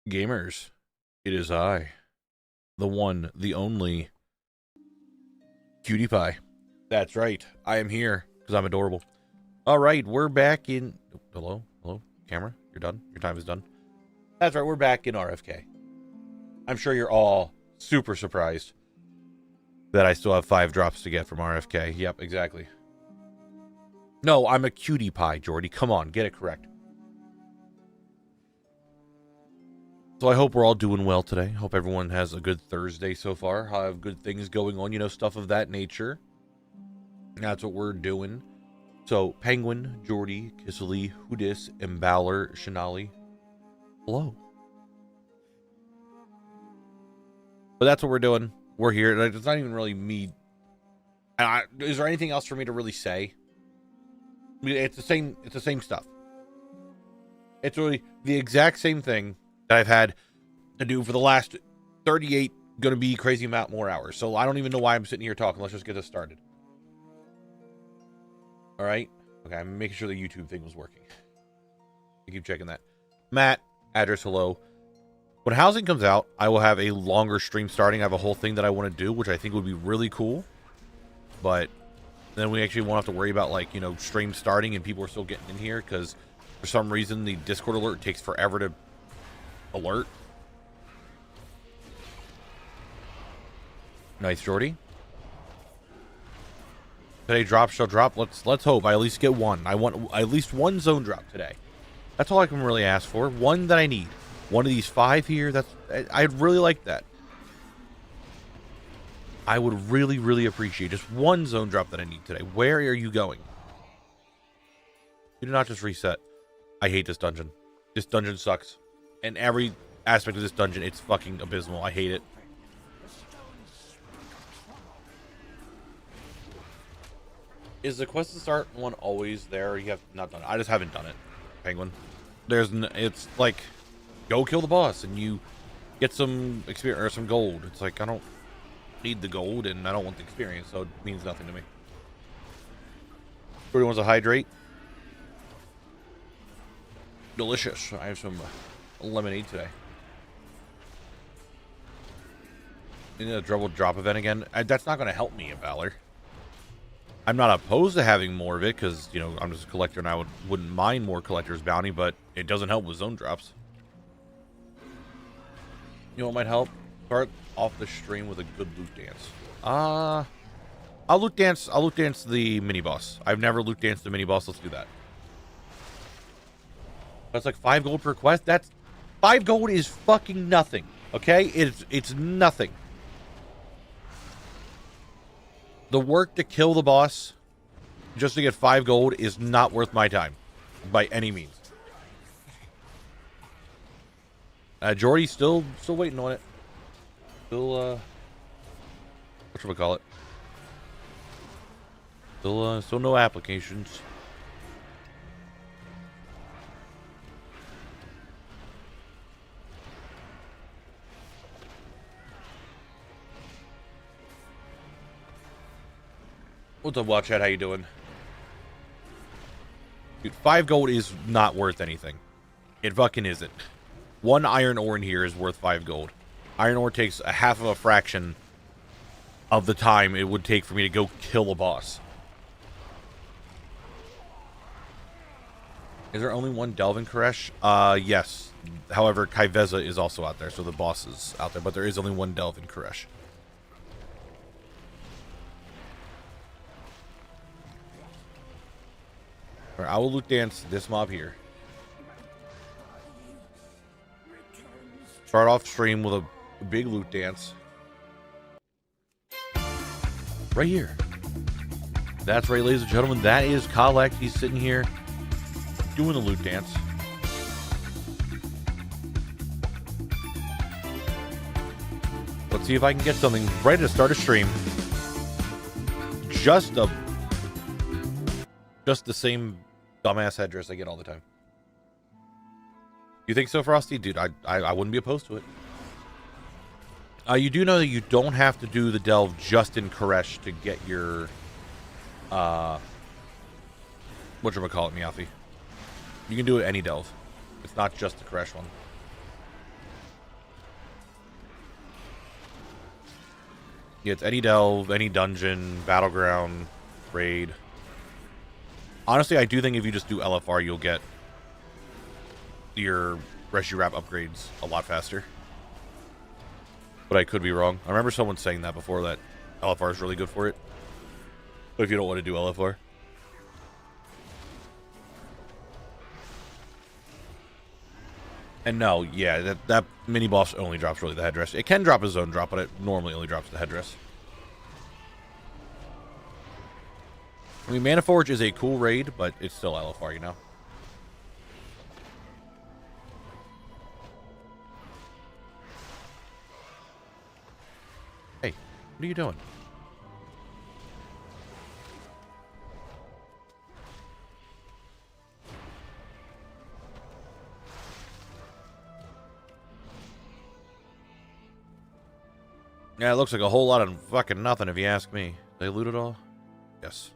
Gamers, it is I, the one, the only, Cutie Pie. That's right, I am here, because I'm adorable. Alright, we're back in... Hello? Hello? Camera? You're done? Your time is done? That's right, we're back in RFK. I'm sure you're all super surprised that I still have 5 drops to get from RFK. Yep, exactly. No, I'm a cutie pie, Jordy. Come on, get it correct. So I hope we're all doing well today. Hope everyone has a good Thursday so far. Have good things going on, you know, stuff of that nature. That's what we're doing. So, Penguin, Jordy, Kissily, Hoodis, Imballer, Shinali. Hello. But that's what we're doing. We're here. It's not even really me. Is there anything else for me to really say? I mean, it's the same stuff. It's really the exact same thing that I've had to do for the last 38, gonna be crazy amount more hours. So I don't even know why I'm sitting here talking. Let's just get this started. All right. Okay, I'm making sure the YouTube thing was working. I keep checking that. Matt, address hello. When housing comes out, I will have a longer stream starting. I have a whole thing that I want to do, which I think would be really cool. But then we actually won't have to worry about, like, you know, stream starting and people are still getting in here because for some reason the Discord alert takes forever to alert. Nice, Jordy. Today drop shall drop. Let's hope I at least get one. I want at least one zone drop today. That's all I can really ask for. One that I need. One of these 5 here. I'd really like that. I would really, really appreciate just one zone drop that I need today. Where are you going? You do not just reset. I hate this dungeon. This dungeon sucks. And every aspect of this dungeon, it's fucking abysmal. I hate it. Is the quest to start one always there? You have not done it. I just haven't done it, Penguin. It's like, go kill the boss and you get some experience or some gold. It's like, I don't need the gold and I don't want the experience, so it means nothing to me. Everybody wants to hydrate. Delicious. I have some lemonade today. In a double drop event again. That's not going to help me, Valor. I'm not opposed to having more of it because, you know, I'm just a collector and I wouldn't mind more collector's bounty, but it doesn't help with zone drops. You know what might help? Start off the stream with a good loot dance. I'll loot dance the mini boss. I've never loot danced the mini boss. Let's do that. That's like 5 gold per quest. That's 5 gold is fucking nothing. Okay? It's nothing. The work to kill the boss just to get 5 gold is not worth my time by any means. Jordy's still waiting on it. Still whatchamacallit? Still no applications. What's up, WoWHead? How you doing? Dude, 5 gold is not worth anything. It fucking isn't. 1 iron ore in here is worth 5 gold. Iron ore takes a half of a fraction of the time it would take for me to go kill a boss. Is there only one delve in Koresh? Yes. However, Kaiveza is also out there, so the boss is out there, but there is only one delve in Koresh. I will loot dance this mob here. Start off stream with a big loot dance. Right here. That's right, ladies and gentlemen. That is Collect. He's sitting here doing the loot dance. Let's see if I can get something ready to start a stream. Just the same dumbass headdress I get all the time. You think so, Frosty? Dude, I wouldn't be opposed to it. You do know that you don't have to do the delve just in Koresh to get your whatchamacallit, Meowthy. You can do it any delve. It's not just the Koresh one. Yeah, it's any delve, any dungeon, battleground, raid. Honestly, I do think if you just do LFR, you'll get your Rescue Wrap upgrades a lot faster. But I could be wrong. I remember someone saying that before, that LFR is really good for it. But if you don't want to do LFR. And no, yeah, that mini boss only drops really the headdress. It can drop a zone drop, but it normally only drops the headdress. I mean, Mana Forge is a cool raid, but it's still LFR, you know? Hey, what are you doing? Yeah, it looks like a whole lot of fucking nothing if you ask me. They loot it all? Yes.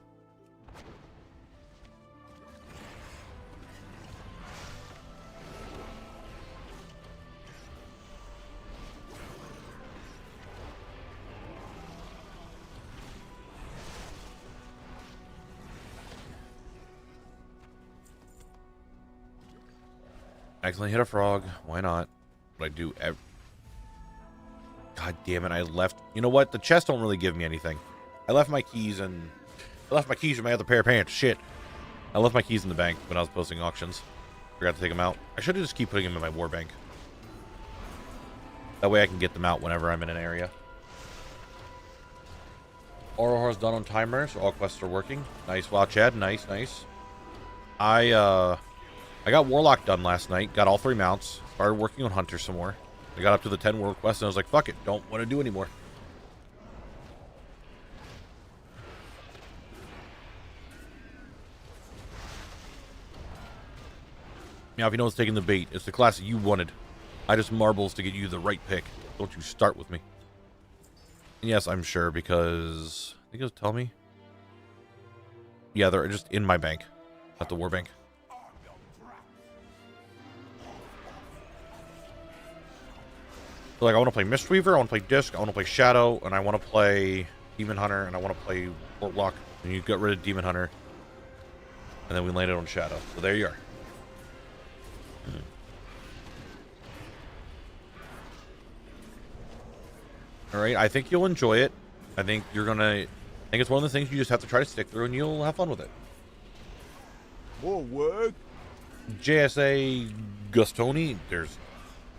Accidentally hit a frog. Why not? But I do God damn it, I left... You know what? The chests don't really give me anything. I left my keys in my other pair of pants. Shit. I left my keys in the bank when I was posting auctions. Forgot to take them out. I should have just keep putting them in my war bank. That way I can get them out whenever I'm in an area. Orohar is done on timer, so all quests are working. Nice, wow, Chad. Nice, nice. I got Warlock done last night. Got all 3 mounts. Started working on Hunter some more. I got up to the 10 world quests and I was like, fuck it. Don't want to do anymore. Now, if you know what's taking the bait, it's the class that you wanted. I just marbles to get you the right pick. Don't you start with me. And yes, I'm sure, because... I think it'll tell me. Yeah, they're just in my bank. At the war bank. So, like, I want to play Mistweaver, I want to play Disc, I want to play Shadow, and I want to play Demon Hunter, and I want to play Warlock. And you get rid of Demon Hunter. And then we landed on Shadow. So there you are. Alright, I think you'll enjoy it. I think you're gonna... I think it's one of the things you just have to try to stick through and you'll have fun with it. More work? JSA Gustoni,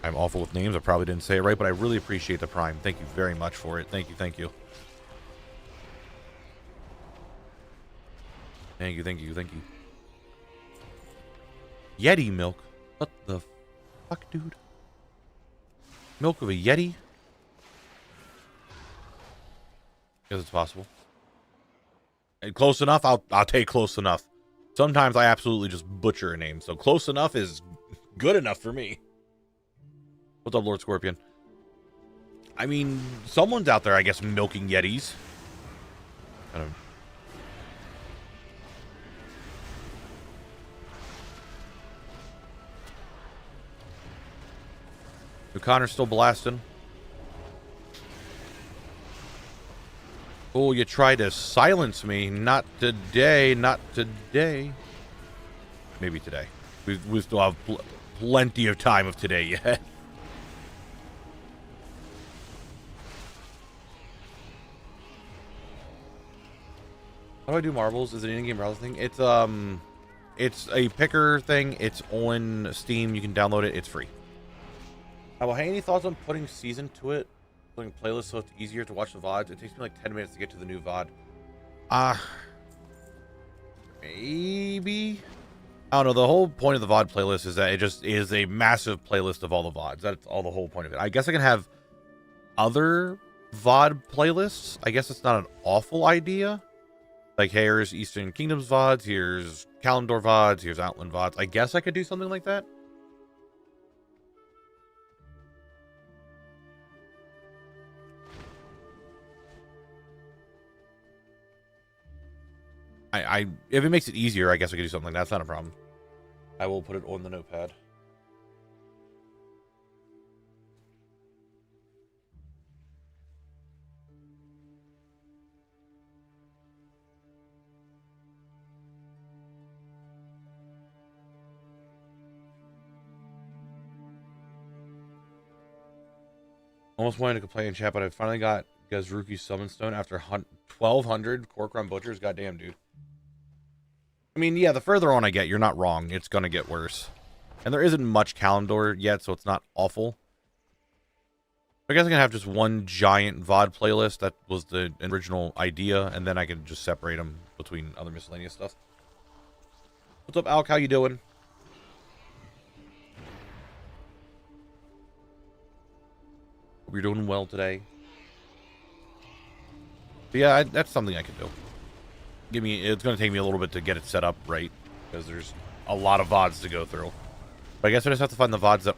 I'm awful with names, I probably didn't say it right, but I really appreciate the Prime. Thank you very much for it. Thank you, thank you. Thank you, thank you, thank you. Yeti milk? What the fuck, dude? Milk of a Yeti? Because it's possible. And close enough, I'll take close enough. Sometimes I absolutely just butcher a name, so close enough is good enough for me. What's up, Lord Scorpion? I mean, someone's out there, I guess, milking Yetis. I don't know. O'Connor's still blasting. Oh, you tried to silence me. Not today. Not today. Maybe today. We still have plenty of time of today yet. How do I do marbles? Is it an in-game browser thing? It's a picker thing. It's on Steam. You can download it. It's free. Well, hey, any thoughts on putting season to it? Putting playlists so it's easier to watch the VODs. It takes me like 10 minutes to get to the new VOD. Maybe? I don't know. The whole point of the VOD playlist is that it just is a massive playlist of all the VODs. That's all the whole point of it. I guess I can have other VOD playlists. I guess it's not an awful idea. Like, hey, here's Eastern Kingdoms VODs, here's Kalimdor VODs, here's Outland VODs. I guess I could do something like that. If it makes it easier, I guess I could do something like that. That's not a problem. I will put it on the notepad. Almost wanted to complain in chat, but I finally got Gazruki Summon Stone after 1,200 Corcoran Butchers. Goddamn, dude. I mean, yeah, the further on I get, you're not wrong. It's going to get worse. And there isn't much Kalimdor yet, so it's not awful. I guess I'm going to have just one giant VOD playlist. That was the original idea, and then I can just separate them between other miscellaneous stuff. What's up, Alk? How you doing? Hope you're doing well today. But yeah, that's something I can do. It's going to take me a little bit to get it set up right, because there's a lot of VODs to go through. But I guess I just have to find the VODs that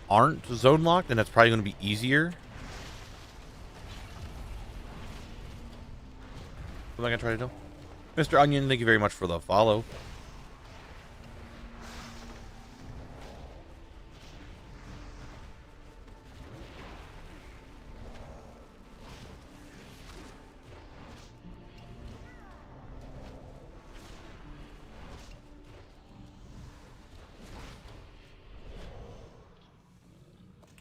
aren't zone locked, and that's probably going to be easier. What am I going to try to do? Mr. Onion, thank you very much for the follow.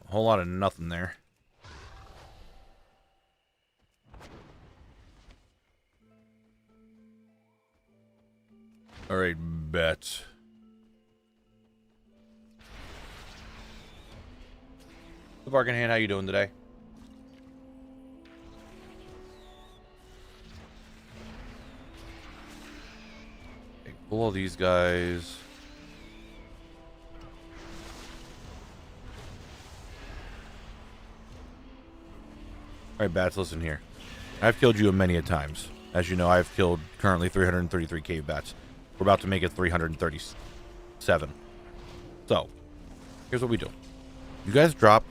A whole lot of nothing there. All right, bet. The bargain hand, how you doing today? Okay, pull all these guys. All right, Bats, listen here. I've killed you many a times. As you know, I've killed currently 333 cave bats. We're about to make it 337. So, here's what we do. You guys drop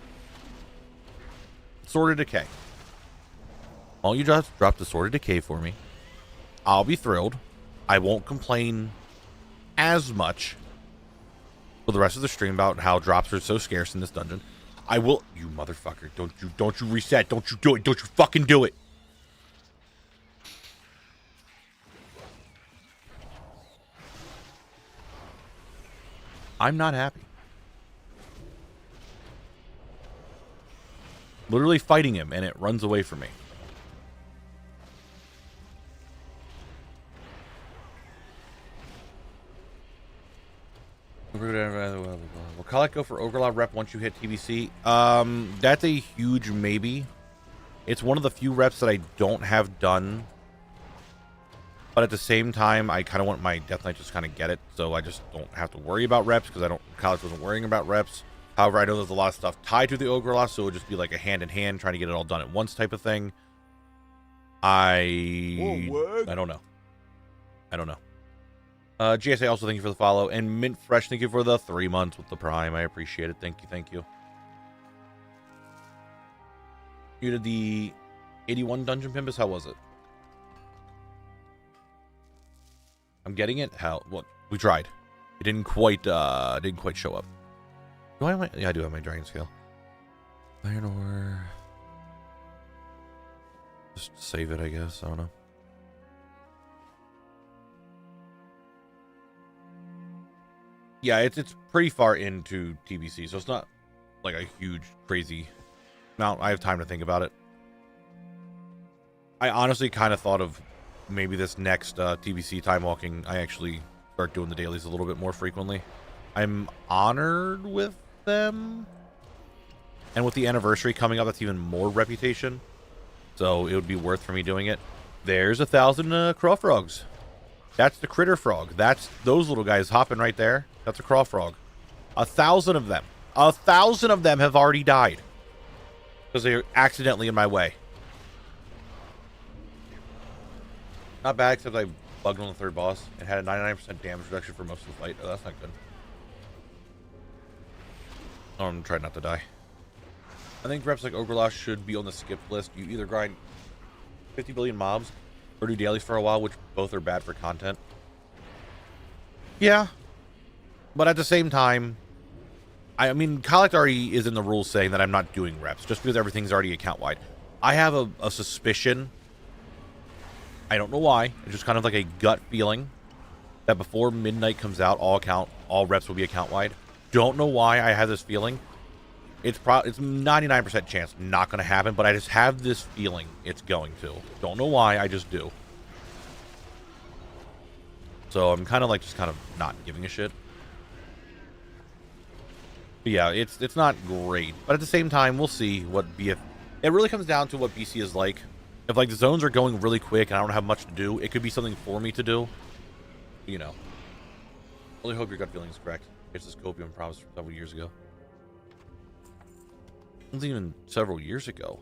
Sword of Decay. All you just drop the Sword of Decay for me. I'll be thrilled. I won't complain as much for the rest of the stream about how drops are so scarce in this dungeon. I will. You motherfucker! Don't you reset! Don't you do it! Don't you fucking do it! I'm not happy. Literally fighting him, and it runs away from me. Will Collect go for Ogre Lord rep once you hit TBC? That's a huge maybe. It's one of the few reps that I don't have done. But at the same time, I kind of want my Death Knight to just kind of get it. So I just don't have to worry about reps because College wasn't worrying about reps. However, I know there's a lot of stuff tied to the Ogre Lord, so it would just be like a hand-in-hand trying to get it all done at once type of thing. I don't know. I don't know. GSA, also thank you for the follow. And Mint Fresh, thank you for the 3 months with the Prime. I appreciate it. Thank you, thank you. You did the 81 Dungeon Pimpus. How was it? I'm getting it. How? What? We tried. It didn't quite show up. Do I have my? Yeah, I do have my Dragon Scale. Iron ore. Just save it, I guess. I don't know. Yeah, it's pretty far into TBC, so it's not like a huge, crazy amount. I have time to think about it. I honestly kind of thought of maybe this next TBC time walking, I actually start doing the dailies a little bit more frequently. I'm honored with them. And with the anniversary coming up, that's even more reputation. So it would be worth for me doing it. There's 1,000 craw frogs. That's the critter frog. That's those little guys hopping right there. That's a craw frog. 1,000 of them. 1,000 of them have already died. Because they were accidentally in my way. Not bad, except I bugged on the third boss. It had a 99% damage reduction for most of the fight. Oh, that's not good. I'm trying not to die. I think reps like Ogre Lost should be on the skipped list. You either grind 50 billion mobs or do dailies for a while, which both are bad for content. Yeah. But at the same time, I mean, Collect already is in the rules saying that I'm not doing reps, just because everything's already account-wide. I have a suspicion, I don't know why, it's just kind of like a gut feeling, that before midnight comes out, all reps will be account-wide. don't know why I have this feeling. It's 99% chance not going to happen, but I just have this feeling it's going to. Don't know why, I just do. So I'm kind of like just kind of not giving a shit. But yeah, it's not great, but at the same time, we'll see what BF. It really comes down to what BC is like. If like the zones are going really quick and I don't have much to do, it could be something for me to do. You know. Really hope your gut feeling is correct. It's this copium promise from several years ago. It wasn't even several years ago.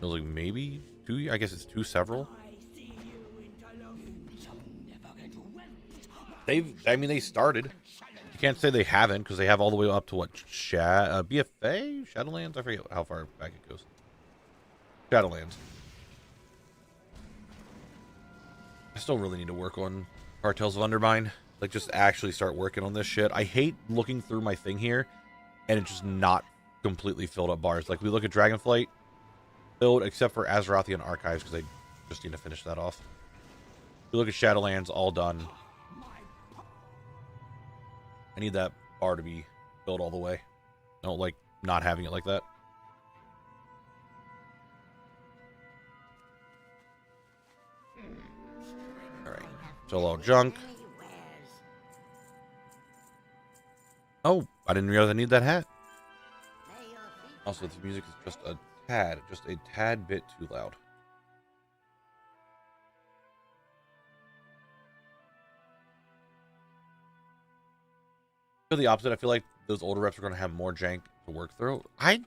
It was like maybe 2. I guess it's 2 several. They started. You can't say they haven't, because they have all the way up to what? BFA? Shadowlands? I forget how far back it goes. Shadowlands. I still really need to work on Cartels of Undermine. Like, just actually start working on this shit. I hate looking through my thing here, and it's just not completely filled up bars. Like, we look at Dragonflight, filled, except for Azerothian Archives, because I just need to finish that off. We look at Shadowlands, all done. I need that bar to be filled all the way. I don't like not having it like that. Alright. Solo junk. Oh, I didn't realize I need that hat. Also, the music is just a tad bit too loud. The opposite. I feel like those older reps are going to have more jank to work through. I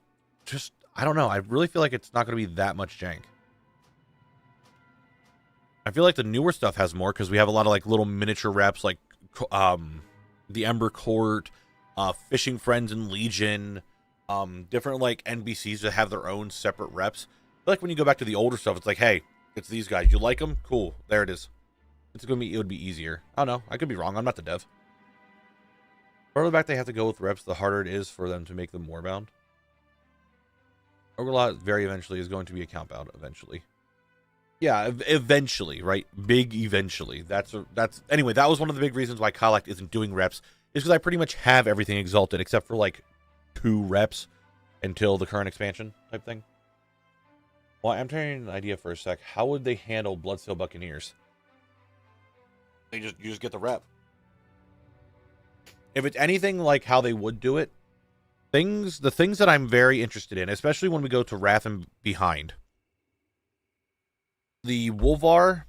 don't know. I really feel like it's not going to be that much jank. I feel like the newer stuff has more because we have a lot of like little miniature reps like the Ember Court, Fishing Friends and Legion, different like NBCs that have their own separate reps. I feel like when you go back to the older stuff, it's like, hey, it's these guys. You like them? Cool. There it is. It would be easier. I don't know. I could be wrong. I'm not the dev. The further back they have to go with reps, the harder it is for them to make them more bound. Ogre very eventually is going to be account bound eventually. Yeah, eventually, right? Big eventually. Anyway, that was one of the big reasons why Collect isn't doing reps, is because I pretty much have everything exalted except for like 2 reps until the current expansion type thing. Well, I'm turning an idea for a sec. How would they handle Bloodsail Buccaneers? You just get the rep. If it's anything like how they would do it, the things that I'm very interested in, especially when we go to Wrath and Behind, the Wolvar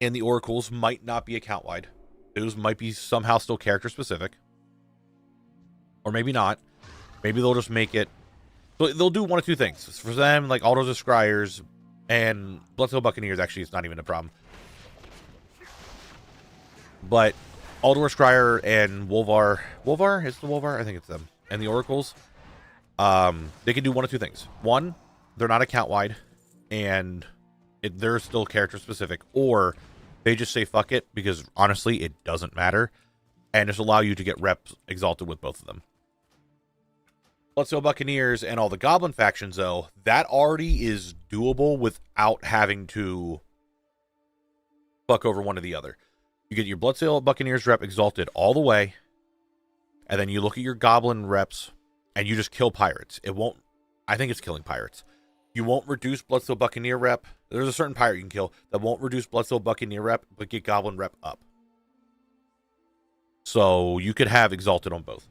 and the Oracles might not be account-wide. Those might be somehow still character-specific. Or maybe not. Maybe they'll just make it... So they'll do one of 2 things. For them, like Aldous of Scryers and Bloodsail Buccaneers, actually, it's not even a problem. But Aldor Scryer and Wolvar is the Wolvar? I think it's them. And the Oracles, they can do one of 2 things. One, they're not account wide, and they're still character specific, or they just say fuck it, because honestly, it doesn't matter, and just allow you to get reps exalted with both of them. Bloodsail Buccaneers and all the Goblin factions, though, that already is doable without having to fuck over one or the other. You get your Bloodsail Buccaneers rep exalted all the way, and then you look at your Goblin reps, and you just kill pirates. It won't... I think it's killing pirates. You won't reduce Bloodsail Buccaneer rep. There's a certain pirate you can kill that won't reduce Bloodsail Buccaneer rep, but get Goblin rep up. So you could have exalted on both.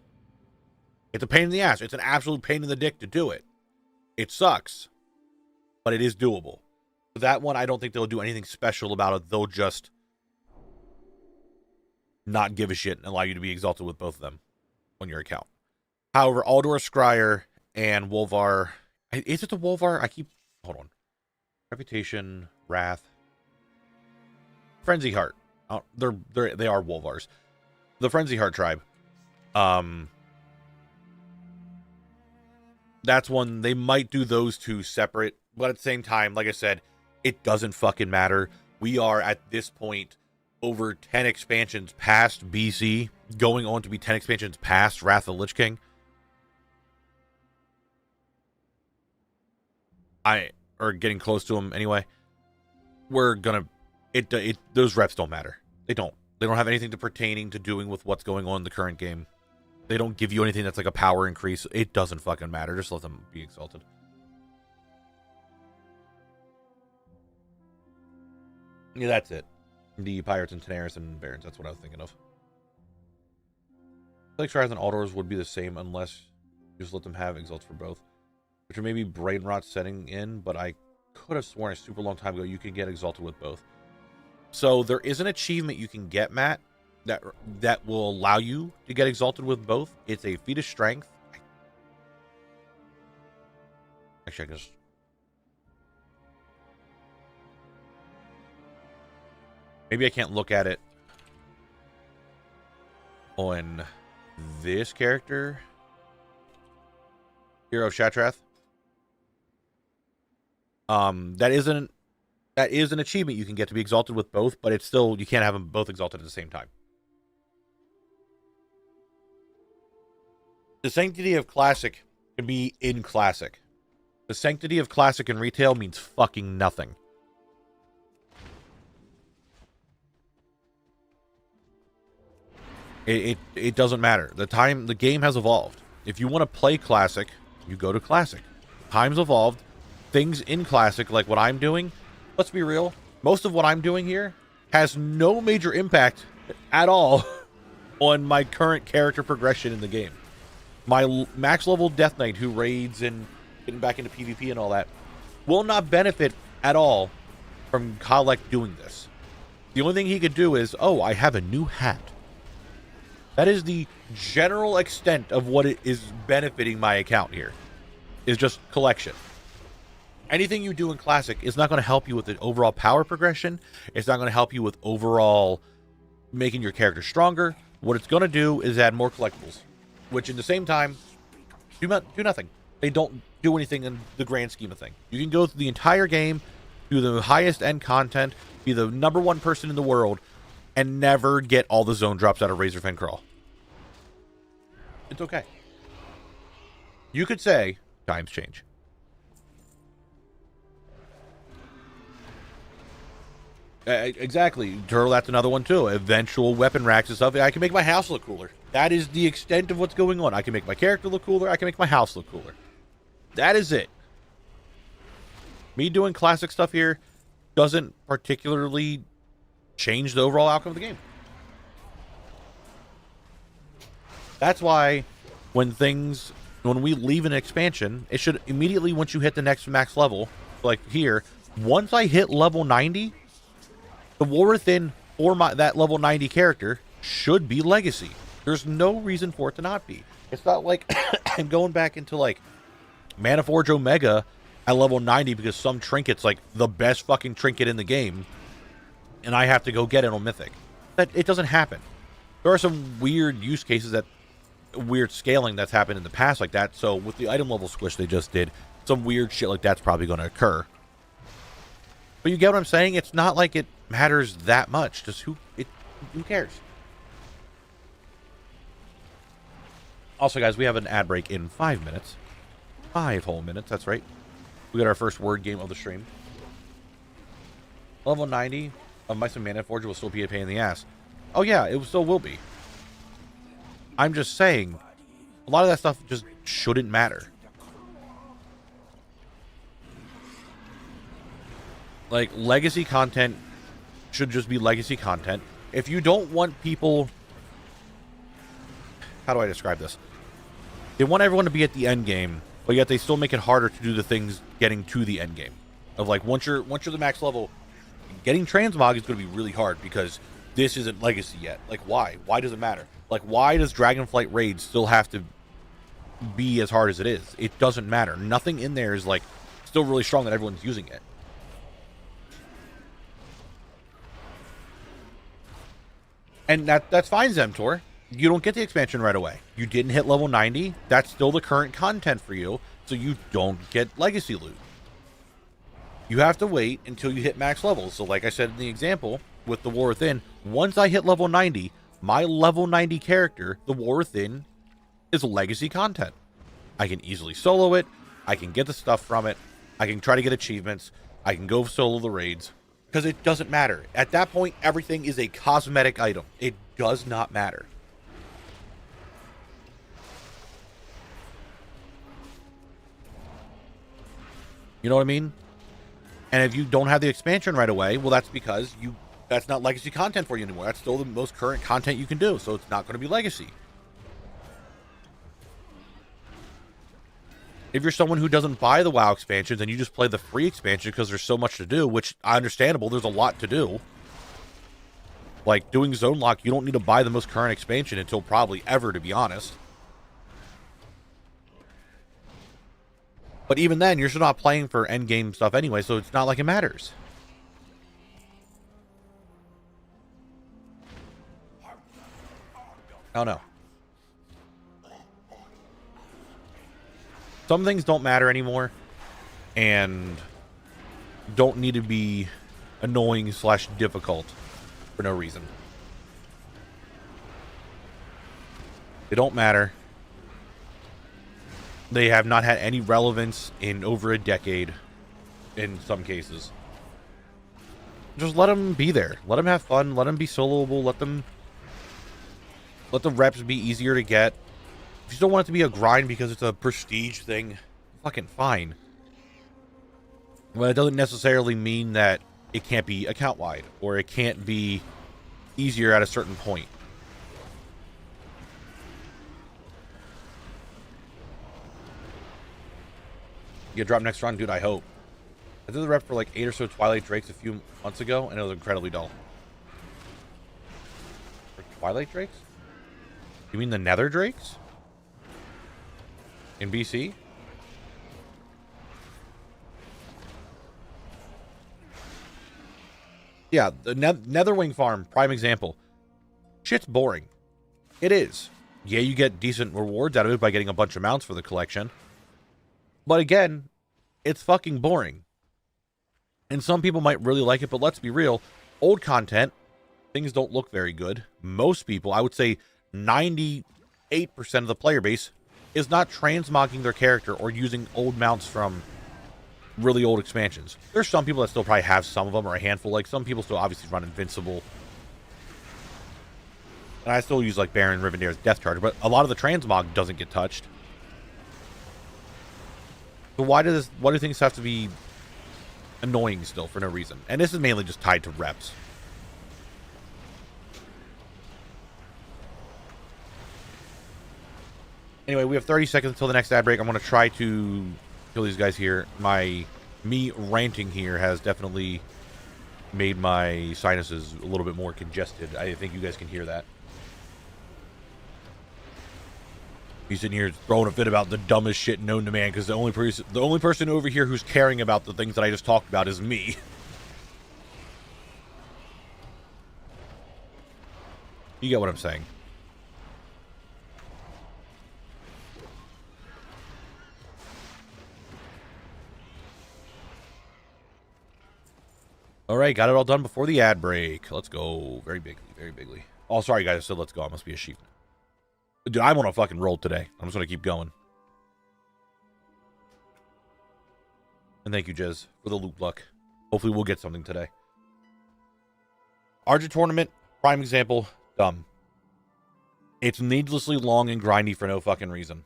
It's a pain in the ass. It's an absolute pain in the dick to do it. It sucks, but it is doable. That one, I don't think they'll do anything special about it. They'll just not give a shit and allow you to be exalted with both of them on your account. However, Aldor Scryer and Wolvar... Is it the Wolvar? Hold on. Reputation, Wrath, Frenzy Heart. Oh, they are Wolvars. The Frenzy Heart tribe. That's one. They might do those 2 separate, but at the same time, like I said, it doesn't fucking matter. We are at this point over 10 expansions past BC, going on to be 10 expansions past Wrath of the Lich King. Or getting close to them anyway. We're gonna... Those reps don't matter. They don't. They don't have anything to pertaining to doing with what's going on in the current game. They don't give you anything that's like a power increase. It doesn't fucking matter. Just let them be exalted. Yeah, that's it. The Pirates and Tenaris and Barons. That's what I was thinking of. Like Strides and Aldors would be the same unless you just let them have exalts for both. Which would maybe brain rot setting in, but I could have sworn a super long time ago you can get exalted with both. So there is an achievement you can get, Matt, that will allow you to get exalted with both. It's a feat of strength. Actually, I can just... Maybe I can't look at it on this character. Hero of Shatrath. That is an achievement you can get to be exalted with both, but it's still, you can't have them both exalted at the same time. The sanctity of Classic can be in Classic. The sanctity of Classic in retail means fucking nothing. It doesn't matter. The game has evolved. If you want to play Classic, you go to Classic. Time's evolved. Things in Classic, like what I'm doing, let's be real, most of what I'm doing here has no major impact at all on my current character progression in the game. My max level Death Knight who raids and getting back into PvP and all that will not benefit at all from Collect doing this. The only thing he could do is, oh, I have a new hat. That is the general extent of what it is benefiting my account here, is just collection. Anything you do in Classic is not going to help you with the overall power progression. It's not going to help you with overall making your character stronger. What it's going to do is add more collectibles, which in the same time, do nothing. They don't do anything in the grand scheme of things. You can go through the entire game, do the highest end content, be the #1 person in the world, and never get all the zone drops out of Razorfen Crawl. It's okay. You could say, times change. Exactly. Turtle, that's another one too. Eventual weapon racks and stuff. I can make my house look cooler. That is the extent of what's going on. I can make my character look cooler. I can make my house look cooler. That is it. Me doing Classic stuff here doesn't particularly change the overall outcome of the game. That's why when we leave an expansion, it should immediately, once you hit the next max level, like here, once I hit level 90, the War Within for that level 90 character should be Legacy. There's no reason for it to not be. It's not like I'm going back into like Mana Forge Omega at level 90 because some trinket's like the best fucking trinket in the game, and I have to go get it on Mythic. That it doesn't happen. There are some weird use cases, that weird scaling that's happened in the past like that. So with the item level squish they just did, some weird shit like that's probably going to occur. But you get what I'm saying? It's not like it matters that much. Just who cares? Also, guys, we have an ad break in 5 minutes. 5 whole minutes, that's right. We got our first word game of the stream. Level 90 of Mice and Mana Forge will still be a pain in the ass. Oh yeah, it still will be. I'm just saying, a lot of that stuff just shouldn't matter. Like, legacy content should just be legacy content. If you don't want people... How do I describe this? They want everyone to be at the end game, but yet they still make it harder to do the things getting to the end game. Of like, once you're the max level, getting transmog is going to be really hard because this isn't legacy yet. Like, why? Why does it matter? Like, why does Dragonflight Raid still have to be as hard as it is? It doesn't matter. Nothing in there is like still really strong that everyone's using it. And that's fine, Zemtor. You don't get the expansion right away. You didn't hit level 90. That's still the current content for you, so you don't get legacy loot. You have to wait until you hit max levels. So like I said in the example with the War Within, once I hit level 90, my level 90 character, the War Within, is legacy content. I can easily solo it. I can get the stuff from it. I can try to get achievements. I can go solo the raids. Because it doesn't matter. At that point, everything is a cosmetic item. It does not matter. You know what I mean? And if you don't have the expansion right away, well, that's because that's not legacy content for you anymore. That's still the most current content you can do, so it's not going to be legacy. If you're someone who doesn't buy the WoW expansions and you just play the free expansion because there's so much to do, which understandable, there's a lot to do. Like doing Zone Lock, you don't need to buy the most current expansion until probably ever, to be honest. But even then, you're still not playing for endgame stuff anyway, so it's not like it matters. Oh no. Some things don't matter anymore and don't need to be annoying / difficult for no reason. They don't matter. They have not had any relevance in over a decade in some cases. Just let them be there. Let them have fun. Let them be soloable. Let the reps be easier to get. If you still want it to be a grind because it's a prestige thing, fucking fine. But it doesn't necessarily mean that it can't be account-wide or it can't be easier at a certain point. You get dropped next run? Dude, I hope. I did the rep for like 8 or so Twilight Drakes a few months ago, and it was incredibly dull. For Twilight Drakes? You mean the Nether Drakes? In BC? Yeah, the Netherwing farm, prime example. Shit's boring. It is. Yeah, you get decent rewards out of it by getting a bunch of mounts for the collection. But again, it's fucking boring. And some people might really like it, but let's be real. Old content, things don't look very good. Most people, I would say 98% of the player base, is not transmogging their character or using old mounts from really old expansions. There's some people that still probably have some of them, or a handful. Like, some people still obviously run Invincible. And I still use, like, Baron Rivendare's Death Charger, but a lot of the transmog doesn't get touched. So why do things have to be annoying still for no reason? And this is mainly just tied to reps. Anyway, we have 30 seconds until the next ad break. I'm going to try to kill these guys here. Me ranting here has definitely made my sinuses a little bit more congested. I think you guys can hear that. He's sitting here throwing a fit about the dumbest shit known to man because the only person over here who's caring about the things that I just talked about is me. You get what I'm saying. All right, got it all done before the ad break. Let's go. Very bigly, very bigly. Oh, sorry, guys. I said let's go. I must be a sheep. Dude, I'm on a fucking roll today. I'm just going to keep going. And thank you, Jez, for the loot luck. Hopefully we'll get something today. Argent tournament, prime example, dumb. It's needlessly long and grindy for no fucking reason.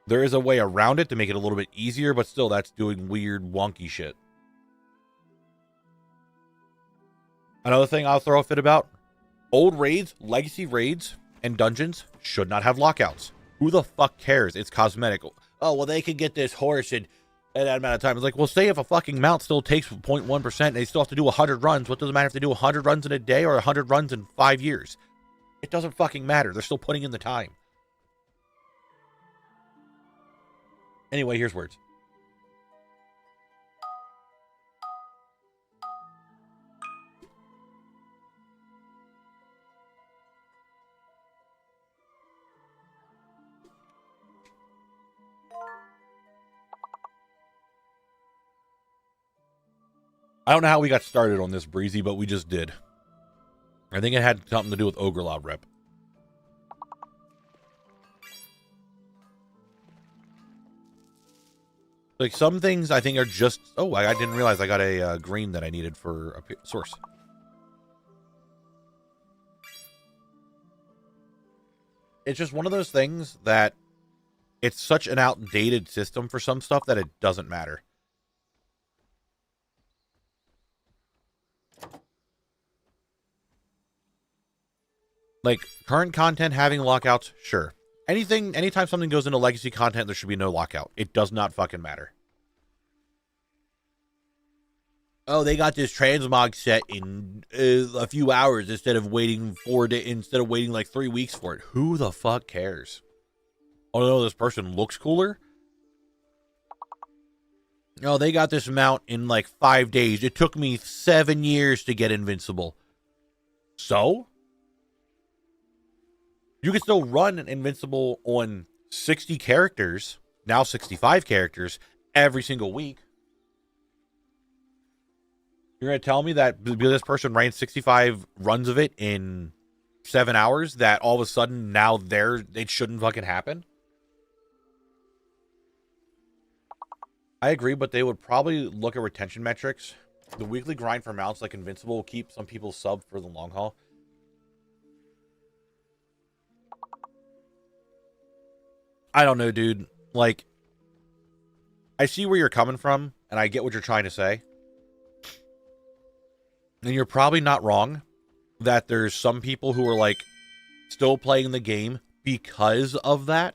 There is a way around it to make it a little bit easier, but still, that's doing weird, wonky shit. Another thing I'll throw a fit about, old raids, legacy raids, and dungeons should not have lockouts. Who the fuck cares? It's cosmetic. Oh, well, they could get this horse in that amount of time. It's like, well, say if a fucking mount still takes 0.1%, they still have to do 100 runs. What does it matter if they do 100 runs in a day or 100 runs in 5 years? It doesn't fucking matter. They're still putting in the time. Anyway, here's words. I don't know how we got started on this, Breezy, but we just did. I think it had something to do with Ogrelab rep. Like, some things I think are just... Oh, I didn't realize I got a green that I needed for a source. It's just one of those things that it's such an outdated system for some stuff that it doesn't matter. Like, current content having lockouts, sure. Anytime something goes into legacy content, there should be no lockout. It does not fucking matter. Oh, they got this transmog set in a few hours instead of waiting like 3 weeks for it. Who the fuck cares? Oh no, this person looks cooler. Oh, they got this mount in like 5 days. It took me 7 years to get invincible. So? You can still run an invincible on 60 characters, now 65 characters, every single week. You're going to tell me that because this person ran 65 runs of it in 7 hours, that all of a sudden now it shouldn't fucking happen? I agree, but they would probably look at retention metrics. The weekly grind for mounts like Invincible will keep some people sub for the long haul. I don't know, dude. Like, I see where you're coming from, and I get what you're trying to say. And you're probably not wrong that there's some people who are, like, still playing the game because of that.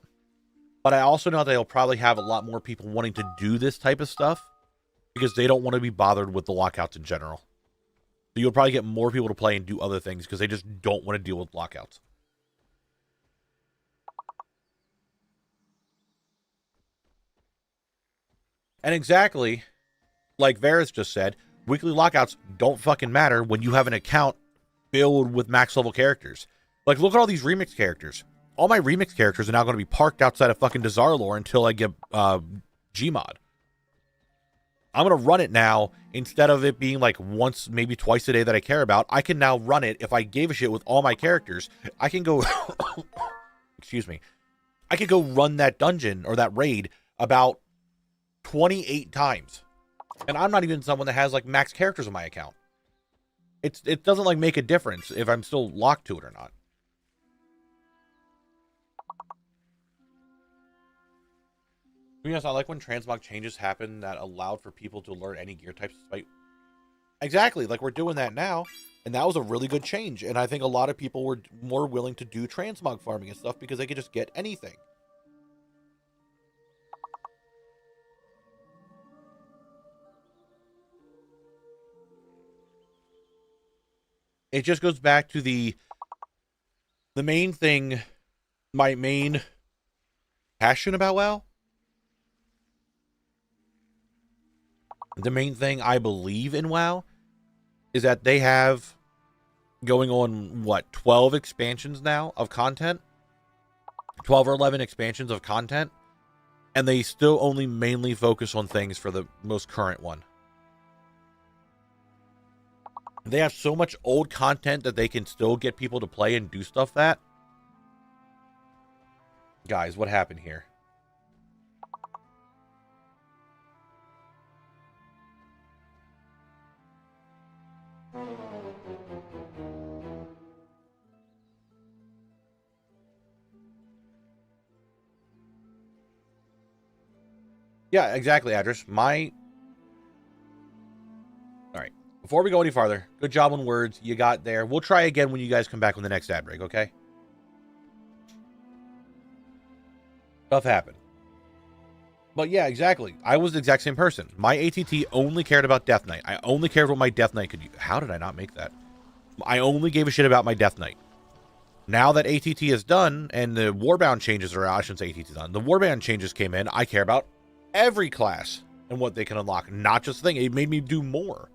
But I also know they'll probably have a lot more people wanting to do this type of stuff because they don't want to be bothered with the lockouts in general. So you'll probably get more people to play and do other things because they just don't want to deal with lockouts. And exactly like Varys just said, weekly lockouts don't fucking matter when you have an account filled with max level characters. Like, look at all these remix characters. All my remix characters are now going to be parked outside of fucking Dazarlor until I get Gmod. I'm going to run it now instead of it being like once, maybe twice a day that I care about. I can now run it if I gave a shit with all my characters. I can go, excuse me. I could go run that dungeon or that raid about 28 times. And I'm not even someone that has like max characters on my account. It doesn't like make a difference if I'm still locked to it or not. Yes, I like when transmog changes happen that allowed for people to learn any gear types despite... Exactly, like we're doing that now, and that was a really good change, and I think a lot of people were more willing to do transmog farming and stuff because they could just get anything. It just goes back to the main thing, my main passion about WoW. The main thing I believe in WoW is that they have going on, what, 12 expansions now of content? 12 or 11 expansions of content. And they still only mainly focus on things for the most current one. They have so much old content that they can still get people to play and do stuff that. Guys, what happened here? Yeah, exactly, Address. Alright. Before we go any farther, good job on words. You got there. We'll try again when you guys come back on the next ad break, okay? Stuff happened. But yeah, exactly. I was the exact same person. My ATT only cared about Death Knight. I only cared what my Death Knight could use. How did I not make that? I only gave a shit about my Death Knight. Now that ATT is done, and the Warbound changes are out, I shouldn't say ATT is done. The Warbound changes came in, I care about every class and what they can unlock, not just the thing. It made me do more.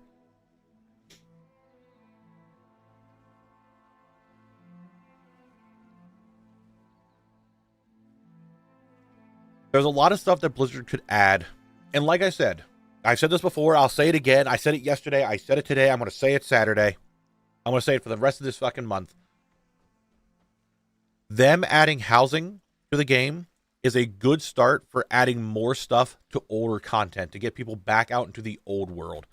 There's a lot of stuff that Blizzard could add. And like I said this before, I'll say it again. I said it yesterday. I said it today. I'm going to say it Saturday. I'm going to say it for the rest of this fucking month. Them adding housing to the game is a good start for adding more stuff to older content to get people back out into the old world.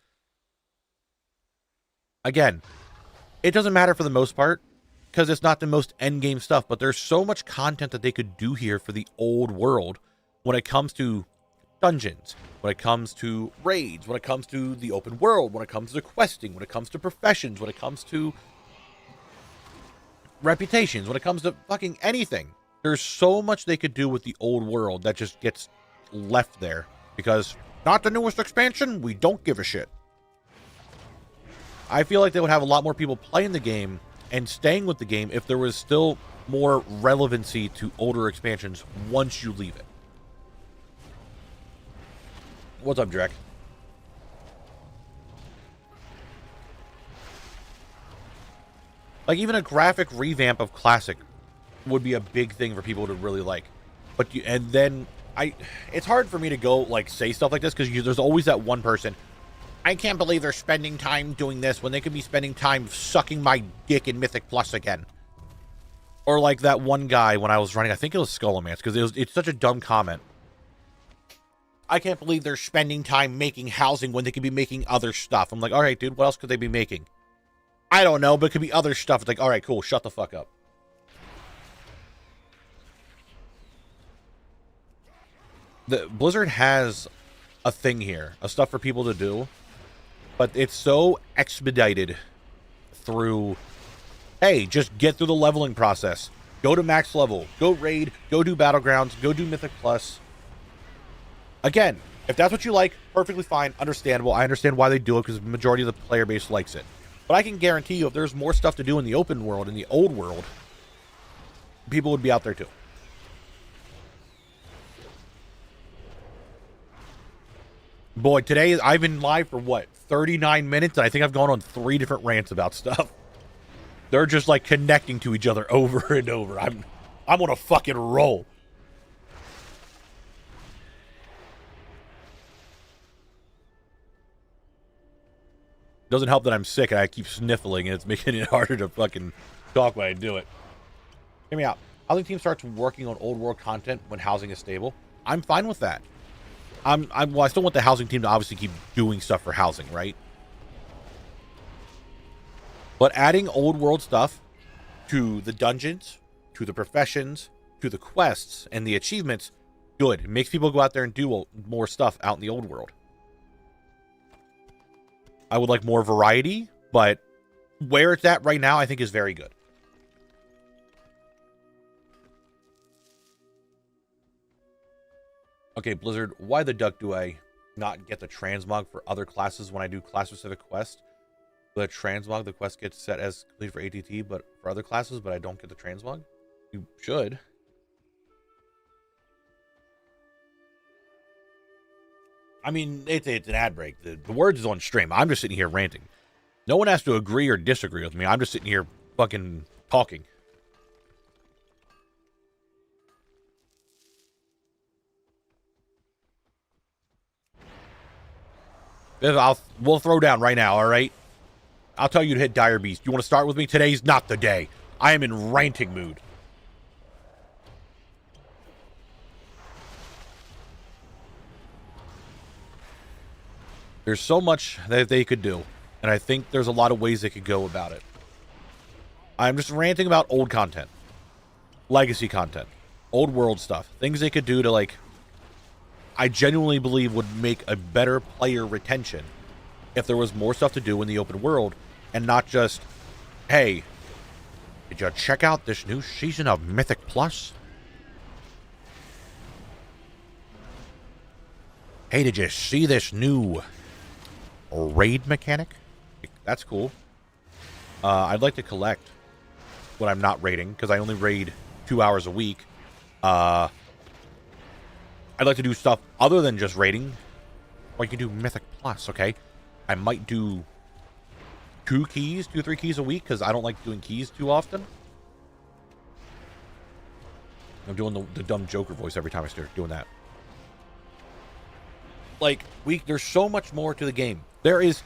Again, it doesn't matter for the most part because it's not the most endgame stuff, but there's so much content that they could do here for the old world when it comes to dungeons, when it comes to raids, when it comes to the open world, when it comes to questing, when it comes to professions, when it comes to reputations, when it comes to fucking anything. There's so much they could do with the old world that just gets left there because not the newest expansion, we don't give a shit. I feel like they would have a lot more people playing the game and staying with the game if there was still more relevancy to older expansions once you leave it. What's up, Drek? Like, even a graphic revamp of Classic would be a big thing for people to really like. But it's hard for me to go, like, say stuff like this, because there's always that one person, I can't believe they're spending time doing this when they could be spending time sucking my dick in Mythic Plus again. Or like that one guy when I was running, I think it was Skullomance, because it's such a dumb comment. I can't believe they're spending time making housing when they could be making other stuff. I'm like, all right, dude, what else could they be making? I don't know, but it could be other stuff. It's like, all right, cool, shut the fuck up. The Blizzard has a thing here, a stuff for people to do, but it's so expedited through, hey, just get through the leveling process. Go to max level, go raid, go do Battlegrounds, go do Mythic Plus. Again, if that's what you like, perfectly fine, understandable. I understand why they do it because the majority of the player base likes it. But I can guarantee you if there's more stuff to do in the open world, in the old world, people would be out there too. Boy, today I've been live for what, 39 minutes, and I think I've gone on 3 different rants about stuff. They're just like connecting to each other over and over. I'm on a fucking roll. Doesn't help that I'm sick and I keep sniffling and it's making it harder to fucking talk when I do it. Hear me out. Housing team starts working on old world content when housing is stable. I'm fine with that. Well, I still want the housing team to obviously keep doing stuff for housing, right? But adding old world stuff to the dungeons, to the professions, to the quests, and the achievements, good. It makes people go out there and do more stuff out in the old world. I would like more variety, but where it's at right now, I think is very good. Okay, Blizzard, why the duck do I not get the transmog for other classes when I do class-specific quests? The transmog, the quest gets set as complete for ATT, but for other classes, but I don't get the transmog? You should. I mean, it's an ad break. The words is on stream. I'm just sitting here ranting. No one has to agree or disagree with me. I'm just sitting here fucking talking. We'll throw down right now, all right? I'll tell you to hit Dire Beast. You want to start with me? Today's not the day. I am in ranting mood. There's so much that they could do, and I think there's a lot of ways they could go about it. I'm just ranting about old content. Legacy content. Old world stuff. Things they could do to, like, I genuinely believe would make a better player retention if there was more stuff to do in the open world and not just, hey, did you check out this new season of Mythic Plus? Hey, did you see this new raid mechanic? That's cool. I'd like to collect when I'm not raiding because I only raid 2 hours a week. I'd like to do stuff other than just raiding. Or you can do Mythic Plus, okay? I might do 3 keys a week because I don't like doing keys too often. I'm doing the dumb Joker voice every time I start doing that. Like, there's so much more to the game. There is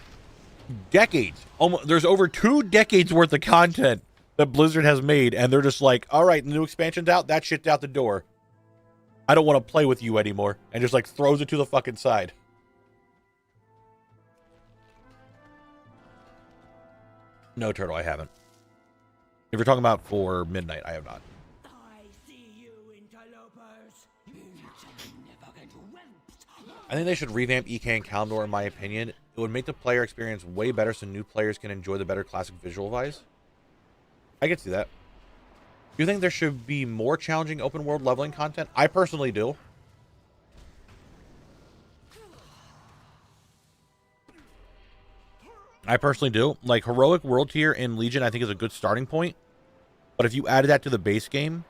decades. There's over 2 decades worth of content that Blizzard has made, and they're just like, all right, the new expansion's out, that shit's out the door. I don't want to play with you anymore. And just like throws it to the fucking side. No, Turtle, I haven't. If you're talking about for midnight, I have not. I see you, interlopers. I think they should revamp EK and Kalimdor, in my opinion. It would make the player experience way better so new players can enjoy the better classic visual vibes. I could see that. Do you think there should be more challenging open world leveling content? I personally do. Like, Heroic World Tier in Legion, I think, is a good starting point. But if you added that to the base game,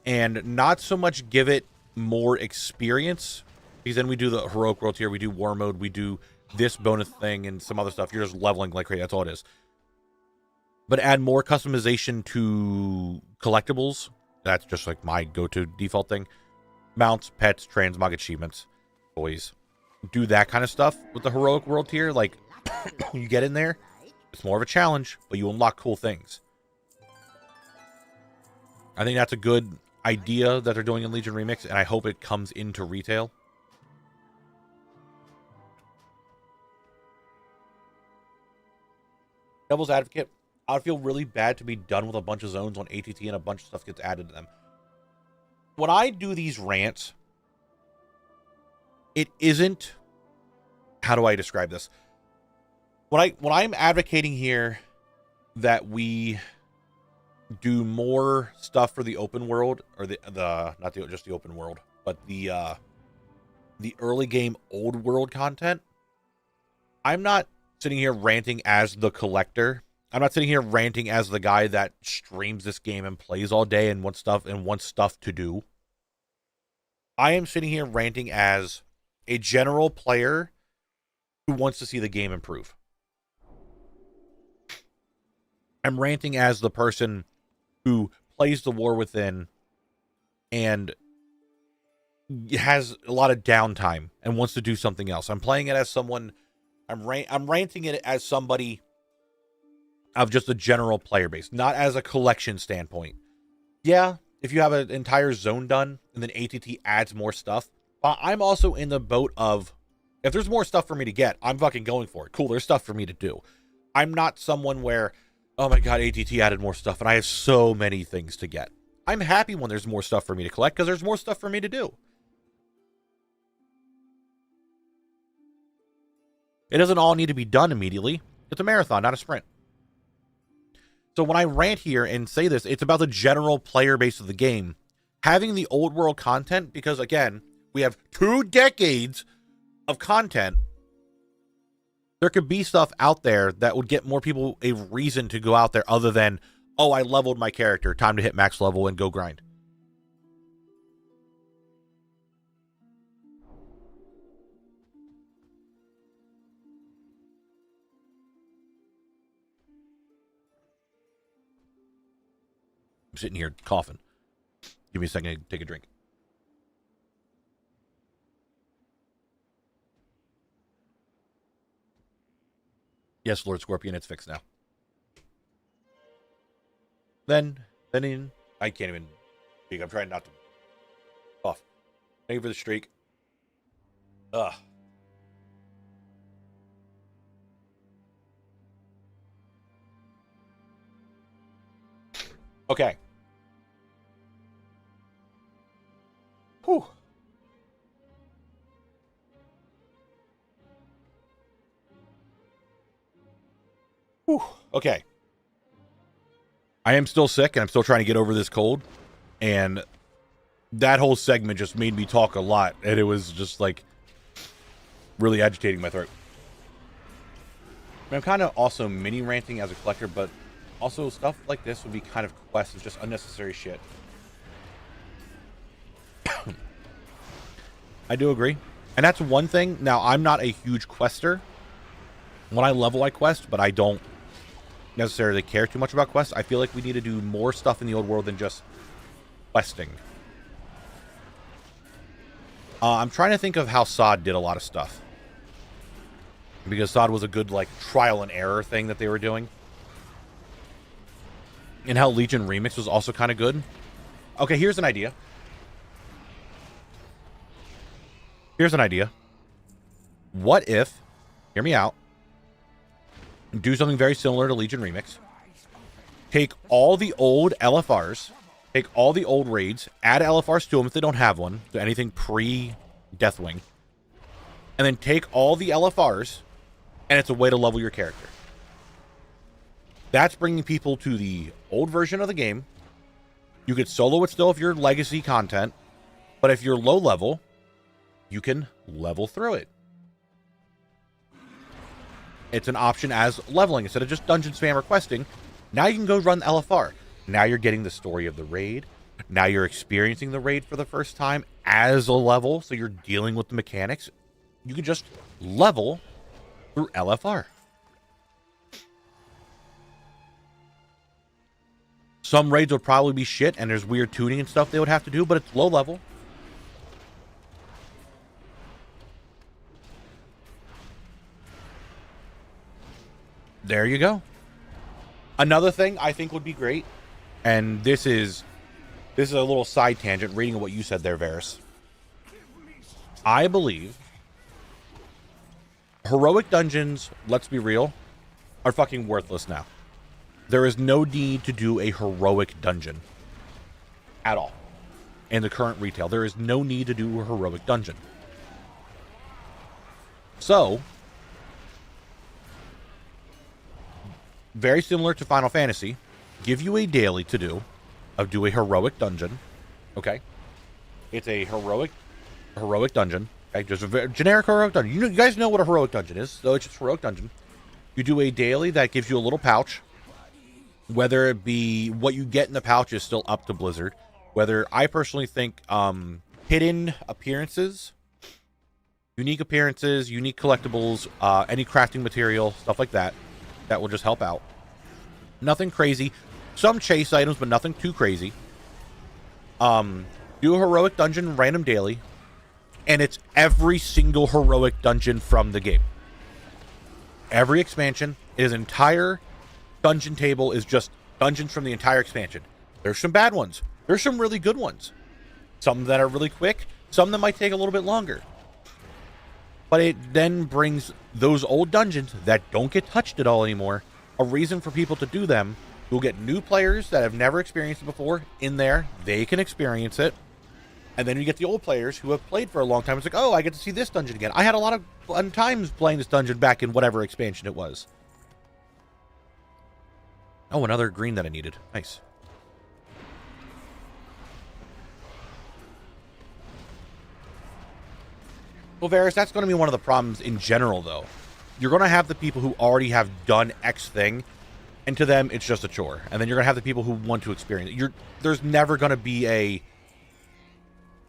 and not so much give it more experience, because then we do the Heroic World Tier, we do War Mode, we do this bonus thing, and some other stuff. You're just leveling like crazy. That's all it is. But add more customization to collectibles. That's just like my go-to default thing. Mounts, pets, transmog achievements, toys. Do that kind of stuff with the Heroic World Tier. Like, when you get in there, it's more of a challenge, but you unlock cool things. I think that's a good idea that they're doing in Legion Remix, and I hope it comes into retail. Devil's Advocate. I would feel really bad to be done with a bunch of zones on ATT and a bunch of stuff gets added to them. When I do these rants, it isn't... How do I describe this? When I'm advocating here that we do more stuff for the open world, or just the open world, but the early game old world content, I'm not sitting here ranting as the collector. I'm not sitting here ranting as the guy that streams this game and plays all day and wants stuff to do. I am sitting here ranting as a general player who wants to see the game improve. I'm ranting as the person who plays the War Within and has a lot of downtime and wants to do something else. I'm playing it as someone... I'm ranting it as somebody of just a general player base, not as a collection standpoint. Yeah, if you have an entire zone done and then ATT adds more stuff, but I'm also in the boat of, if there's more stuff for me to get, I'm fucking going for it. Cool, there's stuff for me to do. I'm not someone where, oh my god, ATT added more stuff and I have so many things to get. I'm happy when there's more stuff for me to collect because there's more stuff for me to do. It doesn't all need to be done immediately. It's a marathon, not a sprint. So when I rant here and say this, it's about the general player base of the game. Having the old world content, because again, we have 2 decades of content. There could be stuff out there that would get more people a reason to go out there other than, oh, I leveled my character, time to hit max level and go grind. I'm sitting here coughing. Give me a second to take a drink. Yes, Lord Scorpion, it's fixed now. Then I can't even speak. I'm trying not to cough. Thank you for the streak. Ugh. Okay. Whew. Whew. Okay. I am still sick and I'm still trying to get over this cold. And that whole segment just made me talk a lot. And it was just like really agitating my throat. I'm kind of also mini ranting as a collector, but also stuff like this would be kind of quests. It's just unnecessary shit. I do agree. And that's one thing. Now, I'm not a huge quester. When I level, I quest, but I don't necessarily care too much about quests. I feel like we need to do more stuff in the old world than just questing. I'm trying to think of how Sod did a lot of stuff. Because Sod was a good, like, trial and error thing that they were doing. And how Legion Remix was also kind of good. Okay, here's an idea. Here's an idea. What if, hear me out, do something very similar to Legion Remix. Take all the old LFRs, take all the old raids, add LFRs to them if they don't have one, so anything pre-Deathwing, and then take all the LFRs, and it's a way to level your character. That's bringing people to the old version of the game. You could solo it still if you're legacy content, but if you're low level, you can level through it. It's an option as leveling instead of just dungeon spam or questing. Now you can go run the LFR. Now you're getting the story of the raid. Now you're experiencing the raid for the first time as a level, so you're dealing with the mechanics. You can just level through LFR. Some raids would probably be shit, and there's weird tuning and stuff they would have to do, but it's low level. There you go. Another thing I think would be great, and this is a little side tangent, reading what you said there, Varys. I believe heroic dungeons, let's be real, are fucking worthless now. There is no need to do a heroic dungeon at all. In the current retail, there is no need to do a heroic dungeon. So, very similar to Final Fantasy, give you a daily to do a heroic dungeon. Okay, it's a heroic dungeon. Okay, just a generic heroic dungeon. You guys know what a heroic dungeon is, so it's just a heroic dungeon. You do a daily that gives you a little pouch. Whether it be what you get in the pouch is still up to Blizzard. Whether I personally think hidden appearances, unique appearances, unique collectibles, any crafting material, stuff like that, that will just help out. Nothing crazy. Some chase items, but nothing too crazy. Do a heroic dungeon random daily, and it's every single heroic dungeon from the game. Every expansion is entire dungeon table is just dungeons from the entire expansion. There's some bad ones. There's some really good ones. Some that are really quick. Some that might take a little bit longer. But it then brings those old dungeons that don't get touched at all anymore, a reason for people to do them. You'll get new players that have never experienced it before in there. They can experience it. And then you get the old players who have played for a long time. It's like, oh, I get to see this dungeon again. I had a lot of fun times playing this dungeon back in whatever expansion it was. Oh, another green that I needed. Nice. Well, Varys, that's going to be one of the problems in general, though. You're going to have the people who already have done X thing, and to them, it's just a chore. And then you're going to have the people who want to experience it. There's never going to be a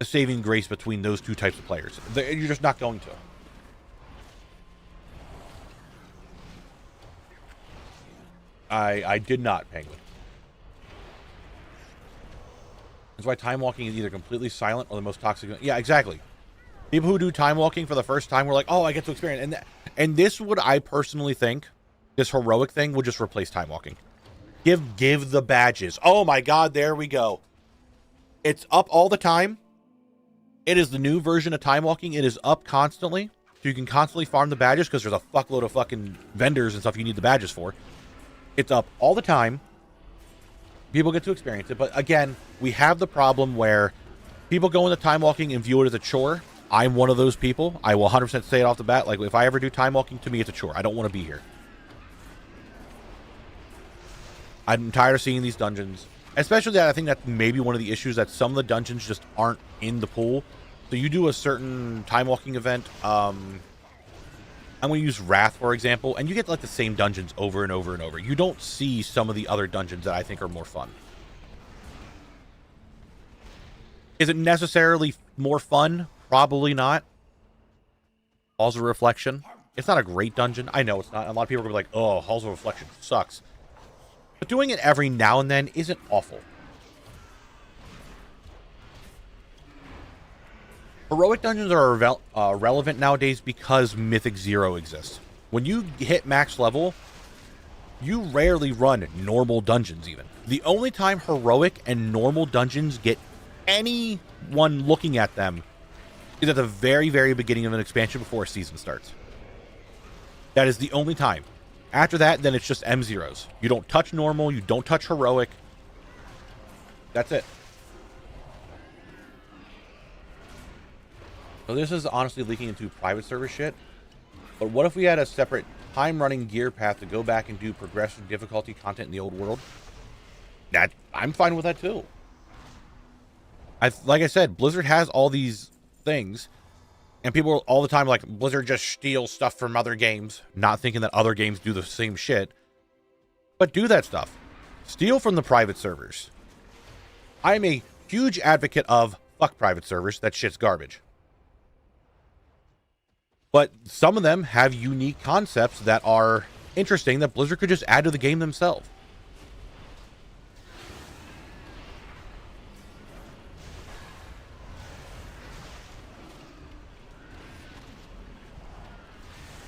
saving grace between those two types of players. You're just not going to. I did not, Penguin. That's why time walking is either completely silent or the most toxic. Yeah, exactly. People who do time walking for the first time were like, oh, I get to experience. And this would, I personally think, this heroic thing would just replace time walking. Give the badges. Oh my god, there we go. It's up all the time. It is the new version of time walking. It is up constantly. So you can constantly farm the badges because there's a fuckload of fucking vendors and stuff you need the badges for. It's up all the time. People get to experience it. But again, we have the problem where people go into time walking and view it as a chore. I'm one of those people. I will 100% say it off the bat. Like, if I ever do time walking, to me, it's a chore. I don't want to be here. I'm tired of seeing these dungeons. Especially that I think that's maybe one of the issues, that some of the dungeons just aren't in the pool. So you do a certain time walking event. I'm going to use Wrath, for example, and you get like the same dungeons over and over and over. You don't see some of the other dungeons that I think are more fun. Is it necessarily more fun? Probably not. Halls of Reflection. It's not a great dungeon. I know it's not. A lot of people are going to be like, oh, Halls of Reflection sucks. But doing it every now and then isn't awful. Heroic dungeons are relevant nowadays because Mythic Zero exists. When you hit max level, you rarely run normal dungeons even. The only time heroic and normal dungeons get anyone looking at them is at the very, very beginning of an expansion before a season starts. That is the only time. After that, then it's just M0s. You don't touch normal. You don't touch heroic. That's it. So this is honestly leaking into private server shit. But what if we had a separate time-running gear path to go back and do progression difficulty content in the old world? I'm fine with that too. Like I said, Blizzard has all these things, and people are all the time like, Blizzard just steals stuff from other games, not thinking that other games do the same shit. But do that stuff. Steal from the private servers. I'm a huge advocate of fuck private servers. That shit's garbage. But some of them have unique concepts that are interesting that Blizzard could just add to the game themselves.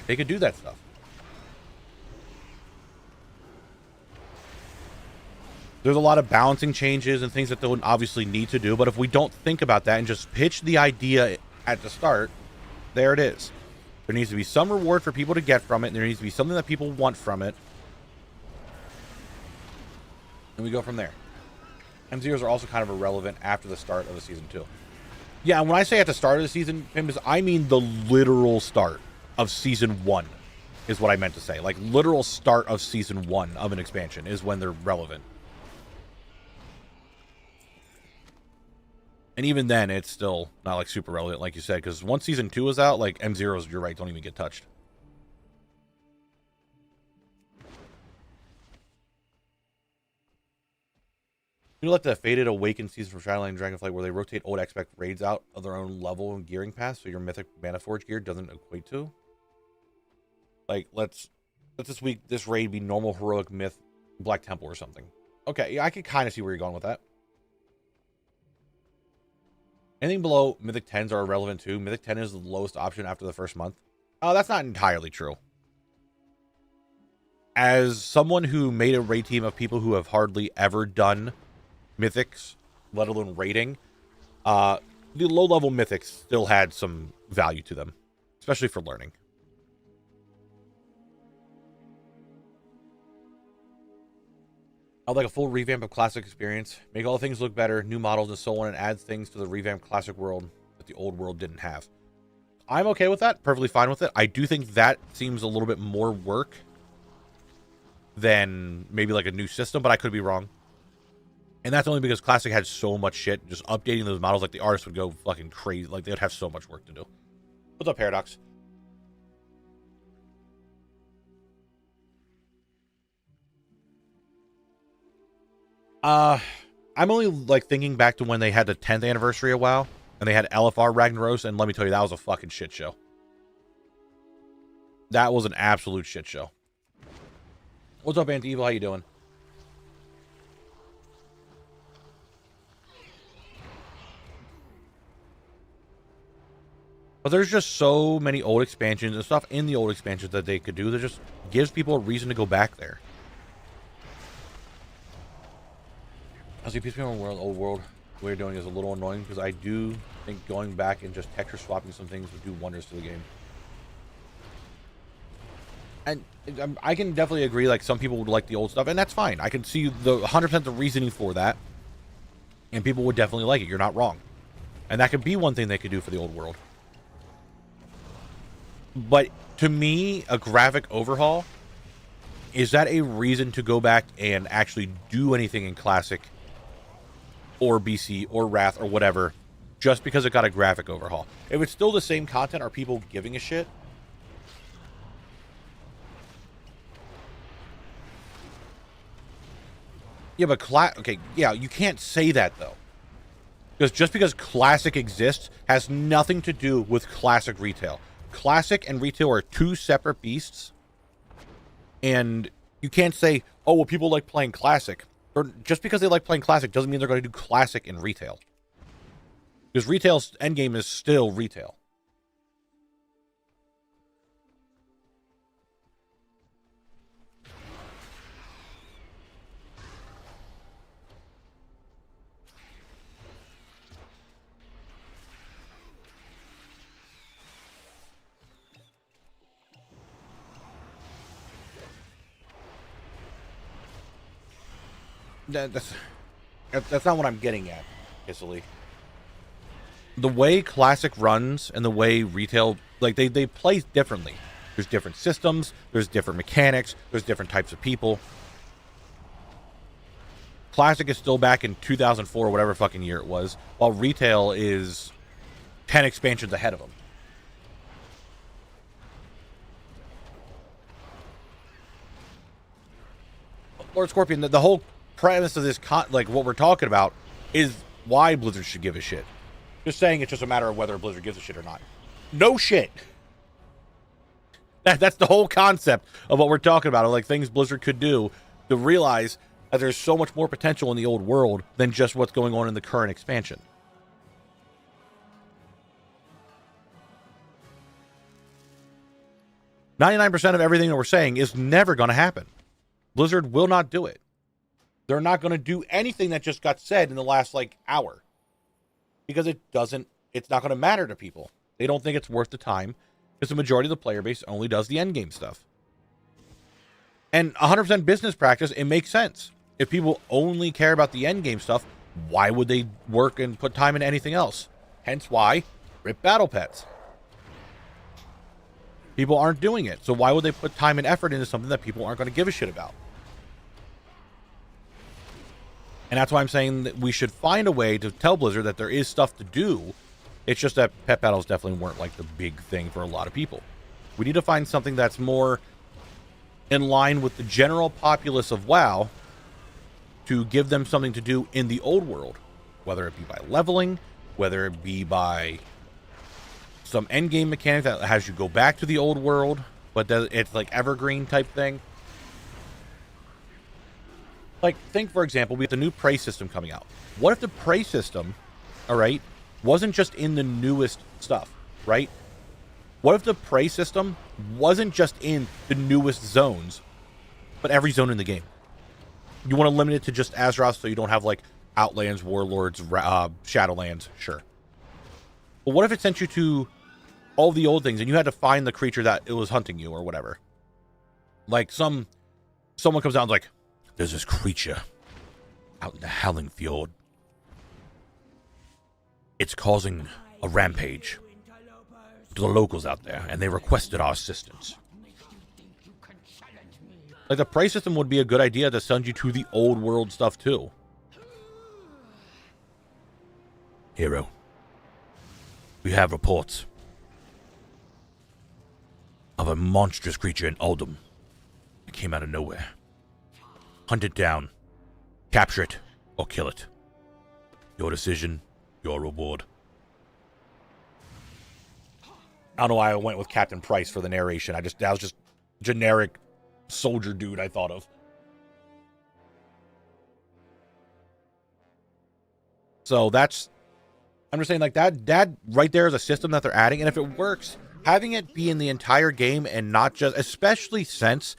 They could do that stuff. There's a lot of balancing changes and things that they'll obviously need to do, but if we don't think about that and just pitch the idea at the start, there it is. There needs to be some reward for people to get from it, and there needs to be something that people want from it. And we go from there. M0s are also kind of irrelevant after the start of the season 2. Yeah, and when I say at the start of the season, I mean the literal start of season 1 is what I meant to say. Like, literal start of season 1 of an expansion is when they're relevant. And even then, it's still not, like, super relevant, like you said, because once season 2 is out, like, M0s, you're right, don't even get touched. You know, like the Fated Awakened season from Shadowland and Dragonflight, where they rotate old expect raids out of their own level and gearing path, so your Mythic Manaforge gear doesn't equate to? Like, let's this raid be normal, heroic, myth, Black Temple or something. Okay, yeah, I can kind of see where you're going with that. Anything below Mythic 10s are irrelevant too. Mythic 10 is the lowest option after the first month. Oh, that's not entirely true. As someone who made a raid team of people who have hardly ever done Mythics, let alone raiding, the low-level Mythics still had some value to them, especially for learning. I'd like a full revamp of Classic experience. Make all things look better, new models and so on, and add things to the revamped Classic world that the old world didn't have. I'm okay with that. Perfectly fine with it. I do think that seems a little bit more work than maybe like a new system, but I could be wrong. And that's only because Classic had so much shit. Just updating those models, like the artists would go fucking crazy. Like, they would have so much work to do. What's up, Paradox? I'm only like thinking back to when they had the 10th anniversary of WoW, and they had LFR Ragnaros, and let me tell you, that was a fucking shit show. That was an absolute shit show. What's up, Anti-Evil? How you doing? But there's just so many old expansions and stuff in the old expansions that they could do that just gives people a reason to go back there. I see Peace World, Old World we're doing is a little annoying because I do think going back and just texture swapping some things would do wonders to the game. And I can definitely agree, like, some people would like the old stuff, and that's fine. I can see the 100% the reasoning for that, and people would definitely like it. You're not wrong. And that could be one thing they could do for the old world. But to me, a graphic overhaul, is that a reason to go back and actually do anything in Classic or BC or Wrath or whatever just because it got a graphic overhaul? If it's still the same content, are people giving a shit? Yeah, but okay, yeah, you can't say that though. Because just because Classic exists has nothing to do with Classic retail. Classic and retail are two separate beasts. And you can't say, oh, well, people like playing Classic. Or just because they like playing Classic doesn't mean they're going to do Classic in retail. Because retail's endgame is still retail. that's not what I'm getting at, Kissily. The way Classic runs and the way retail, like, they play differently. There's different systems, there's different mechanics, there's different types of people. Classic is still back in 2004, whatever fucking year it was, while retail is 10 expansions ahead of them. Lord Scorpion, the whole premise of this, like, what we're talking about is why Blizzard should give a shit. Just saying it's just a matter of whether Blizzard gives a shit or not. No shit. That's the whole concept of what we're talking about, like things Blizzard could do to realize that there's so much more potential in the old world than just what's going on in the current expansion. "99% of everything that we're saying is never going to happen. Blizzard will not do it. They're not going to do anything that just got said in the last, like, hour. Because it's not going to matter to people. They don't think it's worth the time, because the majority of the player base only does the endgame stuff. And 100% business practice, it makes sense. If people only care about the endgame stuff, why would they work and put time into anything else? Hence why, rip battle pets. People aren't doing it, so why would they put time and effort into something that people aren't going to give a shit about? And that's why I'm saying that we should find a way to tell Blizzard that there is stuff to do. It's just that pet battles definitely weren't like the big thing for a lot of people. We need to find something that's more in line with the general populace of WoW to give them something to do in the old world, whether it be by leveling, whether it be by some endgame mechanic that has you go back to the old world, but it's like evergreen type thing. Like, think, for example, we have the new prey system coming out. What if the prey system, all right, wasn't just in the newest stuff, right? What if the prey system wasn't just in the newest zones, but every zone in the game? You want to limit it to just Azeroth so you don't have, like, Outlands, Warlords, Shadowlands, sure. But what if it sent you to all the old things and you had to find the creature that it was hunting you or whatever? Like, someone comes out and is like, "There's this creature out in the Howling Fjord. It's causing a rampage to the locals out there, and they requested our assistance." Like, the price system would be a good idea to send you to the old world stuff too. "Hero, we have reports of a monstrous creature in Uldum. It came out of nowhere. Hunt it down, capture it, or kill it. Your decision, your reward." I don't know why I went with Captain Price for the narration. That was just generic soldier dude I thought of. So I'm just saying, like, that right there is a system that they're adding, and if it works, having it be in the entire game and not just, especially since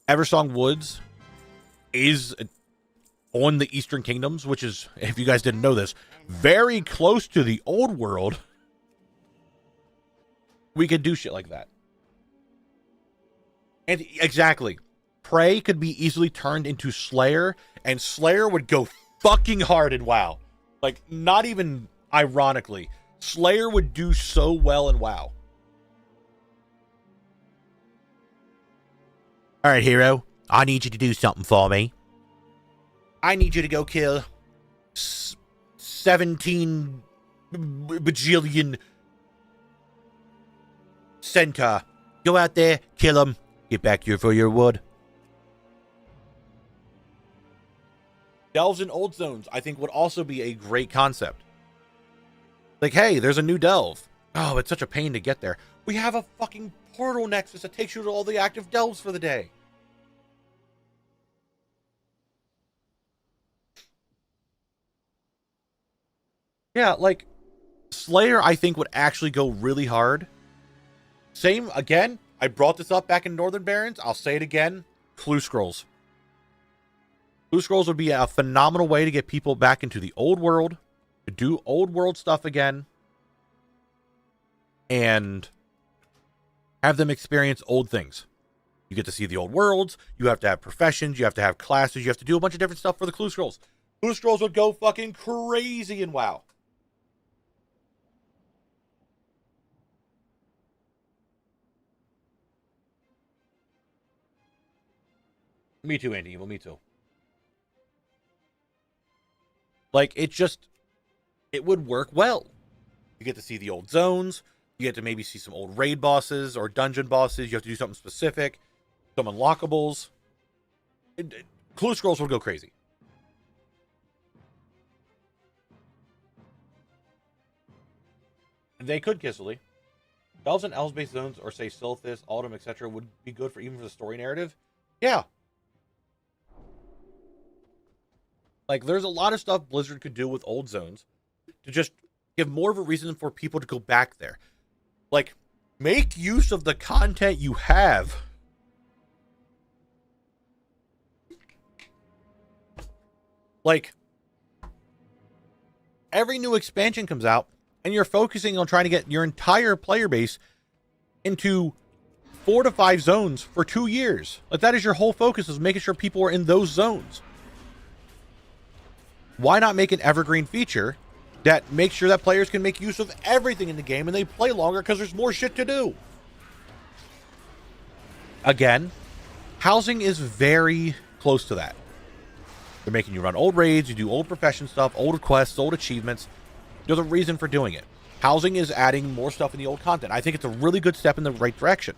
Eversong Woods is on the Eastern Kingdoms, which is, if you guys didn't know this, very close to the old world, we could do shit like that. And exactly, Prey could be easily turned into Slayer, and Slayer would go fucking hard in WoW. Like, not even ironically, Slayer would do so well in WoW. "All right, hero, I need you to do something for me. I need you to go kill 17 bajillion centaur. Go out there, kill them, get back here for your wood." Delves in old zones, I think, would also be a great concept. Like, hey, there's a new delve. Oh, it's such a pain to get there. We have a fucking portal nexus that takes you to all the active delves for the day. Yeah, like, Slayer, I think, would actually go really hard. Same, again, I brought this up back in Northern Barrens. I'll say it again. Clue Scrolls. Clue Scrolls would be a phenomenal way to get people back into the old world, to do old world stuff again, and have them experience old things. You get to see the old worlds. You have to have professions. You have to have classes. You have to do a bunch of different stuff for the clue scrolls. Clue scrolls would go fucking crazy in WoW. Me too, Andy. Well, me too. Like, it would work well. You get to see the old zones. You get to maybe see some old raid bosses or dungeon bosses. You have to do something specific. Some unlockables. Clue scrolls would go crazy. And they could, Kissily. Elves and elves-based zones, or say Silphus, Autumn, etc., would be good for even for the story narrative. Yeah. Like, there's a lot of stuff Blizzard could do with old zones to just give more of a reason for people to go back there. Like, make use of the content you have. Like, every new expansion comes out, and you're focusing on trying to get your entire player base into 4 to 5 zones for 2 years. Like, that is your whole focus, is making sure people are in those zones. Why not make an evergreen feature that makes sure that players can make use of everything in the game and they play longer because there's more shit to do? Again, housing is very close to that. They're making you run old raids, you do old profession stuff, old quests, old achievements. There's a reason for doing it. Housing is adding more stuff in the old content. I think it's a really good step in the right direction.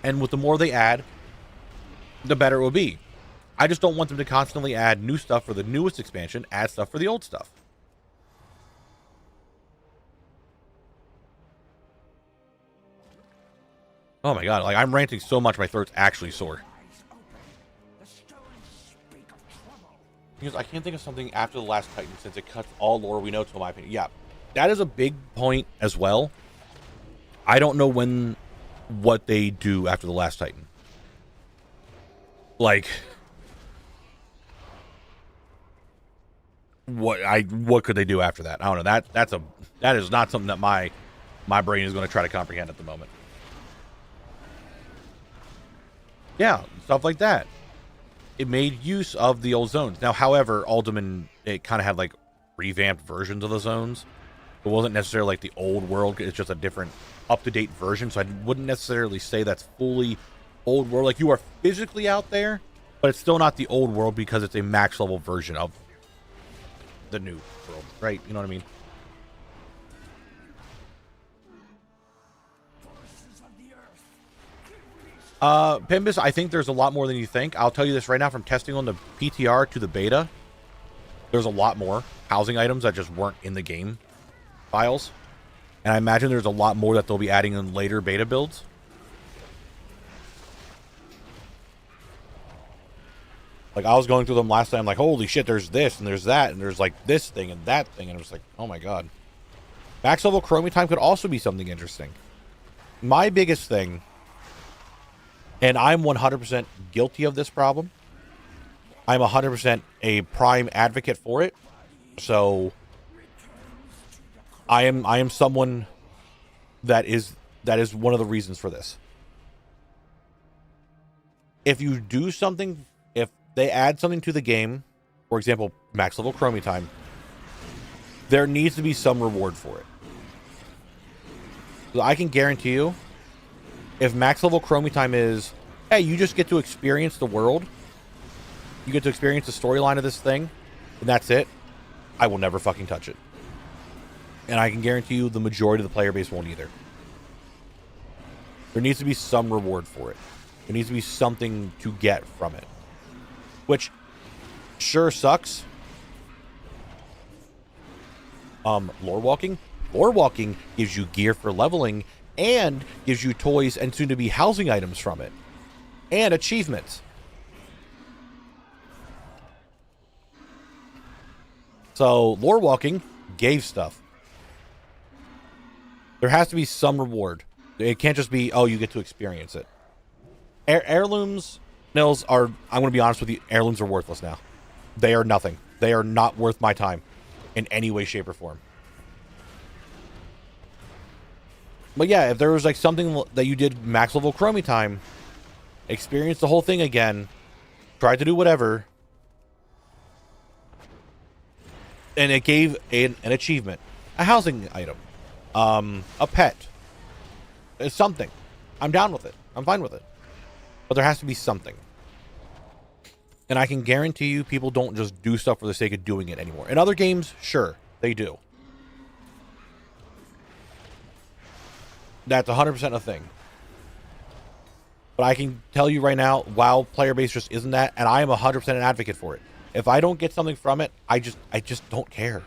And with the more they add, the better it will be. I just don't want them to constantly add new stuff for the newest expansion, add stuff for the old stuff. Oh my god, like, I'm ranting so much my throat's actually sore. Because I can't think of something after the last Titan since it cuts all lore we know to, in my opinion. Yeah, that is a big point as well. I don't know what they do after the last Titan. Like, what could they do after that? I don't know. That is not something that my brain is going to try to comprehend at the moment. Yeah, stuff like that. It made use of the old zones. Now, however, Alderman, it kind of had like revamped versions of the zones. It wasn't necessarily like the old world. It's just a different up-to-date version. So I wouldn't necessarily say that's fully old world. Like, you are physically out there, but it's still not the old world because it's a max level version of the new world, right? You know what I mean? Pimbus, I think there's a lot more than you think. I'll tell you this right now, from testing on the PTR to the beta, there's a lot more housing items that just weren't in the game files. And I imagine there's a lot more that they'll be adding in later beta builds. Like, I was going through them last time, like, holy shit, there's this, and there's that, and there's, like, this thing and that thing, and I was like, oh my god. Max level chromie time could also be something interesting. My biggest thing, and I'm 100% guilty of this problem, I'm 100% a prime advocate for it, so I am someone that is one of the reasons for this. If you do something, if they add something to the game, for example, max level chromie time, there needs to be some reward for it. So I can guarantee you, if max level chromie time is, hey, you just get to experience the world, you get to experience the storyline of this thing, and that's it, I will never fucking touch it. And I can guarantee you the majority of the player base won't either. There needs to be some reward for it. There needs to be something to get from it. Which sure sucks. Lore walking? Lore walking gives you gear for leveling and gives you toys and soon to be housing items from it. And achievements. So lore walking gave stuff. There has to be some reward. It can't just be, oh, you get to experience it. Heirlooms, Nils, are, I'm going to be honest with you, heirlooms are worthless now. They are nothing. They are not worth my time in any way, shape, or form. But yeah, if there was like something that you did max level chromie time, experienced the whole thing again, tried to do whatever, and it gave an achievement, a housing item, a pet, something. I'm down with it. I'm fine with it. But there has to be something. And I can guarantee you people don't just do stuff for the sake of doing it anymore. In other games, sure, they do. That's 100% a thing. But I can tell you right now, WoW player base just isn't that, and I am 100% an advocate for it. If I don't get something from it, I just don't care.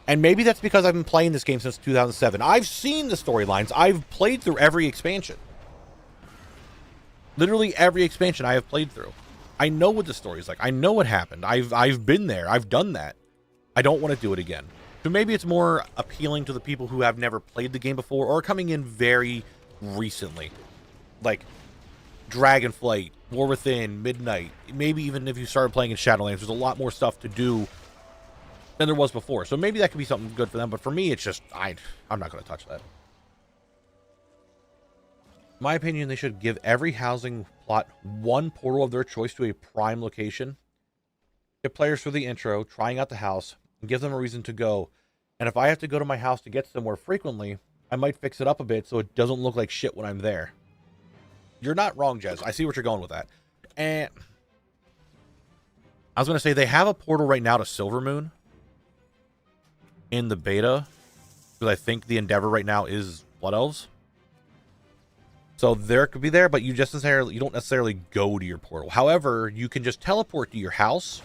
And maybe that's because I've been playing this game since 2007. I've seen the storylines. I've played through every expansion. Literally every expansion I have played through. I know what the story is like. I know what happened. I've been there. I've done that. I don't want to do it again. So maybe it's more appealing to the people who have never played the game before or are coming in very recently. Like Dragonflight, War Within, Midnight. Maybe even if you started playing in Shadowlands, there's a lot more stuff to do than there was before. So maybe that could be something good for them. But for me, it's just, I'm not going to touch that. In my opinion, they should give every housing plot one portal of their choice to a prime location. Get players through the intro, trying out the house, and give them a reason to go. And if I have to go to my house to get somewhere frequently, I might fix it up a bit so it doesn't look like shit when I'm there. You're not wrong, Jez. I see what you're going with that. And I was going to say, they have a portal right now to Silvermoon in the beta, because I think the Endeavor right now is Blood Elves. So there could be there, but you don't necessarily go to your portal. However, you can just teleport to your house,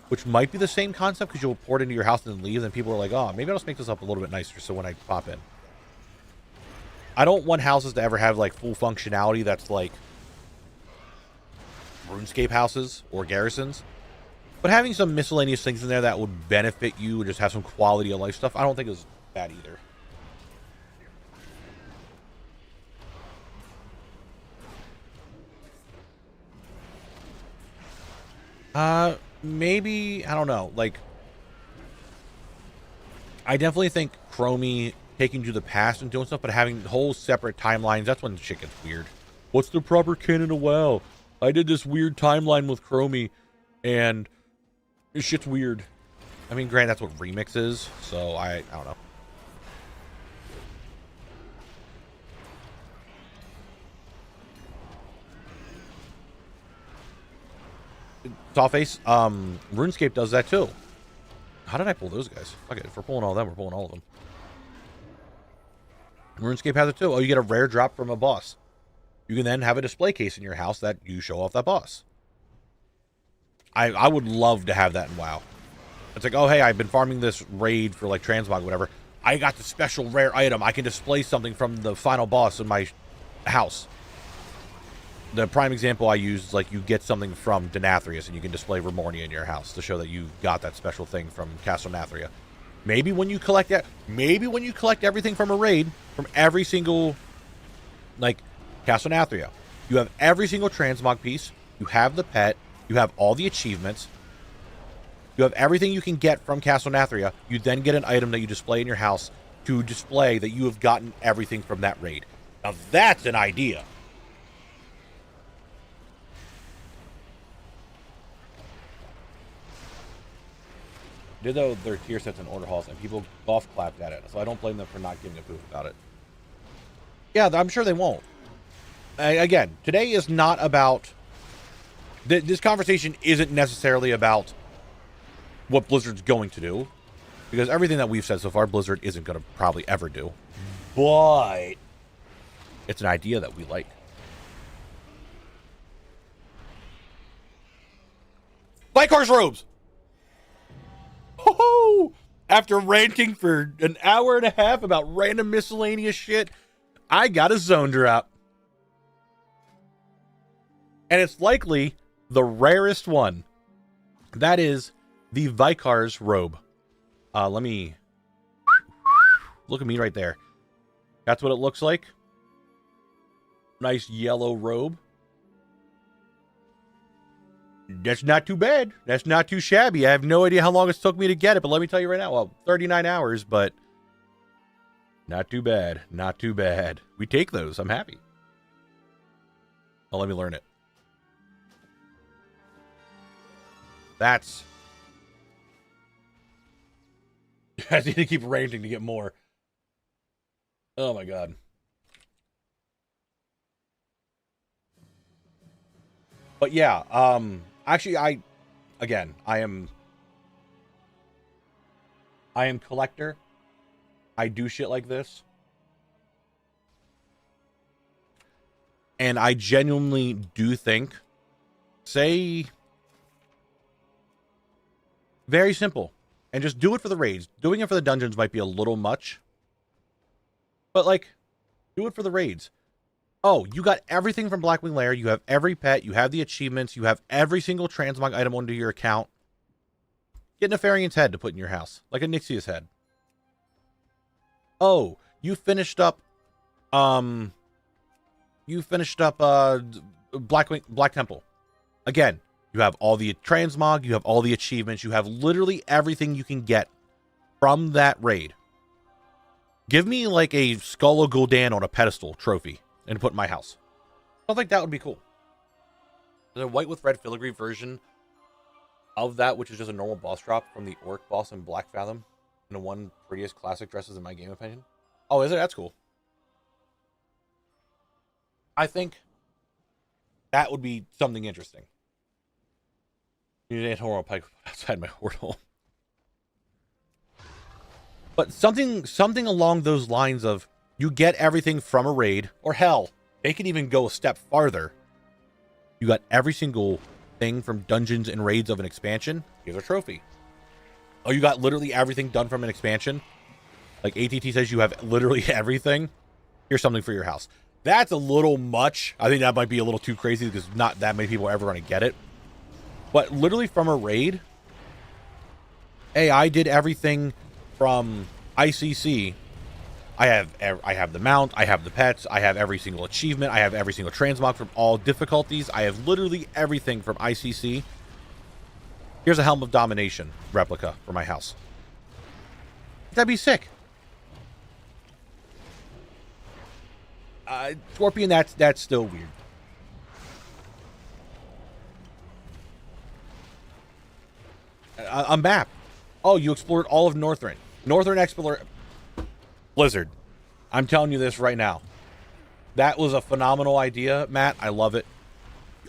which might be the same concept because you'll port into your house and then leave, and people are like, oh, maybe I'll just make this up a little bit nicer so when I pop in. I don't want houses to ever have like full functionality that's like RuneScape houses or garrisons. But having some miscellaneous things in there that would benefit you and just have some quality of life stuff, I don't think is bad either. Maybe, I don't know, like, I definitely think Chromie taking you to the past and doing stuff, but having whole separate timelines, that's when shit gets weird. What's the proper canon of WoW? I did this weird timeline with Chromie, and this shit's weird. I mean, granted, that's what Remix is, so I don't know. Softface, RuneScape does that too. How did I pull those guys? Okay, if we're pulling all of them, we're pulling all of them. RuneScape has it too. Oh, you get a rare drop from a boss. You can then have a display case in your house that you show off that boss. I would love to have that in WoW. It's like, oh, hey, I've been farming this raid for like transmog, whatever. I got the special rare item. I can display something from the final boss in my house. The prime example I use is like you get something from Denathrius and you can display Remornia in your house to show that you got that special thing from Castle Nathria. Maybe when you collect that, maybe when you collect everything from a raid, from every single, like, Castle Nathria, you have every single transmog piece, you have the pet, you have all the achievements, you have everything you can get from Castle Nathria, you then get an item that you display in your house to display that you have gotten everything from that raid. Now that's an idea. Did though their tier sets and order halls, and people golf clapped at it, so I don't blame them for not giving a poop about it. Yeah, I'm sure they won't. Again, today is not about... This conversation isn't necessarily about what Blizzard's going to do, because everything that we've said so far, Blizzard isn't going to probably ever do. But it's an idea that we like. Vikar's robes! Ho-ho! After ranting for an hour and a half about random miscellaneous shit, I got a zone drop. And it's likely the rarest one. That is the Vikar's robe. Let me... Look at me right there. That's what it looks like. Nice yellow robe. That's not too bad. That's not too shabby. I have no idea how long it took me to get it, but let me tell you right now, well, 39 hours, but not too bad. Not too bad. We take those. I'm happy. Oh, let me learn it. That's... I need to keep ranging to get more. Oh my god. But yeah, actually I am collector. I do shit like this. And I genuinely do think, say, very simple. And just do it for the raids. Doing it for the dungeons might be a little much. But, like, do it for the raids. Oh, you got everything from Blackwing Lair. You have every pet. You have the achievements. You have every single transmog item onto your account. Get Nefarian's head to put in your house. Like a Nixia's head. Oh, you finished up... Black Temple. Again, you have all the transmog, you have all the achievements, you have literally everything you can get from that raid. Give me like a Skull of Gul'dan on a pedestal trophy and put in my house. I think that would be cool. There's a white with red filigree version of that, which is just a normal boss drop from the Orc boss in Black Fathom. And the one prettiest classic dresses in my game opinion. Oh, is it? That's cool. I think that would be something interesting. You need a horror pike outside my portal. But something along those lines of you get everything from a raid, or hell, they can even go a step farther. You got every single thing from dungeons and raids of an expansion. Here's a trophy. Oh, you got literally everything done from an expansion. Like ATT says you have literally everything. Here's something for your house. That's a little much. I think that might be a little too crazy because not that many people are ever going to get it. But literally from a raid, hey, I did everything from ICC. I have the mount, I have the pets, I have every single achievement, I have every single transmog from all difficulties. I have literally everything from ICC. Here's a Helm of Domination replica for my house. That'd be sick. Scorpion, that's still weird. A map. Oh, you explored all of Northrend. Northern Explorer. Blizzard. I'm telling you this right now. That was a phenomenal idea, Matt. I love it.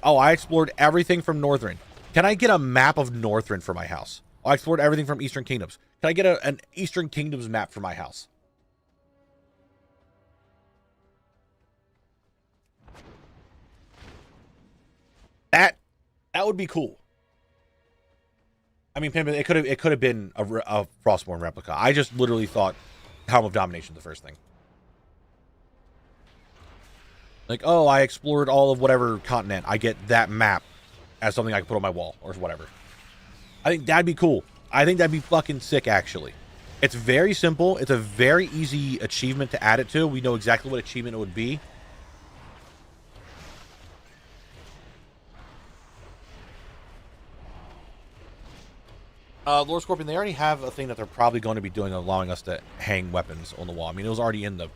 Oh, I explored everything from Northrend. Can I get a map of Northrend for my house? Oh, I explored everything from Eastern Kingdoms. Can I get an Eastern Kingdoms map for my house? That would be cool. I mean, it could have been a Frostborn replica. I just literally thought Helm of Domination the first thing. Like, oh, I explored all of whatever continent. I get that map as something I can put on my wall or whatever. I think that'd be cool. I think that'd be fucking sick, actually. It's very simple. It's a very easy achievement to add it to. We know exactly what achievement it would be. Lord Scorpion, they already have a thing that they're probably going to be doing, allowing us to hang weapons on the wall. I mean, it was already in the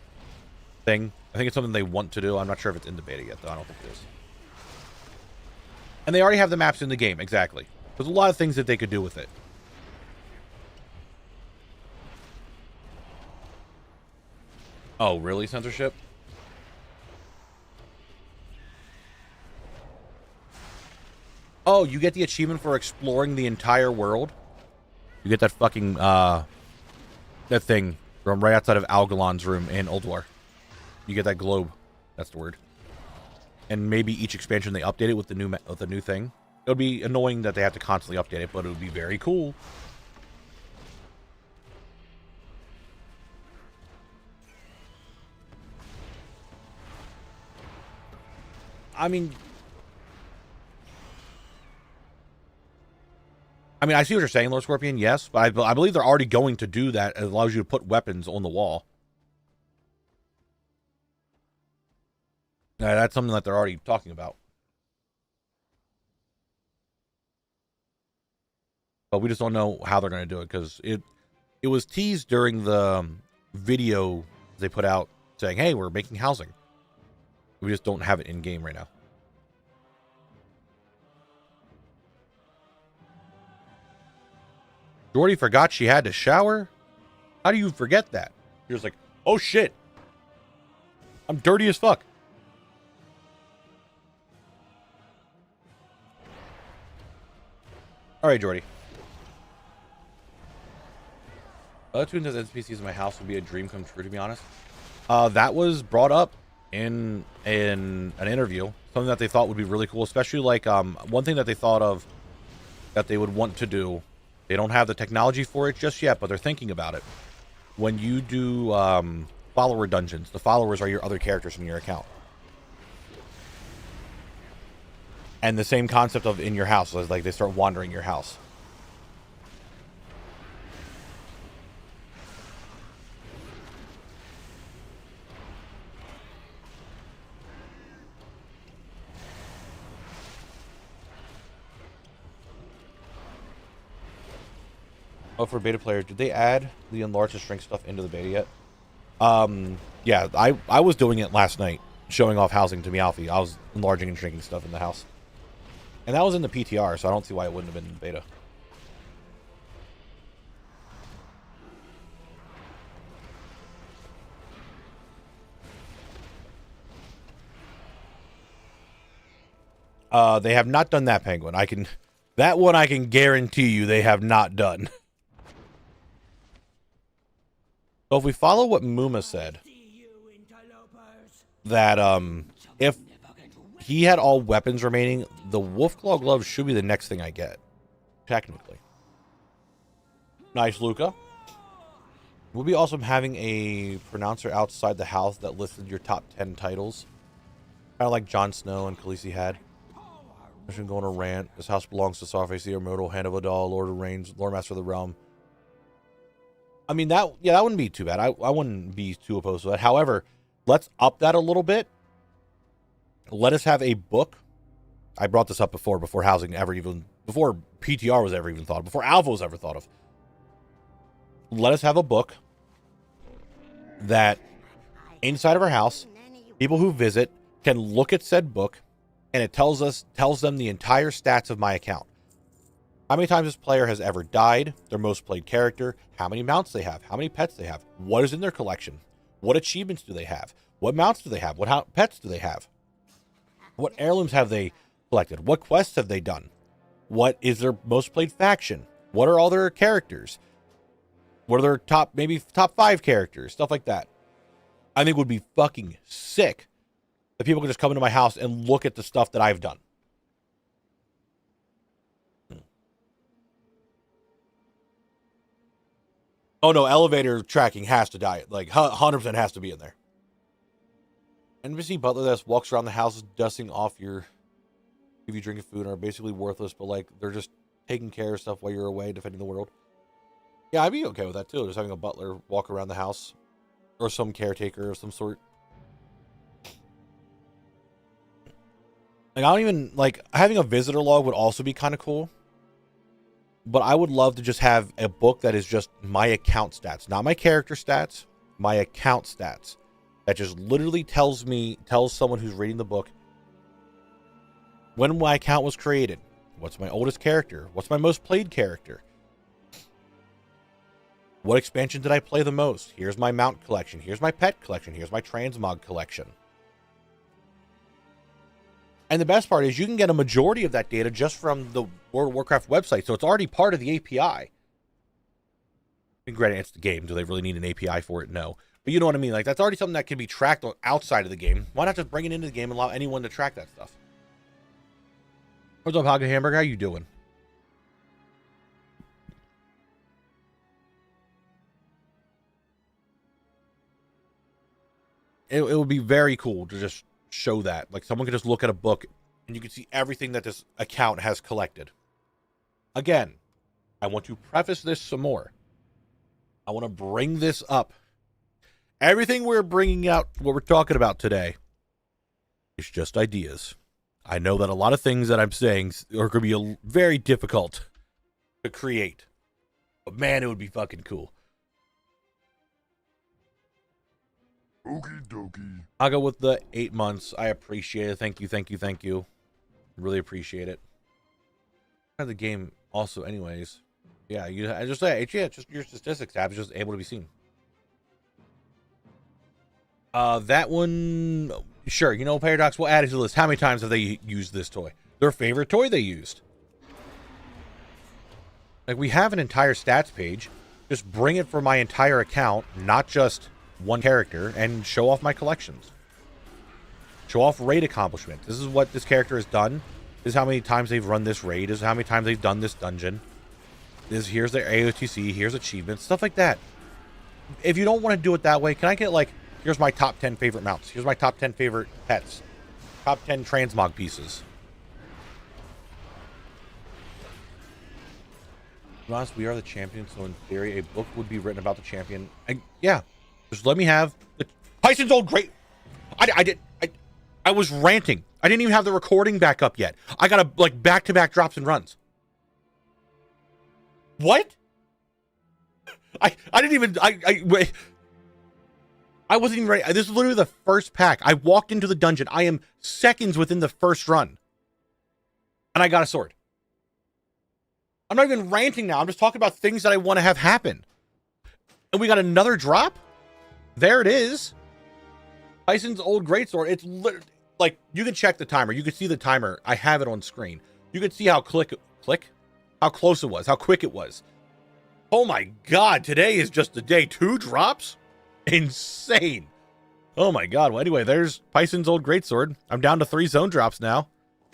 thing. I think it's something they want to do. I'm not sure if it's in the beta yet, though. I don't think it is. And they already have the maps in the game, exactly. There's a lot of things that they could do with it. Oh, really? Censorship? Oh, you get the achievement for exploring the entire world? You get that fucking, that thing from right outside of Algalon's room in Ulduar. You get that globe. That's the word. And maybe each expansion they update it with the new thing. It would be annoying that they have to constantly update it, but it would be very cool. I mean, I see what you're saying, Lord Scorpion, yes, but I believe they're already going to do that. It allows you to put weapons on the wall. That's something that they're already talking about. But we just don't know how they're going to do it, because it was teased during the video they put out saying, hey, we're making housing. We just don't have it in-game right now. Jordy forgot she had to shower? How do you forget that? You're just like, oh shit. I'm dirty as fuck. Alright, Jordy. Other tunes as NPCs in my house would be a dream come true, to be honest. That was brought up in an interview. Something that they thought would be really cool, especially like one thing that they thought of that they would want to do. They don't have the technology for it just yet, but they're thinking about it. When you do follower dungeons, the followers are your other characters in your account. And the same concept of in your house, is like they start wandering your house. Oh, for beta players, did they add the enlarge and shrink stuff into the beta yet? Yeah, I was doing it last night, showing off housing to Meowthy. I was enlarging and shrinking stuff in the house. And that was in the PTR, so I don't see why it wouldn't have been in beta. They have not done that, Penguin. That one I can guarantee you they have not done. So if we follow what Muma said, that if he had all weapons remaining, the Wolfclaw gloves should be the next thing I get. Technically. Nice, Luca. It would be awesome having a pronouncer outside the house that listed your top 10 titles. Kind of like Jon Snow and Khaleesi had. Mission going to rant. This house belongs to Sarface, the Immortal, Hand of Adal, Lord of Rains, Lord Master of the Realm. I mean, that wouldn't be too bad. I wouldn't be too opposed to that. However, let's up that a little bit. Let us have a book. I brought this up before housing ever even, before PTR was ever even thought of, before Alpha was ever thought of. Let us have a book that inside of our house, people who visit can look at said book, and it tells them the entire stats of my account. How many times this player has ever died, their most played character, how many mounts they have, how many pets they have, what is in their collection, what achievements do they have, what mounts do they have, what pets do they have, what heirlooms have they collected, what quests have they done, what is their most played faction, what are all their characters, what are their top 5 characters, stuff like that. I think would be fucking sick that people can just come into my house and look at the stuff that I've done. Oh no, elevator tracking has to die. Like 100% has to be in there. NPC butler that walks around the house dusting off give you drinking food and are basically worthless, but like they're just taking care of stuff while you're away defending the world. Yeah, I'd be okay with that too. Just having a butler walk around the house or some caretaker of some sort. Like I don't even like having a visitor log would also be kind of cool. But I would love to just have a book that is just my account stats, not my character stats, my account stats. That just literally tells someone who's reading the book when my account was created. What's my oldest character? What's my most played character? What expansion did I play the most? Here's my mount collection. Here's my pet collection. Here's my transmog collection. And the best part is you can get a majority of that data just from the World of Warcraft website. So it's already part of the API. And granted, it's the game. Do they really need an API for it? No. But you know what I mean? Like, that's already something that can be tracked outside of the game. Why not just bring it into the game and allow anyone to track that stuff? What's up, Haga Hamburger? How you doing? It would be very cool to just show that. Like, someone could just look at a book and you can see everything that this account has collected. Again, I want to preface this some more. I want to bring this up. Everything we're bringing out, what we're talking about today, is just ideas. I know that a lot of things that I'm saying are going to be very difficult to create. But man, it would be fucking cool. Okie dokie. I'll go with the 8 months. I appreciate it. Thank you, thank you, thank you. Really appreciate it. The game also, anyways. Yeah, I just say it's just your statistics tab is just able to be seen. That one, sure. You know, Paradox will add it to the list. How many times have they used this toy? Their favorite toy they used. Like, we have an entire stats page. Just bring it for my entire account, not just one character, and show off my collections. Show off raid accomplishments. This is what this character has done. This is how many times they've run this raid. This is how many times they've done this dungeon. Here's their AOTC. Here's achievements. Stuff like that. If you don't want to do it that way, can I get, like, here's my top 10 favorite mounts. Here's my top 10 favorite pets. Top 10 transmog pieces. To be honest, we are the champion, so in theory, a book would be written about the champion. Yeah. Just let me have the Tyson's old great. I was ranting. I didn't even have the recording back up yet. I got a, like, back-to-back drops and runs. What? I didn't even, wait. I wasn't even ready. This is literally the first pack. I walked into the dungeon. I am seconds within the first run. And I got a sword. I'm not even ranting now. I'm just talking about things that I want to have happen. And we got another drop? There it is. Tyson's old greatsword. It's literally, like, you can check the timer. You can see the timer. I have it on screen. You can see how how close it was, how quick it was. Oh my God, today is just the day. 2 drops? Insane. Oh my God. Well, anyway, there's Tyson's old greatsword. I'm down to 3 zone drops now.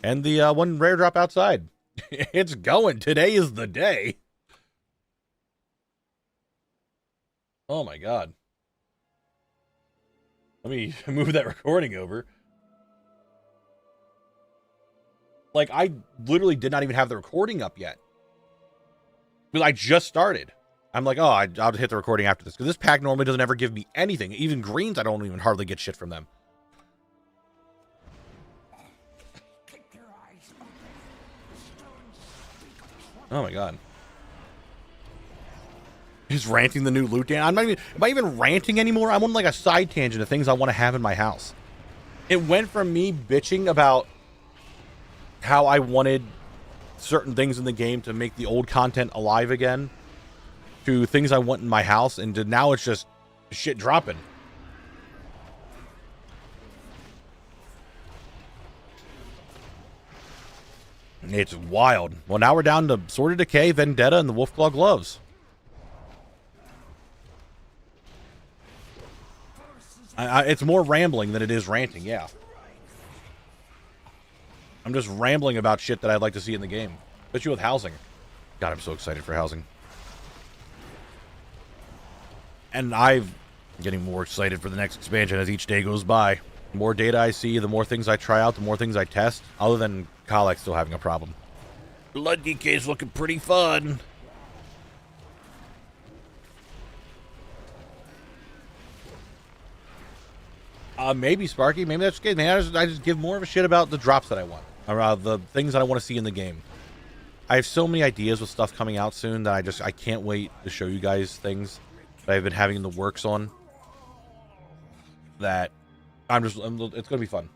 And the 1 rare drop outside. It's going. Today is the day. Oh my God. Let me move that recording over. Like, I literally did not even have the recording up yet. Because I just started. I'm like, oh, I'll hit the recording after this. Because this pack normally doesn't ever give me anything. Even greens, I don't even hardly get shit from them. Oh my God. He's ranting the new loot. Am I even ranting anymore? I'm on like a side tangent of things I want to have in my house. It went from me bitching about how I wanted certain things in the game to make the old content alive again to things I want in my house, and to now it's just shit dropping. It's wild. Well, now we're down to Sword of Decay, Vendetta, and the Wolfclaw gloves. It's more rambling than it is ranting, yeah. I'm just rambling about shit that I'd like to see in the game. Especially with housing. God, I'm so excited for housing. And I'm getting more excited for the next expansion as each day goes by. The more data I see, the more things I try out, the more things I test. Other than Kolek still having a problem. Blood DK is looking pretty fun. Maybe, Sparky. Maybe that's good. Man, I just give more of a shit about the drops that I want. Or the things that I want to see in the game. I have so many ideas with stuff coming out soon that I can't wait to show you guys things that I've been having in the works on. That it's going to be fun.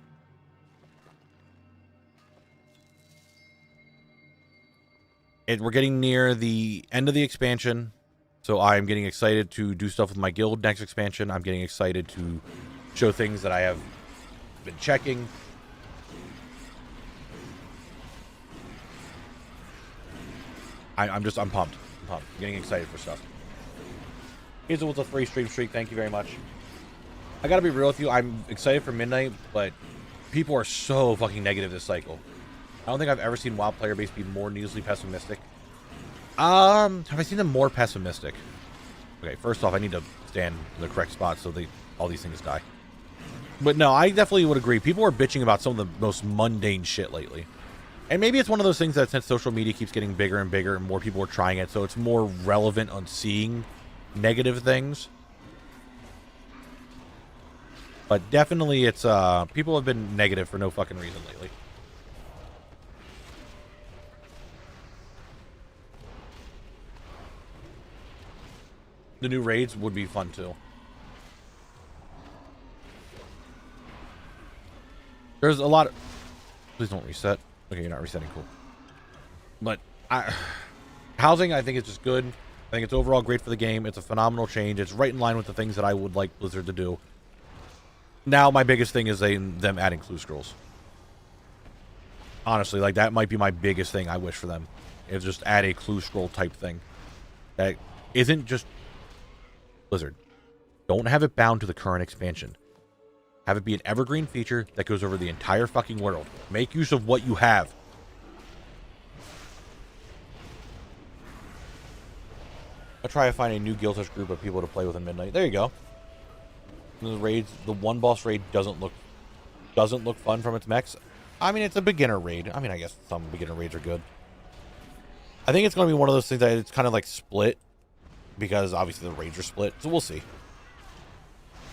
We're getting near the end of the expansion. So I'm getting excited to do stuff with my guild next expansion. I'm getting excited to show things that I have been checking. I'm pumped. I'm getting excited for stuff. Hazel with a 3 stream streak. Thank you very much. I gotta be real with you. I'm excited for Midnight, but people are so fucking negative this cycle. I don't think I've ever seen WoW player base be more needlessly pessimistic. Have I seen them more pessimistic? Okay, first off, I need to stand in the correct spot so all these things die. But no, I definitely would agree. People are bitching about some of the most mundane shit lately. And maybe it's one of those things that since social media keeps getting bigger and bigger and more people are trying it, so it's more relevant on seeing negative things. But definitely it's, people have been negative for no fucking reason lately. The new raids would be fun too. There's a lot of... Please don't reset. Okay, you're not resetting. Cool. But Housing, I think, is just good. I think it's overall great for the game. It's a phenomenal change. It's right in line with the things that I would like Blizzard to do. Now, my biggest thing is them adding clue scrolls. Honestly, like, that might be my biggest thing I wish for them. Is just add a clue scroll type thing. That isn't just Blizzard. Don't have it bound to the current expansion. Have it be an evergreen feature that goes over the entire fucking world. Make use of what you have. I'll try to find a new guild-touch group of people to play with in Midnight. There you go. The raids, the one boss raid doesn't look fun from its mechs. I mean, it's a beginner raid. I mean, I guess some beginner raids are good. I think it's going to be one of those things that it's kind of like split, because obviously the raids are split. So we'll see.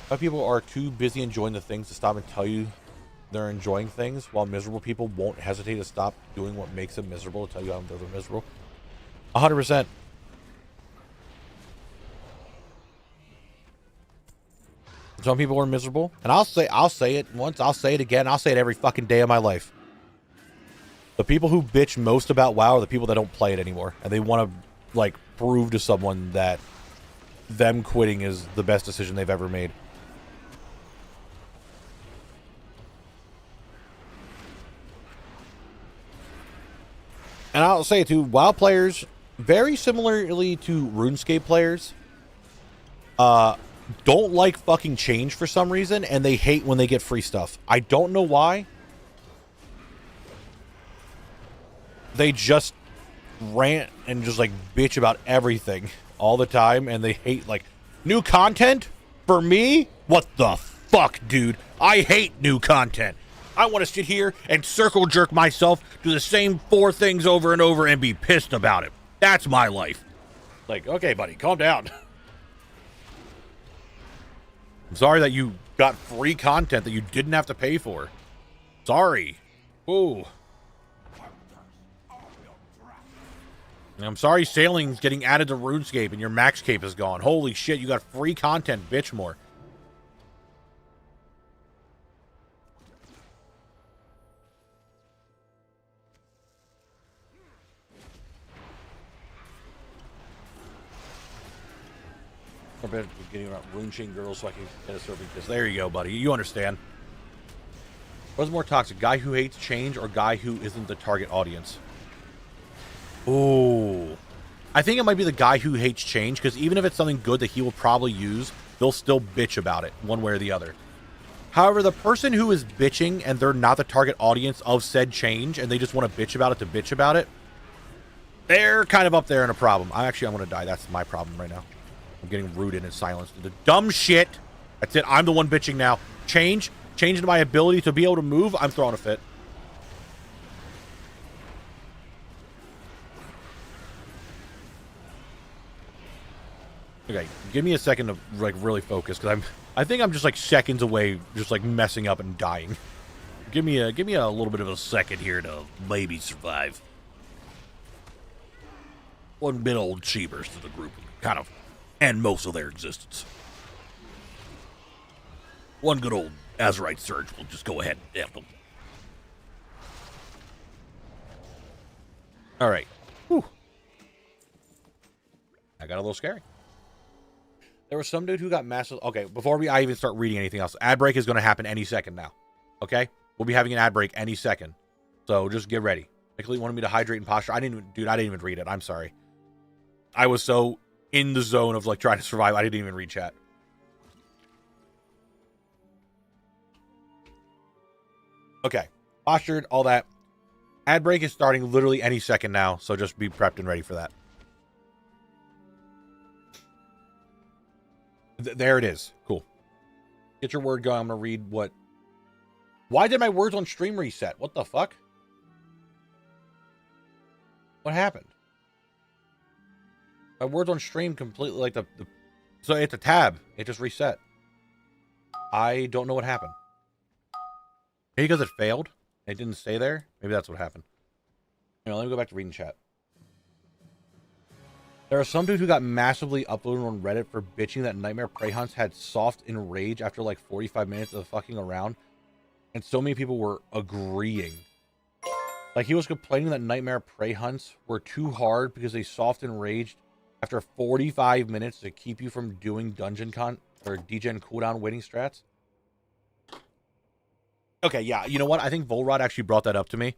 Some people are too busy enjoying the things to stop and tell you they're enjoying things, while miserable people won't hesitate to stop doing what makes them miserable to tell you how they're miserable. 100%. Some people are miserable, and I'll say it once, I'll say it again, I'll say it every fucking day of my life. The people who bitch most about WoW are the people that don't play it anymore, and they want to, like, prove to someone that them quitting is the best decision they've ever made. And I'll say it too, WoW players, very similarly to RuneScape players, don't like fucking change for some reason, and they hate when they get free stuff. I don't know why. They just rant and just, like, bitch about everything all the time, and they hate, like, new content? For me? What the fuck, dude? I hate new content. I want to sit here and circle jerk myself to the same 4 things over and over and be pissed about it. That's my life. Like, okay, buddy, calm down. I'm sorry that you got free content that you didn't have to pay for. Sorry. Ooh. And I'm sorry sailing's getting added to RuneScape and your max cape is gone. Holy shit, you got free content, bitch more. I bet getting around Rune Chain girls so I can get a serving kiss. There you go, buddy. You understand. What's more toxic? Guy who hates change or guy who isn't the target audience? Ooh. I think it might be the guy who hates change, because even if it's something good that he will probably use, they'll still bitch about it, one way or the other. However, the person who is bitching and they're not the target audience of said change, and they just want to bitch about it to bitch about it, they're kind of up there in a problem. I'm going to die. That's my problem right now. I'm getting rooted and silenced. The dumb shit. That's it. I'm the one bitching now. Change into my ability to be able to move. I'm throwing a fit. Okay, give me a second to, like, really focus, because I think I'm just, like, seconds away, just, like, messing up and dying. Give me a little bit of a second here to maybe survive. One bit old cheebers to the group, kind of end most of their existence. One good old Azurite Surge will just go ahead and death them. All right. Whew. I got a little scary. There was some dude who got massive... Okay, before I even start reading anything else, ad break is going to happen any second now. Okay? We'll be having an ad break any second. So just get ready. Nicolette wanted me to hydrate and posture. I didn't even read it. I'm sorry. I was so in the zone of, like, trying to survive, I didn't even read chat. Okay. Postured, all that. Ad break is starting literally any second now, so just be prepped and ready for that. There it is. Cool. Get your word going. I'm going to read what... Why did my words on stream reset? What the fuck? What happened? My words on stream completely, like, so it's a tab. It just reset. I don't know what happened. Maybe because it failed. It didn't stay there. Maybe that's what happened. Anyway, let me go back to reading chat. There are some dude who got massively uploaded on Reddit for bitching that Nightmare Prey Hunts had soft enrage after like 45 minutes of fucking around. And so many people were agreeing. Like, he was complaining that Nightmare Prey hunts were too hard because they soft enraged after 45 minutes to keep you from doing dungeon or degen cooldown waiting strats. Okay, yeah, you know what? I think Volrod actually brought that up to me.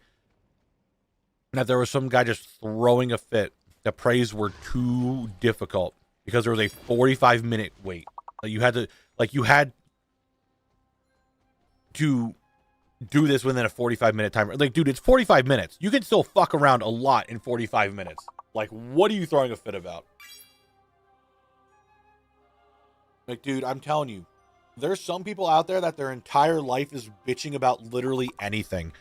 That there was some guy just throwing a fit that preys were too difficult because there was a 45-minute wait. Like, you had to do this within a 45-minute timer. Like, dude, it's 45 minutes. You can still fuck around a lot in 45 minutes. Like, what are you throwing a fit about? Like, dude, I'm telling you, there's some people out there that their entire life is bitching about literally anything.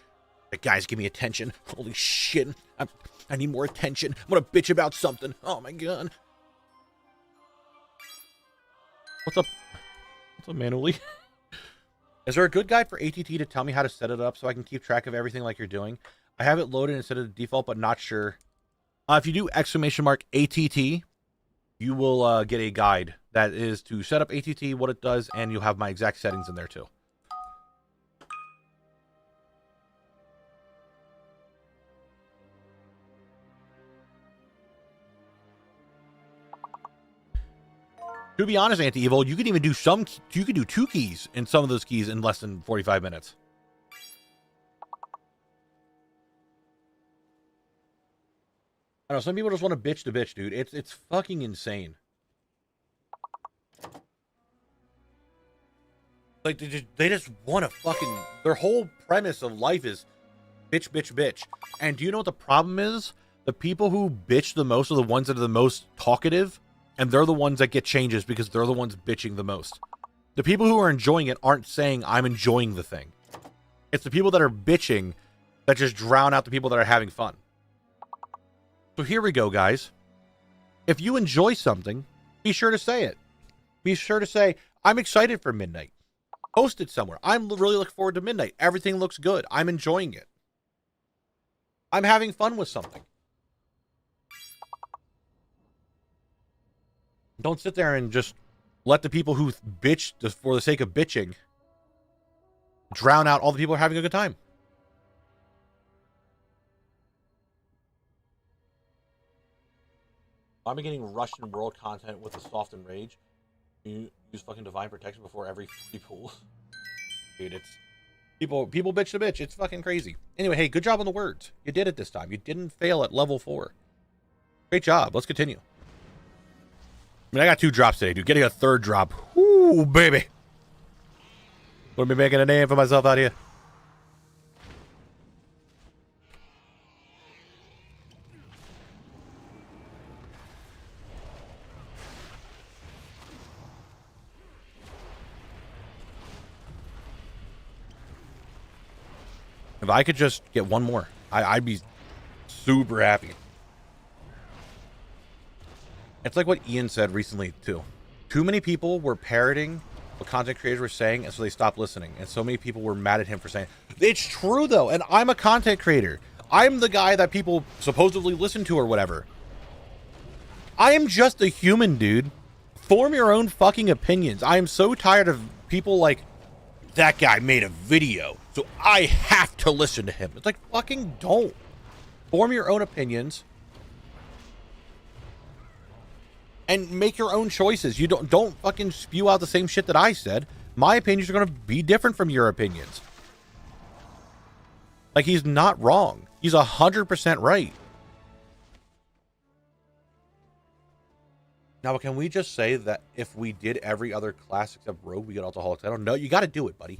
Like, guys, give me attention. Holy shit. I need more attention. I'm gonna bitch about something. Oh my god. What's up? What's up, Manually? Is there a good guide for ATT to tell me how to set it up so I can keep track of everything like you're doing? I have it loaded instead of the default, but not sure. If you do !ATT, you will get a guide that is to set up ATT, what it does, and you'll have my exact settings in there too. To be honest, Anti-Evil, you could even do you could do 2 keys in some of those keys in less than 45 minutes. I know, some people just want to bitch to bitch, dude. It's fucking insane. Like, they just want to fucking... Their whole premise of life is bitch, bitch, bitch. And do you know what the problem is? The people who bitch the most are the ones that are the most talkative, and they're the ones that get changes because they're the ones bitching the most. The people who are enjoying it aren't saying, I'm enjoying the thing. It's the people that are bitching that just drown out the people that are having fun. So here we go, guys. If you enjoy something, be sure to say it. Be sure to say, I'm excited for midnight. Post it somewhere. I'm really looking forward to midnight. Everything looks good. I'm enjoying it. I'm having fun with something. Don't sit there and just let the people who bitch just for the sake of bitching drown out all the people who are having a good time. I'm getting Russian world content with the soft and rage. You use fucking divine protection before every 3 pools. Dude, it's people bitch to bitch. It's fucking crazy. Anyway, hey, good job on the words. You did it this time. You didn't fail at level 4. Great job. Let's continue. I mean, I got 2 drops today, dude. Getting a 3rd drop. Ooh, baby. Gonna be making a name for myself out here. If I could just get 1 more, I'd be super happy. It's like what Ian said recently, too. Too many people were parroting what content creators were saying, and so they stopped listening. And so many people were mad at him for saying, it's true, though, and I'm a content creator. I'm the guy that people supposedly listen to or whatever. I am just a human, dude. Form your own fucking opinions. I am so tired of people like, that guy made a video, so I have to listen to him. It's like, fucking don't. Form your own opinions. And make your own choices. You don't fucking spew out the same shit that I said. My opinions are going to be different from your opinions. Like, he's not wrong. He's 100% right. Now, can we just say that if we did every other class except Rogue, we get Alcoholic title? No, you got to do it, buddy.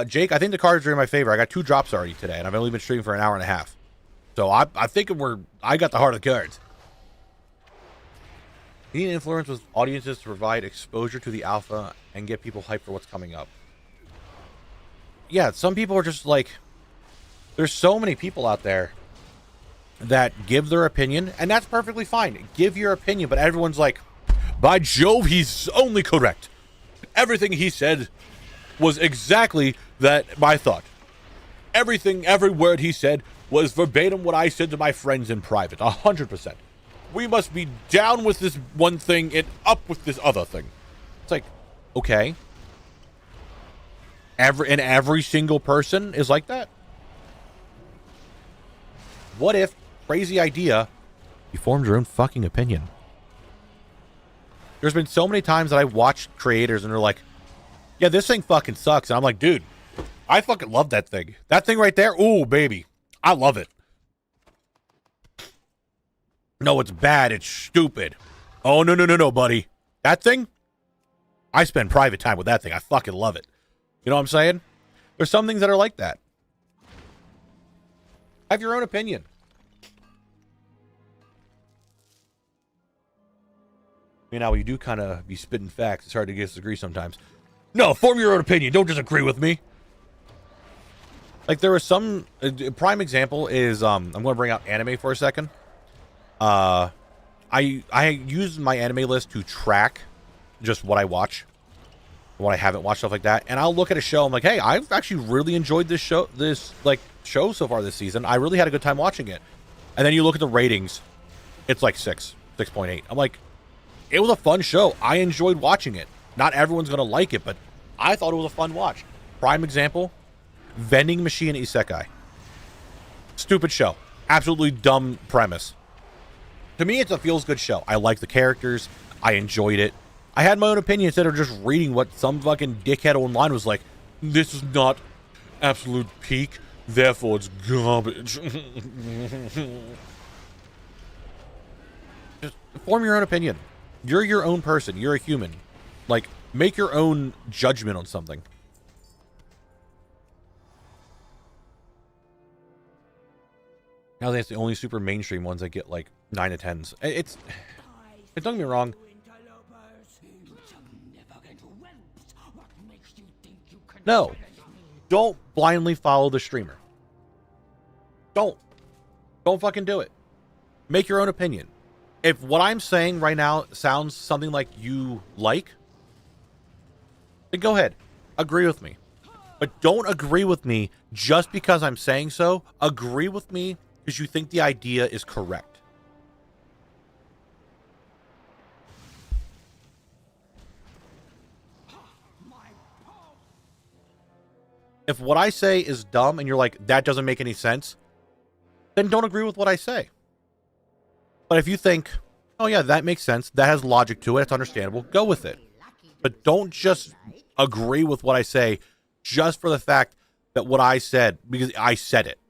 Jake, I think the cards are in my favor. I got 2 drops already today, and I've only been streaming for an hour and a half. So I think I got the heart of the cards. You need influence with audiences to provide exposure to the alpha and get people hyped for what's coming up. Yeah, some people are just like, there's so many people out there that give their opinion, and that's perfectly fine. Give your opinion, but everyone's like, by Jove, he's only correct. Everything he said was exactly that my thought. Every word he said was verbatim what I said to my friends in private. 100%. We must be down with this one thing and up with this other thing. It's like, okay. Every single person is like that? What if, crazy idea, you formed your own fucking opinion? There's been so many times that I watch creators and they're like, yeah, this thing fucking sucks. And I'm like, dude, I fucking love that thing. That thing right there, ooh, baby. I love it. No, it's bad. It's stupid. Oh, no, buddy. That thing? I spend private time with that thing. I fucking love it. You know what I'm saying? There's some things that are like that. Have your own opinion. You know, you do kind of be spitting facts. It's hard to disagree sometimes. No, form your own opinion. Don't disagree with me. Like, there was some... A prime example is... I'm going to bring out anime for a second. I use my anime list to track just what I watch, what I haven't watched, stuff like that. And I'll look at a show. I'm like, hey, I've actually really enjoyed this show so far this season. I really had a good time watching it. And then you look at the ratings. It's like 6.8. I'm like, it was a fun show. I enjoyed watching it. Not everyone's going to like it, but I thought it was a fun watch. Prime example, Vending Machine Isekai. Stupid show. Absolutely dumb premise. To me, it's a feels-good show. I like the characters. I enjoyed it. I had my own opinion instead of just reading what some fucking dickhead online was like. This is not absolute peak, therefore it's garbage. Just form your own opinion. You're your own person. You're a human. Like, make your own judgment on something. Now that's the only super mainstream ones that get like 9 to 10s. Don't get me wrong. No, don't blindly follow the streamer. Don't fucking do it. Make your own opinion. If what I'm saying right now sounds something like you like, then go ahead, agree with me. But don't agree with me just because I'm saying so. Agree with me because you think the idea is correct. If what I say is dumb and you're like, that doesn't make any sense, then don't agree with what I say. But if you think, oh yeah, that makes sense, that has logic to it, it's understandable, go with it. But don't just agree with what I say just for the fact that what I said, because I said it.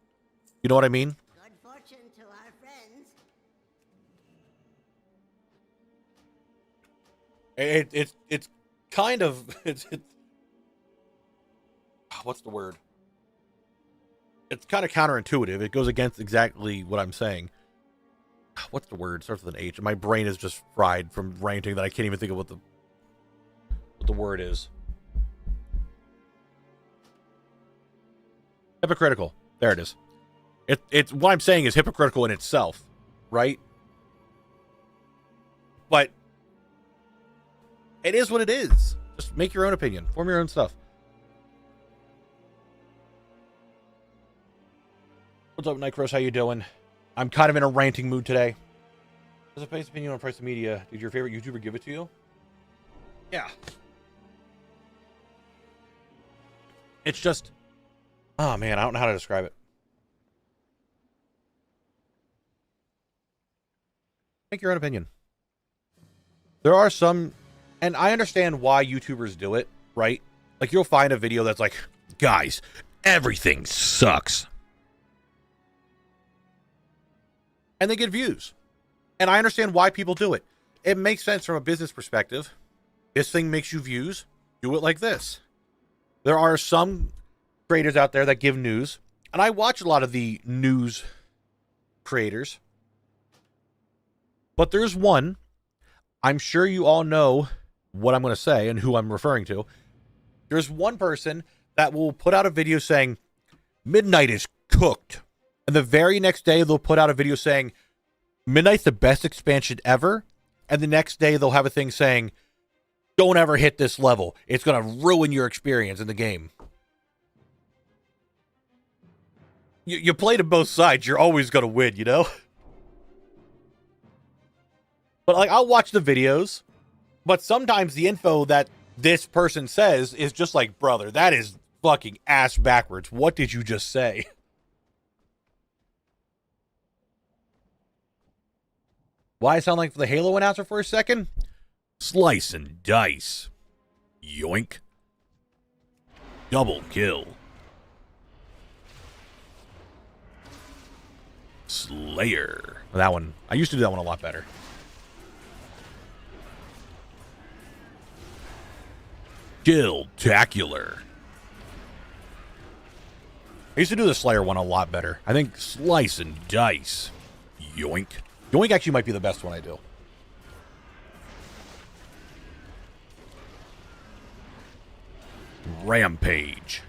You know what I mean? Good fortune to our friends. It's kind of what's the word? It's kind of counterintuitive. It goes against exactly what I'm saying. What's the word? It starts with an H. My brain is just fried from ranting that I can't even think of what the word is. Hypocritical. There it is. It's what I'm saying is hypocritical in itself, right? But it is what it is. Just make your own opinion. Form your own stuff. What's up, Nightcross? How you doing? I'm kind of in a ranting mood today. As a base opinion on price of media, did your favorite YouTuber give it to you? Yeah. It's just... Oh, man, I don't know how to describe it. Make your own opinion. There are some... And I understand why YouTubers do it, right? Like, you'll find a video that's like, guys, everything sucks. And they get views. And I understand why people do it. It makes sense from a business perspective. This thing makes you views. Do it like this. There are some creators out there that give news. And I watch a lot of the news creators. But there's one. I'm sure you all know what I'm going to say and who I'm referring to. There's one person that will put out a video saying, Midnight is cooked. And the very next day, they'll put out a video saying, Midnight's the best expansion ever. And the next day, they'll have a thing saying, don't ever hit this level. It's going to ruin your experience in the game. You play to both sides. You're always going to win, you know? But like, I'll watch the videos. But sometimes the info that this person says is just like, brother, that is fucking ass backwards. What did you just say? Why I sound like the Halo announcer for a second? Slice and dice. Yoink. Double kill. Slayer. That one. I used to do that one a lot better. Kill-tacular. I used to do the Slayer one a lot better. I think slice and dice. Yoink. Yoink actually might be the best one I do. Rampage.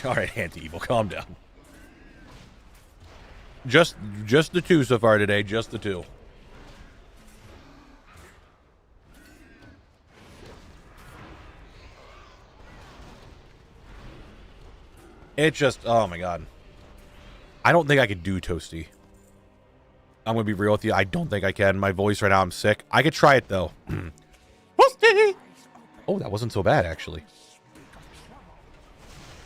All right, anti-evil, calm down. Just the two so far today, just the two. It just, oh my god. I don't think I could do Toasty. I'm going to be real with you. I don't think I can. My voice right now, I'm sick. I could try it, though. Toasty! Oh, that wasn't so bad, actually.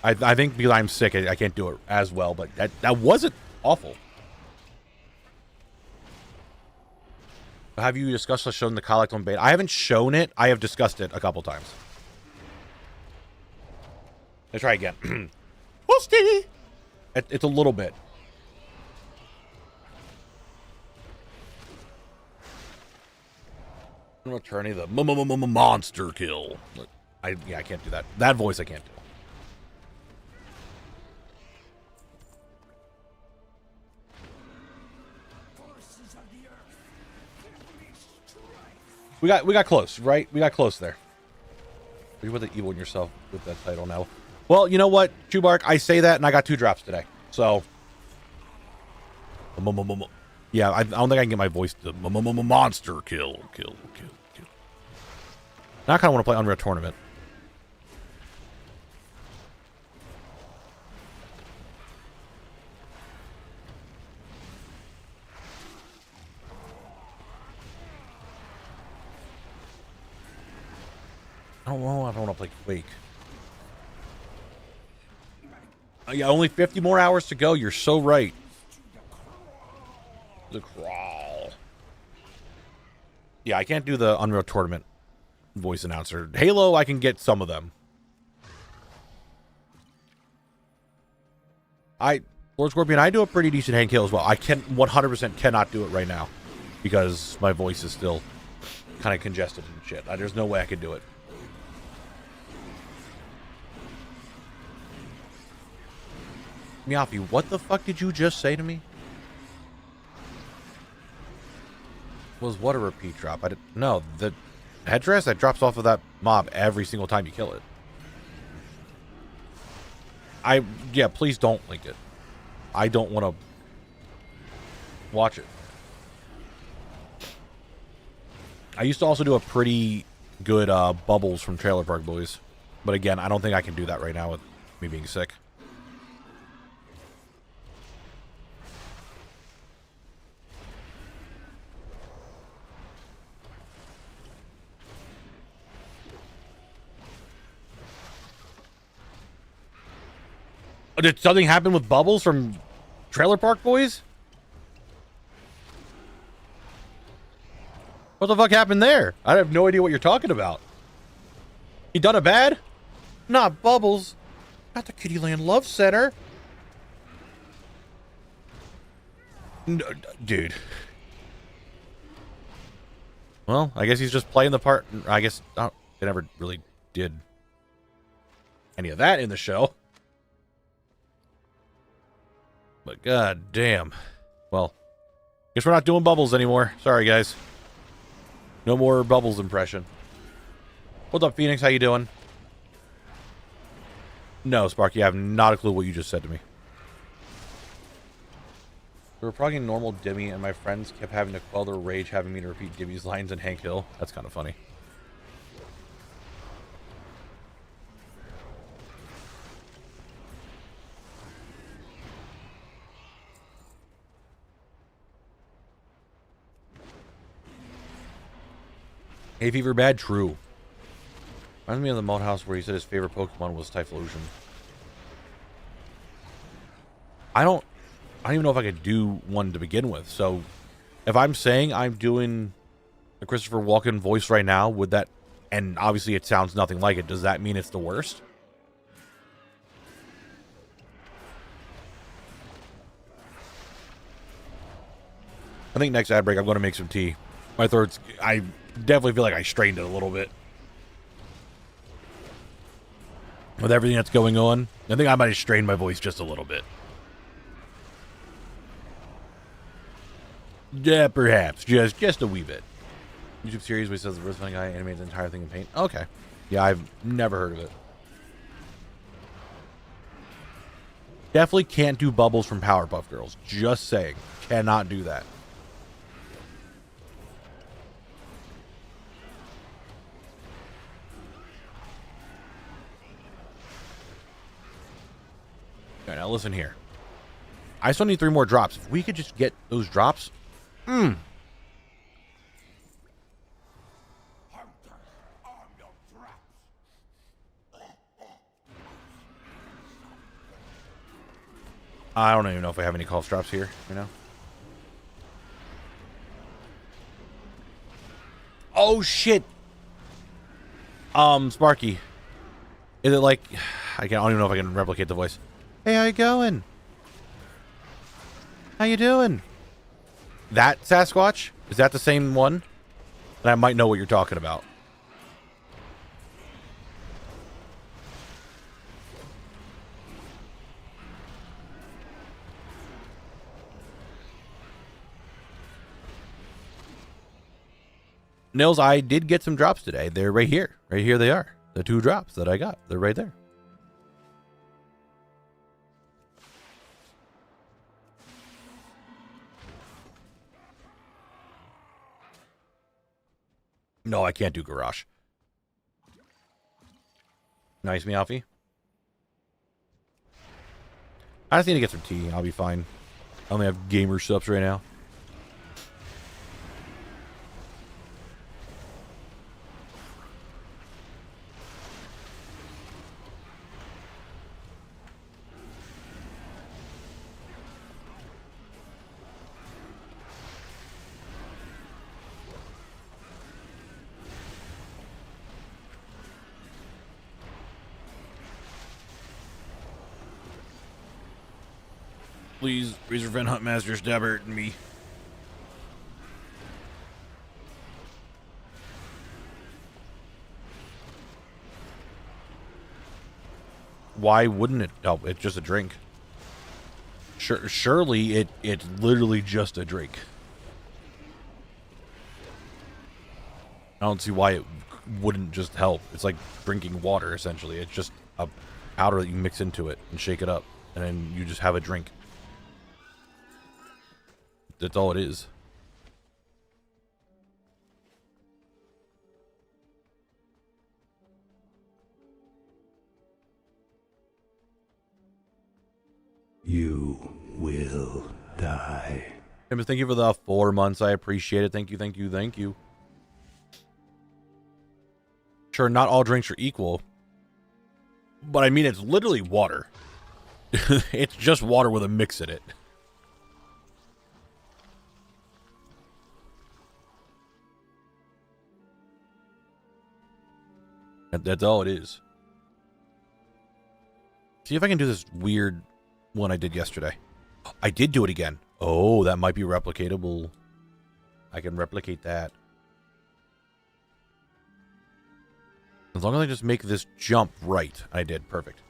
I think because I'm sick, I can't do it as well, but that wasn't awful. Have you discussed or shown the collect on beta? I haven't shown it. I have discussed it a couple times. Let's try again. Toasty! It's a little bit. Returning the monster kill. I can't do that. That voice I can't do. We got close, right? We got close there. You with the evil in yourself with that title now. Well, you know what, Chewbark, I say that and I got 2 drops today. So yeah, I don't think I can get my voice to monster kill. Now I kind of want to play Unreal Tournament. I don't know. I don't want to play Quake. Yeah, only 50 more hours to go. You're so right. The crawl. Yeah, I can't do the Unreal Tournament voice announcer. Halo, I can get some of them. Lord Scorpion, I do a pretty decent hand kill as well. I 100% cannot do it right now because my voice is still kind of congested and shit. There's no way I could do it. Meowfie, what the fuck did you just say to me? Was what a repeat drop? No, the headdress that drops off of that mob every single time you kill it. Yeah, please don't link it. I don't want to watch it. I used to also do a pretty good Bubbles from Trailer Park Boys. But again, I don't think I can do that right now with me being sick. Did something happen with Bubbles from Trailer Park Boys? What the fuck happened there? I have no idea what you're talking about. He done it bad? Not Bubbles. Not the Kittyland Love Center. No, dude. Well, I guess he's just playing the part. I guess they never really did any of that in the show. But god damn. Well, guess we're not doing Bubbles anymore. Sorry, guys. No more Bubbles impression. What's up, Phoenix? How you doing? No, Sparky, I have not a clue what you just said to me. We were progging normal Dimmy, and my friends kept having to quell their rage, having me to repeat Dimmy's lines in Hank Hill. That's kind of funny. Hay fever bad? True. Reminds me of the Malt House where he said his favorite Pokemon was Typhlosion. I don't even know if I could do one to begin with. So, if I'm saying I'm doing the Christopher Walken voice right now, would that... And obviously it sounds nothing like it. Does that mean it's the worst? I think next ad break I'm going to make some tea. My throat's... I definitely feel like I strained it a little bit. With everything that's going on, I think I might have strained my voice just a little bit. Yeah, perhaps. Just a wee bit. YouTube series where he says the first guy animated the entire thing in paint. Okay. Yeah, I've never heard of it. Definitely can't do bubbles from Powerpuff Girls. Just saying. Cannot do that. Okay, now listen here. I still need 3 more drops. If we could just get those drops... I don't even know if I have any call drops here, you know? Oh, shit! Sparky. Is it like... I don't even know if I can replicate the voice. Hey, how you going? How you doing? That Sasquatch? Is that the same one? And I might know what you're talking about. Nils, I did get some drops today. They're right here. Right here they are. The 2 drops that I got. They're right there. No, I can't do garage. Nice, Meowfie. I just need to get some tea. I'll be fine. I only have gamer subs right now. Please, Razor Fen Huntmaster, stab hurting me. Why wouldn't it help? It's just a drink. Surely it's literally just a drink. I don't see why it wouldn't just help. It's like drinking water, essentially. It's just a powder that you mix into it and shake it up, and then you just have a drink. That's all it is. You will die. Amos, thank you for the 4 months. I appreciate it. Thank you, thank you, thank you. Sure, not all drinks are equal. But I mean, it's literally water. It's just water with a mix in it. That's all it is. See if I can do this weird one I did yesterday. I did do it again. Oh, that might be replicatable. I can replicate that. As long as I just make this jump right. I did. Perfect.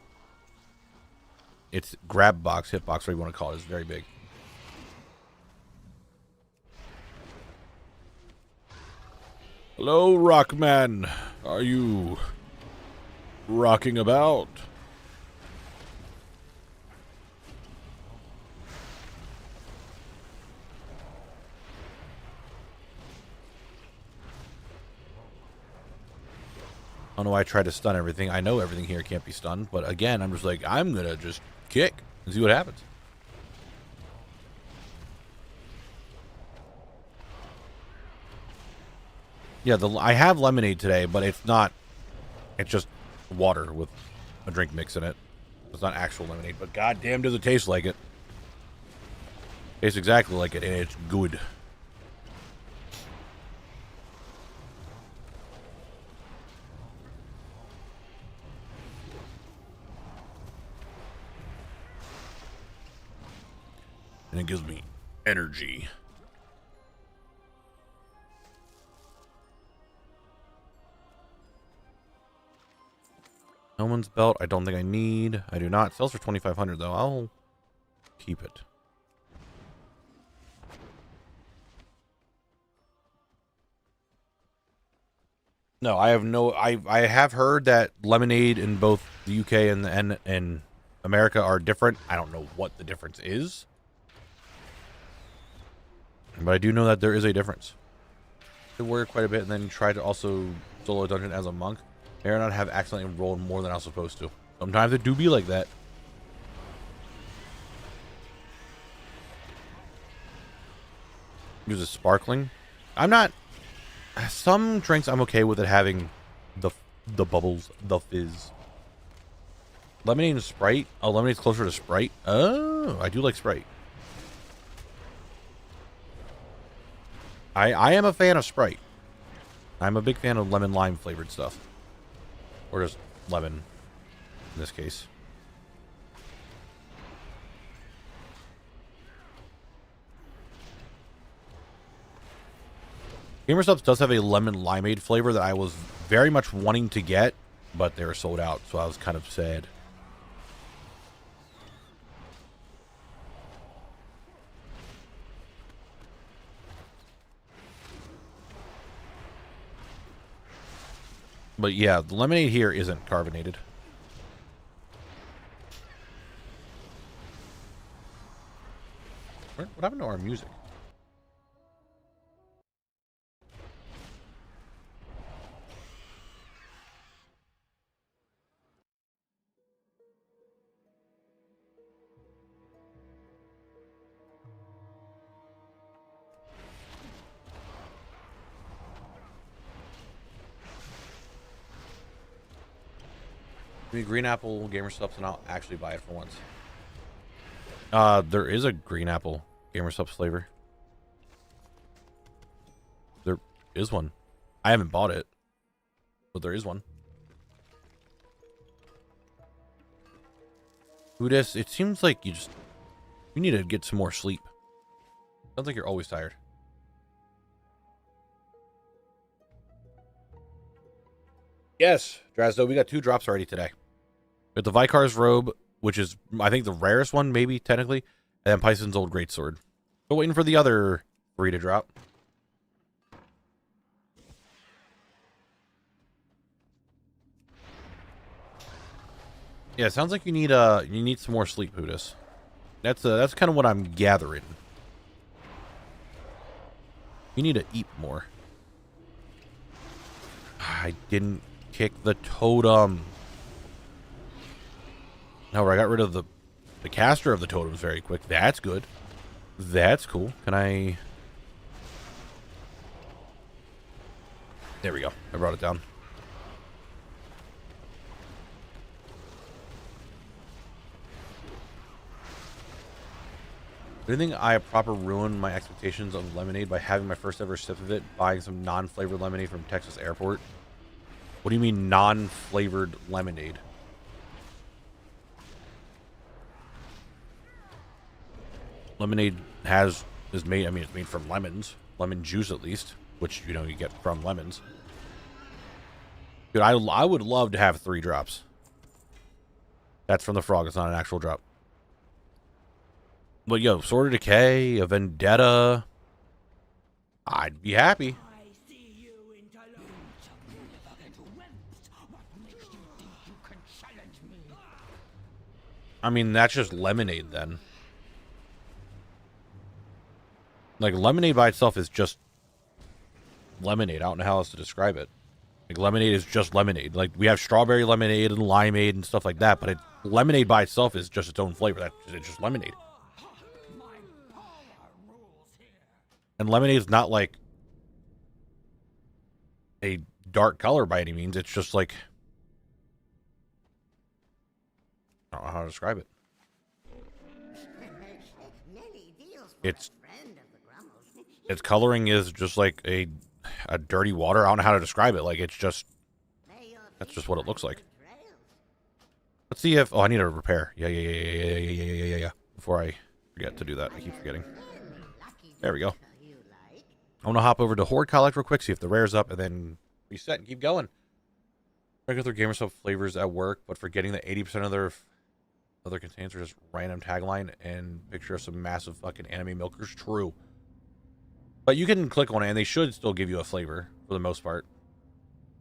It's grab box, hitbox, whatever you want to call it. It's very big. Hello, Rockman. Are you rocking about? I don't know why I tried to stun everything. I know everything here can't be stunned, but again, I'm just like, I'm gonna just kick and see what happens. Yeah, I have lemonade today, but it's not. It's just water with a drink mix in it. It's not actual lemonade, but goddamn, does it taste like it? Tastes exactly like it, and it's good. And it gives me energy. Hellman's belt, I don't think I need. I do not. Sells for 2,500 though. I'll keep it. No, I have no. I have heard that lemonade in both the UK and America are different. I don't know what the difference is, but I do know that there is a difference. I warrior quite a bit, and then try to also solo a dungeon as a monk. May or not have accidentally rolled more than I was supposed to. Sometimes it do be like that. Use a sparkling. I'm not. Some drinks I'm okay with it having the bubbles, the fizz. Lemonade and Sprite. Oh, lemonade's closer to Sprite. Oh, I do like Sprite. I am a fan of Sprite. I'm a big fan of lemon lime flavored stuff. Or just lemon, in this case. GamerSupps does have a lemon limeade flavor that I was very much wanting to get, but they were sold out, so I was kind of sad. But yeah, the lemonade here isn't carbonated. What happened to our music? Give me green apple GamerSupps and I'll actually buy it for once. There is a green apple GamerSupps flavor. There is one. I haven't bought it, but there is one. Udis, it seems like you need to get some more sleep. Sounds like you're always tired. Yes, Drazdo, we got 2 drops already today. We got the Vikar's robe, which is, I think, the rarest one, maybe, technically. And then Pison's old greatsword. Still waiting for the other 3 to drop. Yeah, it sounds like you need some more sleep, Hootis. That's kind of what I'm gathering. You need to eat more. I didn't kick the totem. However, I got rid of the caster of the totems very quick. That's good. That's cool. Can I... There we go. I brought it down. Do you think I proper ruined my expectations of lemonade by having my first ever sip of it, buying some non-flavored lemonade from Texas Airport? What do you mean non-flavored lemonade? Lemonade is made, I mean, it's made from lemons. Lemon juice, at least. Which, you know, you get from lemons. Dude, I would love to have 3 drops. That's from the frog. It's not an actual drop. But, yo, Sword of Decay, a Vendetta. I'd be happy. I see you interlopers. What makes you think you can challenge me? I mean, that's just lemonade, then. Like, lemonade by itself is just lemonade. I don't know how else to describe it. Like, lemonade is just lemonade. Like, we have strawberry lemonade and limeade and stuff like that, but lemonade by itself is just its own flavor. It's just lemonade. And lemonade is not like... a dark color by any means. It's just like, I don't know how to describe it. Many deals for It's a friend of the Grummles. its coloring is just like a dirty water. I don't know how to describe it. Like it's just that's just what it looks like. Let's see if I need a repair. Yeah. Before I forget to do that, I keep forgetting. There we go. I want to hop over to Horde Collect real quick, see if the rare's up, and then reset and keep going. Regular gamers have flavors at work, but forgetting that 80% of their other containers are just random tagline and picture of some massive fucking anime milkers. True. But you can click on it, and they should still give you a flavor, for the most part.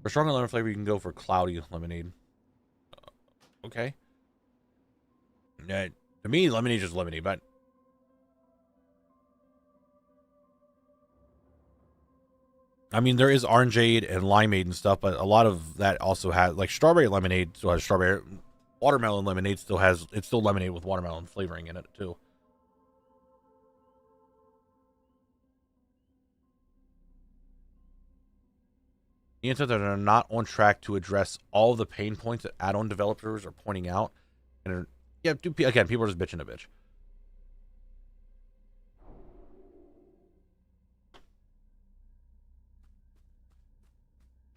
For stronger lemon flavor, you can go for cloudy lemonade. Okay. Yeah, to me, lemonade is just lemonade, but... I mean, there is orangeade and limeade and stuff, but a lot of that also has, like, strawberry lemonade still has strawberry. Watermelon lemonade still has, it's still lemonade with watermelon flavoring in it, too. The intent that are not on track to address all the pain points that add-on developers are pointing out. And, yeah, again, people are just bitching a bitch.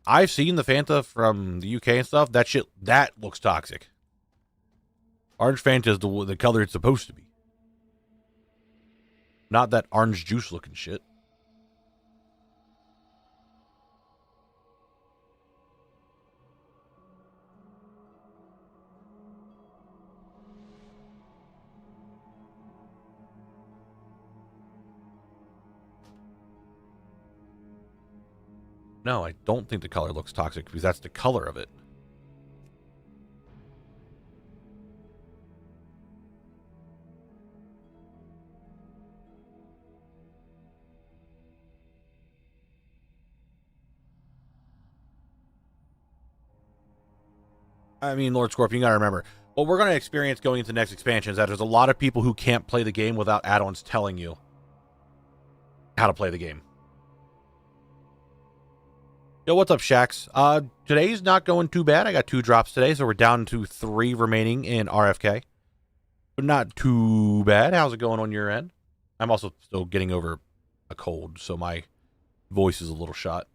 I've seen the Fanta from the UK and stuff. That shit, that looks toxic. Orange Fanta is the color it's supposed to be. Not that orange juice looking shit. No, I don't think the color looks toxic because that's the color of it. I mean, Lord Scorpion, you gotta remember, what we're going to experience going into the next expansion is that there's a lot of people who can't play the game without add-ons telling you how to play the game. Yo, what's up, Shax? Today's not going too bad. I got 2 drops today, so we're down to 3 remaining in RFK. But not too bad. How's it going on your end? I'm also still getting over a cold, so my voice is a little shot.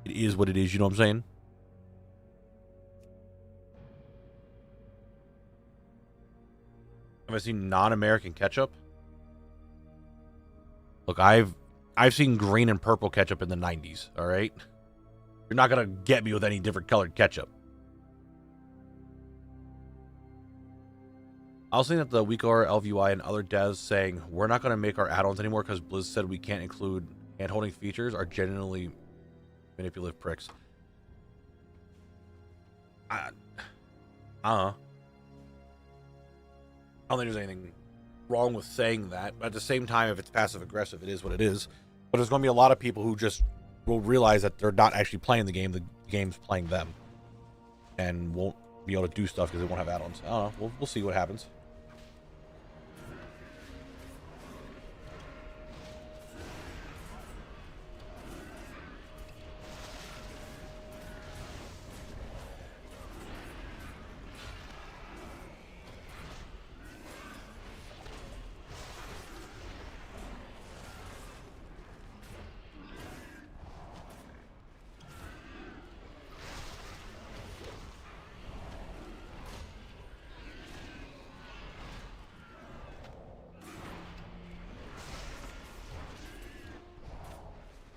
It is what it is, you know what I'm saying? Have I seen non-American ketchup? Look, I've seen green and purple ketchup in the 90s, all right? You're not going to get me with any different colored ketchup. I was thinking that the WeakR, LVUI, and other devs saying, we're not going to make our add-ons anymore because Blizz said we can't include hand-holding features are genuinely manipulative pricks. I don't think there's anything wrong with saying that. But at the same time, if it's passive-aggressive, it is what it is. But there's going to be a lot of people who just will realize that they're not actually playing the game's playing them. And won't be able to do stuff because they won't have add-ons. I don't know. We'll see what happens.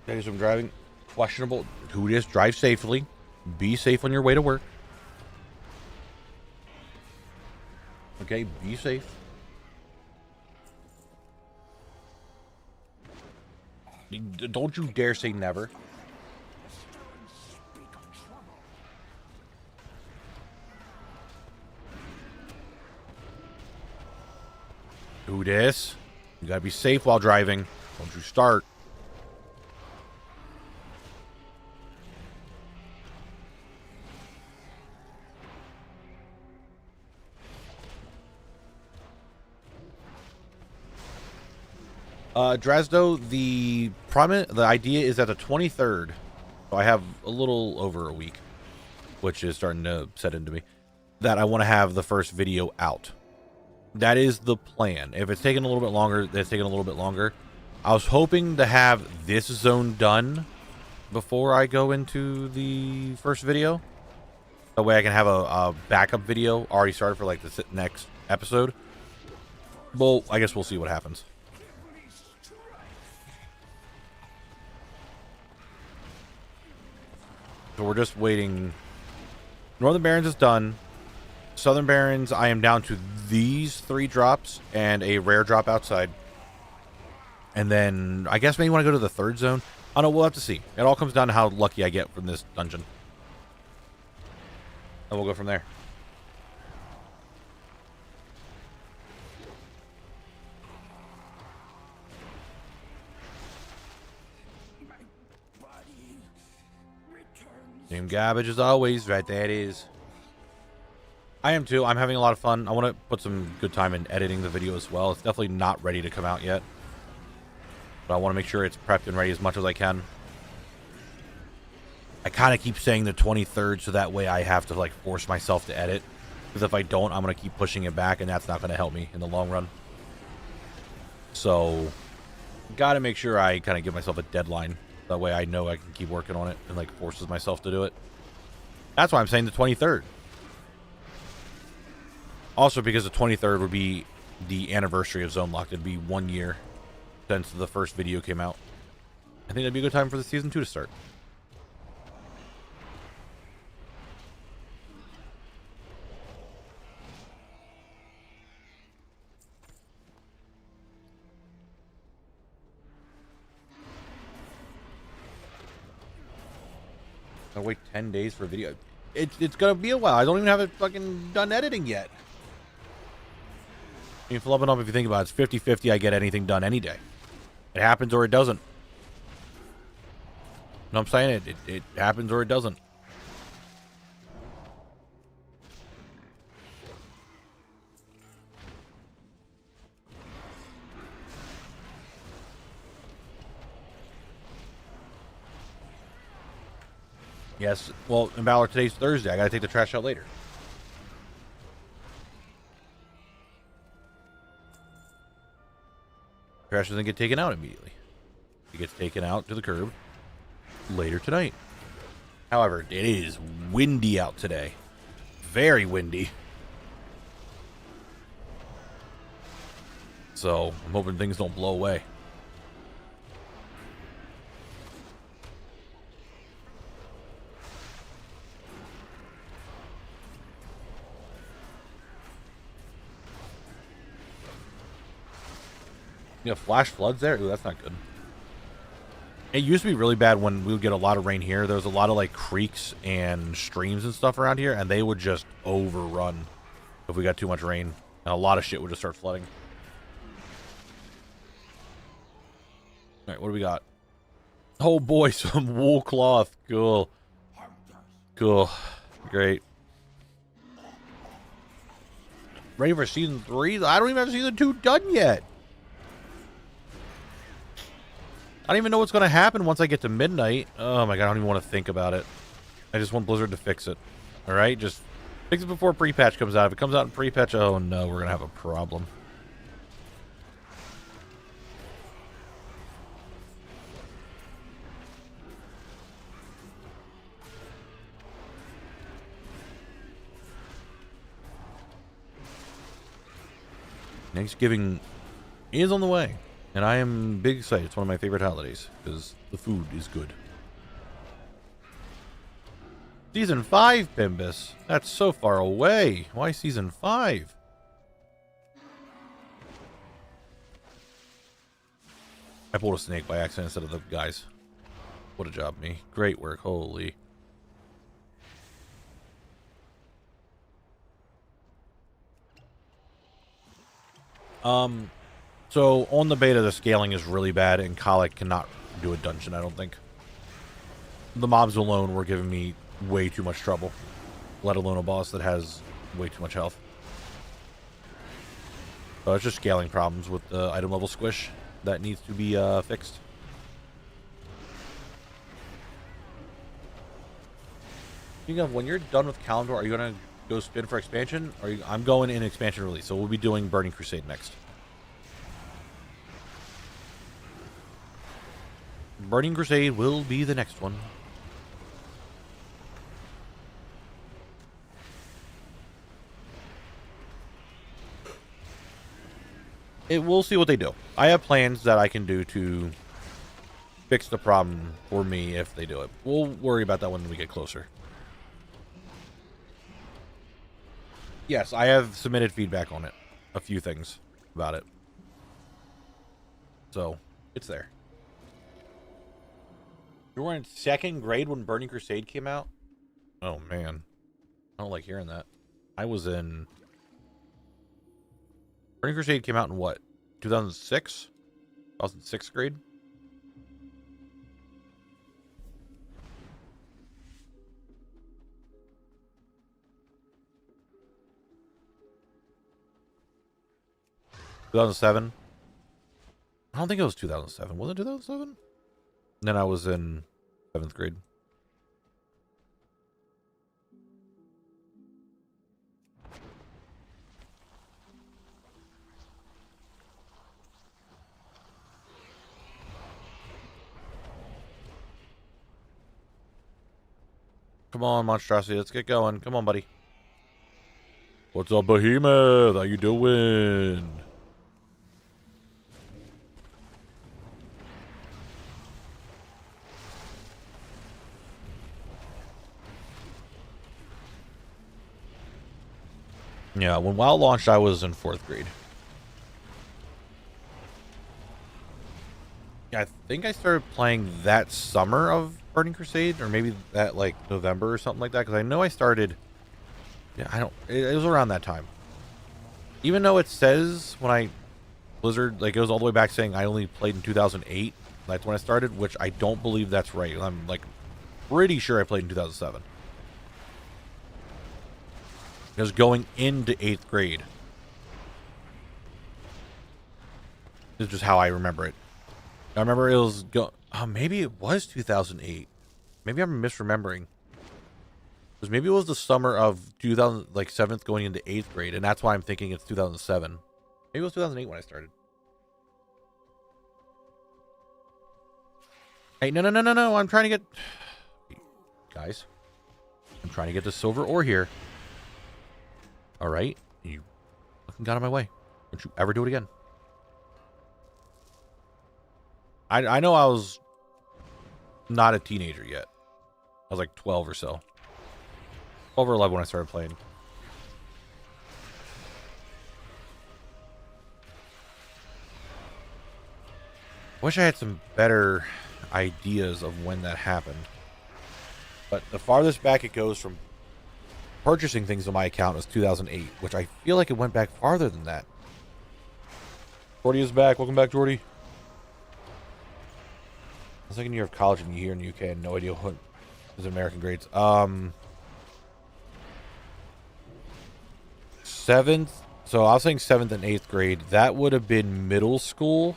Okay, so I'm driving. Questionable. Who it is? Drive safely. Be safe on your way to work. Okay, be safe. Don't you dare say never. Who this? You gotta be safe while driving. Don't you start. Drasdo, the idea is at the 23rd. So I have a little over a week, which is starting to set into me, that I want to have the first video out. That is the plan. If it's taking a little bit longer, it's taking a little bit longer. I was hoping to have this zone done before I go into the first video. That way I can have a backup video already started for like the next episode. Well, I guess we'll see what happens. So we're just waiting. Northern Barrens is done. Southern Barrens, I am down to these 3 drops and a rare drop outside. And then I guess maybe want to go to the 3rd zone. I don't know, we'll have to see. It all comes down to how lucky I get from this dungeon. And we'll go from there. Same garbage as always, right there it is. I am too. I'm having a lot of fun. I want to put some good time in editing the video as well. It's definitely not ready to come out yet. But I want to make sure it's prepped and ready as much as I can. I kind of keep saying the 23rd so that way I have to like force myself to edit. Because if I don't, I'm going to keep pushing it back and that's not going to help me in the long run. So, got to make sure I kind of give myself a deadline. That way I know I can keep working on it and like forces myself to do it. That's why I'm saying the 23rd. Also because the 23rd would be the anniversary of Zone Locked. It'd be 1 year since the first video came out. I think that'd be a good time for the season 2 to start. I'll wait 10 days for a video. It's gonna be a while. I don't even have it fucking done editing yet. I mean, flubbing up if you think about it, it's 50-50 I get anything done any day. It happens or it doesn't. You know what I'm saying? It happens or it doesn't. Yes, well, in Valor, today's Thursday. I gotta take the trash out later. Trash doesn't get taken out immediately. It gets taken out to the curb later tonight. However, it is windy out today. Very windy. So, I'm hoping things don't blow away. Yeah, flash floods there? Ooh, that's not good. It used to be really bad when we would get a lot of rain here. There was a lot of like creeks and streams and stuff around here, and they would just overrun if we got too much rain. And a lot of shit would just start flooding. Alright, what do we got? Oh boy, some wool cloth. Cool. Cool. Great. Ready for season 3? I don't even have season 2 done yet. I don't even know what's going to happen once I get to midnight. Oh my god, I don't even want to think about it. I just want Blizzard to fix it. Alright, just fix it before pre-patch comes out. If it comes out in pre-patch, oh no, we're going to have a problem. Thanksgiving is on the way. And I am big excited. It's one of my favorite holidays because the food is good. Season 5, Pimbus. That's so far away. Why Season 5? I pulled a snake by accident instead of the guys. What a job, me. Great work. Holy. So, on the beta, the scaling is really bad, and Colic cannot do a dungeon, I don't think. The mobs alone were giving me way too much trouble, let alone a boss that has way too much health. So it's just scaling problems with the item level squish. that needs to be fixed. Speaking of, when you're done with Calendar, are you gonna go spin for expansion? Or I'm going in expansion release, so we'll be doing Burning Crusade next. Burning Crusade will be the next one. We'll see what they do. I have plans that I can do to fix the problem for me if they do it. We'll worry about that when we get closer. Yes, I have submitted feedback on it. A few things about it. So, it's there. You were in 2nd grade when Burning Crusade came out? Oh, man. I don't like hearing that. I was in... Burning Crusade came out in what? 2006? I was in 6th grade? ...2007? I don't think it was 2007. Was it 2007? Then I was in 7th grade. Come on, Monstrosity. Let's get going. Come on, buddy. What's up, Behemoth? How you doing? Yeah, when WoW launched, I was in 4th grade. Yeah, I think I started playing that summer of Burning Crusade, or maybe that, like, November or something like that, because I know I started... Yeah, I don't... It was around that time. Even though it says when I... Blizzard, like, it goes all the way back saying I only played in 2008. That's when I started, which I don't believe that's right. I'm, like, pretty sure I played in 2007. It was going into 8th grade. This is just how I remember it. I remember it was... Oh, maybe it was 2008. Maybe I'm misremembering. Because maybe it was the summer of 2000, like 7th going into 8th grade, and that's why I'm thinking it's 2007. Maybe it was 2008 when I started. Hey, no. I'm trying to get... Guys. I'm trying to get the silver ore here. Alright. You fucking got out of my way. Don't you ever do it again. I know I was not a teenager yet. I was like 12 or so. 12 or 11 when I started playing. Wish I had some better ideas of when that happened. But the farthest back it goes from purchasing things on my account was 2008, which I feel like it went back farther than that. Jordy is back. Welcome back, Jordy. The second year of college in here in the UK, I had no idea what was American grades. 7th. So I was saying 7th and 8th grade. That would have been middle school.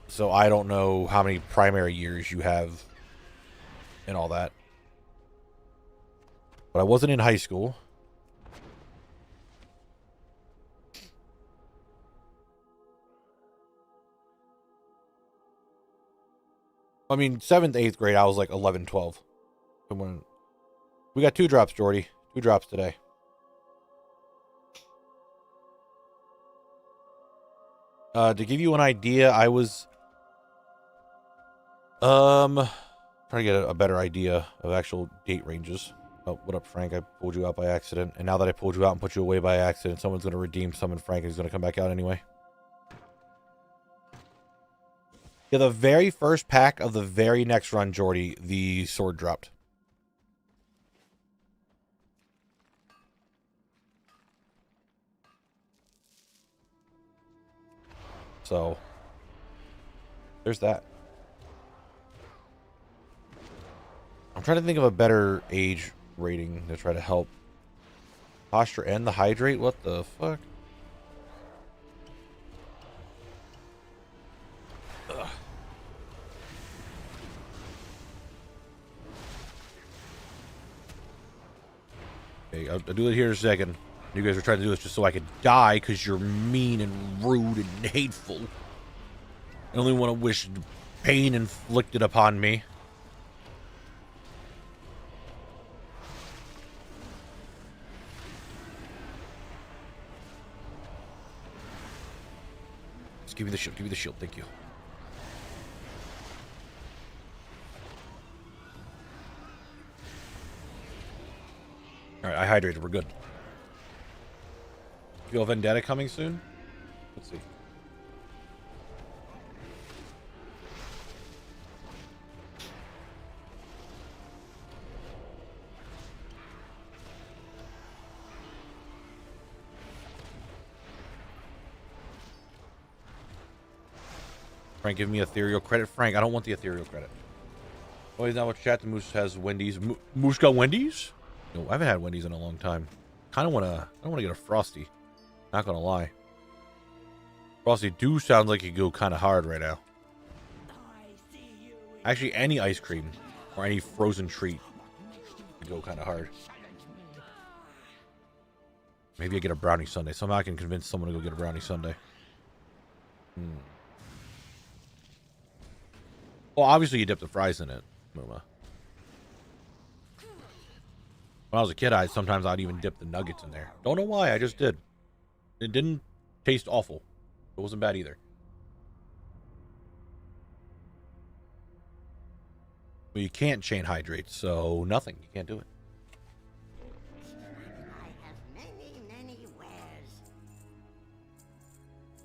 So I don't know how many primary years you have and all that. But I wasn't in high school. I mean, 7th, 8th grade, I was like 11, 12. We got 2 drops, Jordy. 2 drops today. To give you an idea, I was... trying to get a better idea of actual date ranges. Oh, what up, Frank? I pulled you out by accident. And now that I pulled you out and put you away by accident, someone's going to redeem summon Frank and he's going to come back out anyway. Yeah, the very first pack of the very next run, Jordy, the sword dropped. So, there's that. I'm trying to think of a better age rating to try to help. Posture and the hydrate? What the fuck? Okay, I'll do it here in a second. You guys are trying to do this just so I could die because you're mean and rude and hateful. I only want to wish pain inflicted upon me. Just give me the shield. Give me the shield. Thank you. Alright, I hydrated. We're good. Feel Vendetta coming soon? Let's see. Frank, give me ethereal credit. Frank, I don't want the ethereal credit. Oh, he's not what chat. The Moose has Wendy's. Moose got Wendy's? No, I haven't had Wendy's in a long time. I don't want to get a Frosty. Not gonna lie. Frosty do sound like you go kind of hard right now. Actually, any ice cream or any frozen treat would go kind of hard. Maybe I get a brownie sundae. Somehow I can convince someone to go get a brownie sundae. Well, obviously you dip the fries in it, Muma. When I was a kid, sometimes I'd even dip the nuggets in there. Don't know why, I just did. It didn't taste awful. It wasn't bad either. But you can't chain hydrate, so nothing. You can't do it. I have many wares.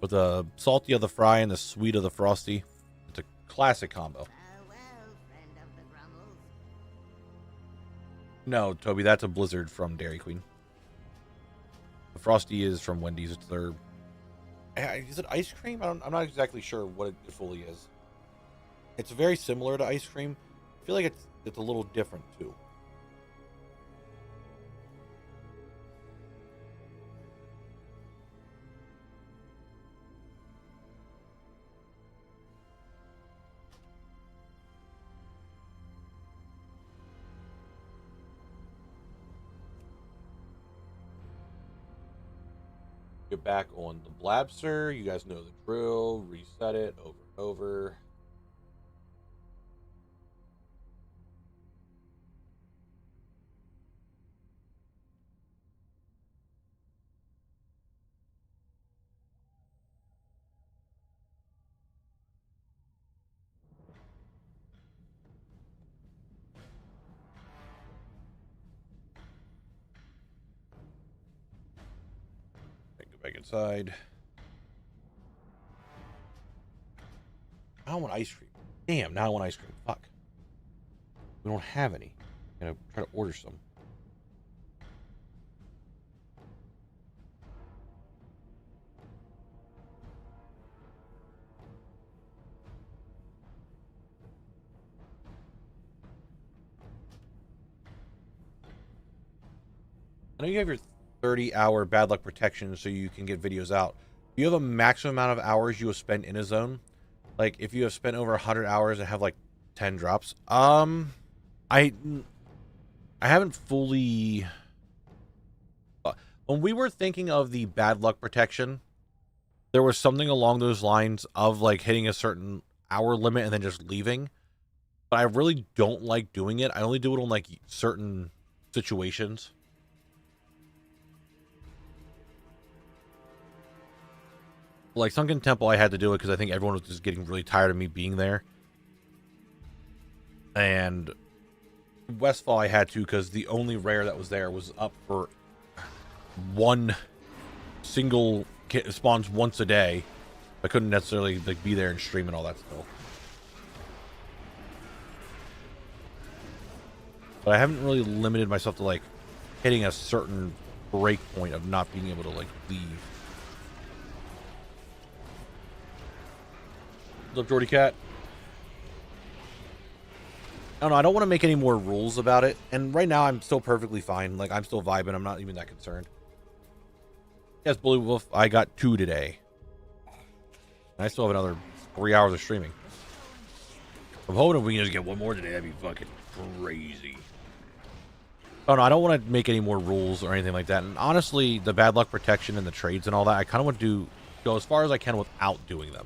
With the salty of the fry and the sweet of the frosty, it's a classic combo. Farewell, friend of the Grummles. No, Toby, that's a Blizzard from Dairy Queen. The frosty is from Wendy's. It's their... Is it ice cream? I'm not exactly sure what it fully is. It's very similar to ice cream. I feel like it's a little different too. Get back on the Blabster. You guys know the drill. Reset it over and over. Go back inside. I don't want ice cream. Damn, now I want ice cream. Fuck. We don't have any. I'm gonna try to order some. I know you have your 30-hour bad luck protection so you can get videos out. Do you have a maximum amount of hours you will spend in a zone? Like, if you have spent over 100 hours and have, like, 10 drops. I haven't fully... When we were thinking of the bad luck protection, there was something along those lines of, like, hitting a certain hour limit and then just leaving. But I really don't like doing it. I only do it on, like, certain situations. Like, Sunken Temple, I had to do it because I think everyone was just getting really tired of me being there. And Westfall, I had to because the only rare that was there was up for one single spawns once a day. I couldn't necessarily like be there and stream and all that stuff. But I haven't really limited myself to like hitting a certain break point of not being able to like leave. What's up, Jordy Cat? I don't know. I don't want to make any more rules about it. And right now, I'm still perfectly fine. Like, I'm still vibing. I'm not even that concerned. Yes, Blue Wolf, I got 2 today. And I still have another 3 hours of streaming. I'm hoping if we can just get one more today, that'd be fucking crazy. Oh no, I don't want to make any more rules or anything like that. And honestly, the bad luck protection and the trades and all that, I kind of want to go as far as I can without doing them.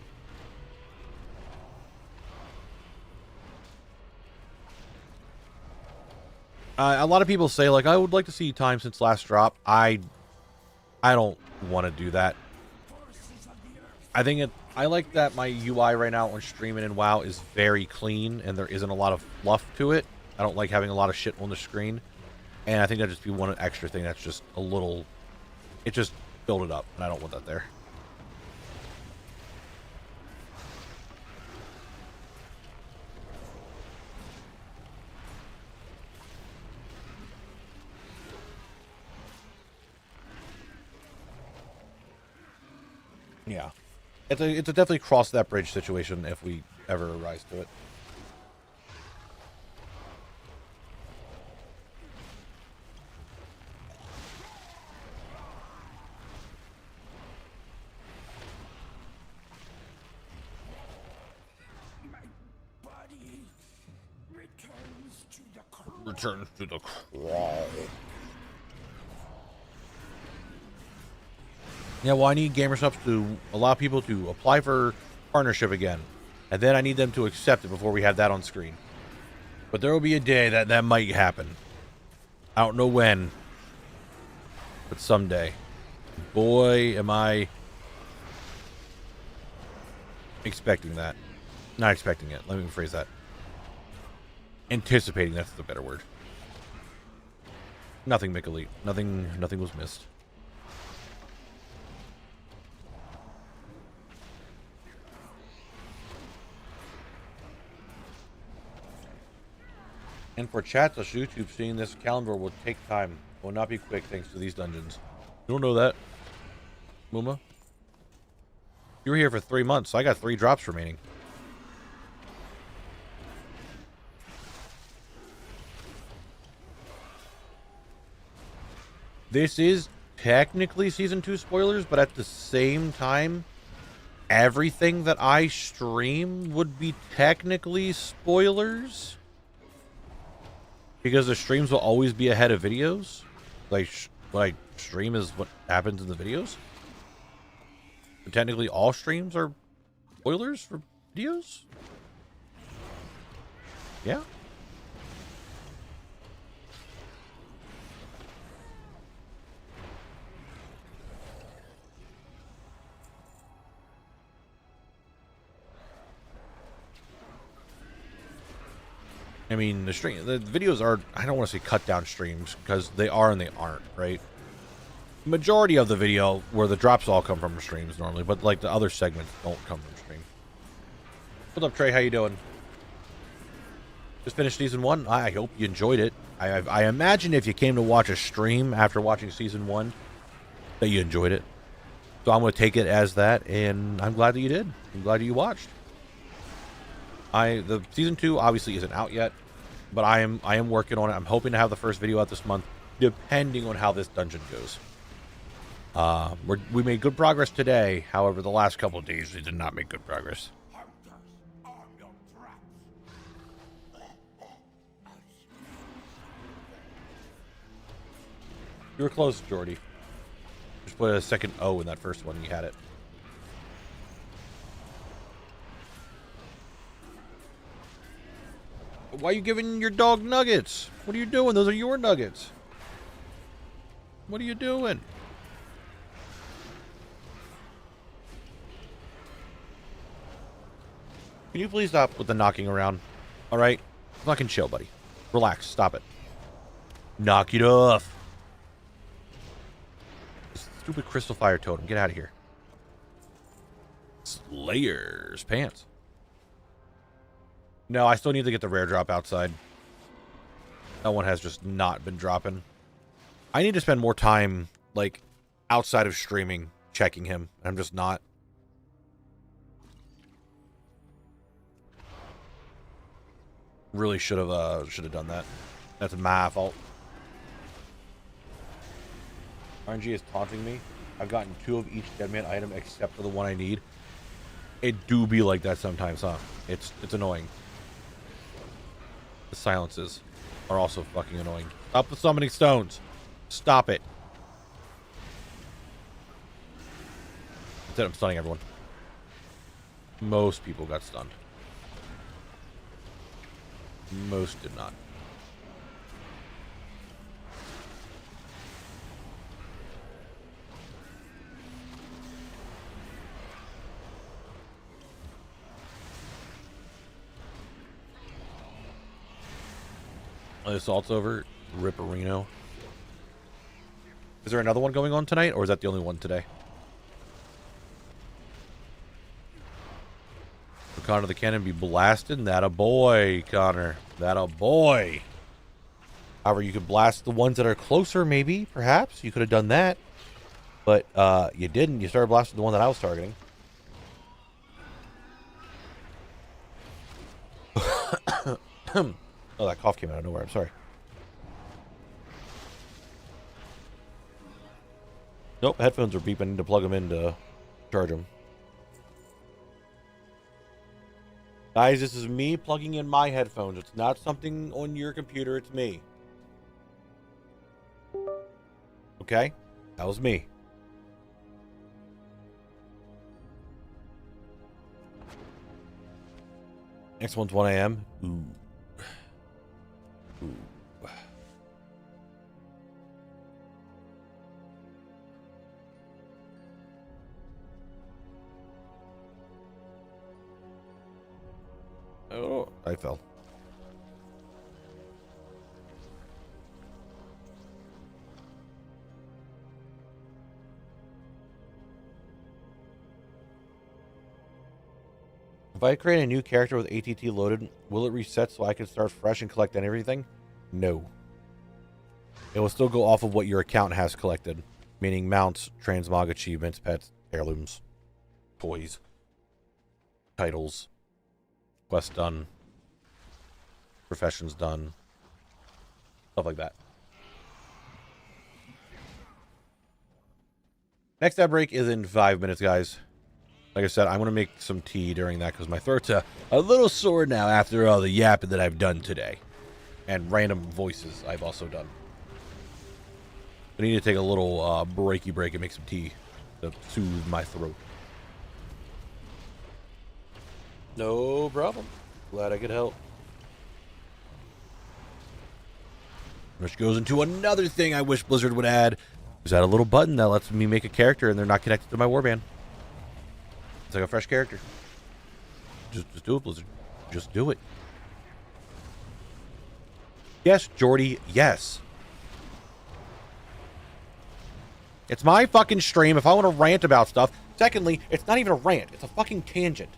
A lot of people say, like, I would like to see time since last drop. I don't want to do that. I think I like that my UI right now when streaming in WoW is very clean and there isn't a lot of fluff to it. I don't like having a lot of shit on the screen. And I think that'd just be one extra thing that's just a little... It just build it up, and I don't want that there. Yeah. It's a definitely cross that bridge situation if we ever rise to it. My body returns to the crawl. Return to the crawl. Yeah, well, I need GamerSupps to allow people to apply for partnership again. And then I need them to accept it before we have that on screen. But there will be a day that might happen. I don't know when. But someday. Boy, am I expecting that. Not expecting it. Let me rephrase that. Anticipating, that's the better word. Nothing, Mick. Nothing was missed. And for chats on YouTube, seeing this calendar will take time. It will not be quick thanks to these dungeons. You don't know that, Muma? You were here for 3 months, so I got 3 drops remaining. This is technically Season 2 spoilers, but at the same time, everything that I stream would be technically spoilers. Because the streams will always be ahead of videos. Like, what I stream is what happens in the videos. But technically, all streams are spoilers for videos? Yeah. I mean, the videos are, I don't want to say cut down streams, because they are and they aren't, right? Majority of the video, where the drops all come from streams normally, but like the other segments don't come from stream. What's up, Trey? How you doing? Just finished Season 1. I hope you enjoyed it. I imagine if you came to watch a stream after watching Season 1, that you enjoyed it. So I'm going to take it as that, and I'm glad that you did. I'm glad that you watched. The Season 2 obviously isn't out yet, but I am working on it. I'm hoping to have the first video out this month, depending on how this dungeon goes. We made good progress today. However, the last couple of days we did not make good progress. You were close, Jordy. Just put a second O in that first one. You had it. Why are you giving your dog nuggets? What are you doing? Those are your nuggets. What are you doing? Can you please stop with the knocking around? Alright? Fucking chill, buddy. Relax. Stop it. Knock it off. Stupid crystal fire totem. Get out of here. Slayer's pants. No, I still need to get the rare drop outside. That one has just not been dropping. I need to spend more time, like, outside of streaming, checking him. I'm just not. Really should have done that. That's my fault. RNG is taunting me. I've gotten 2 of each Deadman item except for the one I need. It do be like that sometimes, huh? It's annoying. The silences are also fucking annoying. Stop the summoning stones. Stop it. Instead, I'm stunning everyone. Most people got stunned. Most did not. The assault's over. Ripperino. Is there another one going on tonight, or is that the only one today? For Connor the Cannon be blasted. That a boy, Connor. That a boy. However, you could blast the ones that are closer, maybe, perhaps. You could have done that. But you didn't. You started blasting the one that I was targeting. Oh, that cough came out of nowhere. I'm sorry. Nope, headphones are beeping. I need to plug them in to charge them. Guys, this is me plugging in my headphones. It's not something on your computer. It's me. Okay? That was me. Next one's 1 a.m. Ooh. Ooh. Oh, I fell. If I create a new character with ATT loaded, will it reset so I can start fresh and collect everything? No. It will still go off of what your account has collected, meaning mounts, transmog achievements, pets, heirlooms, toys, titles, quest done, professions done, stuff like that. Next ad break is in 5 minutes, guys. Like I said, I'm going to make some tea during that because my throat's a little sore now after all the yapping that I've done today. And random voices I've also done. I need to take a little breaky break and make some tea to soothe my throat. No problem. Glad I could help. Which goes into another thing I wish Blizzard would add. Is that a little button that lets me make a character and they're not connected to my warband. It's like a fresh character. Just do it, Blizzard. Just do it. Yes, Jordy, yes. It's my fucking stream if I want to rant about stuff. Secondly, it's not even a rant. It's a fucking tangent.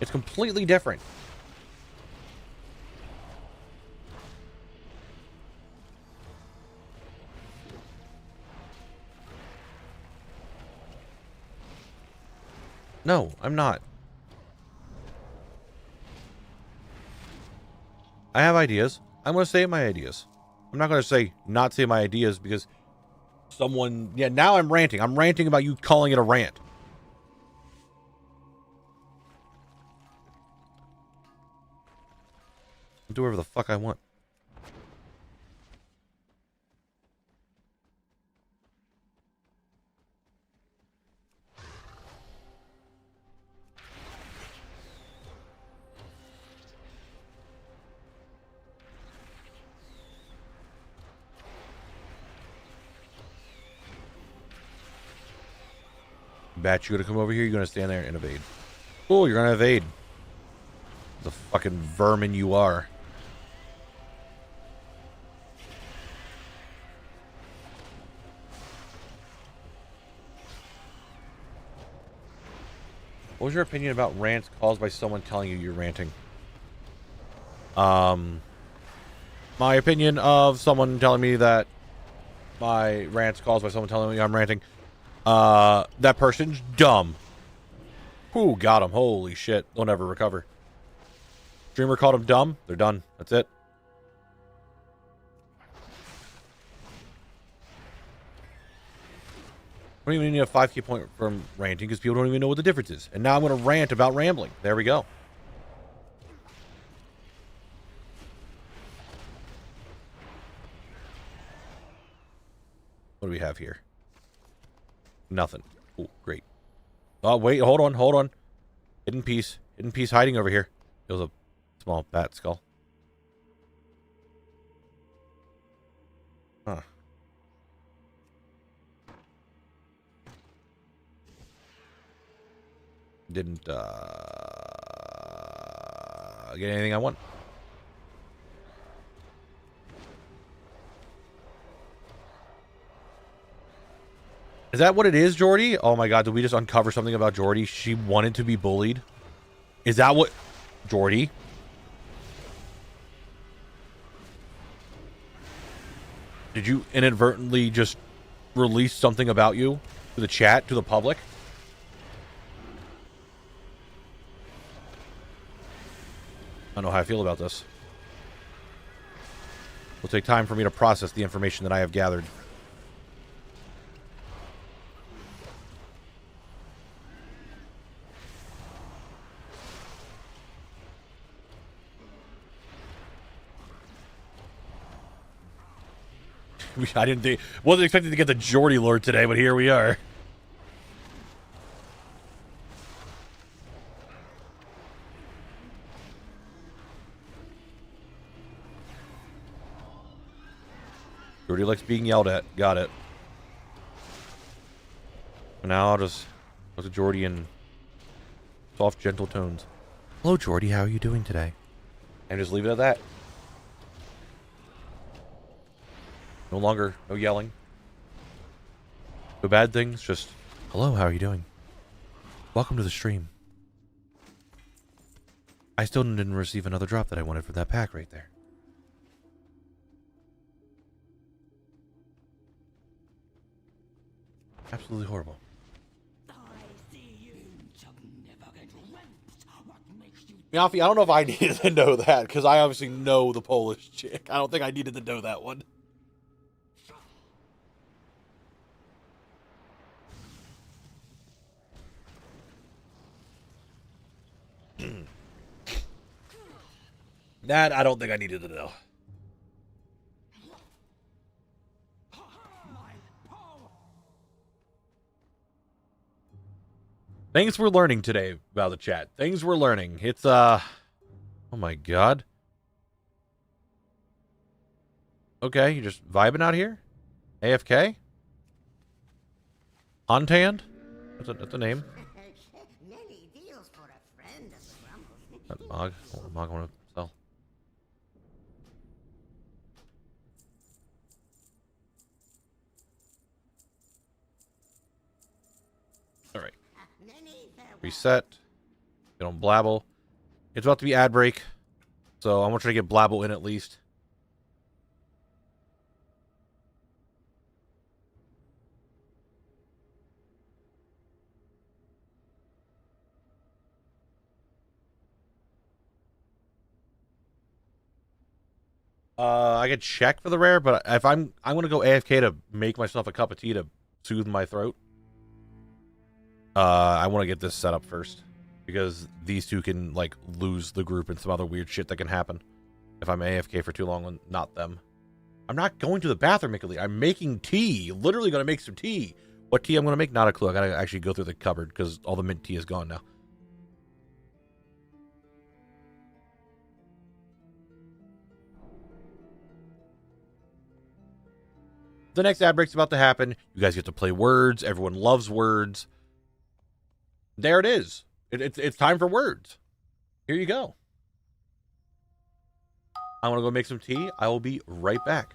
It's completely different. No, I'm not. I have ideas. I'm going to say my ideas. I'm not going to say not say my ideas because someone... Yeah, now I'm ranting. I'm ranting about you calling it a rant. I'll do whatever the fuck I want. Bat, you gonna come over here? You're gonna stand there and evade. Cool, you're gonna evade. The fucking vermin you are. What was your opinion about rants caused by someone telling you you're ranting? My opinion of someone telling me that my rants caused by someone telling me I'm ranting. That person's dumb. Whew, got him. Holy shit. They'll never recover. Dreamer called him dumb. They're done. That's it. I don't even need a 5k point from ranting because people don't even know what the difference is. And now I'm going to rant about rambling. There we go. do we have here? Nothing. Oh, great. Oh, wait, hold on, hold on. Hidden piece. Hidden piece hiding over here. It was a small bat skull. Huh. Didn't, get anything I want. Is that what it is, Jordy? Oh my god, did we just uncover something about Jordy? She wanted to be bullied? Is that what... Jordy? Did you inadvertently just release something about you to the chat, to the public? I don't know how I feel about this. It'll take time for me to process the information that I have gathered. I didn't think, wasn't expecting to get the Geordie Lord today, but here we are. Geordie likes being yelled at. Got it. Now I'll just look at Geordie in soft, gentle tones. Hello, Geordie. How are you doing today? And just leave it at that. No longer, no yelling. No bad things, just, hello, how are you doing? Welcome to the stream. I still didn't receive another drop that I wanted from that pack right there. Absolutely horrible. Miafi, I don't know if I needed to know that, because I obviously know the Polish chick. I don't think I needed to know that one. That I don't think I needed to know. Things we're learning today about the chat. Things we're learning. It's, oh my god. Okay, you just vibing out here? AFK? Ontand? That's a name. Many deals for a friend of the Grumbles. That's Mog. What Mog want to sell? Alright. Reset. Get on Blabble. It's about to be ad break. So I'm going to try to get Blabble in at least. I could check for the rare, but if I'm going to go AFK to make myself a cup of tea to soothe my throat. I want to get this set up first, because these two can, like, lose the group and some other weird shit that can happen if I'm AFK for too long and not them. I'm not going to the bathroom, Mickey. I'm making tea. Literally going to make some tea. What tea I'm going to make? Not a clue. I got to actually go through the cupboard because all the mint tea is gone now. The next ad break's about to happen. You guys get to play words. Everyone loves words. There it is. It's time for words. Here you go. I want to go make some tea. I will be right back.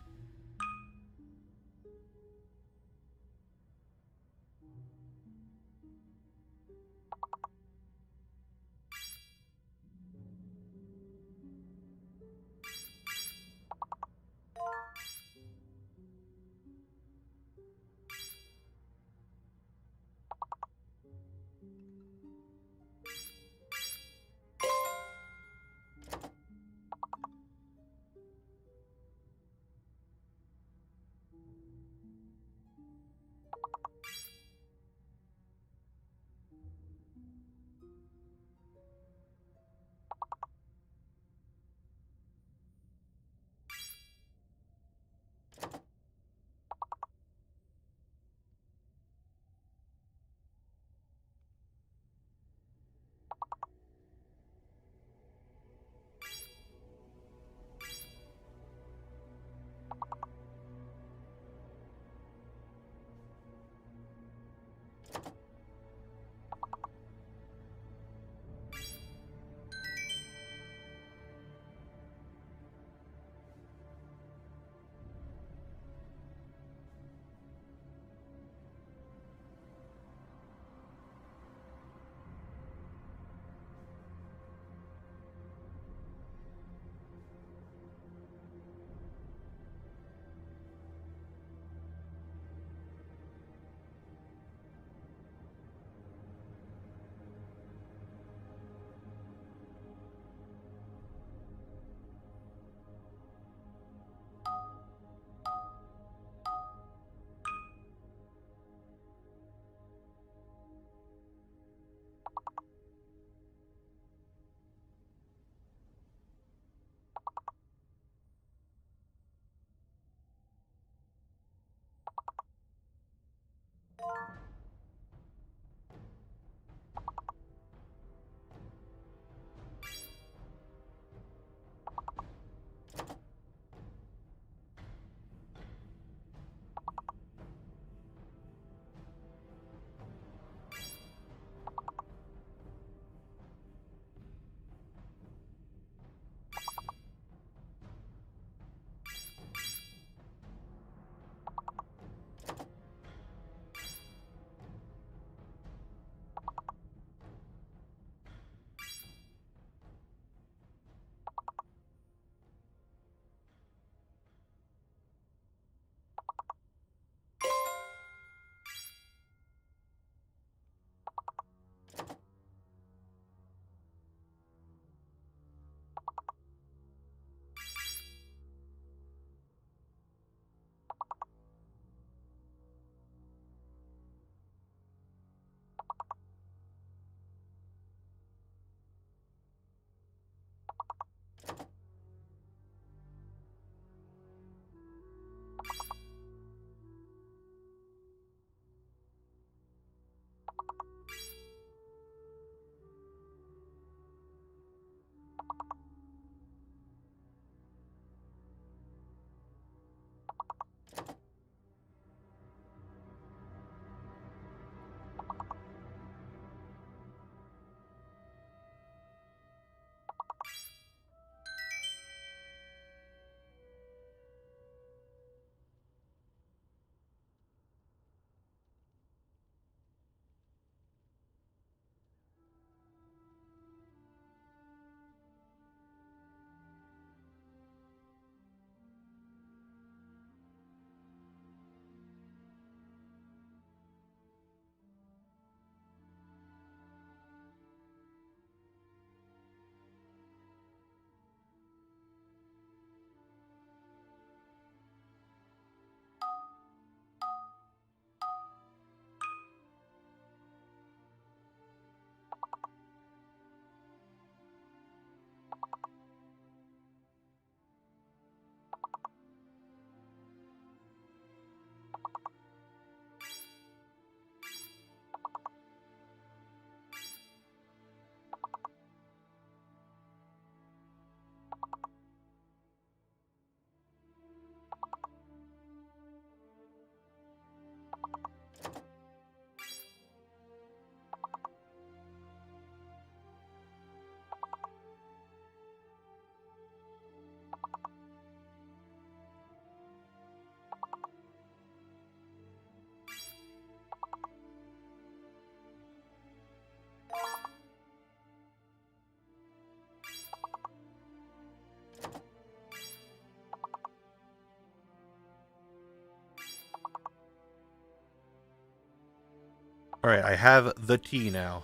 Alright, I have the tea now.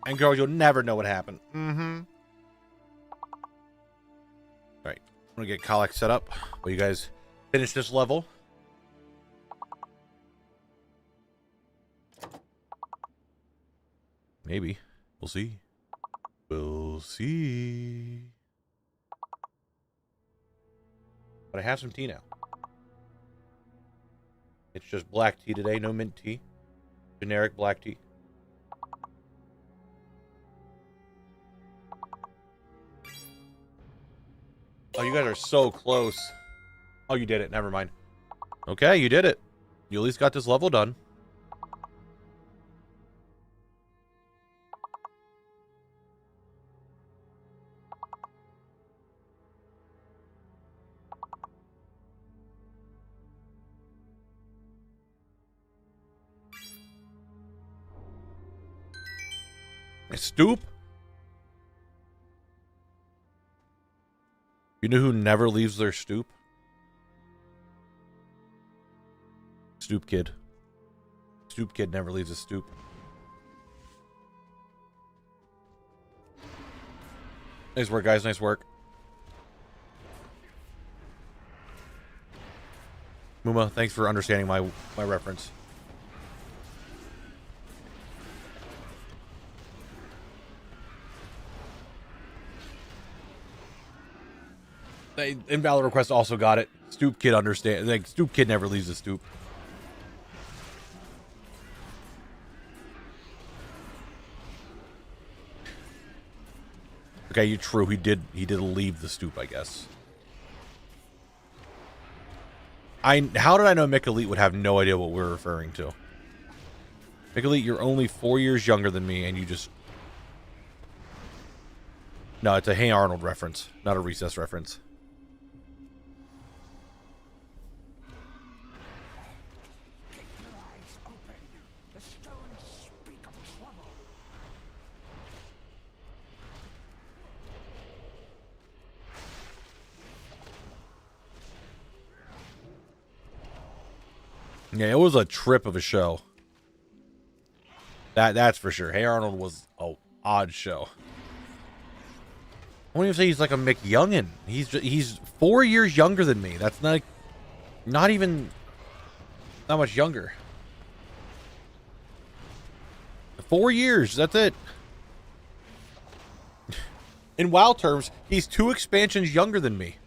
And girls, you'll never know what happened. Mm-hmm. Alright, I'm gonna get Kolak set up while you guys finish this level. Maybe. We'll see. We'll see. But I have some tea now. It's just black tea today, no mint tea. Generic black tea. Oh, you guys are so close. Oh, you did it. Never mind. Okay, you did it. You at least got this level done. Stoop? You know who never leaves their stoop? Stoop Kid. Stoop Kid never leaves a stoop. Nice work, guys. Nice work. Muma, thanks for understanding my reference. Invalid request also got it. Stoop Kid understand. Like, Stoop Kid never leaves the stoop. Okay, you true. He did leave the stoop, I guess. How did I know Mick Elite would have no idea what we're referring to? Mick Elite, you're only 4 years younger than me, and you just... No, it's a Hey Arnold reference, not a Recess reference. Yeah, it was a trip of a show. That's for sure. Hey Arnold was an odd show. I won't even say he's like a McYoungin. He's 4 years younger than me. That's not even that much younger. 4 years. That's it. In WoW terms, he's 2 expansions younger than me.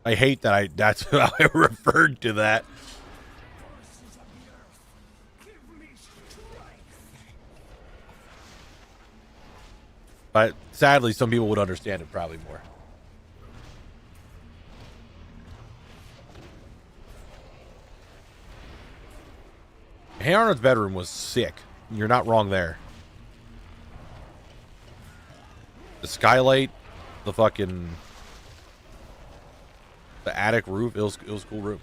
I hate that that's how I referred to that. But sadly, some people would understand it probably more. Hey Arnold's bedroom was sick. You're not wrong there. The skylight, the attic roof, it was a cool room.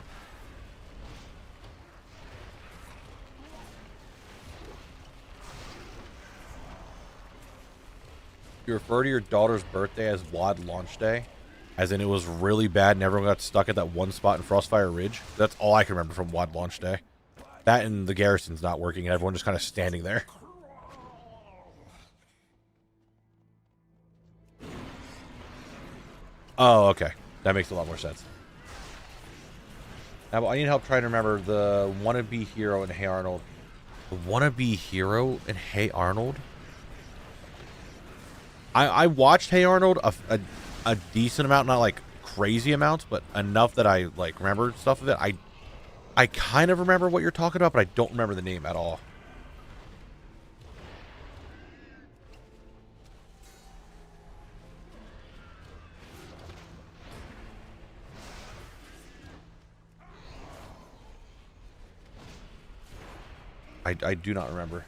You refer to your daughter's birthday as WoD launch day, as in it was really bad and everyone got stuck at that one spot in Frostfire Ridge. That's all I can remember from WoD launch day. That and the garrison's not working and everyone just kind of standing there. Oh, okay. That makes a lot more sense. Now, I need help trying to remember the wannabe hero in Hey Arnold. The wannabe hero in Hey Arnold? I watched Hey Arnold a decent amount, not like crazy amounts, but enough that I like remember stuff of it. I kind of remember what you're talking about, but I don't remember the name at all. I do not remember.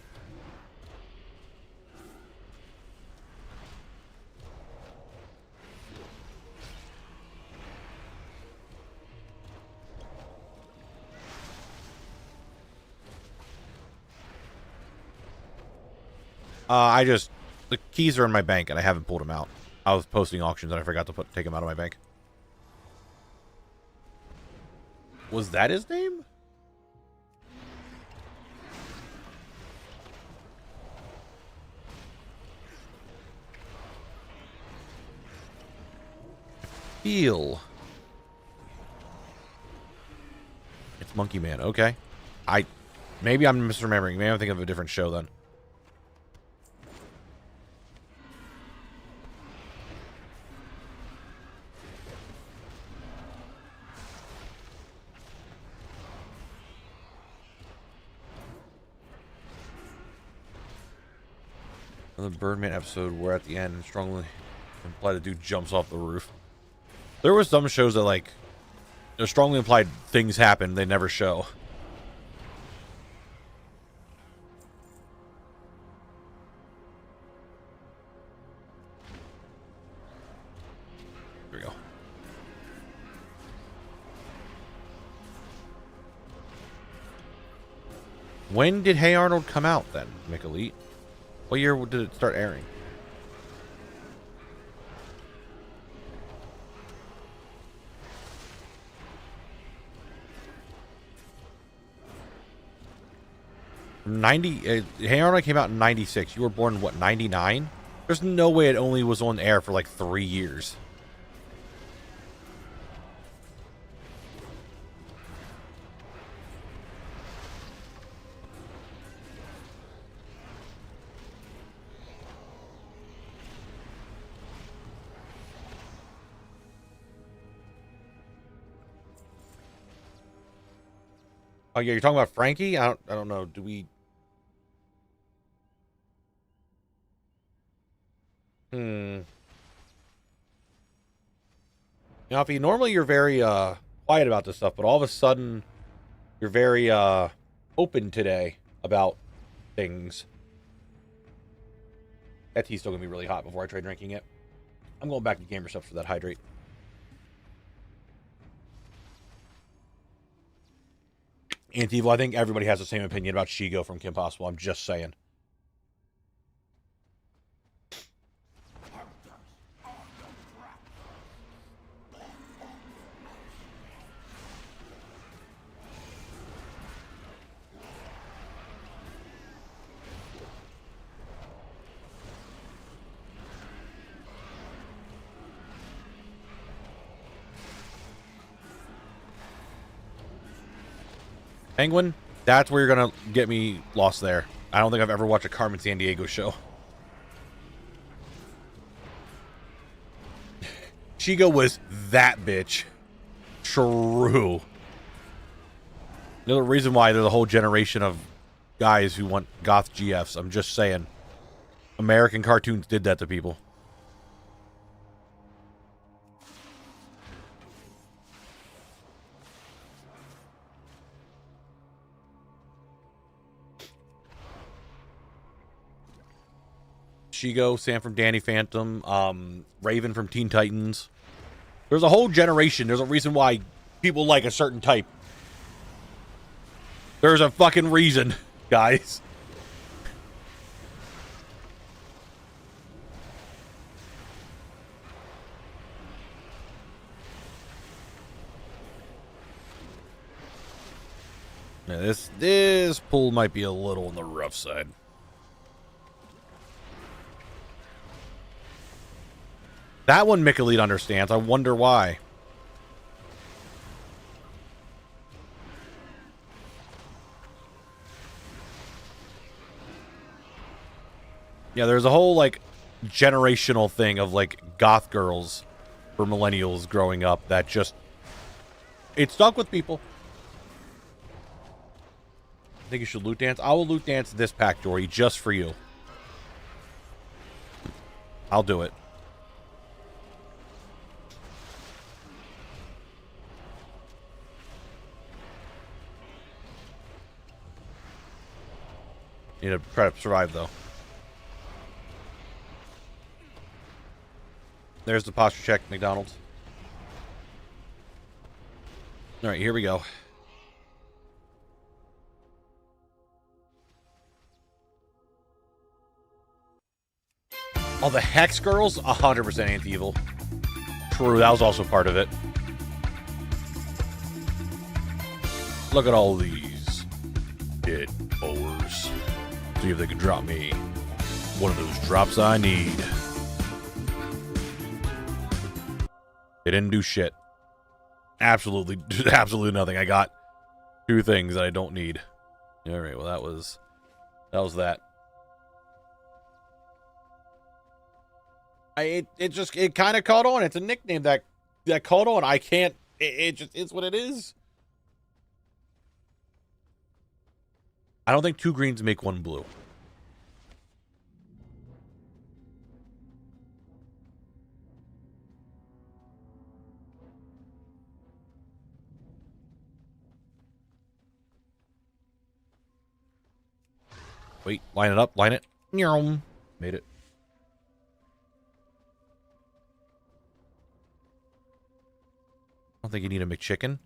The keys are in my bank and I haven't pulled them out. I was posting auctions and I forgot to take them out of my bank. Was that his name? feel. It's Monkey Man. Okay. Maybe I'm misremembering. Maybe I'm thinking of a different show then. The Birdman episode where at the end and strongly implied a dude jumps off the roof. There were some shows that like strongly implied things happen they never show. Here we go. When did Hey Arnold come out then, Mick Elite? What year did it start airing? Hey Arnold came out in 96. You were born in what, 99? There's no way it only was on air for like 3 years. Oh yeah, you're talking about Frankie? I don't know. Do we? Now, if normally you're very quiet about this stuff, but all of a sudden you're very open today about things. That tea's still gonna be really hot before I try drinking it. I'm going back to Gamer Stuff for that hydrate. Anti-Evil, I think everybody has the same opinion about Shigo from Kim Possible. I'm just saying. Penguin, that's where you're going to get me lost there. I don't think I've ever watched a Carmen Sandiego show. Shigo was that bitch. True. There's a reason why there's a whole generation of guys who want goth GFs. I'm just saying. American cartoons did that to people. Shigo, Sam from Danny Phantom, Raven from Teen Titans. There's a whole generation. There's a reason why people like a certain type. There's a fucking reason, guys. Now this pull might be a little on the rough side. That one Mick Elite understands. I wonder why. Yeah, there's a whole, like, generational thing of, like, goth girls for millennials growing up that just... It stuck with people. I think you should loot dance. I will loot dance this pack, Jory, just for you. I'll do it. Need to try to survive, though. There's the posture check, McDonald's. All right, here we go. Oh, the Hex Girls? 100% anti-evil. True, that was also part of it. Look at all these dead boars. See if they can drop me one of those drops I need. They didn't do shit. Absolutely, absolutely nothing. I got 2 things that I don't need. All right, well, that was that. It kind of caught on. It's a nickname that caught on. I can't. It just is what it is. I don't think 2 greens make 1 blue. Wait, line it up, line it. Made it. I don't think you need a McChicken.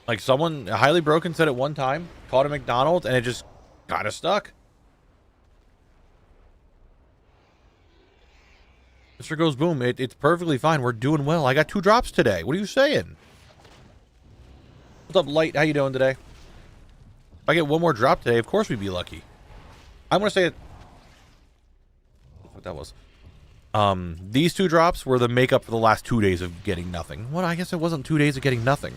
Like someone, Highly Broken said at one time, caught a McDonald's and it just kind of stuck. Mr. Goes Boom, it's perfectly fine. We're doing well. I got 2 drops today. What are you saying? What's up, Light? How you doing today? If I get 1 more drop today, of course we'd be lucky. I'm going to say it. What that was. These 2 drops were the makeup for the last 2 days of getting nothing. Well, I guess it wasn't 2 days of getting nothing.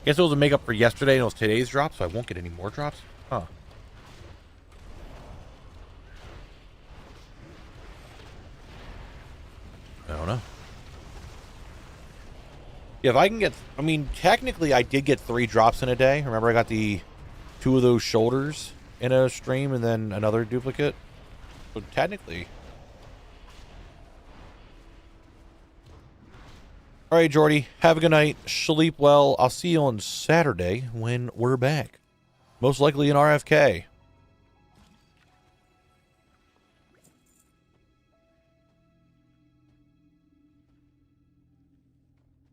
I guess it was a makeup for yesterday and it was today's drop, so I won't get any more drops. Huh. I don't know. Yeah, if I can get... I mean, technically, I did get 3 drops in a day. Remember, I got the 2 of those shoulders in a stream and then another duplicate. So, technically... Alright, Jordy. Have a good night. Sleep well. I'll see you on Saturday when we're back. Most likely in RFK.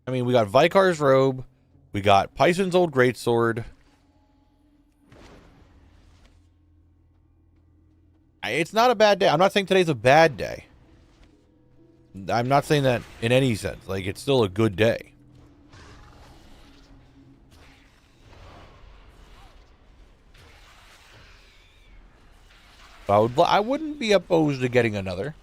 I mean, we got Vikar's Robe. We got Pison's Old Greatsword. It's not a bad day. I'm not saying today's a bad day. I'm not saying that in any sense. Like, it's still a good day. I wouldn't be opposed to getting another.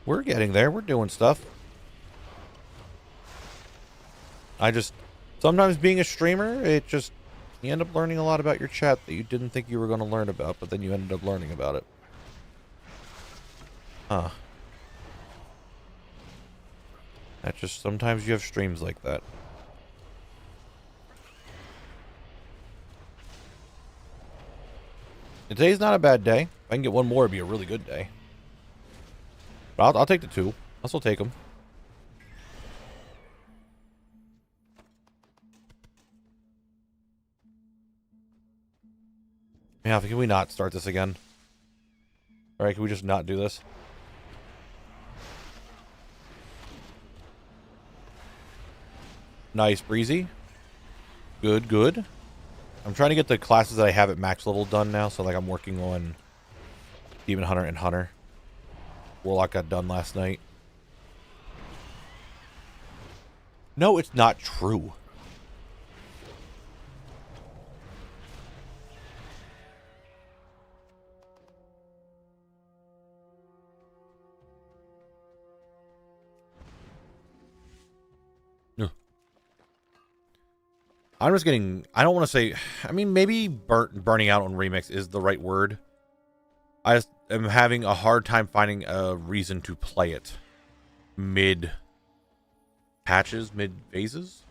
We're getting there. We're doing stuff. Sometimes being a streamer, you end up learning a lot about your chat that you didn't think you were going to learn about, but then you ended up learning about it. Huh. Sometimes you have streams like that. Today's not a bad day. If I can get 1 more, it'd be a really good day. But I'll take the 2. I'll still take them. Yeah, can we not start this again? Alright, can we just not do this? Nice, Breezy. Good, good. I'm trying to get the classes that I have at max level done now, so like I'm working on Demon Hunter and Hunter. Warlock got done last night. No, it's not true. I'm just getting... I don't want to say... I mean, maybe burning out on Remix is the right word. I just am having a hard time finding a reason to play it. Mid-patches? Mid-phases?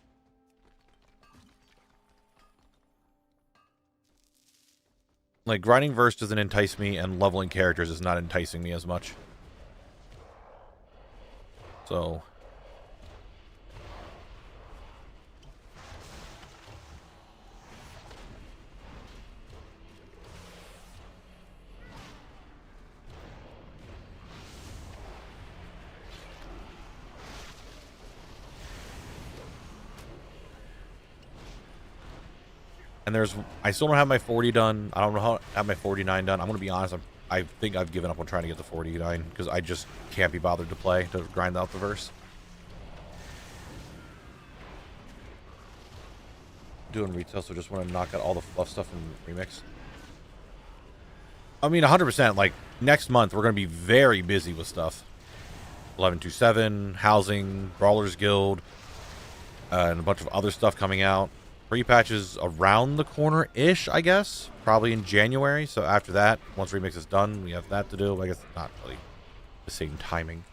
Like, grinding verse doesn't entice me, and leveling characters is not enticing me as much. So... And I still don't have my 40 done. I don't know how to have my 49 done. I'm going to be honest. I think I've given up on trying to get the 49 because I just can't be bothered to grind out the verse. doing retail, so just want to knock out all the fluff stuff in Remix. I mean, 100%, like, next month, we're going to be very busy with stuff. 1127, Housing, Brawlers Guild, and a bunch of other stuff coming out. Free patches around the corner-ish, I guess. Probably in January, so after that, once Remix is done, we have that to do. I guess not really the same timing.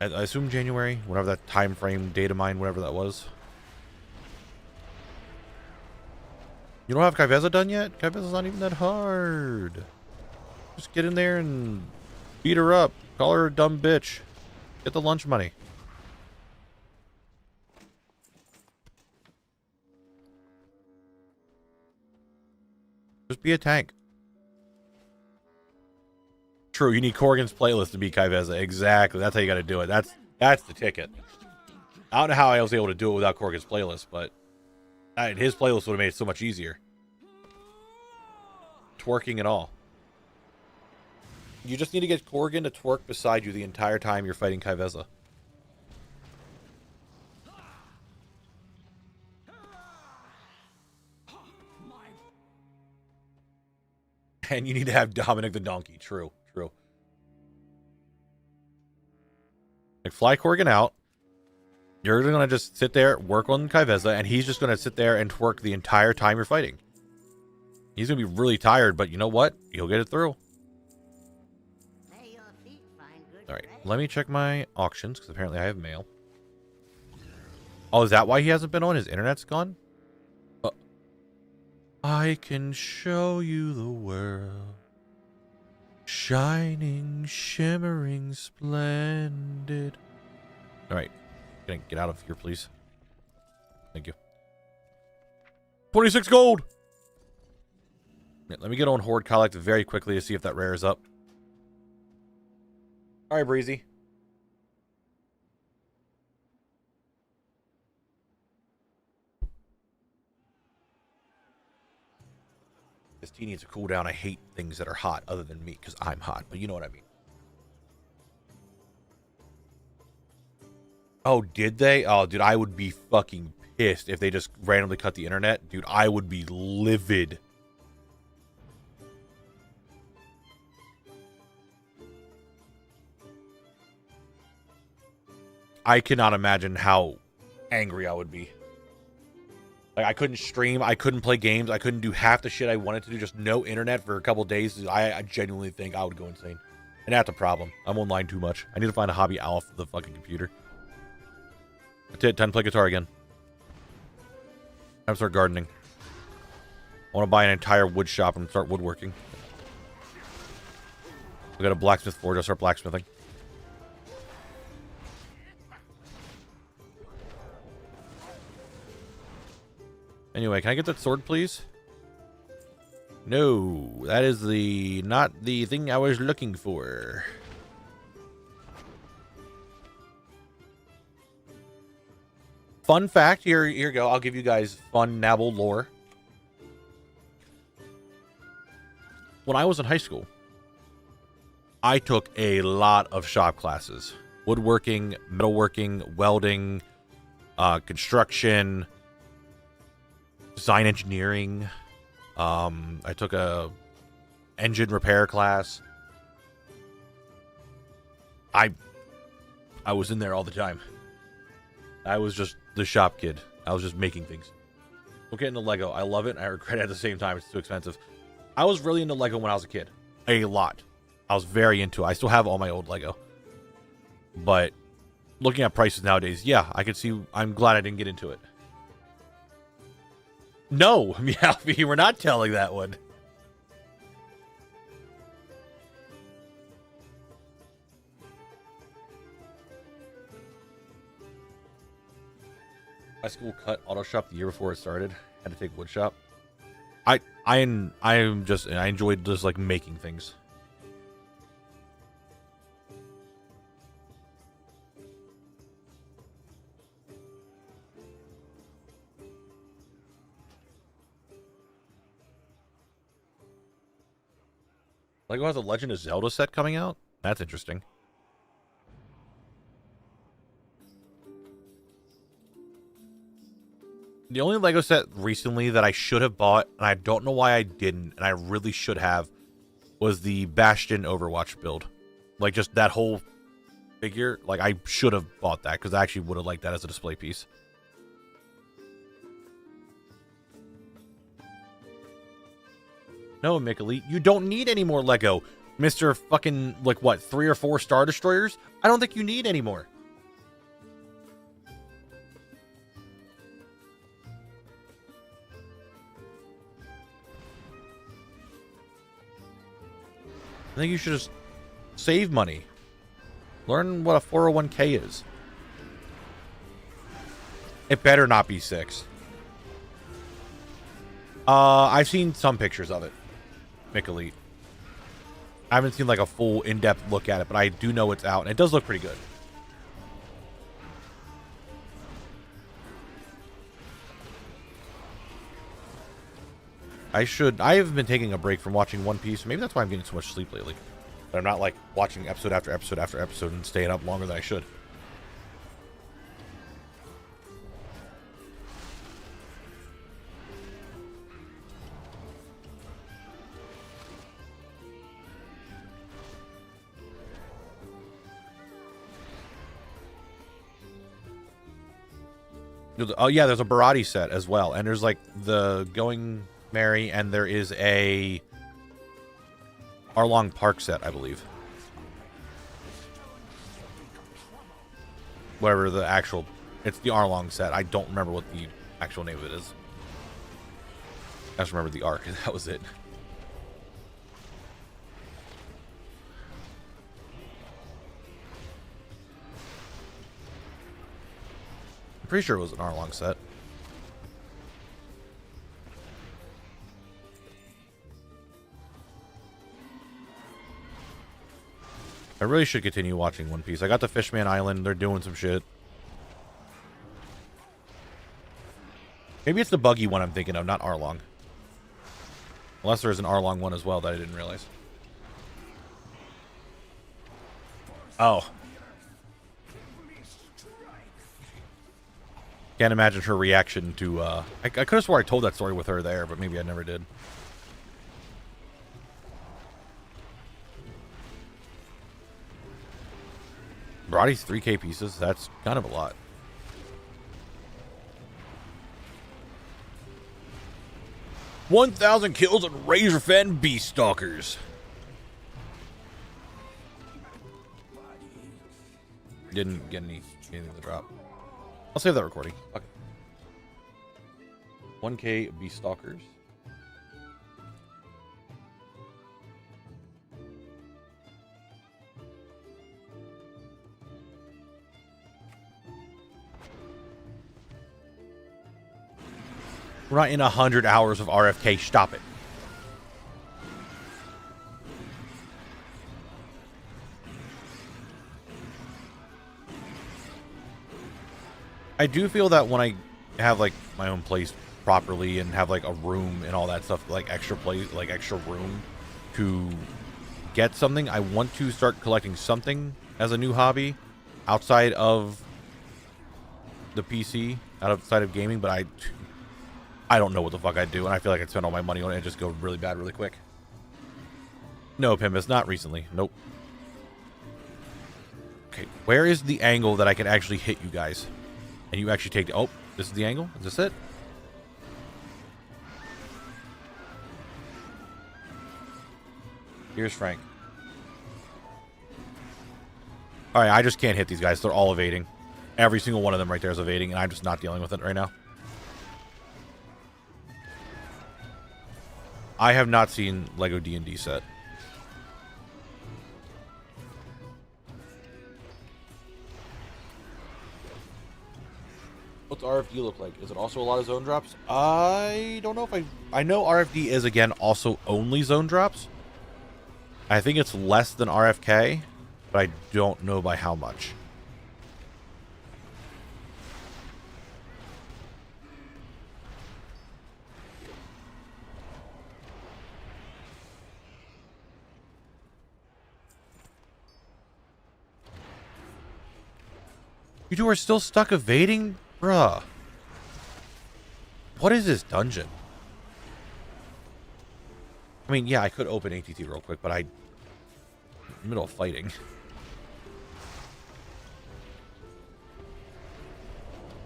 I assume January, whatever that time frame, data mine, whatever that was. You don't have Kai'Veza done yet? Kai'Veza's not even that hard. Just get in there and beat her up. Call her a dumb bitch. Get the lunch money. Just be a tank. True, you need Corgan's playlist to beat Kai'Veza. Exactly. That's how you got to do it. That's the ticket. I don't know how I was able to do it without Corgan's playlist, but his playlist would have made it so much easier. Twerking and all. You just need to get Corgan to twerk beside you the entire time you're fighting Kai'Veza. And you need to have Dominic the Donkey. True, true. Like, fly Corgan out. You're going to just sit there, work on Kai'Veza, and he's just going to sit there and twerk the entire time you're fighting. He's going to be really tired, but you know what? He'll get it through. Alright, let me check my auctions, because apparently I have mail. Oh, is that why he hasn't been on? His internet's gone? I can show you the world. Shining, shimmering, splendid. Alright. Get out of here, please. Thank you. 26 gold! Yeah, let me get on Horde Collect very quickly to see if that rares up. Alright, Breezy. This tea needs to cool down. I hate things that are hot other than me because I'm hot, but you know what I mean. Oh, did they? Oh, dude, I would be fucking pissed if they just randomly cut the internet. Dude, I would be livid. I cannot imagine how angry I would be. Like, I couldn't stream, I couldn't play games, I couldn't do half the shit I wanted to do, just no internet for a couple days. I genuinely think I would go insane. And that's a problem. I'm online too much. I need to find a hobby off the fucking computer. That's it, time to play guitar again. Time to start gardening. I want to buy an entire wood shop and start woodworking. We got a blacksmith forge, I'll start blacksmithing. Anyway, can I get that sword, please? No, that is not the thing I was looking for. Fun fact, here you go. I'll give you guys fun Knabble lore. When I was in high school, I took a lot of shop classes. Woodworking, metalworking, welding, construction, design engineering. I took a engine repair class. I was in there all the time. I was just the shop kid. I was just making things. Look into Lego. I love it. I regret it at the same time. It's too expensive. I was really into Lego when I was a kid. A lot. I was very into it. I still have all my old Lego. But looking at prices nowadays, yeah, I could see. I'm glad I didn't get into it. No, Meowfie, we're not telling that one. My school cut auto shop the year before it started. Had to take wood shop. I enjoyed just like making things. Lego has a Legend of Zelda set coming out? That's interesting. The only Lego set recently that I should have bought, and I don't know why I didn't, and I really should have, was the Bastion Overwatch build. Like, just that whole figure. Like, I should have bought that, because I actually would have liked that as a display piece. No, Mick Elite, you don't need any more Lego. Mr. fucking, like, what, 3 or 4 Star Destroyers? I don't think you need any more. I think you should just save money. Learn what a 401k is. It better not be 6. I've seen some pictures of it. Mick Elite. I haven't seen like a full in-depth look at it, but I do know it's out, and it does look pretty good. I have been taking a break from watching One Piece. Maybe that's why I'm getting so much sleep lately. But I'm not like watching episode after episode after episode and staying up longer than I should. Oh yeah, there's a Barati set as well, and there's like the Going Merry, and there is a Arlong Park set, I believe. Whatever the actual, it's the Arlong set. I don't remember what the actual name of it is. I just remember the arc, and that was it. I'm pretty sure it was an Arlong set. I really should continue watching One Piece. I got the Fishman Island. They're doing some shit. Maybe it's the buggy one I'm thinking of, not Arlong. Unless there's an Arlong one as well that I didn't realize. Oh. Can't imagine her reaction to, I could have swore I told that story with her there, but maybe I never did. Barati's 3K pieces. That's kind of a lot. $1,000 kills on razor-fed beast stalkers. Didn't get anything to drop. I'll save that recording. Okay. 1K beast stalkers. We're not in 100 hours of RFK. Stop it. I do feel that when I have like my own place properly and have like a room and all that stuff, like extra place, like extra room to get something, I want to start collecting something as a new hobby outside of the PC, outside of gaming, but I don't know what the fuck I'd do, and I feel like I'd spend all my money on it and just go really bad really quick. No, Pimbus, not recently. Nope. Okay, where is the angle that I can actually hit you guys? And you actually take... Oh, this is the angle? Is this it? Here's Frank. Alright, I just can't hit these guys. They're all evading. Every single one of them right there is evading, and I'm just not dealing with it right now. I have not seen Lego D&D set. What's RFD look like? Is it also a lot of zone drops? I don't know if I know RFD is, again, also only zone drops. I think it's less than RFK, but I don't know by how much. You two are still stuck evading? Bruh. What is this dungeon? I mean, yeah, I could open ATT real quick, but I'm in the middle of fighting.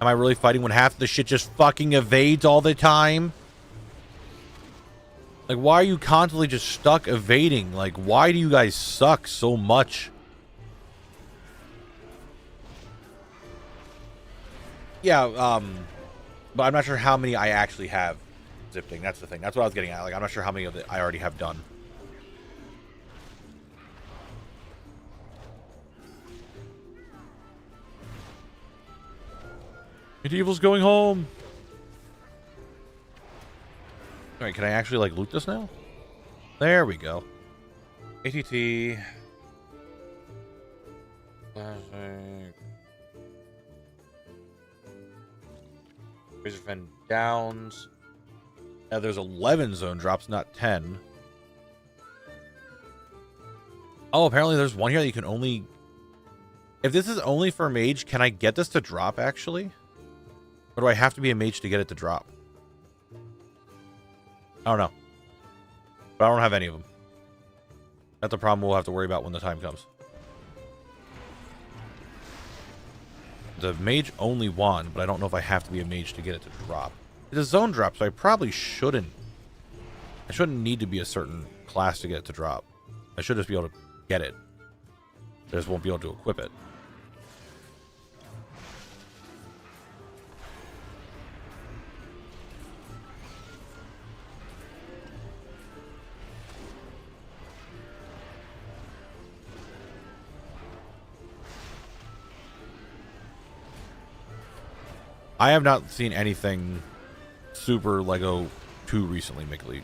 Am I really fighting when half the shit just fucking evades all the time? Like, why are you constantly just stuck evading? Like, why do you guys suck so much? Yeah, but I'm not sure how many I actually have zipping. That's the thing. That's what I was getting at. Like, I'm not sure how many of it I already have done. Medieval's going home. Alright, can I actually, like, loot this now? There we go. ATT. Classic. Razorfen Downs. Now there's 11 zone drops, not 10. Oh, apparently there's one here that you can only... If this is only for mage, can I get this to drop, actually? Or do I have to be a mage to get it to drop? I don't know. But I don't have any of them. That's a problem we'll have to worry about when the time comes. The mage only one, but I don't know if I have to be a mage to get it to drop. It's a zone drop, so I probably shouldn't. I shouldn't need to be a certain class to get it to drop. I should just be able to get it. I just won't be able to equip it. I have not seen anything super Lego 2 recently, Mickey.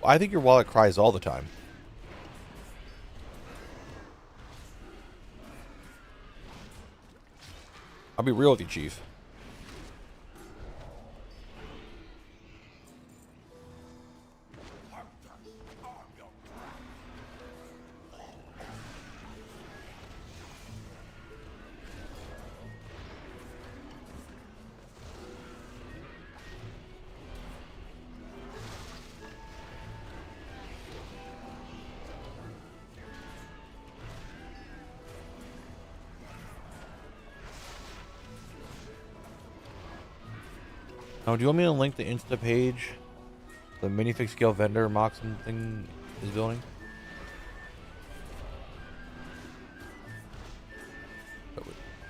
I think your wallet cries all the time. I'll be real with you, Chief. Oh, do you want me to link the Insta page? The minifig scale vendor Moxon thing is building?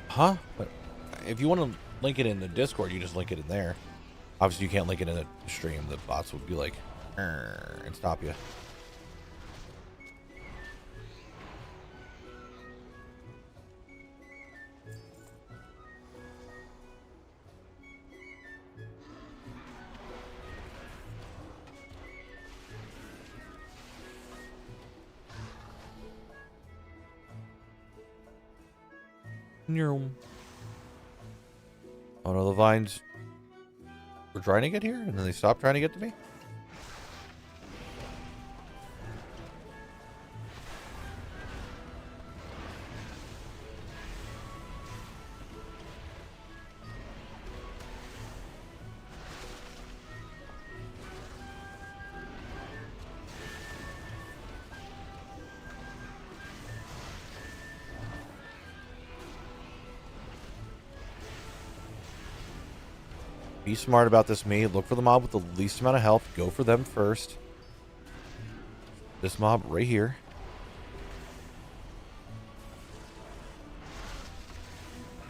Huh? But if you want to link it in the Discord, you just link it in there. Obviously, you can't link it in the stream. The bots would be like, and stop you. Oh no, the vines were trying to get here and then they stopped trying to get to me? Be smart about this, me. Look for the mob with the least amount of health. Go for them first. This mob right here.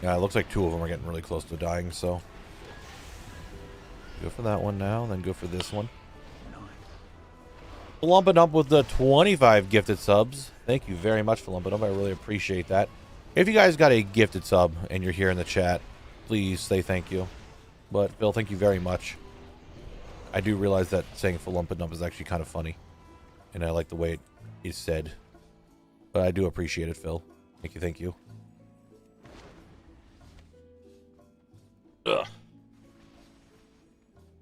Yeah, it looks like two of them are getting really close to dying, so... Go for that one now, then go for this one. Lumping up with the 25 gifted subs. Thank you very much for lumping up. I really appreciate that. If you guys got a gifted sub and you're here in the chat, please say thank you. But, Phil, thank you very much. I do realize that saying for lumping up is actually kind of funny. And I like the way it is said. But I do appreciate it, Phil. Thank you, thank you. Ugh.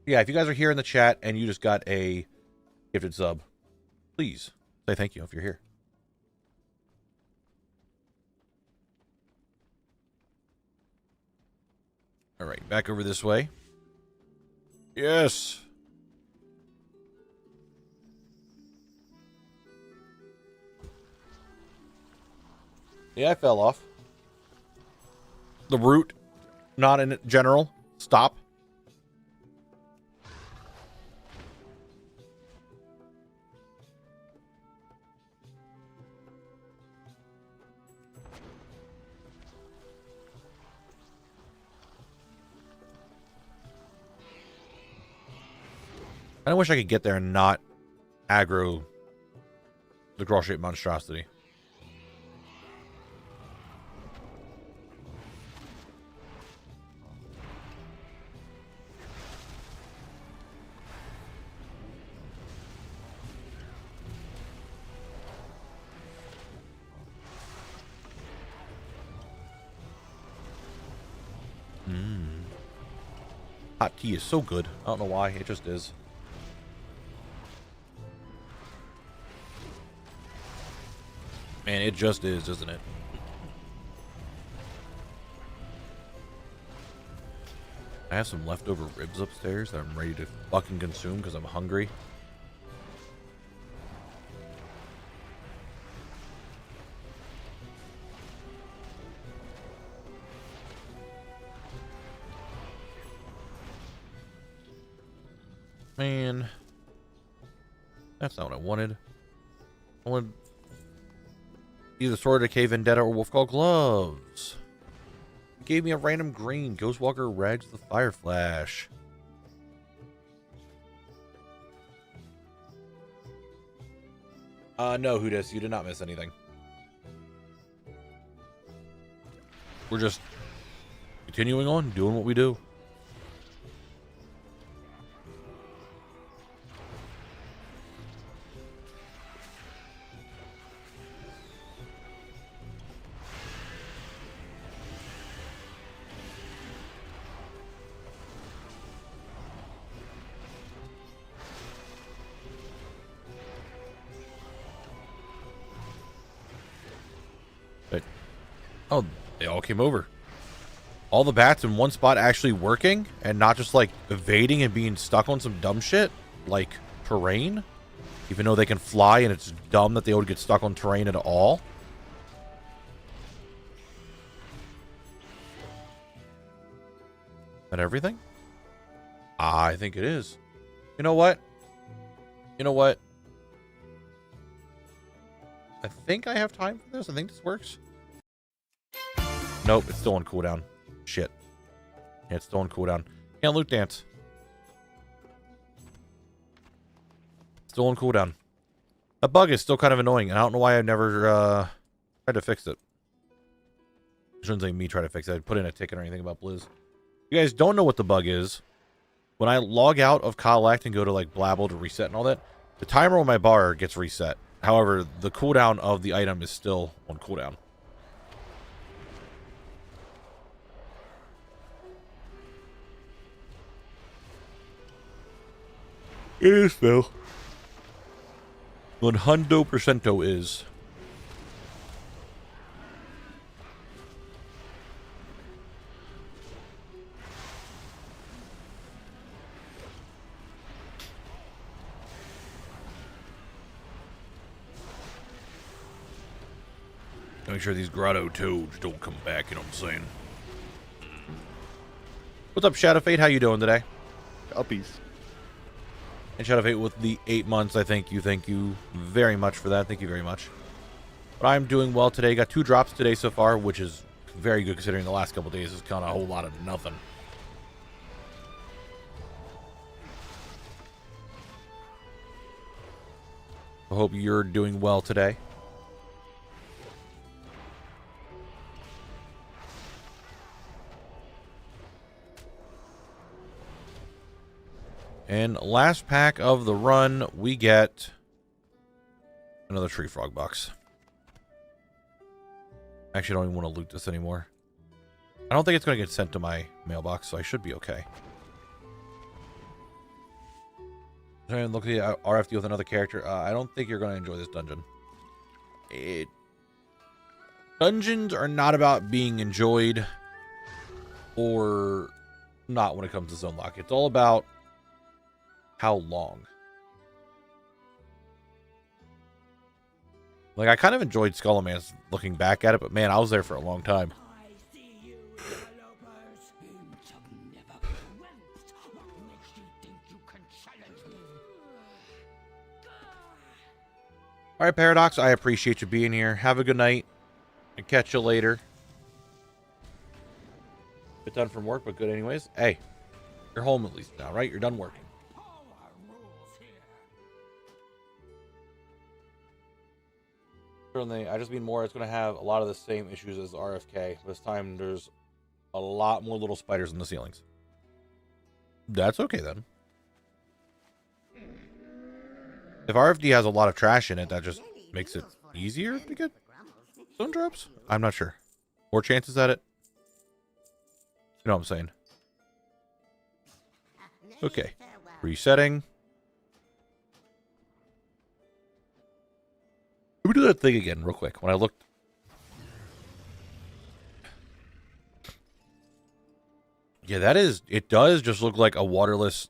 Yeah, if you guys are here in the chat and you just got a gifted sub. Please say thank you if you're here. All right, back over this way. Yes. Yeah, I fell off. The route, not in general. Stop. I wish I could get there and not aggro the cross-shaped monstrosity. Hot tea is so good. I don't know why. It just is. Man, it just is, isn't it? I have some leftover ribs upstairs that I'm ready to fucking consume because I'm hungry. Man, that's not what I wanted. I wanted either Sword of Decay Vendetta or Wolfcall Gloves. It gave me a random green Ghostwalker Regs the Fire Flash. No, Hootis, you did not miss anything. We're just continuing on, doing what we do. Oh, they all came over. All the bats in one spot actually working and not just like evading and being stuck on some dumb shit like terrain. Even though they can fly and it's dumb that they would get stuck on terrain at all. Is that everything? I think it is. You know what? You know what? I think I have time for this. I think this works. Nope, it's still on cooldown. Shit. Yeah, it's still on cooldown. Can't loot dance. Still on cooldown. That bug is still kind of annoying. And I don't know why I've never tried to fix it. I shouldn't say me try to fix it. I'd put in a ticket or anything about Blizz. You guys don't know what the bug is. When I log out of Collect and go to like Blabble to reset and all that, the timer on my bar gets reset. However, the cooldown of the item is still on cooldown. It is, though. 100% is. Make sure these grotto toads don't come back, you know what I'm saying? What's up, Shadow Fate? How you doing today? Uppies. And Shadow Fate with the 8 months, I thank you very much for that. Thank you very much. But I'm doing well today. Got 2 drops today so far, which is very good considering the last couple days is kind of a whole lot of nothing. I hope you're doing well today. And last pack of the run, we get another tree frog box. Actually, I don't even want to loot this anymore. I don't think it's going to get sent to my mailbox, so I should be okay. And look at the RFD with another character. I don't think you're going to enjoy this dungeon. Dungeons are not about being enjoyed or not when it comes to zone lock. It's all about how long. Like, I kind of enjoyed Skullman's looking back at it, but man, I was there for a long time. I see you, interlopers. Imps have never been wimps. What makes you think you can challenge me? All right, Paradox, I appreciate you being here. Have a good night and catch you later. Bit done from work, but good anyways. Hey, you're home at least now, right? You're done working. Power rules here. Certainly, I just mean more. It's going to have a lot of the same issues as RFK. This time, there's a lot more little spiders in the ceilings. That's okay then. If RFD has a lot of trash in it, that just makes it easier to get zone drops? I'm not sure. More chances at it? You know what I'm saying? Okay. Resetting. Let me do that thing again real quick. When I looked. Yeah, that is. It does just look like a waterless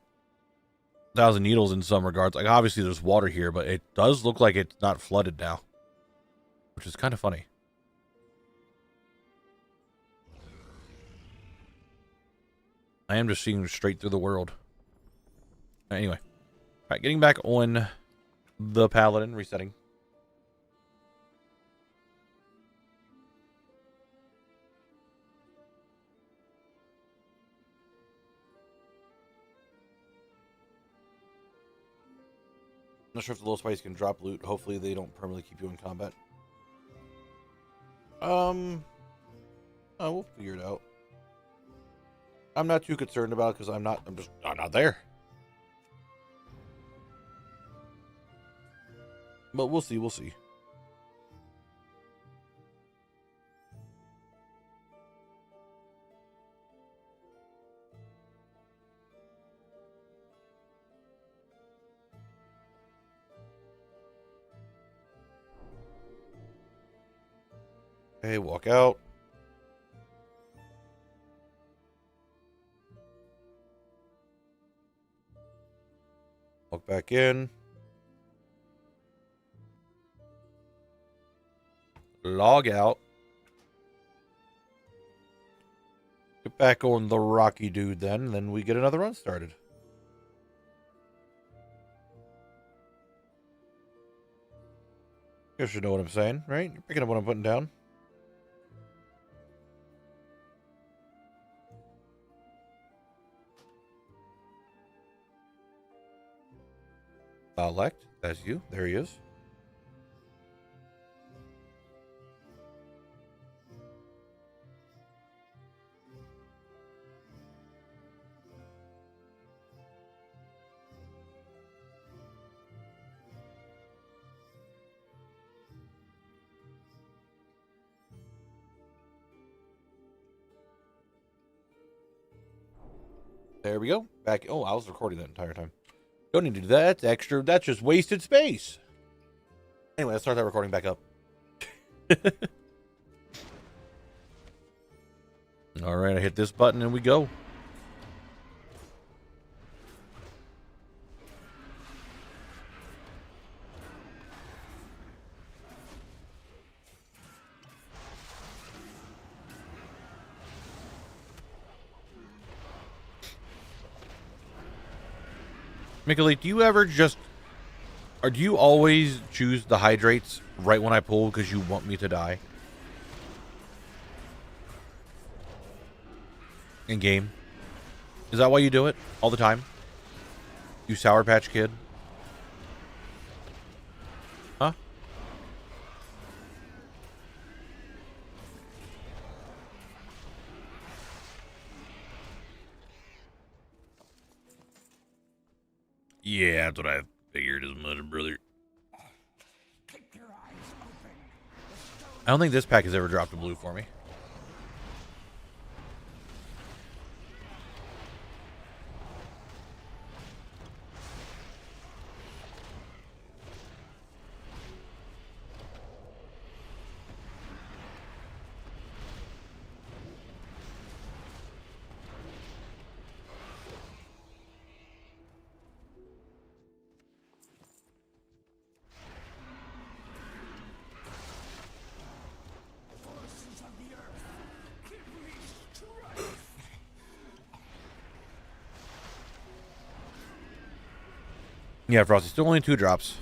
Thousand Needles in some regards. Like, obviously there's water here, but it does look like it's not flooded now. Which is kind of funny. I am just seeing straight through the world. Anyway. Alright, getting back on the Paladin, resetting. I'm not sure if the little spice can drop loot. Hopefully they don't permanently keep you in combat. Oh, we'll figure it out. I'm not too concerned about it because I'm not there. But we'll see, we'll see. Okay, walk out. Walk back in. Log out. Get back on the Rocky Dude then we get another run started. You should know what I'm saying, right? You're picking up what I'm putting down. Elect, that's you. There he is. There we go. Back. Oh, I was recording that entire time. Don't need to do that. That's extra. That's just wasted space. Anyway, let's start that recording back up. All right, I hit this button and we go. Mickle, do you ever just, or do you always choose the hydrates right when I pull because you want me to die? In game? Is that why you do it all the time? You Sour Patch Kid? Huh? Yeah, that's what I figured as much, brother. Keep your eyes open. I don't think this pack has ever dropped a blue for me. Yeah, Frosty, still only 2 drops.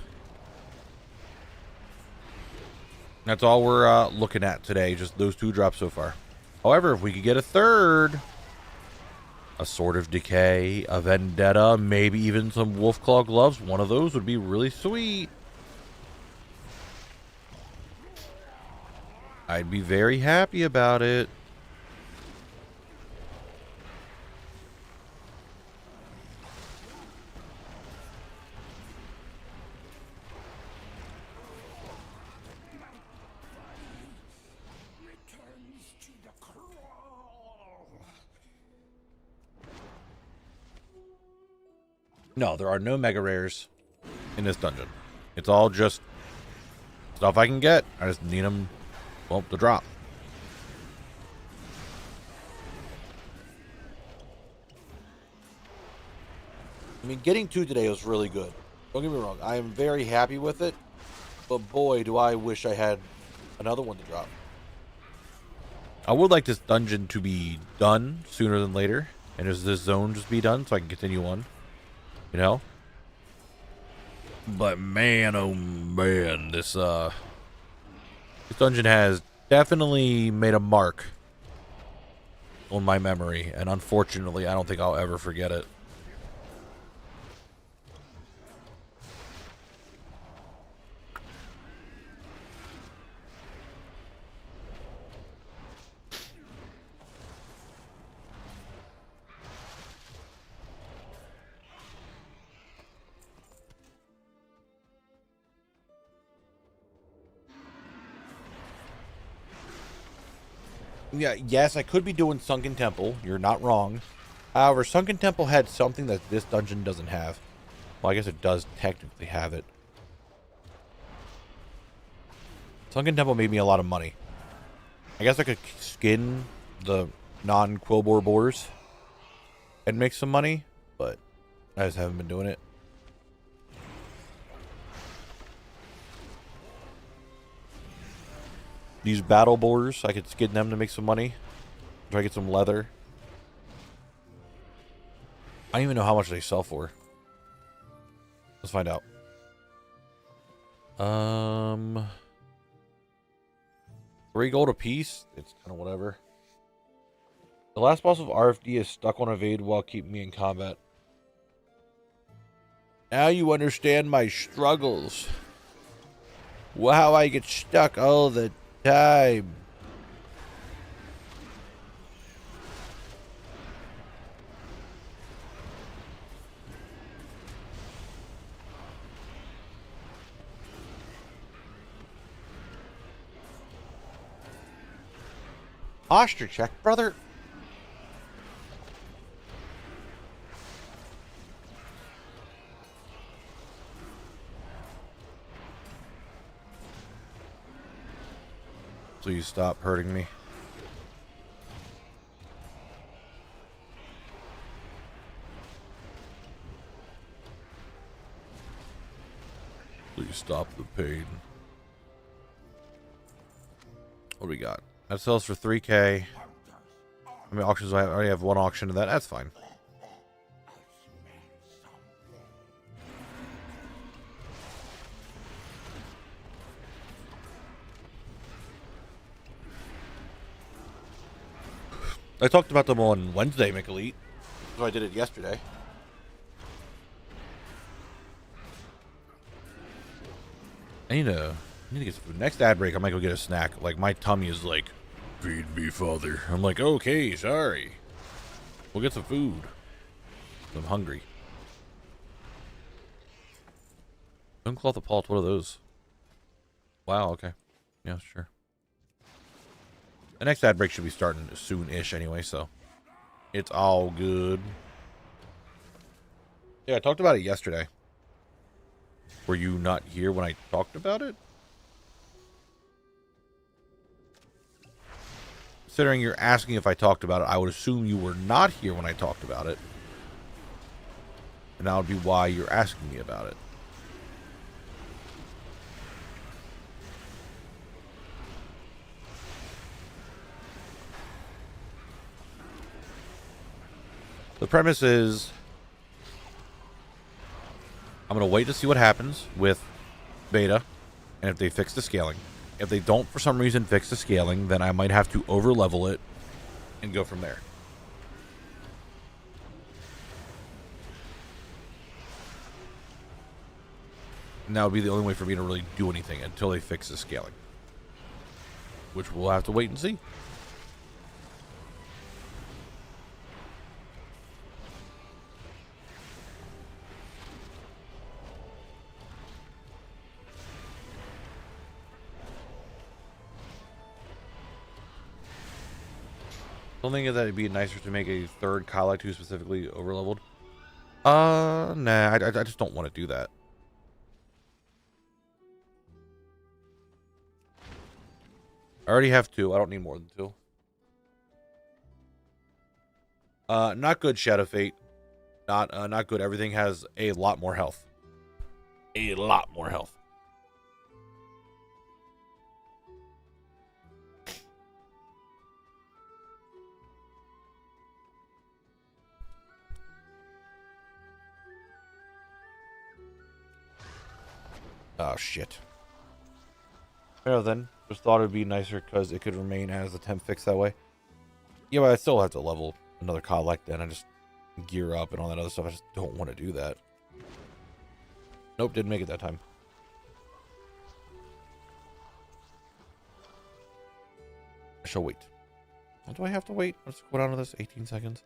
That's all we're looking at today, just those 2 drops so far. However, if we could get a third, a Sword of Decay, a Vendetta, maybe even some Wolfclaw gloves, one of those would be really sweet. I'd be very happy about it. Returns to the crawl. No, there are no mega rares in this dungeon. It's all just stuff I can get. I just need them, well, to drop. I mean, getting 2 today was really good. Don't get me wrong. I am very happy with it. But boy, do I wish I had another one to drop. I would like this dungeon to be done sooner than later. And just this zone just be done so I can continue on. You know? But man, oh man, this dungeon has definitely made a mark on my memory. And unfortunately, I don't think I'll ever forget it. Yeah, yes, I could be doing Sunken Temple. You're not wrong. However, Sunken Temple had something that this dungeon doesn't have. Well, I guess it does technically have it. Sunken Temple made me a lot of money. I guess I could skin the non-Quillbore boars and make some money, but I just haven't been doing it. These battle boars, I could skin them to make some money. Try to get some leather. I don't even know how much they sell for. Let's find out. 3 gold a piece. It's kind of whatever. The last boss of RFD is stuck on evade while keeping me in combat. Now you understand my struggles. Wow, I get stuck all the time. Posture check, brother. Please stop hurting me. Please stop the pain. What do we got? That sells for 3K. I mean, auctions, I already have 1 auction of that. That's fine. I talked about them on Wednesday, McElite. So I did it yesterday. I need to get some food. Next ad break, I might go get a snack. Like, my tummy is like, feed me, father. I'm like, okay, sorry. We'll get some food. I'm hungry. Cloth of Palt, what are those? Wow, okay. Yeah, sure. The next ad break should be starting soon-ish anyway, so it's all good. Yeah, I talked about it yesterday. Were you not here when I talked about it? Considering you're asking if I talked about it, I would assume you were not here when I talked about it. And that would be why you're asking me about it. The premise is I'm I'm going to wait to see what happens with beta and if they fix the scaling. If they don't, for some reason, fix the scaling, then I might have to over-level it and go from there. And that would be the only way for me to really do anything until they fix the scaling. Which we'll have to wait and see. Don't think that it'd be nicer to make a third collect who's specifically overleveled. Nah, I just don't want to do that. I already have 2. I don't need more than 2. Not good, Shadow Fate. Not good. Everything has a lot more health. A lot more health. Oh, shit. Well, then. Just thought it would be nicer because it could remain as a temp fix that way. Yeah, but I still have to level another collect then. I just gear up and all that other stuff. I just don't want to do that. Nope, didn't make it that time. I shall wait. Why do I have to wait? Let's go down to this 18 seconds.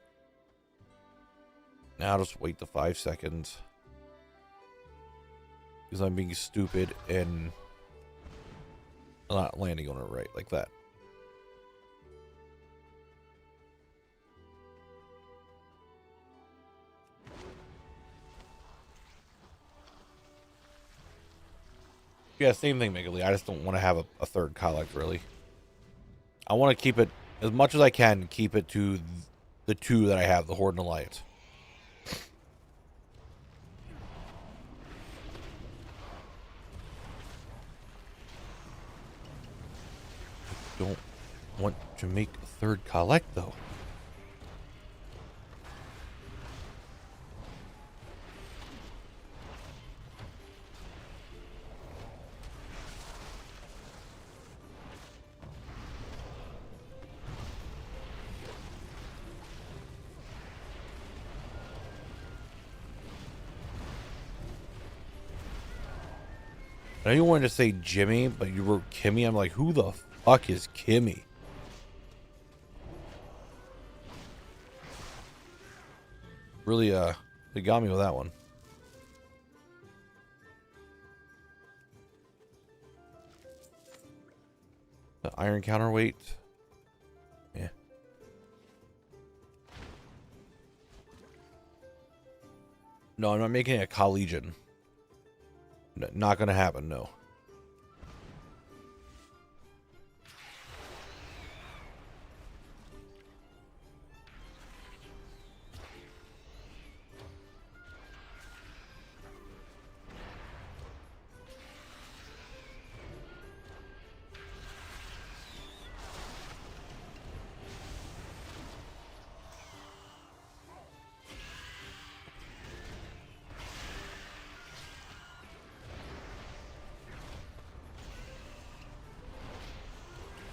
Now just wait the 5 seconds. Because I'm being stupid and not landing on it right like that. Yeah, same thing, Megaly. I just don't want to have a third collect, really. I want to keep it, as much as I can, keep it to the 2 that I have, the Horde and Alliance. Don't want to make a third collect though. I know you wanted to say Jimmy, but you wrote Kimmy. I'm like, who the fuck is Kimmy? Really, they got me with that one. The iron counterweight. Yeah. No, I'm not making it a collegian. Not gonna happen, no.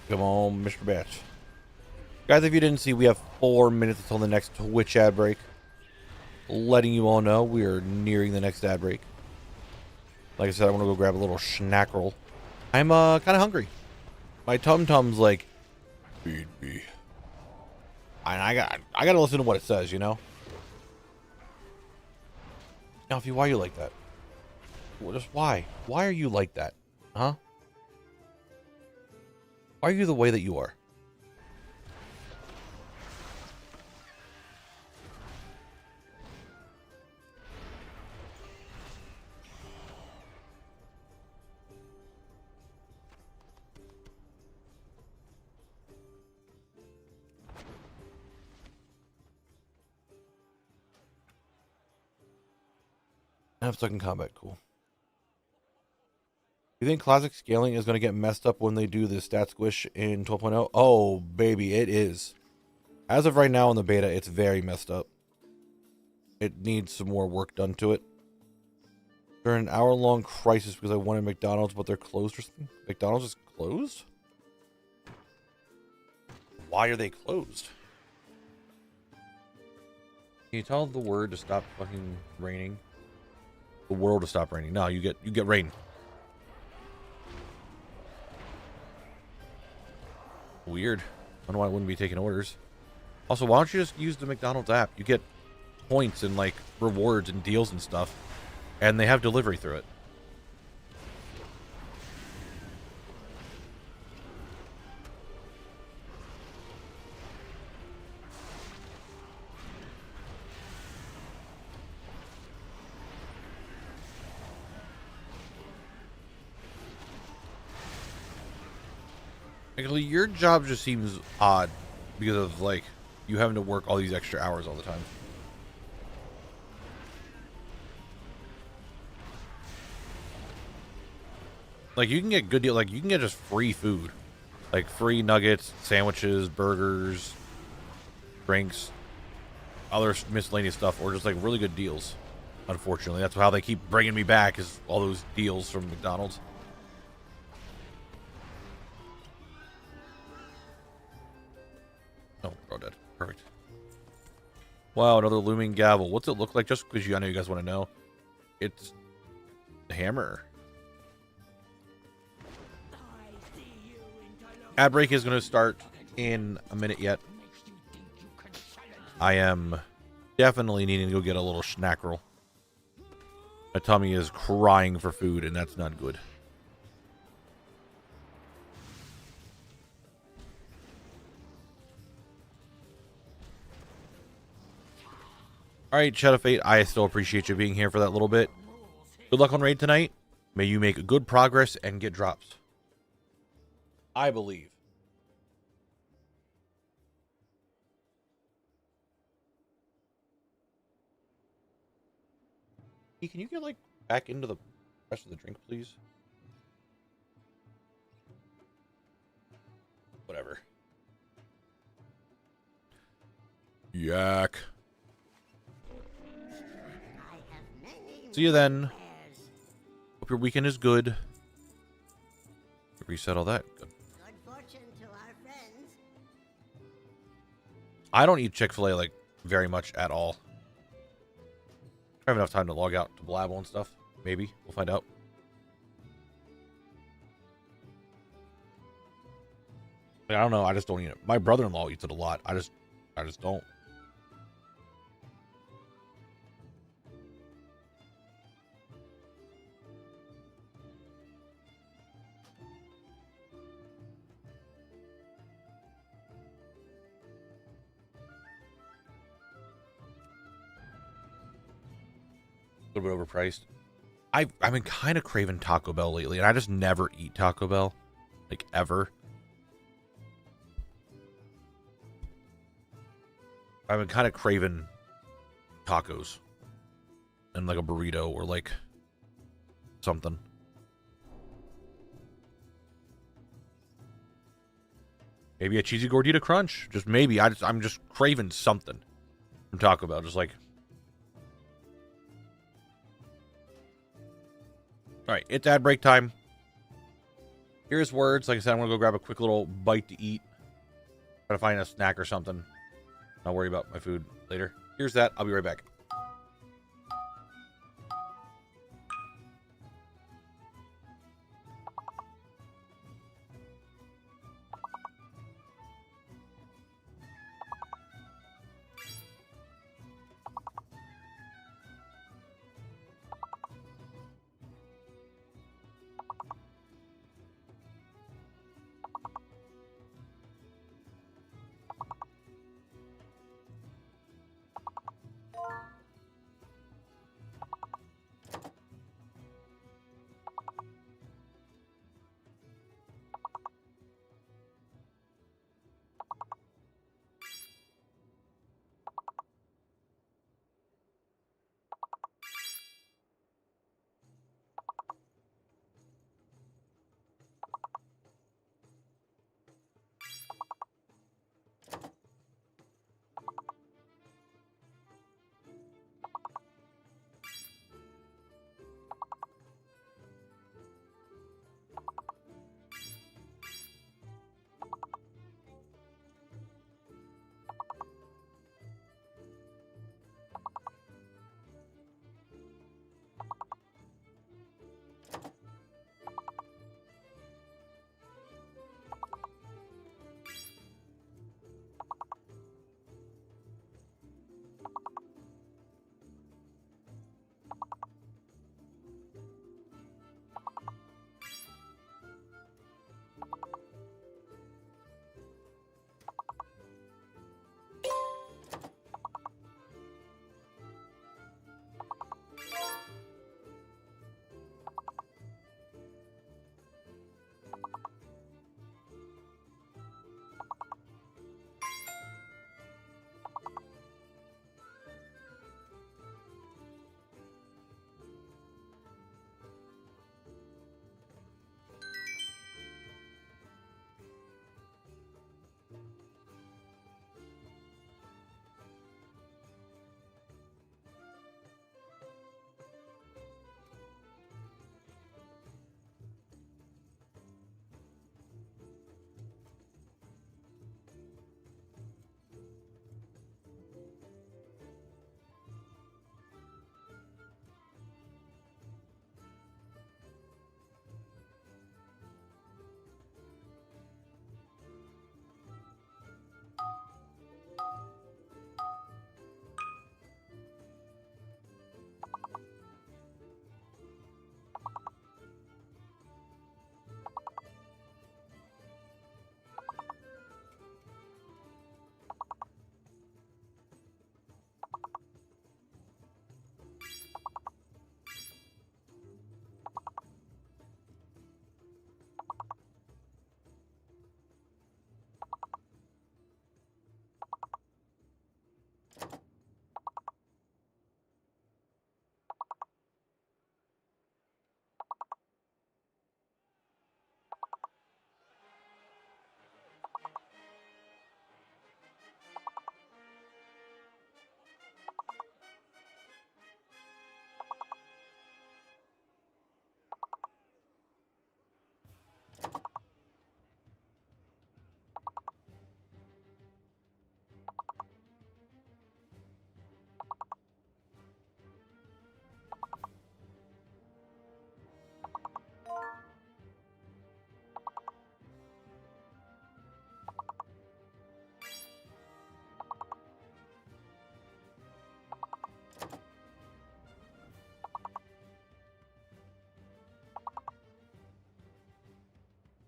Come on, Mr. Batch. Guys, if you didn't see, we have 4 minutes until the next Twitch ad break. Letting you all know we are nearing the next ad break. Like I said, I want to go grab a little snack roll. I'm kind of hungry. My tum-tum's like, feed me. And I got to listen to what it says, you know? Now, if you, why are you like that? Well, just why? Why are you like that? Huh? Why are you the way that you are? I have stuck in combat. Cool. You think classic scaling is going to get messed up when they do the stat squish in 12.0? Oh, baby, it is. As of right now in the beta, it's very messed up. It needs some more work done to it. They're in an hour-long crisis because I wanted McDonald's, but they're closed or something. McDonald's is closed? Why are they closed? Can you tell the word to stop fucking raining? The world to stop raining. No, you get rain. Weird. I don't know why I wouldn't be taking orders. Also, why don't you just use the McDonald's app? You get points and like rewards and deals and stuff, and they have delivery through it. Actually, your job just seems odd because of like you having to work all these extra hours all the time. Like you can get good deal, like you can get just free food, like free nuggets, sandwiches, burgers, drinks, other miscellaneous stuff, or just like really good deals. Unfortunately, that's how they keep bringing me back, is all those deals from McDonald's. Oh, we're all dead. Perfect. Wow, another looming gavel. What's it look like? Just because I know you guys want to know. It's a hammer. Ad break is going to start in a minute yet. I am definitely needing to go get a little snack roll. My tummy is crying for food, and that's not good. Alright, Shadow Fate, I still appreciate you being here for that little bit. Good luck on raid tonight. May you make good progress and get drops. I believe. Hey, can you get, like, back into the rest of the drink, please? Whatever. Yak. See you then. Hope your weekend is good. Reset all that. Good. Good fortune to our friends. I don't eat Chick-fil-A like very much at all. I have enough time to log out to Blabble and stuff. Maybe. We'll find out. I don't know. I just don't eat it. My brother-in-law eats it a lot. I just don't. A little bit overpriced. I've been kind of craving Taco Bell lately, and I just never eat Taco Bell, like ever. I've been kind of craving tacos and like a burrito or like something. Maybe a cheesy gordita crunch. Just maybe. I'm just craving something from Taco Bell. Just like. All right, it's ad break time. Here's words. Like I said, I'm gonna go grab a quick little bite to eat. Try to find a snack or something. I'll worry about my food later. Here's that. I'll be right back.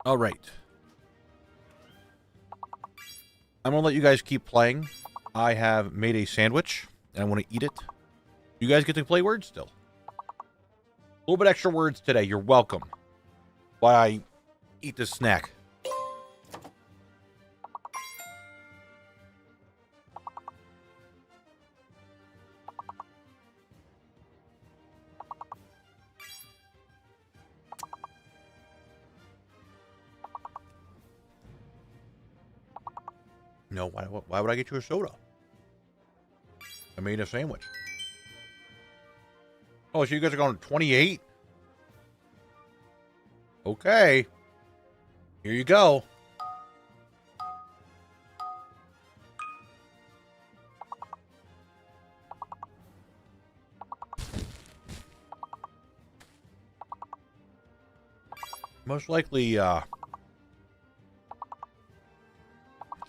All right. I'm going to let you guys keep playing. I have made a sandwich, and I want to eat it. You guys get to play words still. A little bit extra words today. You're welcome. While I eat this snack. No, why would I get you a soda? I made a sandwich. Oh, so you guys are going 28? Okay. Here you go. Most likely,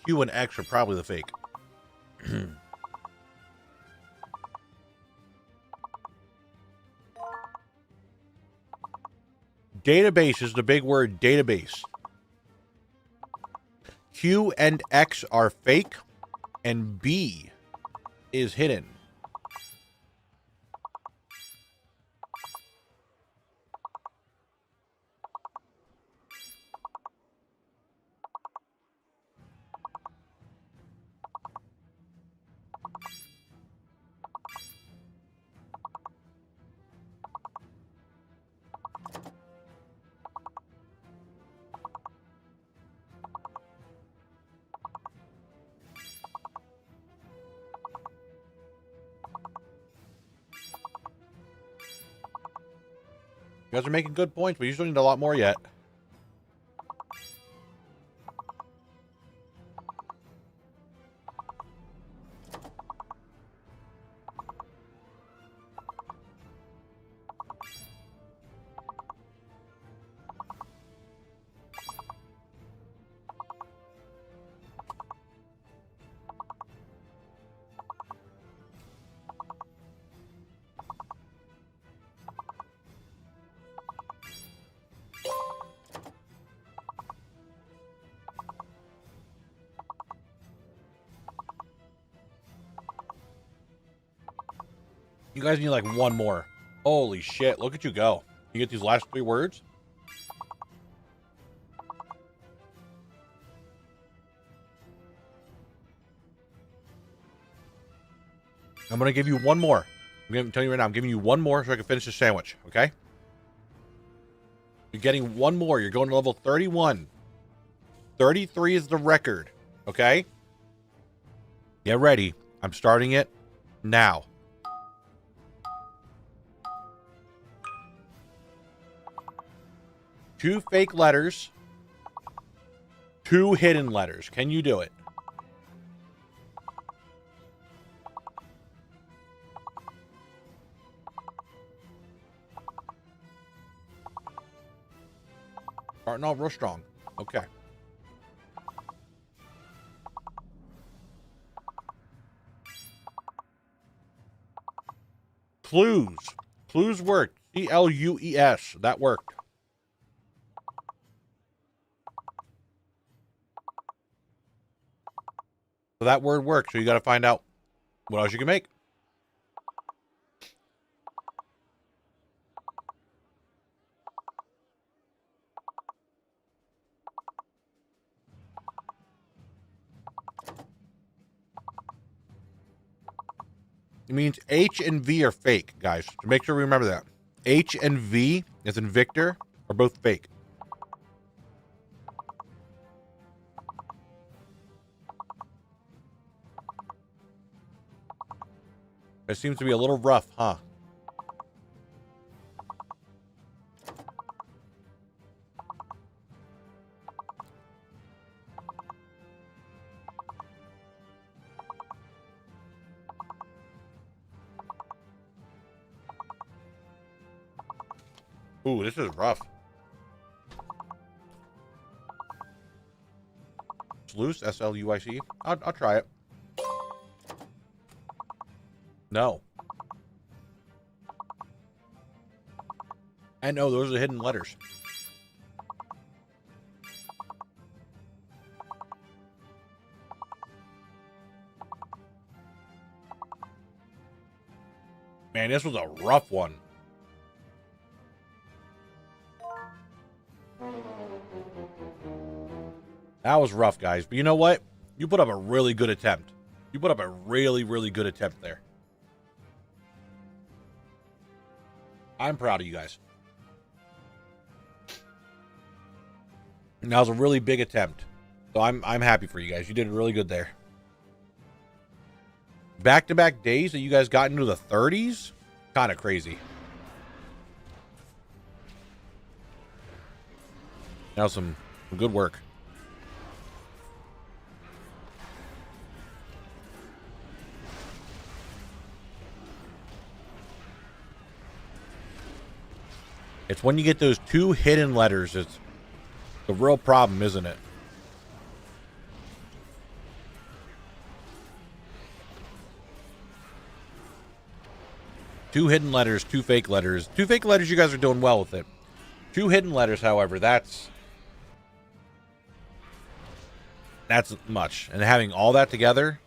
Q and X are probably the fake. Database is the big word, database. Q and X are fake, and B is hidden. You guys are making good points, but you still need a lot more yet. You guys need like one more. Holy shit, look at you go. You get these last 3 words? I'm going to give you one more. I'm telling you right now, I'm giving you one more so I can finish the sandwich, okay? You're getting one more. You're going to level 31. 33 is the record, okay? Get ready. I'm starting it now. Two fake letters. 2 hidden letters. Can you do it? Starting off real strong. Okay. Clues. Clues worked. C-L-U-E-S. That worked. So that word works. So you got to find out what else you can make. It means H and V are fake, guys. So make sure we remember that. H and V, as in Victor, are both fake. It seems to be a little rough, huh? Ooh, this is rough. Sluice, S-L-U-I-C. I'll try it. No. And no, those are hidden letters. Man, this was a rough one. That was rough, guys. But you know what? You put up a really good attempt. You put up a really, really good attempt there. I'm proud of you guys. And that was a really big attempt. So I'm happy for you guys. You did really good there. Back-to-back days that you guys got into the 30s? Kind of crazy. Now some good work. It's when you get those 2 hidden letters, it's the real problem, isn't it? Two hidden letters, 2 fake letters. 2 fake letters, you guys are doing well with it. 2 hidden letters, however, that's much. And having all that together,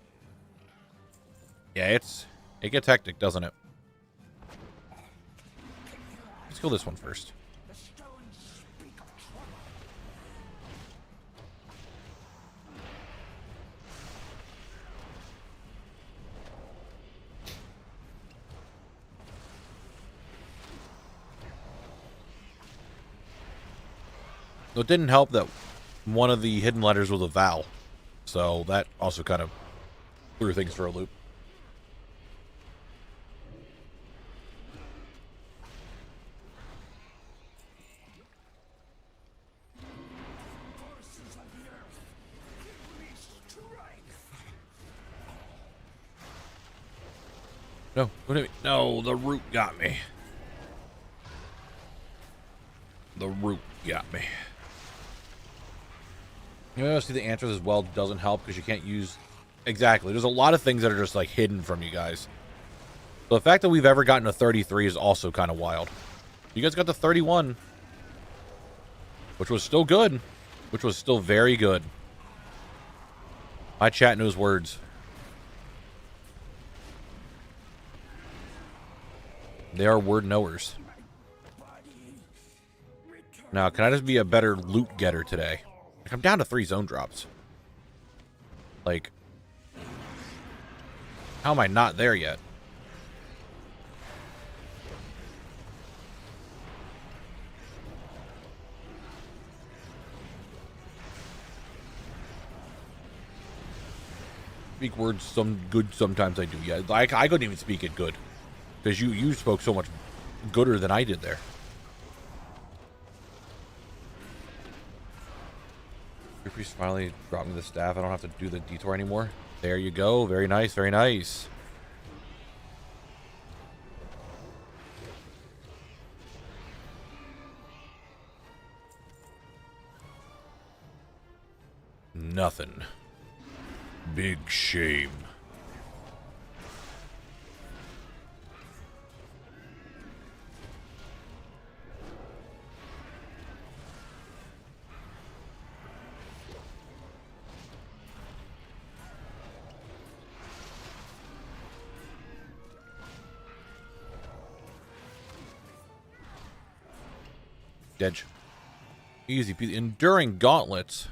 yeah, it gets hectic, doesn't it? Let's kill this one first. It didn't help that one of the hidden letters was a vowel, so that also kind of threw things for a loop. No, what do you mean? No, the root got me. The root got me. You know, see the answers as well doesn't help because you can't use... Exactly. There's a lot of things that are just, like, hidden from you guys. So the fact that we've ever gotten a 33 is also kind of wild. You guys got the 31. Which was still good. Which was still very good. My chat knows words. They are word knowers. Now, can I just be a better loot getter today? Like, I'm down to 3 zone drops. Like, how am I not there yet? Speak words some good sometimes I do. Yeah, I couldn't even speak it good. Because you spoke so much gooder than I did there. Your priest finally brought me the staff. I don't have to do the detour anymore. There you go. Very nice. Very nice. Nothing. Big shame. Edge. Easy peasy. Enduring gauntlets.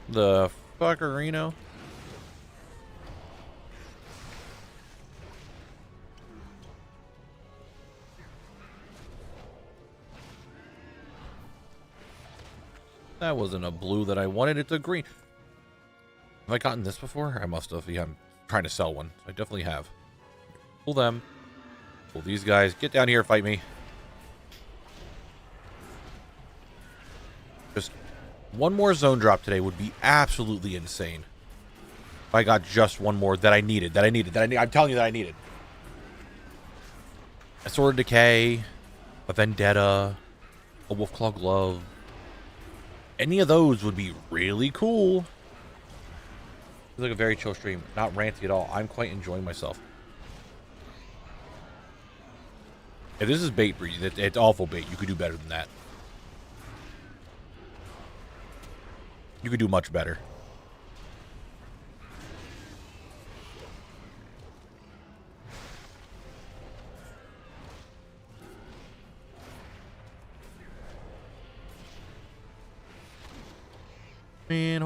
The fuckerino. That wasn't a blue that I wanted. It's a green. Have I gotten this before? I must have. Yeah, I'm trying to sell one. I definitely have. Pull them. Pull these guys. Get down here. Fight me. Just one more zone drop today would be absolutely insane. If I got just one more that I needed. I'm telling you that I needed. A Sword of Decay. A Vendetta. A Wolfclaw Glove. Any of those would be really cool. It's like a very chill stream. Not ranty at all. I'm quite enjoying myself. If this is bait breed, it's awful bait. You could do better than that. You could do much better.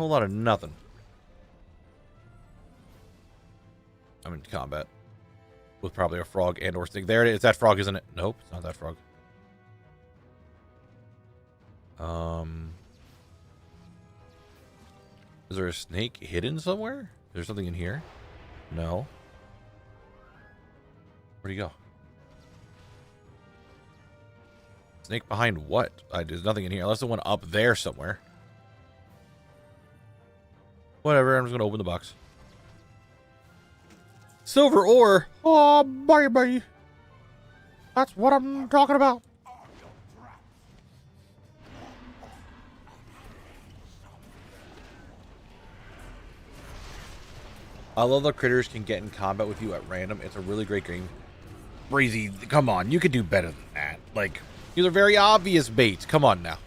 whole lot of nothing. I'm in combat. With probably a frog and or snake. There it is. That frog, isn't it? Nope, it's not that frog. Is there a snake hidden somewhere? Is there something in here? No. Where'd he go? Snake behind what? There's nothing in here. Unless it went up there somewhere. Whatever, I'm just gonna open the box. Silver ore! Oh, baby! That's what I'm talking about. I love the critters can get in combat with you at random. It's a really great game. Breezy, come on. You could do better than that. Like, these are very obvious baits. Come on now.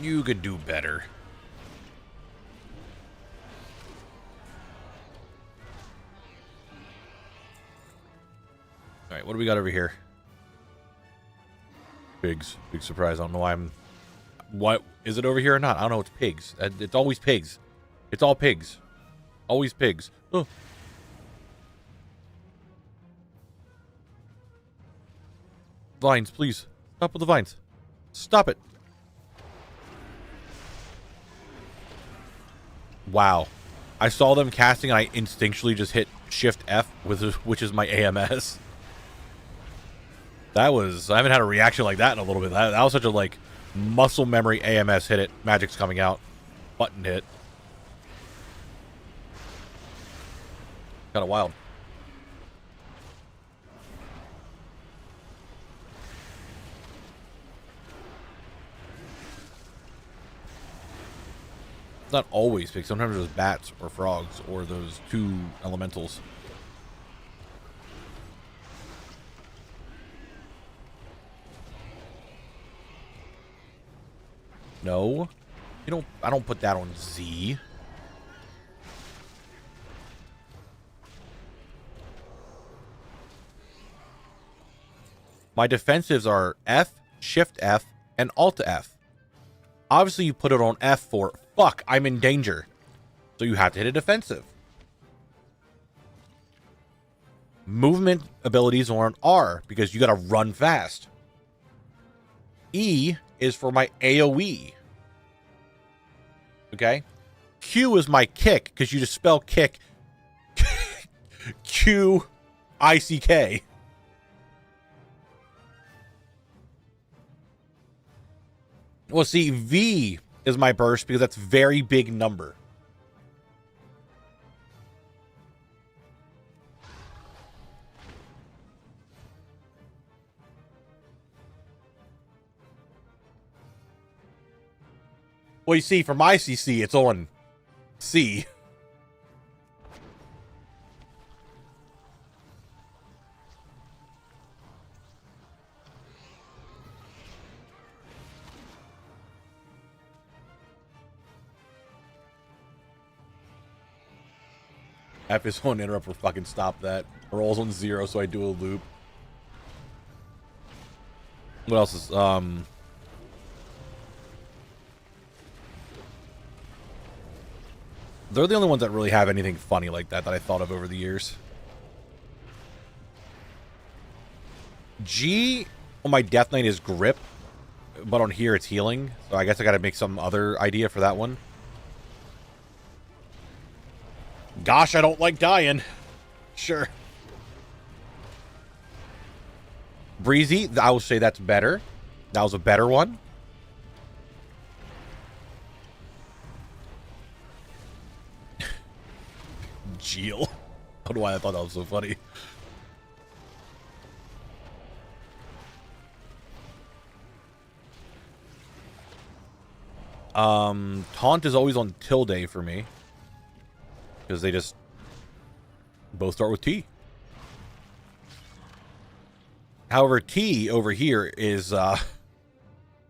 You could do better. Alright, what do we got over here? Pigs. Big surprise. I don't know why I'm... What? Is it over here or not? I don't know. It's pigs. It's always pigs. It's all pigs. Always pigs. Oh. Vines, please. Stop with the vines. Stop it. Wow. I saw them casting and I instinctually just hit Shift F, which is my AMS. That was... I haven't had a reaction like that in a little bit. That was such a, like, muscle memory AMS hit it. Magic's coming out. Button hit. Kind of wild. It's not always pigs. Sometimes there's bats or frogs or those two elementals. No. I don't put that on Z. My defensives are F, Shift F, and Alt F. Obviously, you put it on F for, fuck, I'm in danger. So you have to hit a defensive. Movement abilities are on R, because you gotta run fast. E is for my AoE. Okay? Q is my kick, because you just spell kick. Q-I-C-K. Well, see, V is my burst, because that's very big number. Well, you see, for my CC, it's on C. F is on interrupt or fucking stop that. Rolls on 0, so I do a loop. What else is, they're the only ones that really have anything funny like that I thought of over the years. G on my Death Knight is grip, but on here it's healing. So I guess I gotta make some other idea for that one. Gosh, I don't like dying. Sure. Breezy, I will say that's better. That was a better one. Geel. I don't know why I thought that was so funny. Taunt is always on tilde for me. Because they just both start with T. However, T over here is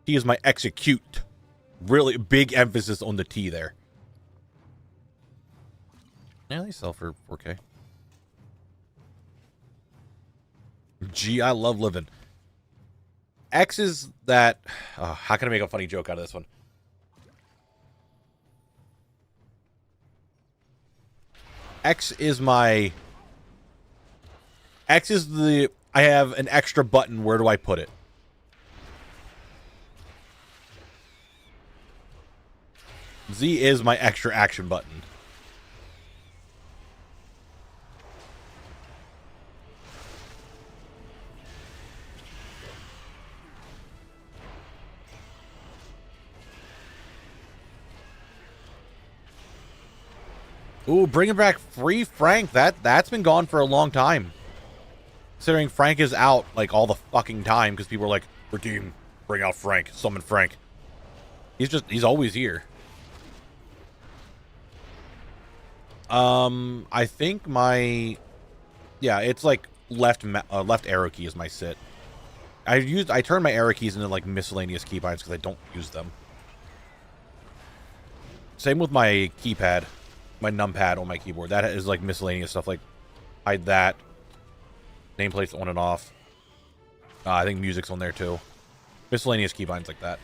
T is my execute. Really big emphasis on the T there. Yeah, they sell for 4K. Gee, I love living. X is that... how can I make a funny joke out of this one? X is my... X is the... I have an extra button. Where do I put it? Z is my extra action button. Ooh, bringing back free Frank. That's been gone for a long time. Considering Frank is out like all the fucking time because people are like, redeem, bring out Frank, summon Frank. He's always here. I think my, yeah, it's like left arrow key is my sit. I turn my arrow keys into like miscellaneous keybinds because I don't use them. Same with my keypad, my numpad on my keyboard. That is like miscellaneous stuff, like hide that. Nameplates on and off. I think music's on there too. Miscellaneous keybinds like that.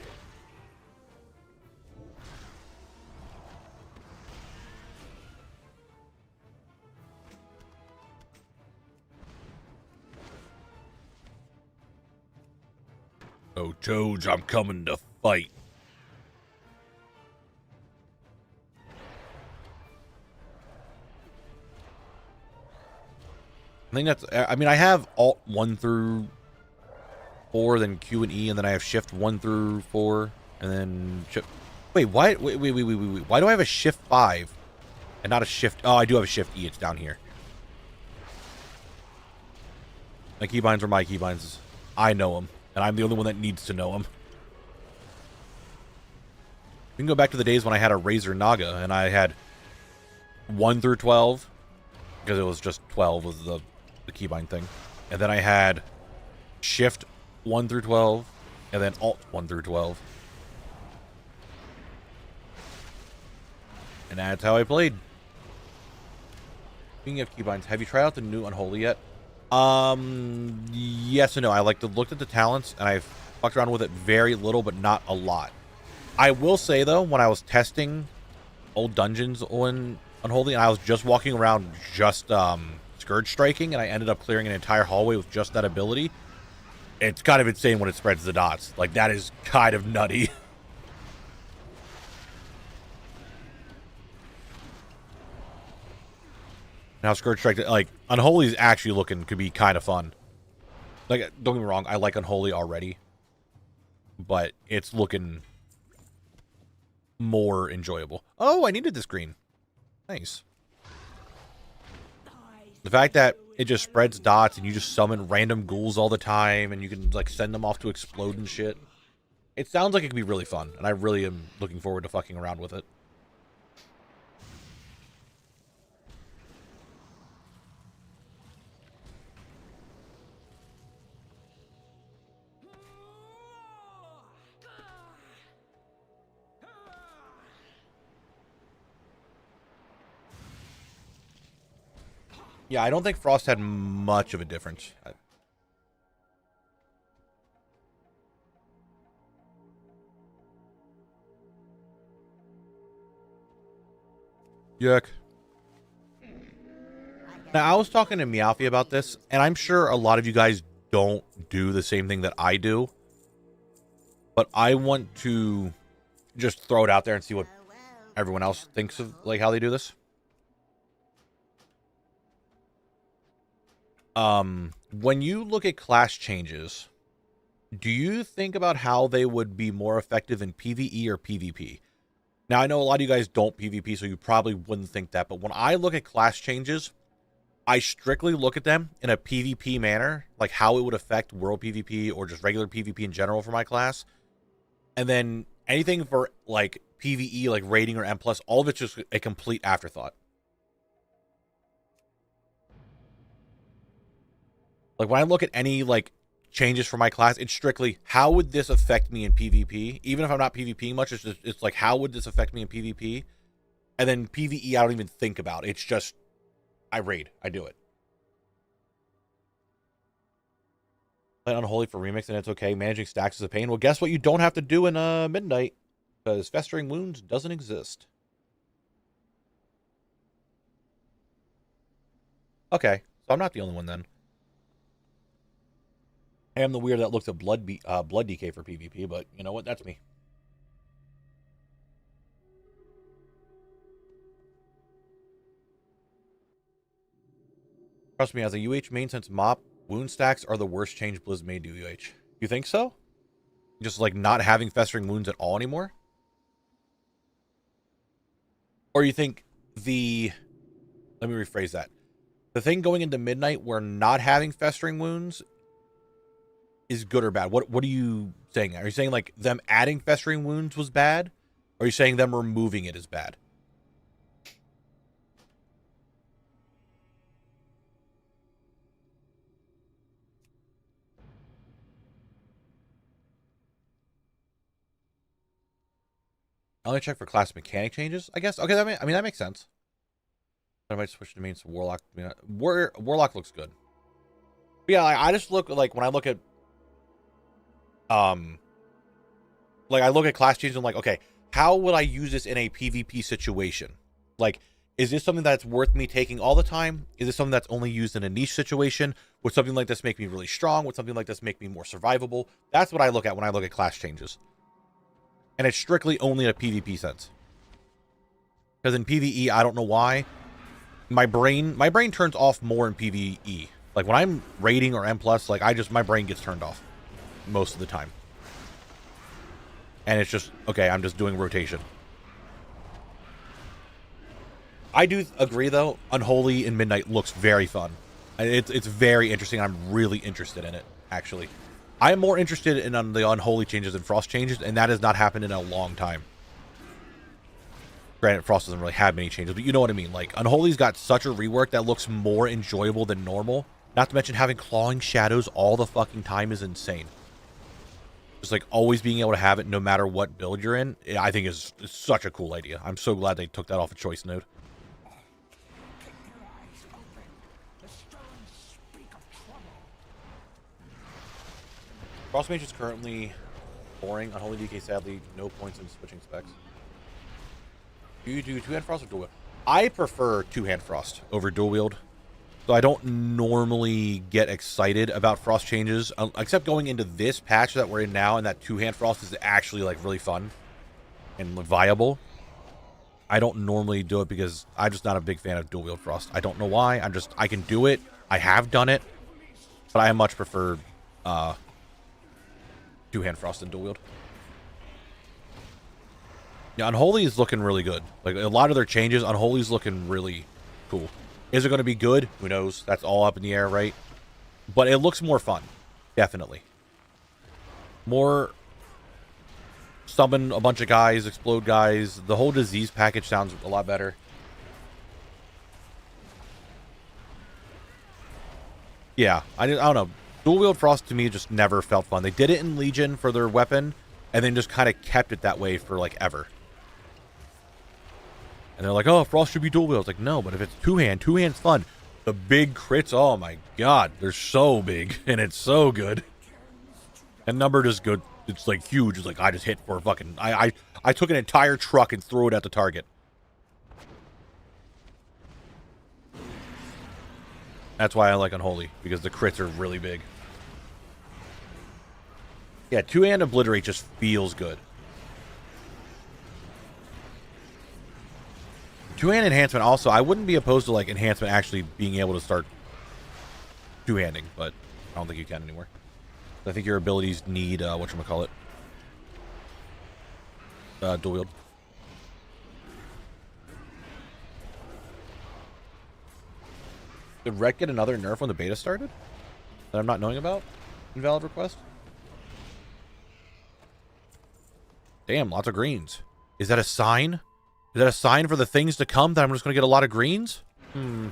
Oh, Toads, I'm coming to fight. I think that's... I mean, I have Alt 1 through 4, then Q and E, and then I have Shift 1 through 4, and then... Wait, why... Wait. Why do I have a Shift 5 and not a Shift... Oh, I do have a Shift E. It's down here. My keybinds are my keybinds. I know them, and I'm the only one that needs to know them. We can go back to the days when I had a Razor Naga, and I had 1 through 12, because it was just 12 was the keybind thing. And then I had Shift 1 through 12, and then Alt 1 through 12. And that's how I played. Speaking of keybinds, have you tried out the new Unholy yet? Yes and no. I looked at the talents, and I've fucked around with it very little, but not a lot. I will say, though, when I was testing old dungeons on Unholy, and I was just walking around just, Scourge striking, and I ended up clearing an entire hallway with just that ability. It's kind of insane when it spreads the dots. Like, that is kind of nutty. Now, Scourge Strike, like, Unholy is actually looking, could be kind of fun. Like, don't get me wrong, I like Unholy already. But it's looking more enjoyable. Oh, I needed this green. Nice. The fact that it just spreads dots and you just summon random ghouls all the time and you can, like, send them off to explode and shit. It sounds like it could be really fun, and I really am looking forward to fucking around with it. Yeah, I don't think Frost had much of a difference. Yuck. Now, I was talking to Meowfie about this, and I'm sure a lot of you guys don't do the same thing that I do. But I want to just throw it out there and see what everyone else thinks of, like, how they do this. When you look at class changes, do you think about how they would be more effective in PvE or PvP? Now, I know a lot of you guys don't PvP, so you probably wouldn't think that, but when I look at class changes, I strictly look at them in a PvP manner, like how it would affect world PvP or just regular PvP in general for my class. And then anything for, like, PvE, like rating or M+, all of it's just a complete afterthought. Like, when I look at any, like, changes for my class, it's strictly, how would this affect me in PvP? Even if I'm not PvPing much, it's like, how would this affect me in PvP? And then PvE, I don't even think about. It's just, I raid. I do it. Play Unholy for Remix and it's okay. Managing stacks is a pain. Well, guess what you don't have to do in Midnight? Because Festering Wounds doesn't exist. Okay, so I'm not the only one then. I am the weird that looks at blood DK for PvP, but you know what? That's me. Trust me, as a UH main, since mop, wound stacks are the worst change Blizz made to UH. You think so? Just like not having festering wounds at all anymore? Or you think the... Let me rephrase that. The thing going into Midnight where not having festering wounds is good or bad? What are you saying? Are you saying like them adding festering wounds was bad? Or are you saying them removing it is bad? I only check for class mechanic changes, I guess. Okay, that makes sense. I might switch to main Warlock. Warlock looks good. But yeah, I just look like when I look at like I look at class changes and I'm like, okay, how would I use this in a PvP situation? Like, is this something that's worth me taking all the time? Is this something that's only used in a niche situation? Would something like this make me really strong? Would something like this make me more survivable? That's what I look at when I look at class changes. And it's strictly only in a PvP sense. Because in PvE, I don't know why, my brain turns off more in PvE. Like when I'm raiding or M+, like my brain gets turned off most of the time. And it's just, okay, I'm just doing rotation. I do agree though, Unholy in Midnight looks very fun. It's very interesting. I'm really interested in it, actually. I am more interested in the Unholy changes than Frost changes, and that has not happened in a long time. Granted, Frost doesn't really have many changes, but you know what I mean. Like, Unholy's got such a rework that looks more enjoyable than normal. Not to mention having clawing shadows all the fucking time is insane. Just like always being able to have it no matter what build you're in, I think is such a cool idea. I'm so glad they took that off a choice node. Frostmage is currently boring. Unholy DK, sadly, no points in switching specs. Do you do two-hand frost or dual wield? I prefer two-hand frost over dual wield. So I don't normally get excited about frost changes, except going into this patch that we're in now, and that two-hand frost is actually like really fun and viable. I don't normally do it because I'm just not a big fan of dual wield frost. I don't know why. I can do it. I have done it, but I much prefer two-hand frost than dual wield. Yeah, Unholy is looking really good. Like, a lot of their changes, Unholy's looking really cool. Is it going to be good? Who knows? That's all up in the air, right? But it looks more fun. Definitely. More summon a bunch of guys, explode guys. The whole disease package sounds a lot better. Yeah, I don't know. Dual wield frost to me just never felt fun. They did it in Legion for their weapon, and then just kind of kept it that way for like ever. And they're like, oh, frost should be dual wield. It's like, no, but if it's two-hand's fun. The big crits, oh my god, they're so big, and it's so good. And number just good. It's like huge. It's like I just hit for a fucking. I took an entire truck and threw it at the target. That's why I like Unholy, because the crits are really big. Yeah, two-hand obliterate just feels good. Two-hand enhancement also, I wouldn't be opposed to like enhancement actually being able to start two-handing, but I don't think you can anymore. I think your abilities need whatchamacallit. Dual wield. Did Rhett get another nerf when the beta started? That I'm not knowing about? Invalid request? Damn, lots of greens. Is that a sign? Is that a sign for the things to come that I'm just going to get a lot of greens? I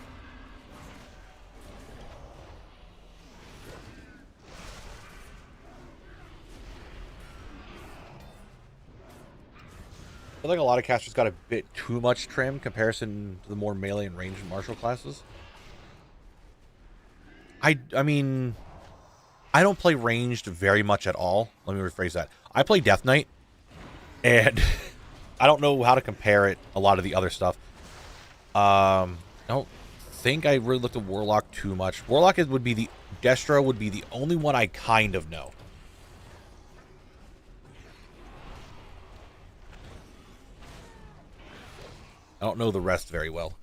feel like a lot of casters got a bit too much trim in comparison to the more melee and ranged martial classes. I mean, I don't play ranged very much at all. Let me rephrase that. I play Death Knight, and I don't know how to compare it a lot of the other stuff. I don't think I really looked at Warlock too much. Warlock would be the Destro would be the only one I kind of know. I don't know the rest very well.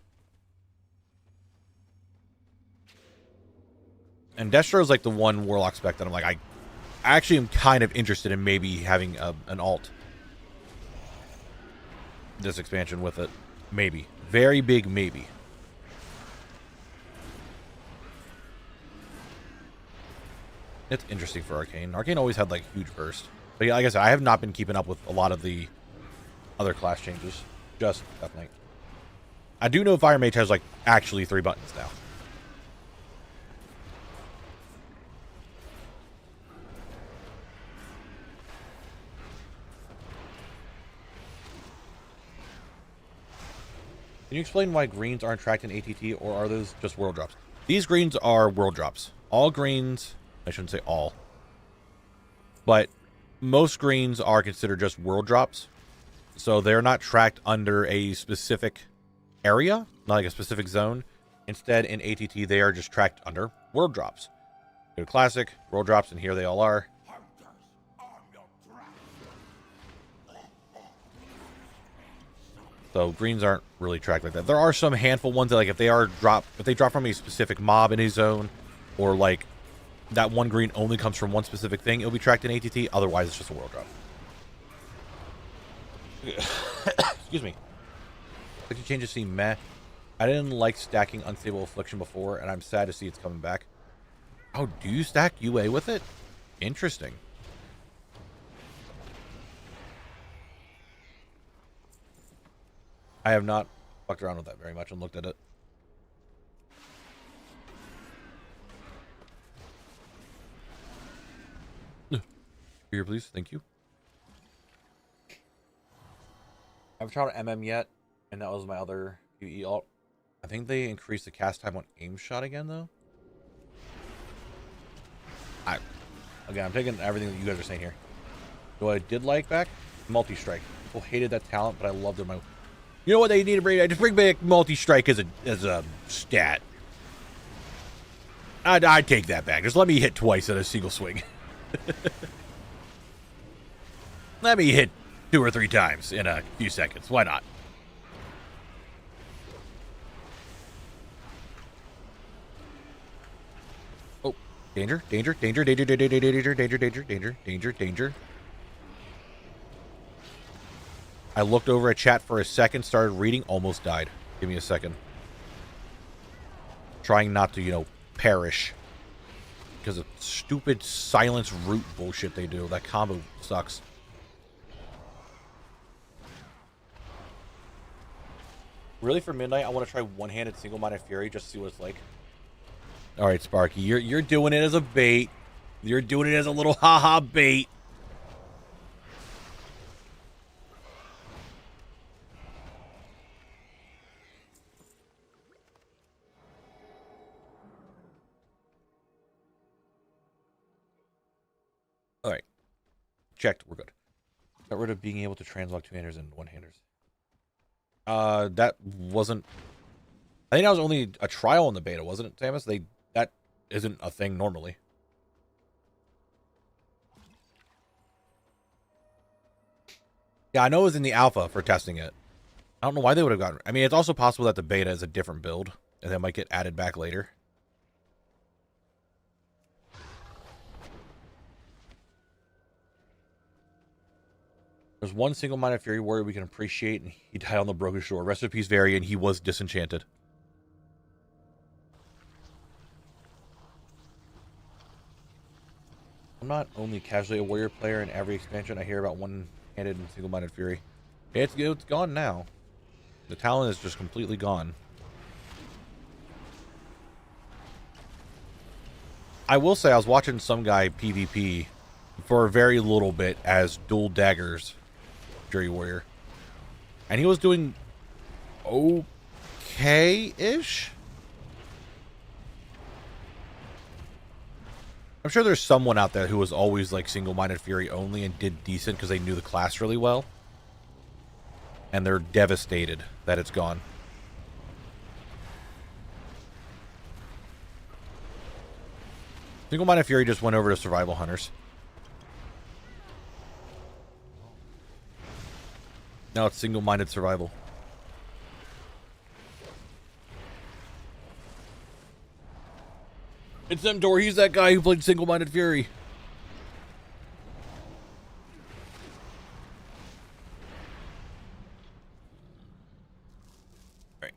And Destro is like the one Warlock spec that I'm like, I actually am kind of interested in maybe having an alt. This expansion with it. Maybe. Very big maybe. It's interesting for Arcane. Arcane always had like huge burst. But yeah, like I said, I have not been keeping up with a lot of the other class changes. Just Death Knight. I do know Fire Mage has like actually 3 buttons now. Can you explain why greens aren't tracked in ATT, or are those just world drops? These greens are world drops. All greens, I shouldn't say all, but most greens are considered just world drops. So they're not tracked under a specific area, not like a specific zone. Instead, in ATT, they are just tracked under world drops. Go to Classic, world drops, and here they all are. So greens aren't really tracked like that. There are some handful ones that, like, if they drop from a specific mob in a zone, or like that one green only comes from one specific thing, it'll be tracked in ATT. Otherwise, it's just a world drop. Excuse me. Affliction changes seem meh. I didn't like stacking Unstable Affliction before, and I'm sad to see it's coming back. Oh, do you stack UA with it? Interesting. I have not fucked around with that very much and looked at it. Here, please. Thank you. I haven't tried MM yet, and that was my other UE alt. I think they increased the cast time on aim shot again, though. Again, I'm taking everything that you guys are saying here. What I did like back? Multi-strike. People hated that talent, but I loved it. You know what they need to bring? Just bring back multi-strike as a stat. I'd take that back. Just let me hit twice at a single swing. Let me hit 2 or 3 times in a few seconds. Why not? Oh, danger, danger, danger, danger, danger, danger, danger, danger, danger, danger, danger. I looked over at chat for a second, started reading, almost died. Give me a second. Trying not to, you know, perish. Because of stupid silence root bullshit they do. That combo sucks. Really, for midnight, I want to try one-handed single-minded fury just to see what it's like. Alright, Sparky, you're doing it as a bait. You're doing it as a little haha bait. Alright. Checked. We're good. Got rid of being able to translock 2-handers and 1-handers. That wasn't... I think that was only a trial in the beta, wasn't it, Samus? That isn't a thing normally. Yeah, I know it was in the alpha for testing it. I don't know why they would have gotten... I mean, it's also possible that the beta is a different build, and that might get added back later. There's one single-minded fury warrior we can appreciate, and he died on the broken shore. Rest in peace, Varian. He was disenchanted. I'm not only casually a warrior player. In every expansion, I hear about one-handed and single-minded fury. It's gone now. The talent is just completely gone. I will say I was watching some guy PvP for a very little bit as dual daggers Fury Warrior, and he was doing okay-ish. I'm sure there's someone out there who was always like single-minded fury only and did decent because they knew the class really well. And they're devastated that it's gone. Single-minded fury just went over to survival hunters. Now it's single-minded survival. It's Emdor. He's that guy who played single-minded fury. All right.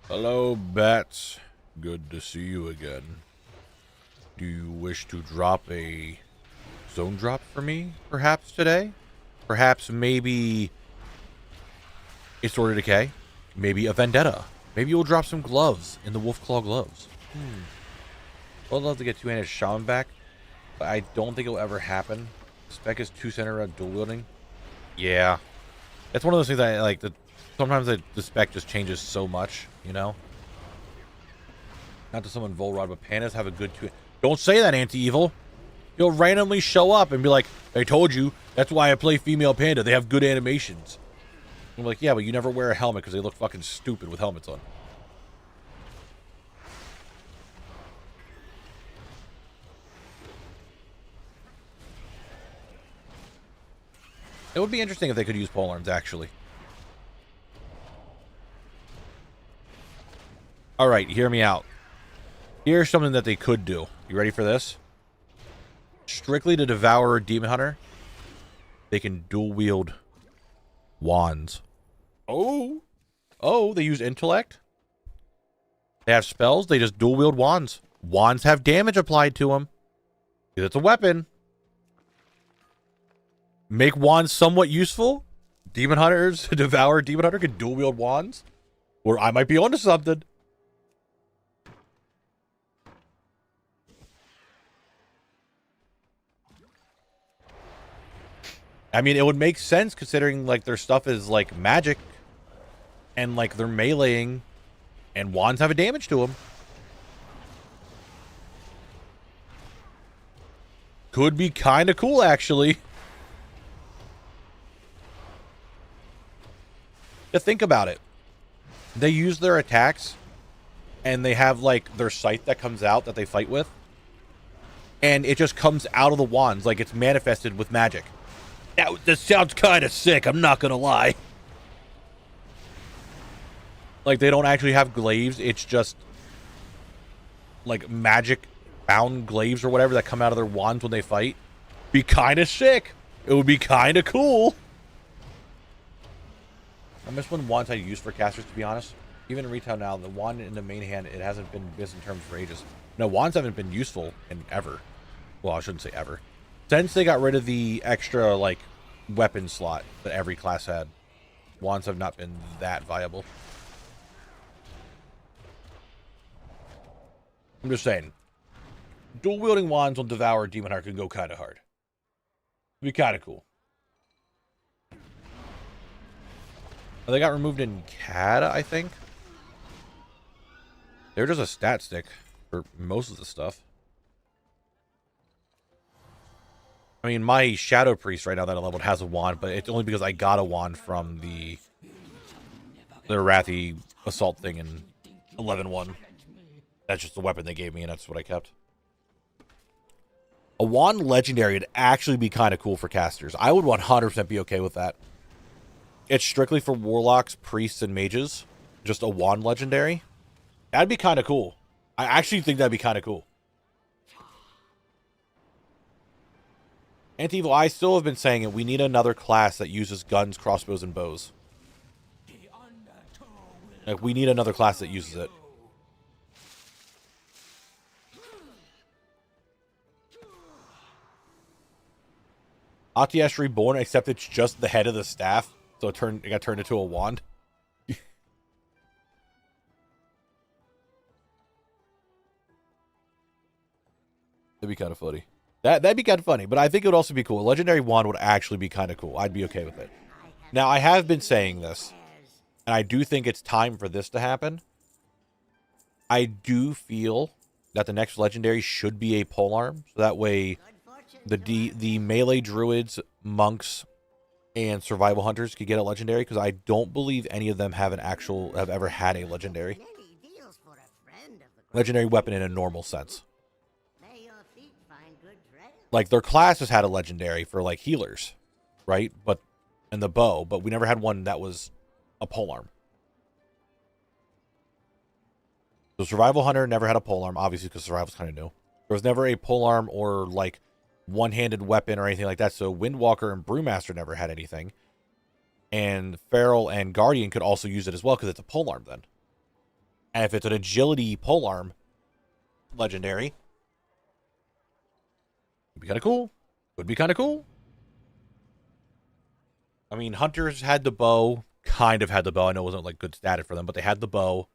Hello, bats. Good to see you again. Do you wish to drop a zone drop for me, perhaps, today? Perhaps, maybe a Sword of Decay? Maybe a Vendetta? Maybe you'll drop some gloves in the Wolfclaw gloves. I'd love to get two-handed Shaman back, but I don't think it'll ever happen. Spec is too centered on dual wielding. Yeah. It's one of those things that I like. Sometimes the spec just changes so much, you know? Not to someone Volrod, but pandas have a good two. Don't say that, anti-evil. You'll randomly show up and be like, I told you, that's why I play female panda. They have good animations. I'm like, yeah, but you never wear a helmet because they look fucking stupid with helmets on. It would be interesting if they could use polearms, actually. Alright, hear me out. Here's something that they could do. You ready for this? Strictly to devour a demon hunter, they can dual wield wands. Oh! Oh, they use intellect? They have spells, they just dual wield wands. Wands have damage applied to them. It's a weapon. Make wands somewhat useful. Demon hunters, devour a demon hunter can dual wield wands. Or I might be onto something. I mean, it would make sense considering, like, their stuff is, like, magic. And, like, they're meleeing. And wands have a damage to them. Could be kind of cool, actually. To think about it. They use their attacks. And they have, like, their scythe that comes out that they fight with. And it just comes out of the wands. Like, it's manifested with magic. This sounds kind of sick, I'm not gonna lie. Like, they don't actually have glaives, it's just like magic bound glaives or whatever that come out of their wands when they fight. Be kind of sick. It would be kind of cool. I miss when wands had use for casters, to be honest. Even in retail now, the wand in the main hand, it hasn't been business terms for ages. No, wands haven't been useful in ever. Well, I shouldn't say ever. Since they got rid of the extra, like, weapon slot that every class had, wands have not been that viable. I'm just saying. Dual-wielding wands on Devour Demon Heart could go kind of hard. It'd be kind of cool. Oh, they got removed in Cata, I think. They're just a stat stick for most of the stuff. I mean, my Shadow Priest right now that I leveled has a wand, but it's only because I got a wand from the Wrathy assault thing in 11-1. That's just the weapon they gave me, and that's what I kept. A wand legendary would actually be kind of cool for casters. I would 100% be okay with that. It's strictly for warlocks, priests, and mages. Just a wand legendary. That'd be kind of cool. I actually think that'd be kind of cool. Anti-Evil, I still have been saying it. We need another class that uses guns, crossbows, and bows. Like, we need another class that uses it. Atiash Reborn, except it's just the head of the staff. So it got turned into a wand. That'd be kind of funny. That'd be kind of funny, but I think it would also be cool. A legendary wand would actually be kind of cool. I'd be okay with it. Now, I have been saying this, and I do think it's time for this to happen. I do feel that the next legendary should be a polearm, so that way the melee druids, monks, and survival hunters could get a legendary, because I don't believe any of them have ever had a legendary weapon in a normal sense. Like, their classes had a legendary for, like, healers, right? And the bow, but we never had one that was a polearm. So survival hunter never had a polearm, obviously, because survival's kind of new. There was never a polearm or, like, one-handed weapon or anything like that, so Windwalker and Brewmaster never had anything. And Feral and Guardian could also use it as well, because it's a polearm then. And if it's an agility polearm legendary, would be kind of cool. Would be kind of cool. I mean, hunters had the bow. Kind of had the bow. I know it wasn't like good status for them, but they had the bow.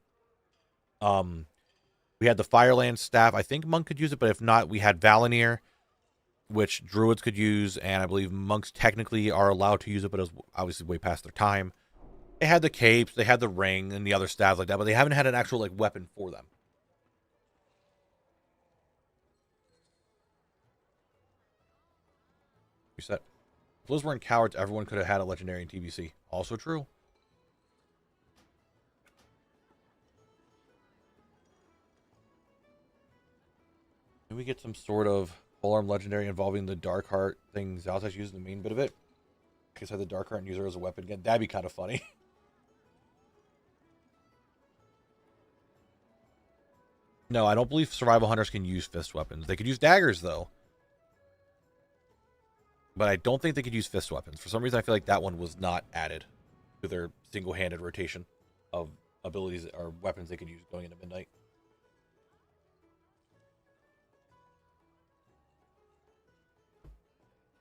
We had the Fireland staff. I think monk could use it, but if not, we had Valinir, which druids could use, and I believe monks technically are allowed to use it, but it was obviously way past their time. They had the capes, they had the ring, and the other staffs like that, but they haven't had an actual like weapon for them. Reset. If those weren't cowards, everyone could have had a legendary in TBC. Also true. Can we get some sort of polearm legendary involving the Dark Heart thing Zaltas used in the main bit of it? I guess I had the Dark Heart and use her as a weapon again. That'd be kind of funny. No, I don't believe survival hunters can use fist weapons. They could use daggers, though. But I don't think they could use fist weapons. For some reason, I feel like that one was not added to their single-handed rotation of abilities or weapons they could use going into midnight.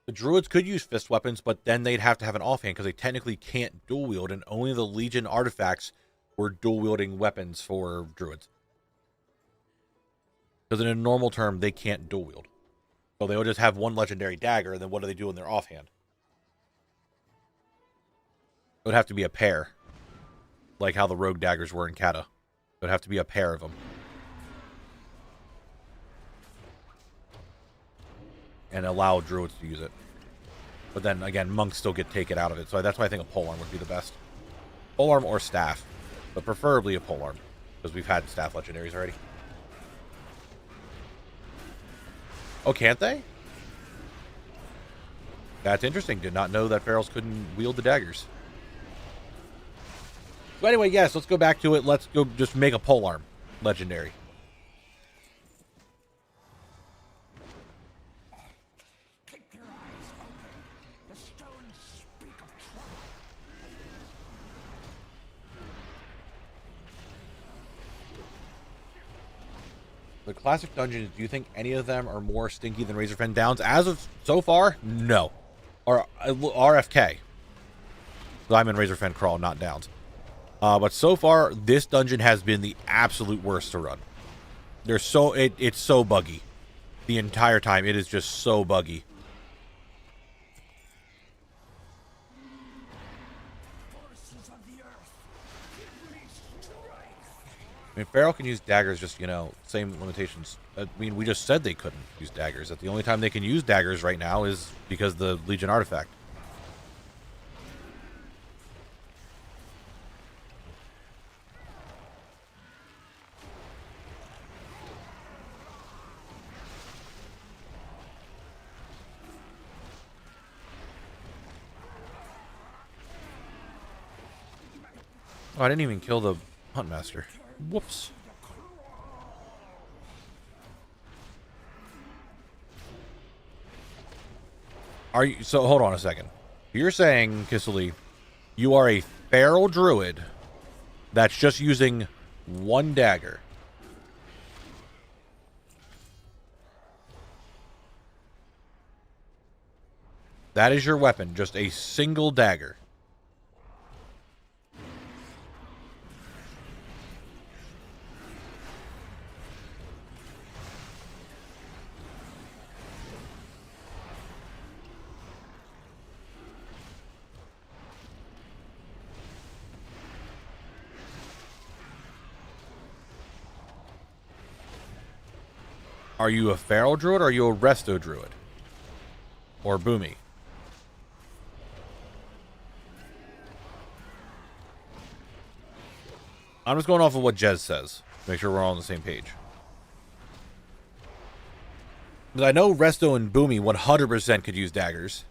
The druids could use fist weapons, but then they'd have to have an offhand because they technically can't dual wield, and only the Legion artifacts were dual wielding weapons for druids. Because in a normal term, they can't dual wield. So they'll just have one legendary dagger, and then what do they do in their offhand? It would have to be a pair. Like how the rogue daggers were in Kata. It would have to be a pair of them. And allow druids to use it. But then, again, monks still get taken out of it. So that's why I think a polearm would be the best. Polearm or staff. But preferably a polearm. Because we've had staff legendaries already. Oh, can't they? That's interesting. Did not know that ferals couldn't wield the daggers. So anyway, yes, let's go back to it. Let's go just make a polearm legendary. Keep your eyes open. The stones speak of trouble. The classic dungeons, do you think any of them are more stinky than Razorfen Downs? As of so far, no. Or RFK. So I'm in Razorfen Crawl, not Downs. But so far, this dungeon has been the absolute worst to run. It's so buggy. The entire time, it is just so buggy. I mean, Feral can use daggers, just, same limitations. I mean, we just said they couldn't use daggers. That the only time they can use daggers right now is because the Legion artifact. Oh, I didn't even kill the Huntmaster. Whoops. So hold on a second. You're saying, Kissily, you are a feral druid that's just using one dagger. That is your weapon, just a single dagger. Are you a feral druid or are you a resto druid? Or boomy? I'm just going off of what Jez says. To make sure we're all on the same page. Because I know resto and boomy 100% could use daggers.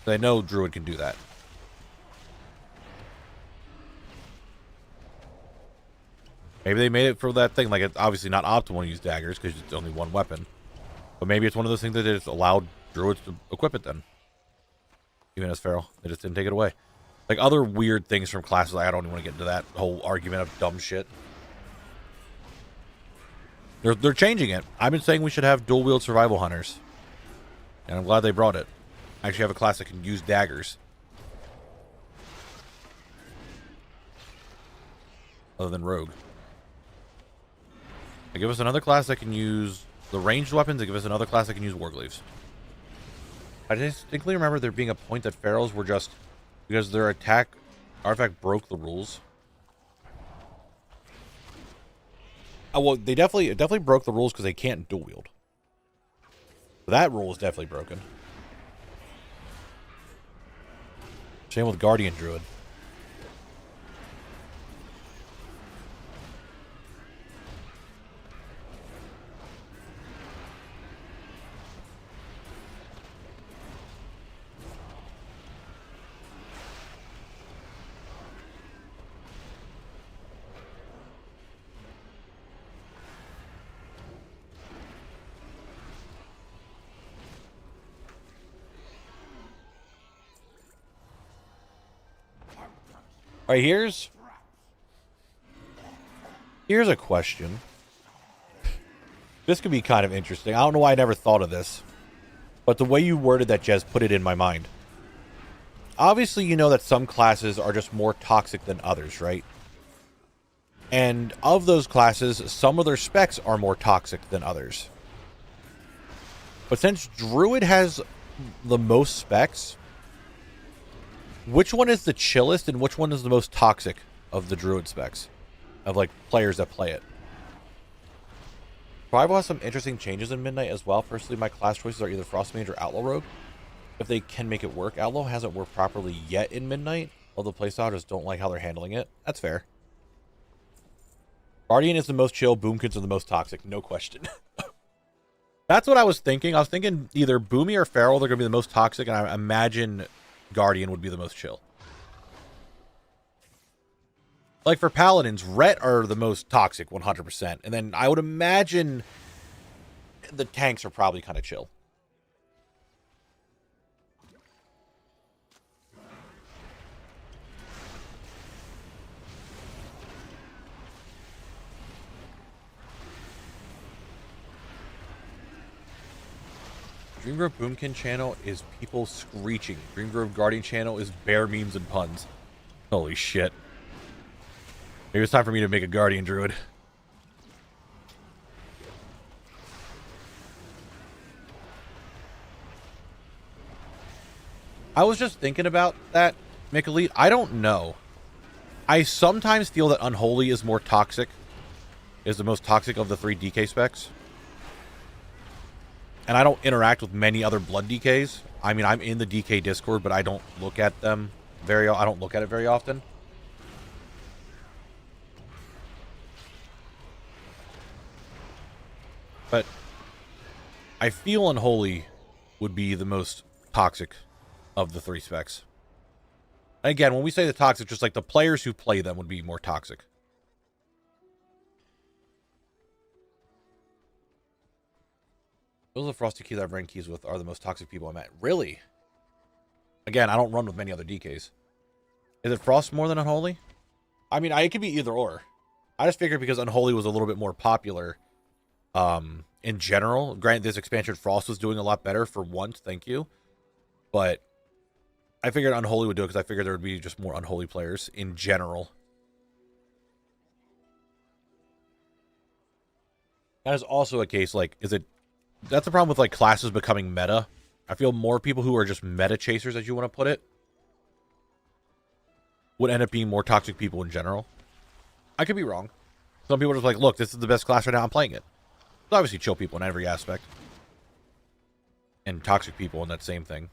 But I know druid can do that. Maybe they made it for that thing. Like, it's obviously not optimal to use daggers because it's only one weapon. But maybe it's one of those things that they just allowed druids to equip it then. Even as feral. They just didn't take it away. Like, other weird things from classes. I don't even want to get into that whole argument of dumb shit. They're changing it. I've been saying we should have dual-wield survival hunters. And I'm glad they brought it. I actually have a class that can use daggers. Other than rogue. They give us another class that can use the ranged weapons. They give us another class that can use wargleaves. I distinctly remember there being a point that ferals were just because their attack artifact broke the rules. Oh, well, it definitely broke the rules because they can't dual wield. That rule is definitely broken. Same with Guardian Druid. All right, here's a question. This could be kind of interesting. I don't know why I never thought of this, but the way you worded that, Jez, put it in my mind. Obviously, you know that some classes are just more toxic than others, right? And of those classes, some of their specs are more toxic than others. But since Druid has the most specs, which one is the chillest and which one is the most toxic of the Druid specs? Of, like, players that play it. Survival has some interesting changes in Midnight as well. Personally, my class choices are either Frost Mage or Outlaw Rogue. If they can make it work. Outlaw hasn't worked properly yet in Midnight. All the playstyle just don't like how they're handling it. That's fair. Guardian is the most chill. Boomkins are the most toxic. No question. That's what I was thinking. I was thinking either Boomy or Feral, they're going to be the most toxic. And I imagine Guardian would be the most chill. Like for Paladins, Ret are the most toxic 100%. And then I would imagine the tanks are probably kind of chill. Dreamgrove Boomkin channel is people screeching. Dreamgrove Guardian channel is bear memes and puns. Holy shit. Maybe it's time for me to make a Guardian Druid. I was just thinking about that, Mick. I don't know. I sometimes feel that Unholy is more toxic. Is the most toxic of the 3 DK specs. And I don't interact with many other blood DKs. I mean, I'm in the DK Discord, but I don't look at them I don't look at it very often. But I feel Unholy would be the most toxic of the 3 specs. And again, when we say the toxic, just like the players who play them would be more toxic. Those are the Frosty Keys I've ran keys with are the most toxic people I met. Really? Again, I don't run with many other DKs. Is it Frost more than Unholy? I mean, it could be either or. I just figured because Unholy was a little bit more popular in general. Granted, this expansion Frost was doing a lot better for once, thank you. But I figured Unholy would do it because I figured there would be just more Unholy players in general. That is also a case, like, that's the problem with, like, classes becoming meta. I feel more people who are just meta chasers, as you want to put it, would end up being more toxic people in general. I could be wrong. Some people are just like, look, this is the best class right now, I'm playing it. obviously chill people in every aspect. And toxic people in that same thing.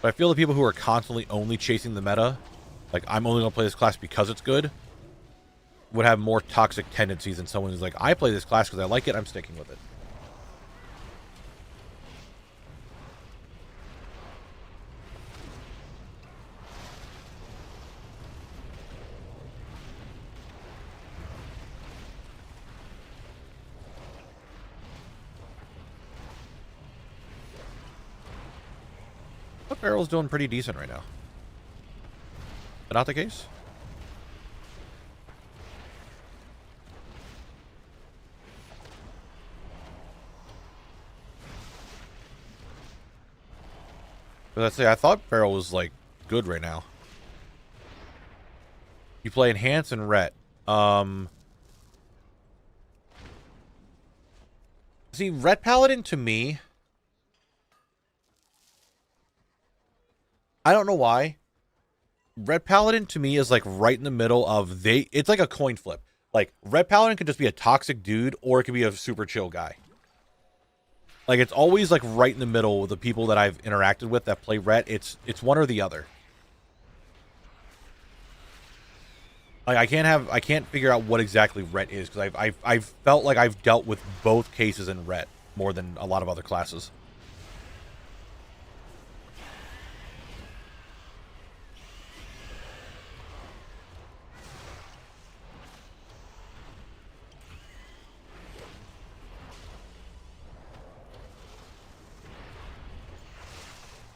But I feel the people who are constantly only chasing the meta, like, I'm only going to play this class because it's good, would have more toxic tendencies than someone who's like, I play this class because I like it, I'm sticking with it. But Barrel's doing pretty decent right now. But not the case? But let's say I thought Barrel was like good right now. You play Enhance and Ret. See, Ret Paladin to me, I don't know why. Red Paladin to me is like right in the middle of it's like a coin flip. Like Red Paladin could just be a toxic dude or it could be a super chill guy. Like it's always like right in the middle with the people that I've interacted with that play Ret. It's one or the other. Like I can't figure out what exactly Ret is because I've felt like I've dealt with both cases in Ret more than a lot of other classes.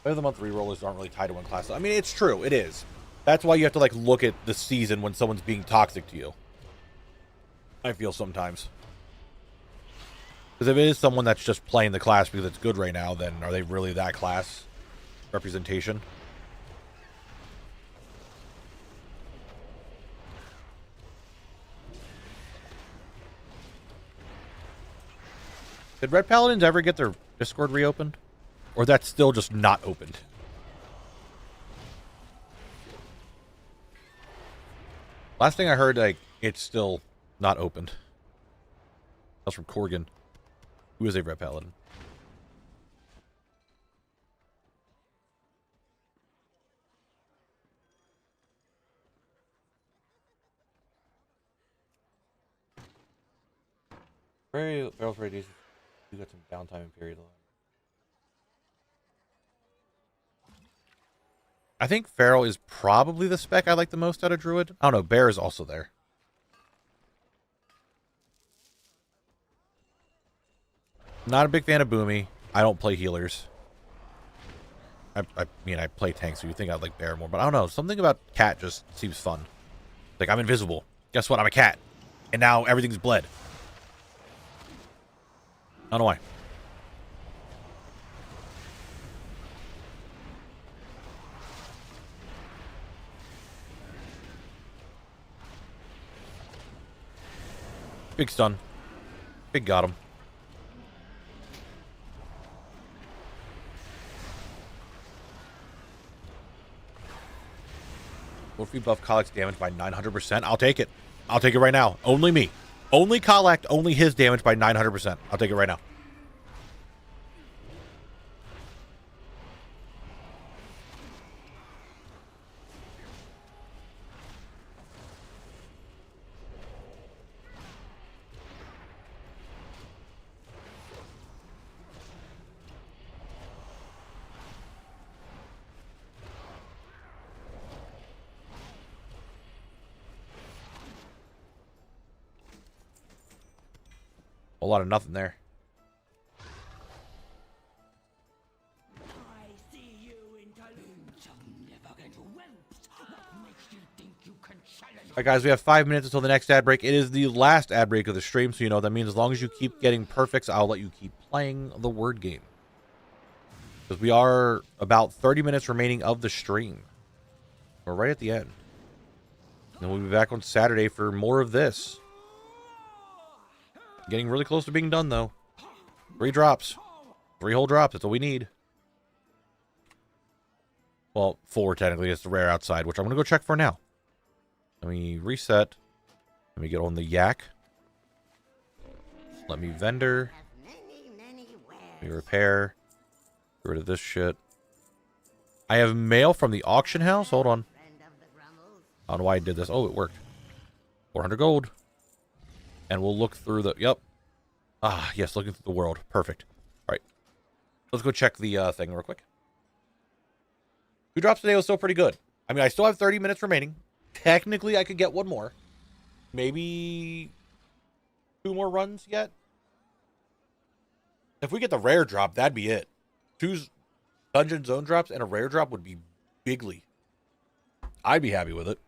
Player of the month rerollers aren't really tied to one class. I mean, it's true. It is. That's why you have to like look at the season when someone's being toxic to you. I feel sometimes. Because if it is someone that's just playing the class because it's good right now, then are they really that class representation? Did Red Paladins ever get their Discord reopened? Or that's still just not opened? Last thing I heard, like, it's still not opened. That's from Corgan, who is a Red Paladin. Barrel's very decent. You got some downtime in period. I think Feral is probably the spec I like the most out of Druid. I don't know. Bear is also there. Not a big fan of Boomy. I don't play healers. I mean, I play tanks, so you think I'd like Bear more. But I don't know. Something about Cat just seems fun. Like, I'm invisible. Guess what? I'm a cat. And now everything's bled. I don't know why. Big stun. Big got him. What if we buff Kalak's damage by 900%? I'll take it. I'll take it right now. Only me. Only Kalak, only his damage by 900%. I'll take it right now. A lot of nothing there. I see you interludes of never-end whelps. What makes you think you can challenge? Alright guys, we have 5 minutes until the next ad break. It is the last ad break of the stream, so you know that means as long as you keep getting perfects, I'll let you keep playing the word game. Because we are about 30 minutes remaining of the stream. We're right at the end. And we'll be back on Saturday for more of this. Getting really close to being done, though. 3 drops. 3 whole drops. That's all we need. Well, 4, technically. It's the rare outside, which I'm going to go check for now. Let me reset. Let me get on the yak. Let me vendor. Have many wares. Let me repair. Get rid of this shit. I have mail from the auction house. Hold on. Friend of the Grummles. I don't know why I did this. Oh, it worked. 400 gold. And we'll look through the... Yep. Ah, yes, looking through the world. Perfect. All right. Let's go check the thing real quick. 2 drops today was still pretty good. I mean, I still have 30 minutes remaining. Technically, I could get one more. Maybe 2 more runs yet. If we get the rare drop, that'd be it. 2 dungeon zone drops and a rare drop would be bigly. I'd be happy with it.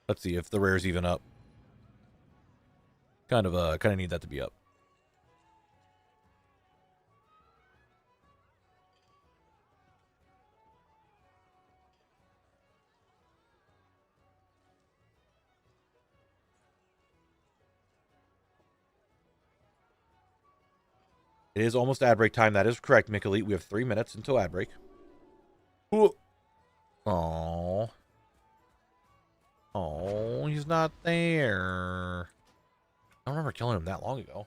Let's see if the rare's even up. Kind of need that to be up. It is almost ad break time. That is correct, Mick. We have 3 minutes until ad break. Ooh. Aww. Oh, he's not there. I don't remember killing him that long ago.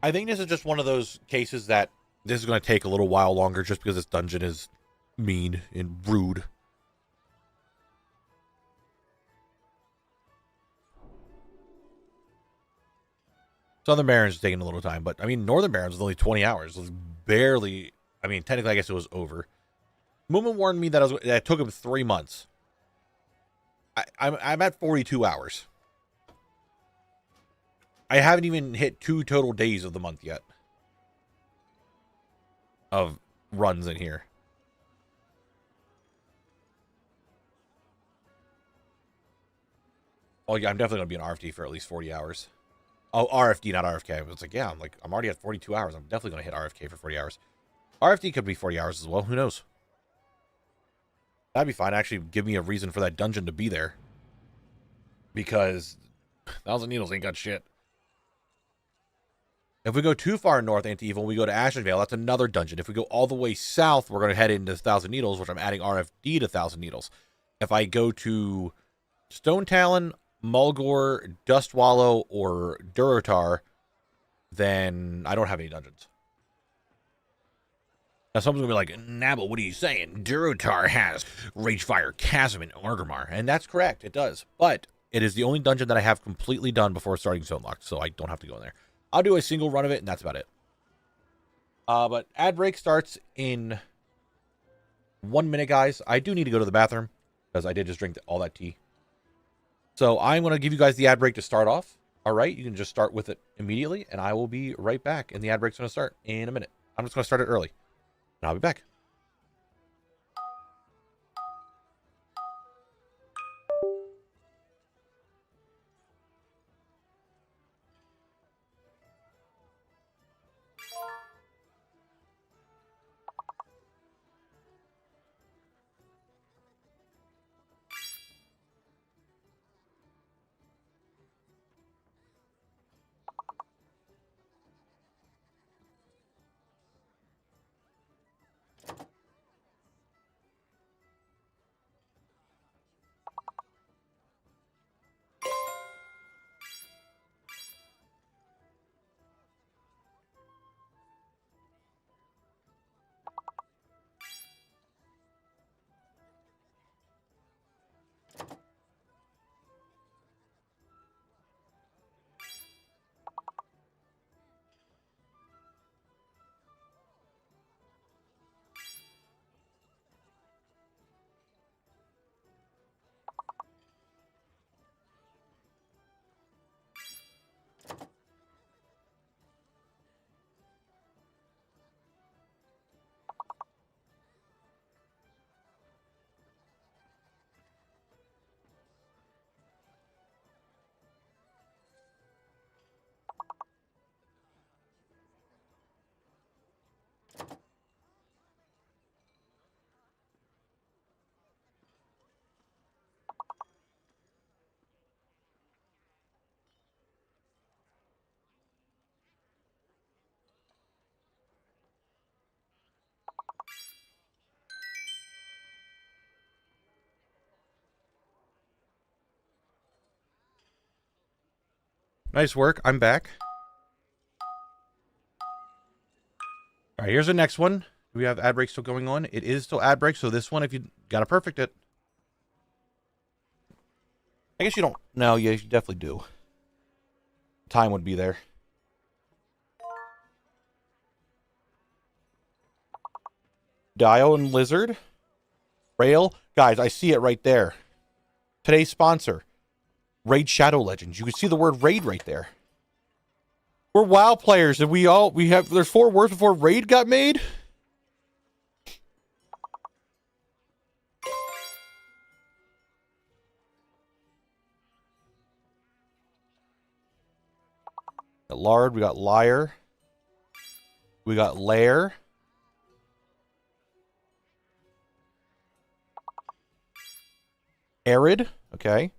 I think this is just one of those cases that this is going to take a little while longer just because this dungeon is mean and rude. Southern Barrens is taking a little time, but I mean, Northern Barrens was only 20 hours. It was barely, I mean, technically, I guess it was over. Movement warned me that, that it took him 3 months. I'm at 42 hours. I haven't even hit 2 total days of the month yet. Of runs in here. Oh yeah, I'm definitely going to be an RFD for at least 40 hours. Oh, RFD, not RFK. I was like, yeah, I'm already at 42 hours. I'm definitely going to hit RFK for 40 hours. RFD could be 40 hours as well. Who knows? That'd be fine. Actually, give me a reason for that dungeon to be there. Because 1,000 Needles ain't got shit. If we go too far north, Anti-Evil, we go to Ashenvale, that's another dungeon. If we go all the way south, we're going to head into 1,000 Needles, which I'm adding RFD to 1,000 Needles. If I go to Stone Talon, Mulgore, Dustwallow, or Durotar, then I don't have any dungeons. Now someone's going to be like, Knabble, what are you saying? Durotar has Ragefire, Chasm, and Orgrimmar. And that's correct, it does. But it is the only dungeon that I have completely done before starting Zone Lock, so I don't have to go in there. I'll do a single run of it, and that's about it. But ad break starts in 1 minute, guys. I do need to go to the bathroom, because I did just drink all that tea. So I'm going to give you guys the ad break to start off. All right, you can just start with it immediately, and I will be right back. And the ad break's going to start in a minute. I'm just going to start it early, and I'll be back. Nice work. I'm back. All right, here's the next one. Do we have ad break still going on? It is still ad break, so this one, if you got to perfect it. I guess you don't. No, yeah, you definitely do. Time would be there. Dial and Lizard. Rail. Guys, I see it right there. Today's sponsor. Raid Shadow Legends. You can see the word raid right there. We're WoW players, and there's 4 words before raid got made. Got Lard, we got Liar. We got Lair. Arid, okay.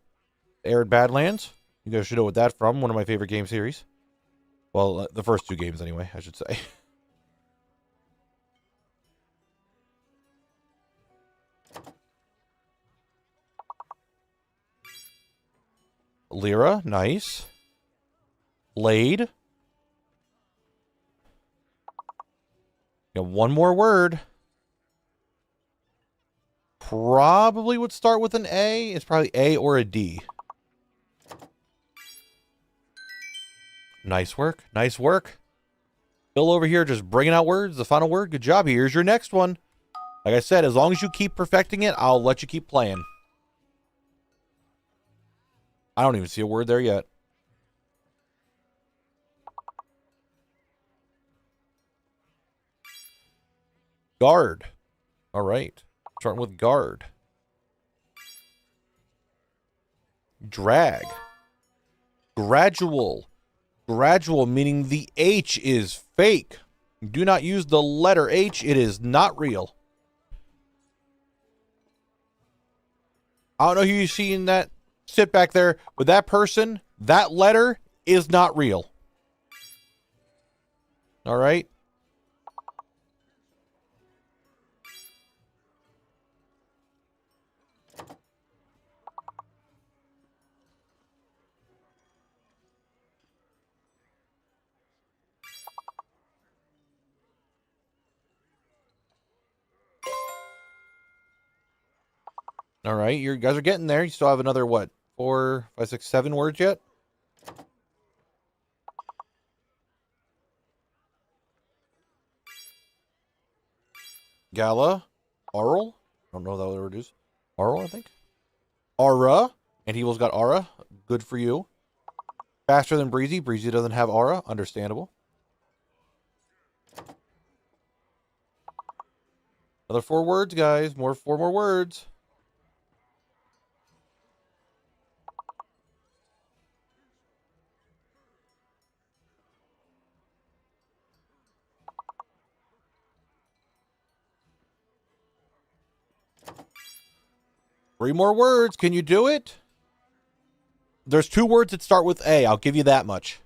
Arid Badlands. You guys should know what that's from. One of my favorite game series. Well, the first 2 games anyway, I should say. Lyra, nice. Blade. Got one more word. Probably would start with an A. It's probably A or a D. Nice work. Nice work. Bill over here just bringing out words. The final word. Good job. Here's your next one. Like I said, as long as you keep perfecting it, I'll let you keep playing. I don't even see a word there yet. Guard. All right. Starting with guard. Drag. Gradual. Gradual, meaning the H is fake. Do not use the letter H. It is not real. I don't know who you see in that sit back there, but that person, that letter is not real. All right. All right, you guys are getting there. You still have another, what, 4, 5, 6, 7 words yet? Gala. Aural. I don't know what that word is. Aural, I think. Aura. And Evil's got aura. Good for you. Faster than Breezy. Breezy doesn't have aura. Understandable. Another 4 words, guys. 4 more words. Three more words. Can you do it? There's 2 words that start with A. I'll give you that much.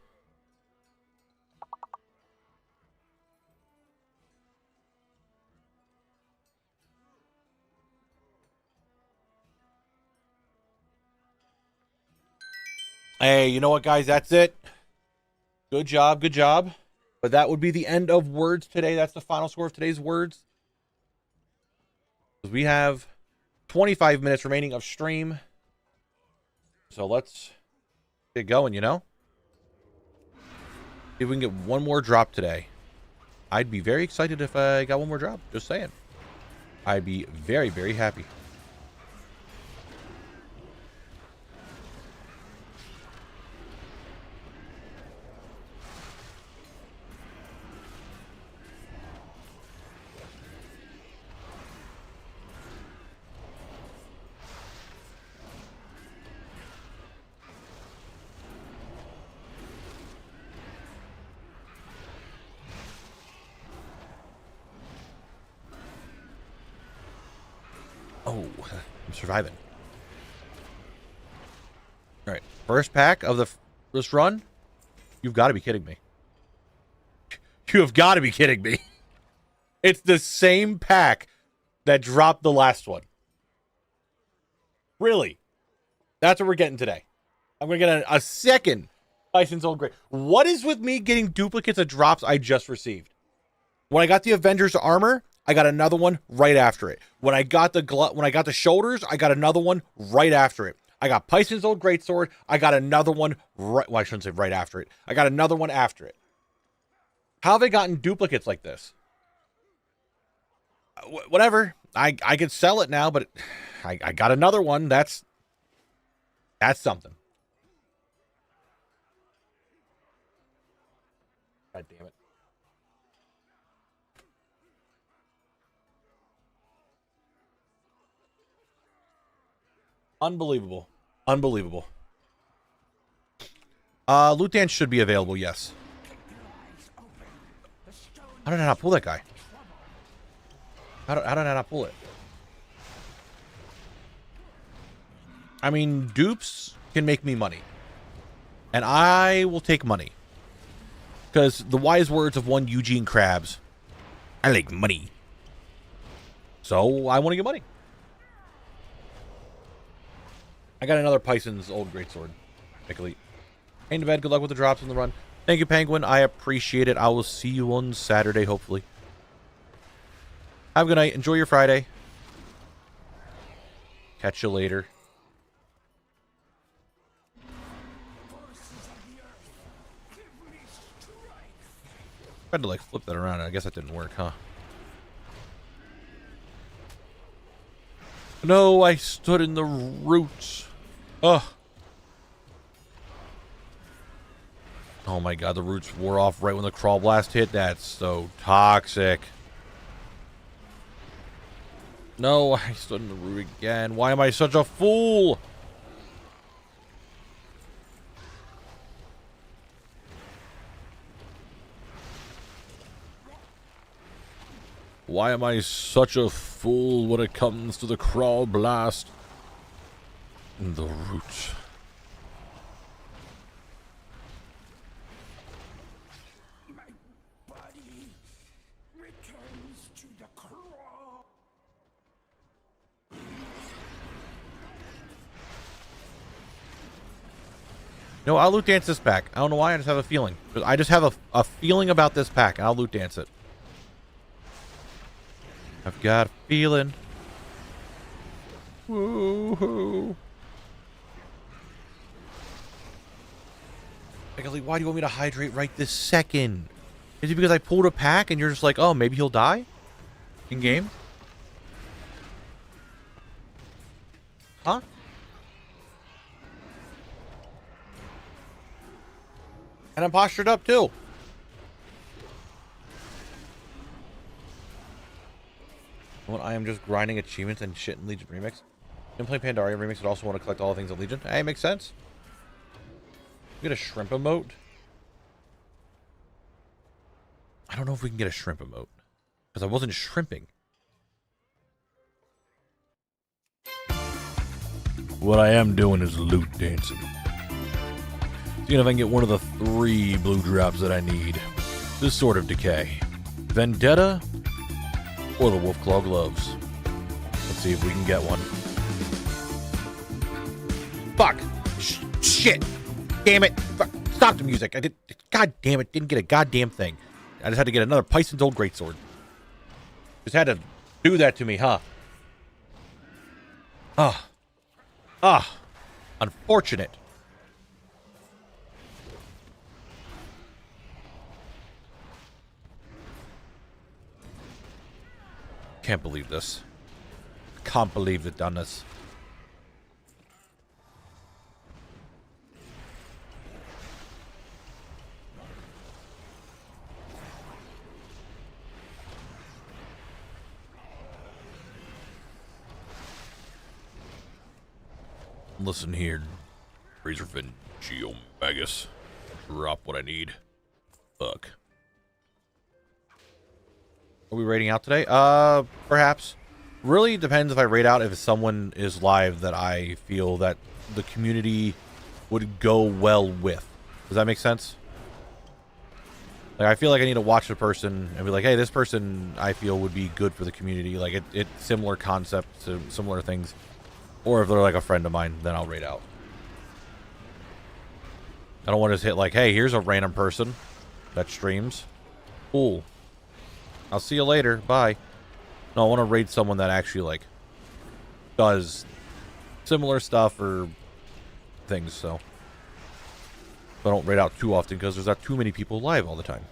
Hey, you know what, guys? That's it. Good job. Good job. But that would be the end of words today. That's the final score of today's words. We have 25 minutes remaining of stream. So let's get going, you know? See if we can get one more drop today. I'd be very excited if I got one more drop. Just saying. I'd be very, very happy. Oh, I'm surviving. All right, first pack of this run. You've got to be kidding me. You have got to be kidding me. It's the same pack that dropped the last one. Really? That's what we're getting today. I'm going to get a second Tyson's old great. What is with me getting duplicates of drops I just received? When I got the Avengers armor, I got another one right after it. When I got the shoulders, I got another one right after it. I got Tyson's old greatsword. I got another one right. Well, I shouldn't say right after it. I got another one after it. How have they gotten duplicates like this? Whatever. I could sell it now, but I got another one. That's something. God damn it. Unbelievable. Unbelievable. Loot dance should be available, yes. How did I not pull that guy? How did I not pull it? I mean, dupes can make me money. And I will take money. Because the wise words of one Eugene Krabs, I like money. So I want to get money. I got another Tyson's old greatsword. Elite. Ain't to bed. Good luck with the drops in the run. Thank you, Penguin. I appreciate it. I will see you on Saturday, hopefully. Have a good night. Enjoy your Friday. Catch you later. Tried to like flip that around. I guess that didn't work, huh? No, I stood in the roots. Ugh. Oh my god, the roots wore off right when the crawl blast hit. That's so toxic. No, I stood in the root again. Why am I such a fool? Why am I such a fool when it comes to the crawl blast? The root. My body returns to the crawl. No, I'll loot dance this pack. I don't know why, I just have a feeling. But I just have a feeling about this pack, and I'll loot dance it. I've got a feeling. Woo-hoo. Like, why do you want me to hydrate right this second? Is it because I pulled a pack and you're just like, oh, maybe he'll die? In game? Huh? And I'm postured up too. Well, I am just grinding achievements and shit in Legion Remix. Didn't play Pandaria Remix, but also want to collect all the things in Legion. Hey, makes sense. Get a shrimp emote. I don't know if we can get a shrimp emote. Because I wasn't shrimping. What I am doing is loot dancing. Seeing if I can get one of the 3 blue drops that I need. This sort of decay. Vendetta or the Wolfclaw gloves. Let's see if we can get one. Fuck! Shit! Damn it! Fuck. Stop the music! I did. God damn it! Didn't get a goddamn thing. I just had to get another Tyson's old greatsword. Just had to do that to me, huh? Unfortunate. Can't believe this. Can't believe they've done this. Listen here, Razorfin Geomagus. Drop what I need. Fuck. Are we raiding out today? Perhaps. Really depends if I raid out if someone is live that I feel that the community would go well with. Does that make sense? Like, I feel like I need to watch the person and be like, hey, this person I feel would be good for the community. Like, it's similar concepts to similar things. Or if they're like a friend of mine, then I'll raid out. I don't want to just hit like, hey, here's a random person that streams. Cool. I'll see you later. Bye. No, I want to raid someone that actually, like, does similar stuff or things, so. I don't raid out too often because there's not too many people live all the time.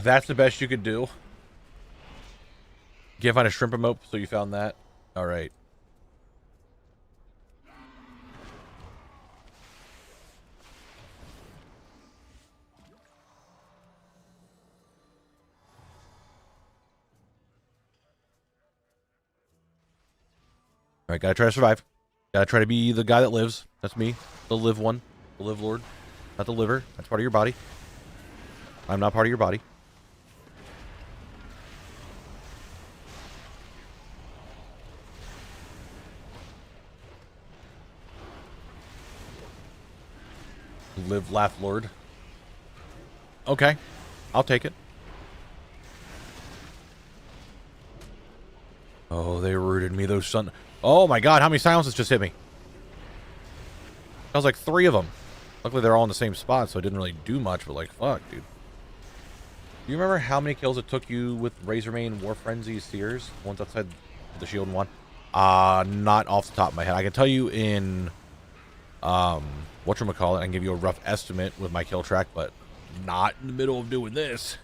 That's the best you could do. Can't find a shrimp emote, so you found that? Alright. Alright, gotta try to survive. Gotta try to be the guy that lives. That's me. The live one. The live lord. Not the liver. That's part of your body. I'm not part of your body. Live, laugh, lord. Okay. I'll take it. Oh, they rooted me, those son... Oh my god, how many silences just hit me? That was like 3 of them. Luckily, they're all in the same spot, so it didn't really do much, but like, fuck, dude. Do you remember how many kills it took you with Razormane, War Frenzy, Seers? Ones outside the shield one? Not off the top of my head. I can tell you in... whatchamacallit, I can give you a rough estimate with my kill track, but not in the middle of doing this.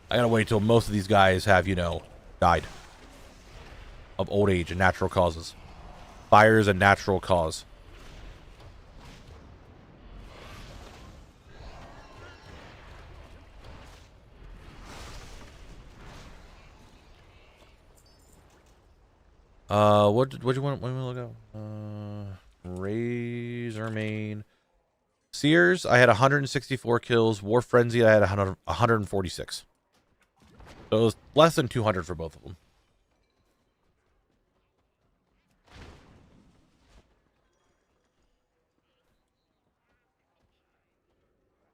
I gotta wait till most of these guys have, you know, died. Of old age and natural causes. Fire is a natural cause. What'd you want? Let me look up. Razormane. Seers, I had 164 kills. War Frenzy, I had 146. So it was less than 200 for both of them.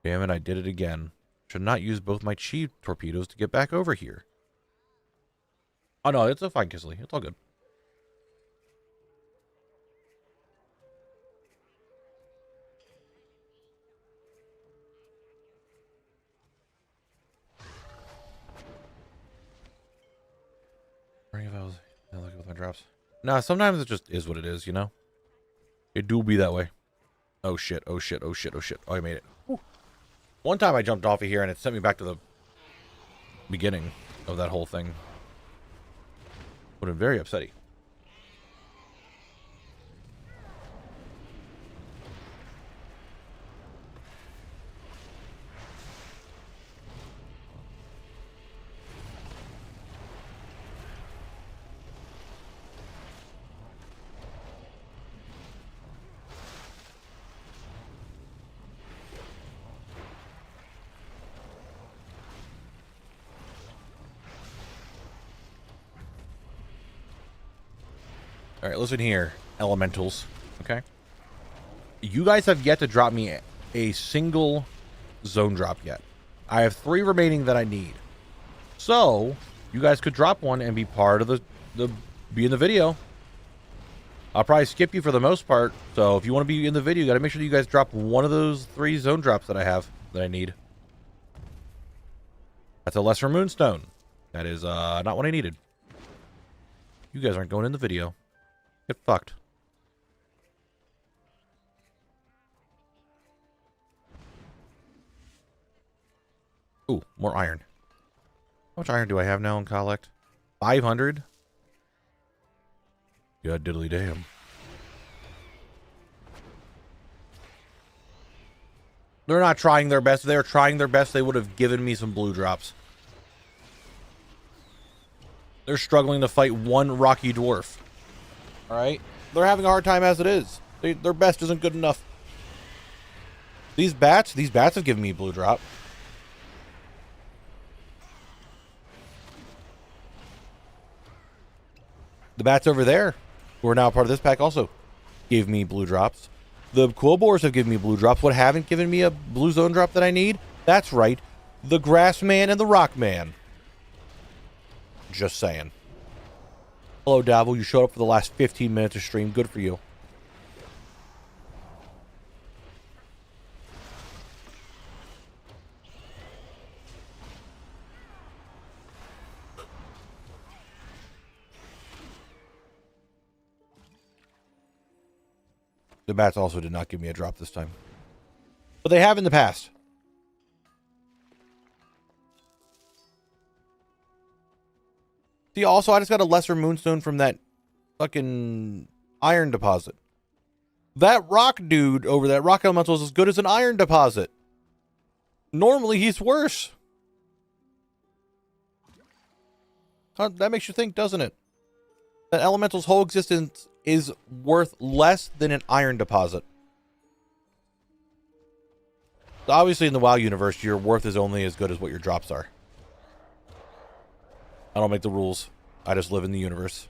Damn it, I did it again. Should not use both my chi torpedoes to get back over here. Oh no, it's a fine Kisley. It's all good. If I was look with my drops. Nah, sometimes it just is what it is, you know? It do be that way. Oh shit, oh shit, oh shit, oh shit. Oh, I made it. Whew. One time I jumped off of here and it sent me back to the beginning of that whole thing. Would have been very upsetting. Alright, listen here, elementals. Okay? You guys have yet to drop me a single zone drop yet. I have 3 remaining that I need. So, you guys could drop one and be part of be in the video. I'll probably skip you for the most part. So, if you want to be in the video, you gotta make sure that you guys drop one of those 3 zone drops that I have, that I need. That's a lesser moonstone. That is, not what I needed. You guys aren't going in the video. Get fucked. Ooh, more iron. How much iron do I have now in collect? 500? God diddly damn. They're not trying their best. If they were trying their best, they would have given me some blue drops. They're struggling to fight one rocky dwarf. Alright? They're having a hard time as it is. Their best isn't good enough. These bats have given me a blue drop. The bats over there, who are now part of this pack, also gave me blue drops. The Quillboars have given me blue drops. What haven't given me a blue zone drop that I need? That's right, the Grass Man and the Rock Man. Just saying. Hello, Dabble. You showed up for the last 15 minutes of stream. Good for you. The bats also did not give me a drop this time. But they have in the past. See, also, I just got a lesser moonstone from that fucking iron deposit. That rock dude over that rock elemental is as good as an iron deposit. Normally, he's worse. That makes you think, doesn't it? That elemental's whole existence is worth less than an iron deposit. Obviously, in the WoW universe, your worth is only as good as what your drops are. I don't make the rules. I just live in the universe.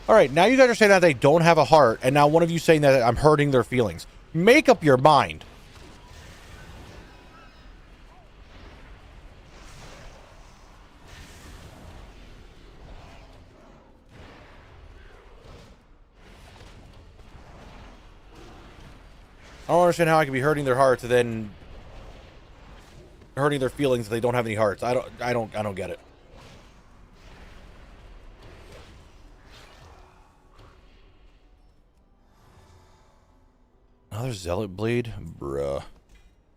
All right, now you guys are saying that they don't have a heart, and now one of you saying that I'm hurting their feelings. Make up your mind. I don't understand how I can be hurting their hearts and then hurting their feelings if they don't have any hearts. I don't get it. Another Zealot Blade? Bruh.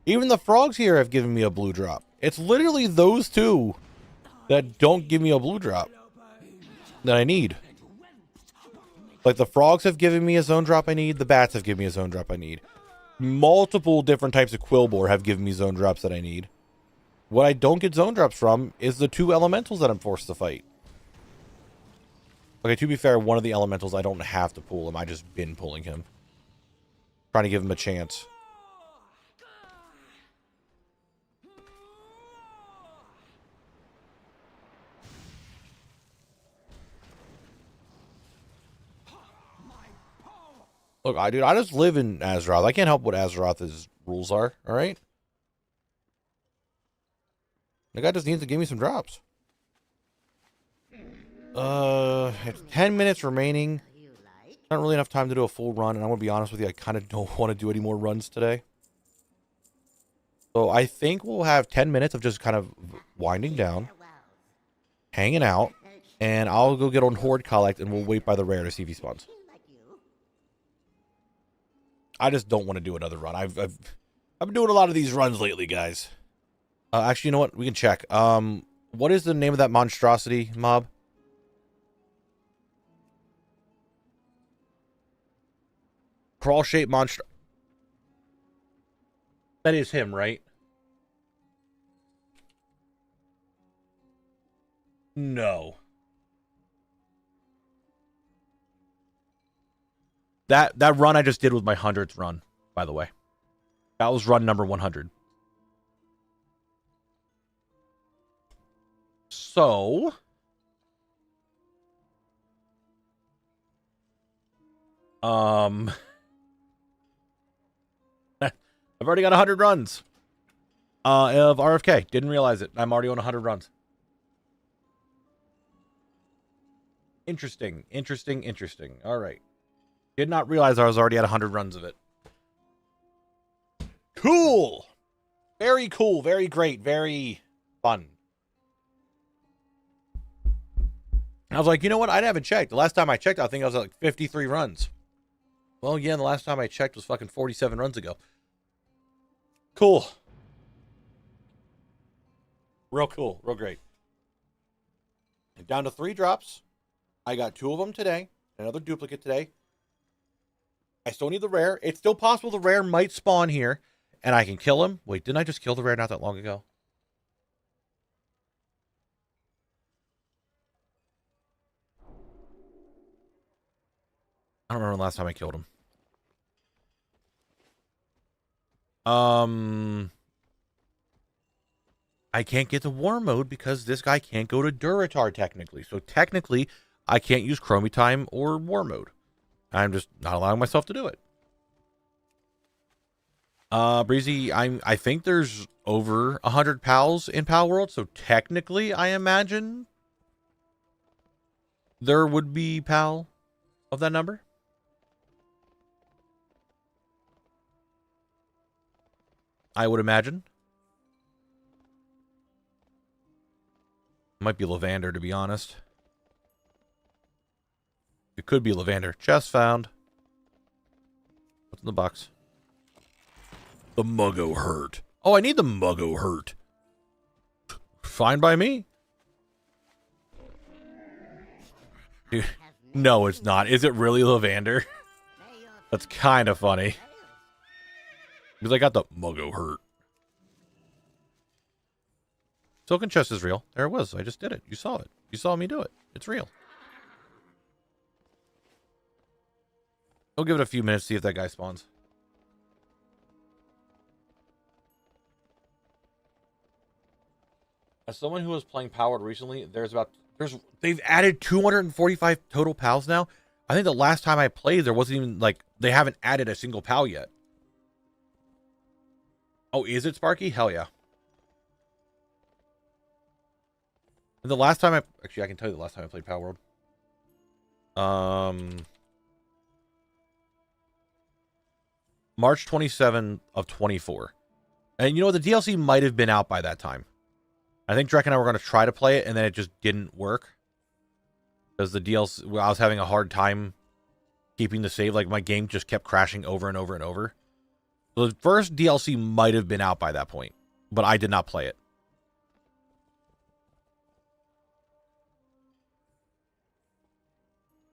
Even the frogs here have given me a blue drop. It's literally those two that don't give me a blue drop that I need. Like, the frogs have given me a zone drop I need. The bats have given me a zone drop I need. Multiple different types of Quillboar have given me zone drops that I need. What I don't get zone drops from is the two elementals that I'm forced to fight. Okay, to be fair, one of the elementals I don't have to pull him. I just been pulling him. Trying to give him a chance. Look, I just live in Azeroth. I can't help what Azeroth's rules are, alright? The guy just needs to give me some drops. It's 10 minutes remaining. Not really enough time to do a full run, and I'm going to be honest with you, I kind of don't want to do any more runs today. So I think we'll have 10 minutes of just kind of winding down, hanging out, and I'll go get on Horde Collect, and we'll wait by the rare to see if he spawns. I just don't want to do another run. I've been doing a lot of these runs lately, guys. Actually, you know what? We can check. What is the name of that monstrosity mob? Crawl-shaped monster. That is him, right? No. That run I just did was my 100th run, by the way. That was run number 100. So... I've already got 100 runs of RFK. Didn't realize it. I'm already on 100 runs. Interesting. All right. Did not realize I was already at 100 runs of it. Cool. Very cool. Very great. Very fun. I was like, you know what? I haven't checked. The last time I checked, I think I was at like 53 runs. Well, yeah, the last time I checked was fucking 47 runs ago. Cool. Real cool. Real great. Down to 3 drops. I got 2 of them today. Another duplicate today. I still need the rare. It's still possible the rare might spawn here. And I can kill him. Wait, didn't I just kill the rare not that long ago? I don't remember the last time I killed him. I can't get to war mode because this guy can't go to Duratar technically. So technically, I can't use Chromie time or war mode. I'm just not allowing myself to do it. Breezy, I think there's over 100 pals in Pal World, so technically, I imagine there would be pal of that number. I would imagine. Might be Lavander, to be honest. It could be Lavander. Chest found. What's in the box? The Muggo hurt. Oh, I need the Muggo hurt. Fine by me. Dude, no, it's not. Is it really Lavander? That's kind of funny. Because I got the Muggo hurt. Silken chest is real. There it was. I just did it. You saw it. You saw me do it. It's real. I'll give it a few minutes to see if that guy spawns. As someone who was playing Powered recently, they've added 245 total pals now. I think the last time I played, there wasn't even, like, they haven't added a single pal yet. Oh, is it Sparky? Hell yeah. And the last time actually, I can tell you the last time I played Power World. March 27 of 24. And you know what? The DLC might have been out by that time. I think Drek and I were going to try to play it, and then it just didn't work. Because the DLC, I was having a hard time keeping the save. Like, my game just kept crashing over and over and over. So the first DLC might have been out by that point. But I did not play it.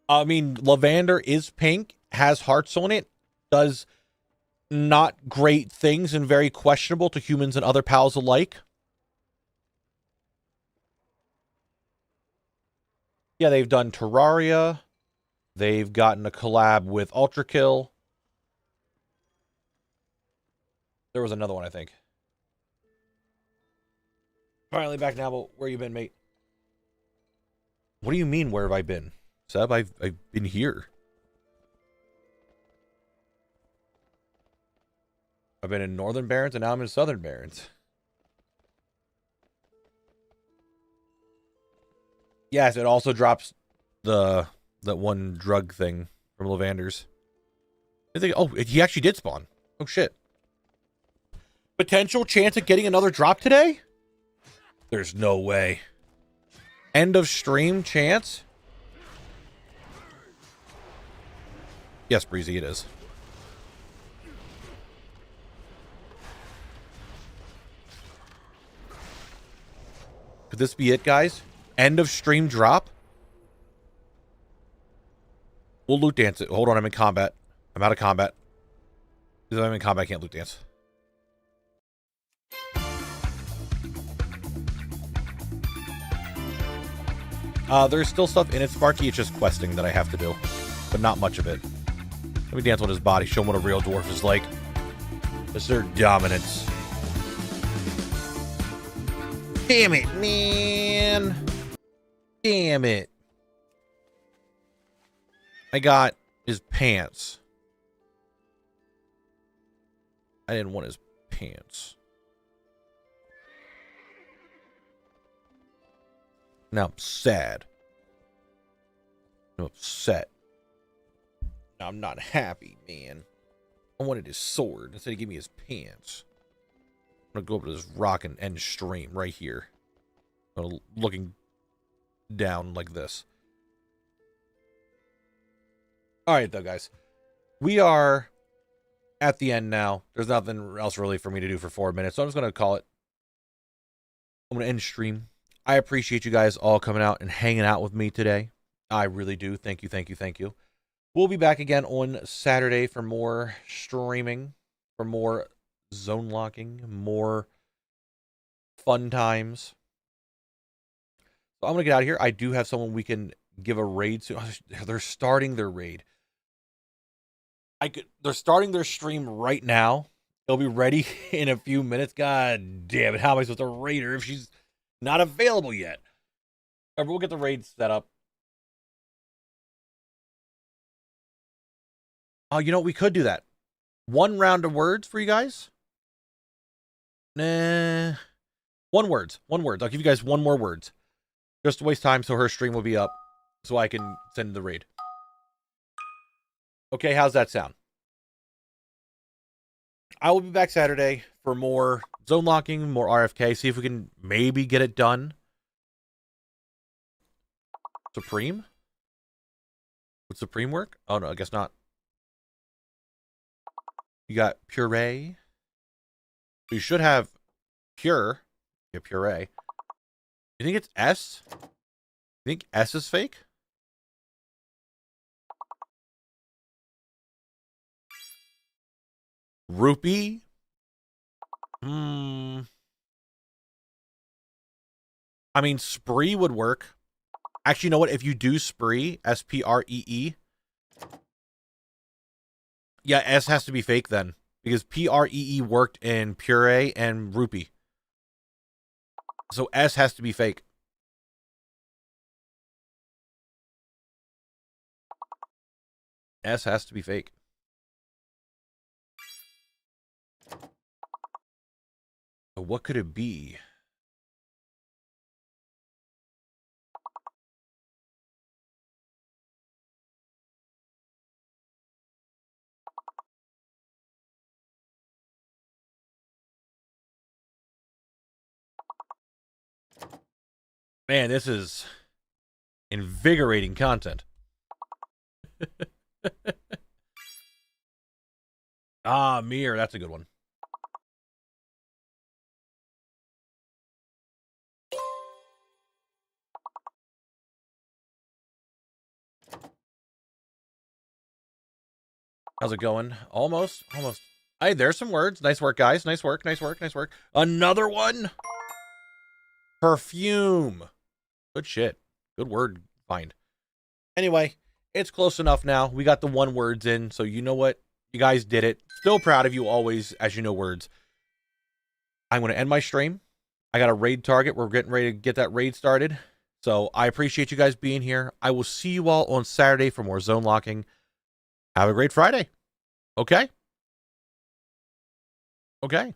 I mean, Lavander is pink, has hearts on it, does not great things and very questionable to humans and other pals alike. Yeah, they've done Terraria. They've gotten a collab with Ultra Kill. There was another one, I think. Finally back, Knabble. Where you been, mate? What do you mean, where have I been? Seb, I've been here. I've been in Northern Barrens, and now I'm in Southern Barrens. Yes, it also drops that one drug thing from Lavander's. Oh, he actually did spawn. Oh, shit. Potential chance of getting another drop today? There's no way. End of stream chance? Yes, Breezy, it is. Could this be it, guys? End of stream drop? We'll loot dance it. Hold on, I'm in combat. I'm out of combat. Because I'm in combat, I can't loot dance. There's still stuff in it, Sparky. It's just questing that I have to do. But not much of it. Let me dance on his body, show him what a real dwarf is like. Assert dominance. Damn it, man. Damn it. I got his pants. I didn't want his pants. Now I'm sad. I'm upset. Now I'm not happy, man. I wanted his sword. Instead, he gave me his pants. I'm gonna go over to this rock and end stream right here. Looking down like this. Alright, though, guys. We are at the end now. There's nothing else really for me to do for 4 minutes, so I'm just going to call it. I'm going to end stream. I appreciate you guys all coming out and hanging out with me today. I really do. Thank you, thank you, thank you. We'll be back again on Saturday for more streaming, for more zone locking, more fun times. So I'm going to get out of here. I do have someone we can give a raid to. They're starting their raid. They're starting their stream right now. They'll be ready in a few minutes. God damn it. How am I supposed to raid her if she's not available yet? We'll get the raid set up. Oh, you know what? We could do that. 1 round of words for you guys. Nah. 1 words. I'll give you guys 1 more words. Just to waste time so her stream will be up. So I can send the raid. Okay, how's that sound? I will be back Saturday for more zone locking, more RFK. See if we can maybe get it done. Supreme? Would Supreme work? Oh, no, I guess not. You got Puree. You should have Pure. Yeah, Puree. You think it's S? You think S is fake? Rupee? I mean, Spree would work. Actually, you know what? If you do Spree, S-P-R-E-E. Yeah, S has to be fake then. Because P-R-E-E worked in Puree and Rupee. So S has to be fake. S has to be fake. So what could it be? Man, this is invigorating content. Ah, Mir, that's a good one. How's it going? Almost. Hey, there's some words. Nice work, guys. Nice work. Another one. Perfume. Good shit. Good word find. Anyway, it's close enough now. We got the 1 words in, so you know what? You guys did it. Still proud of you always, as you know words. I'm going to end my stream. I got a raid target. We're getting ready to get that raid started. So I appreciate you guys being here. I will see you all on Saturday for more zone locking. Have a great Friday. Okay? Okay.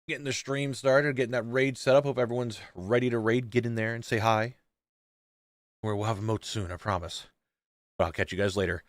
Getting the stream started, getting that raid set up. Hope everyone's ready to raid. Get in there and say hi. Or we'll have a moat soon, I promise. But I'll catch you guys later.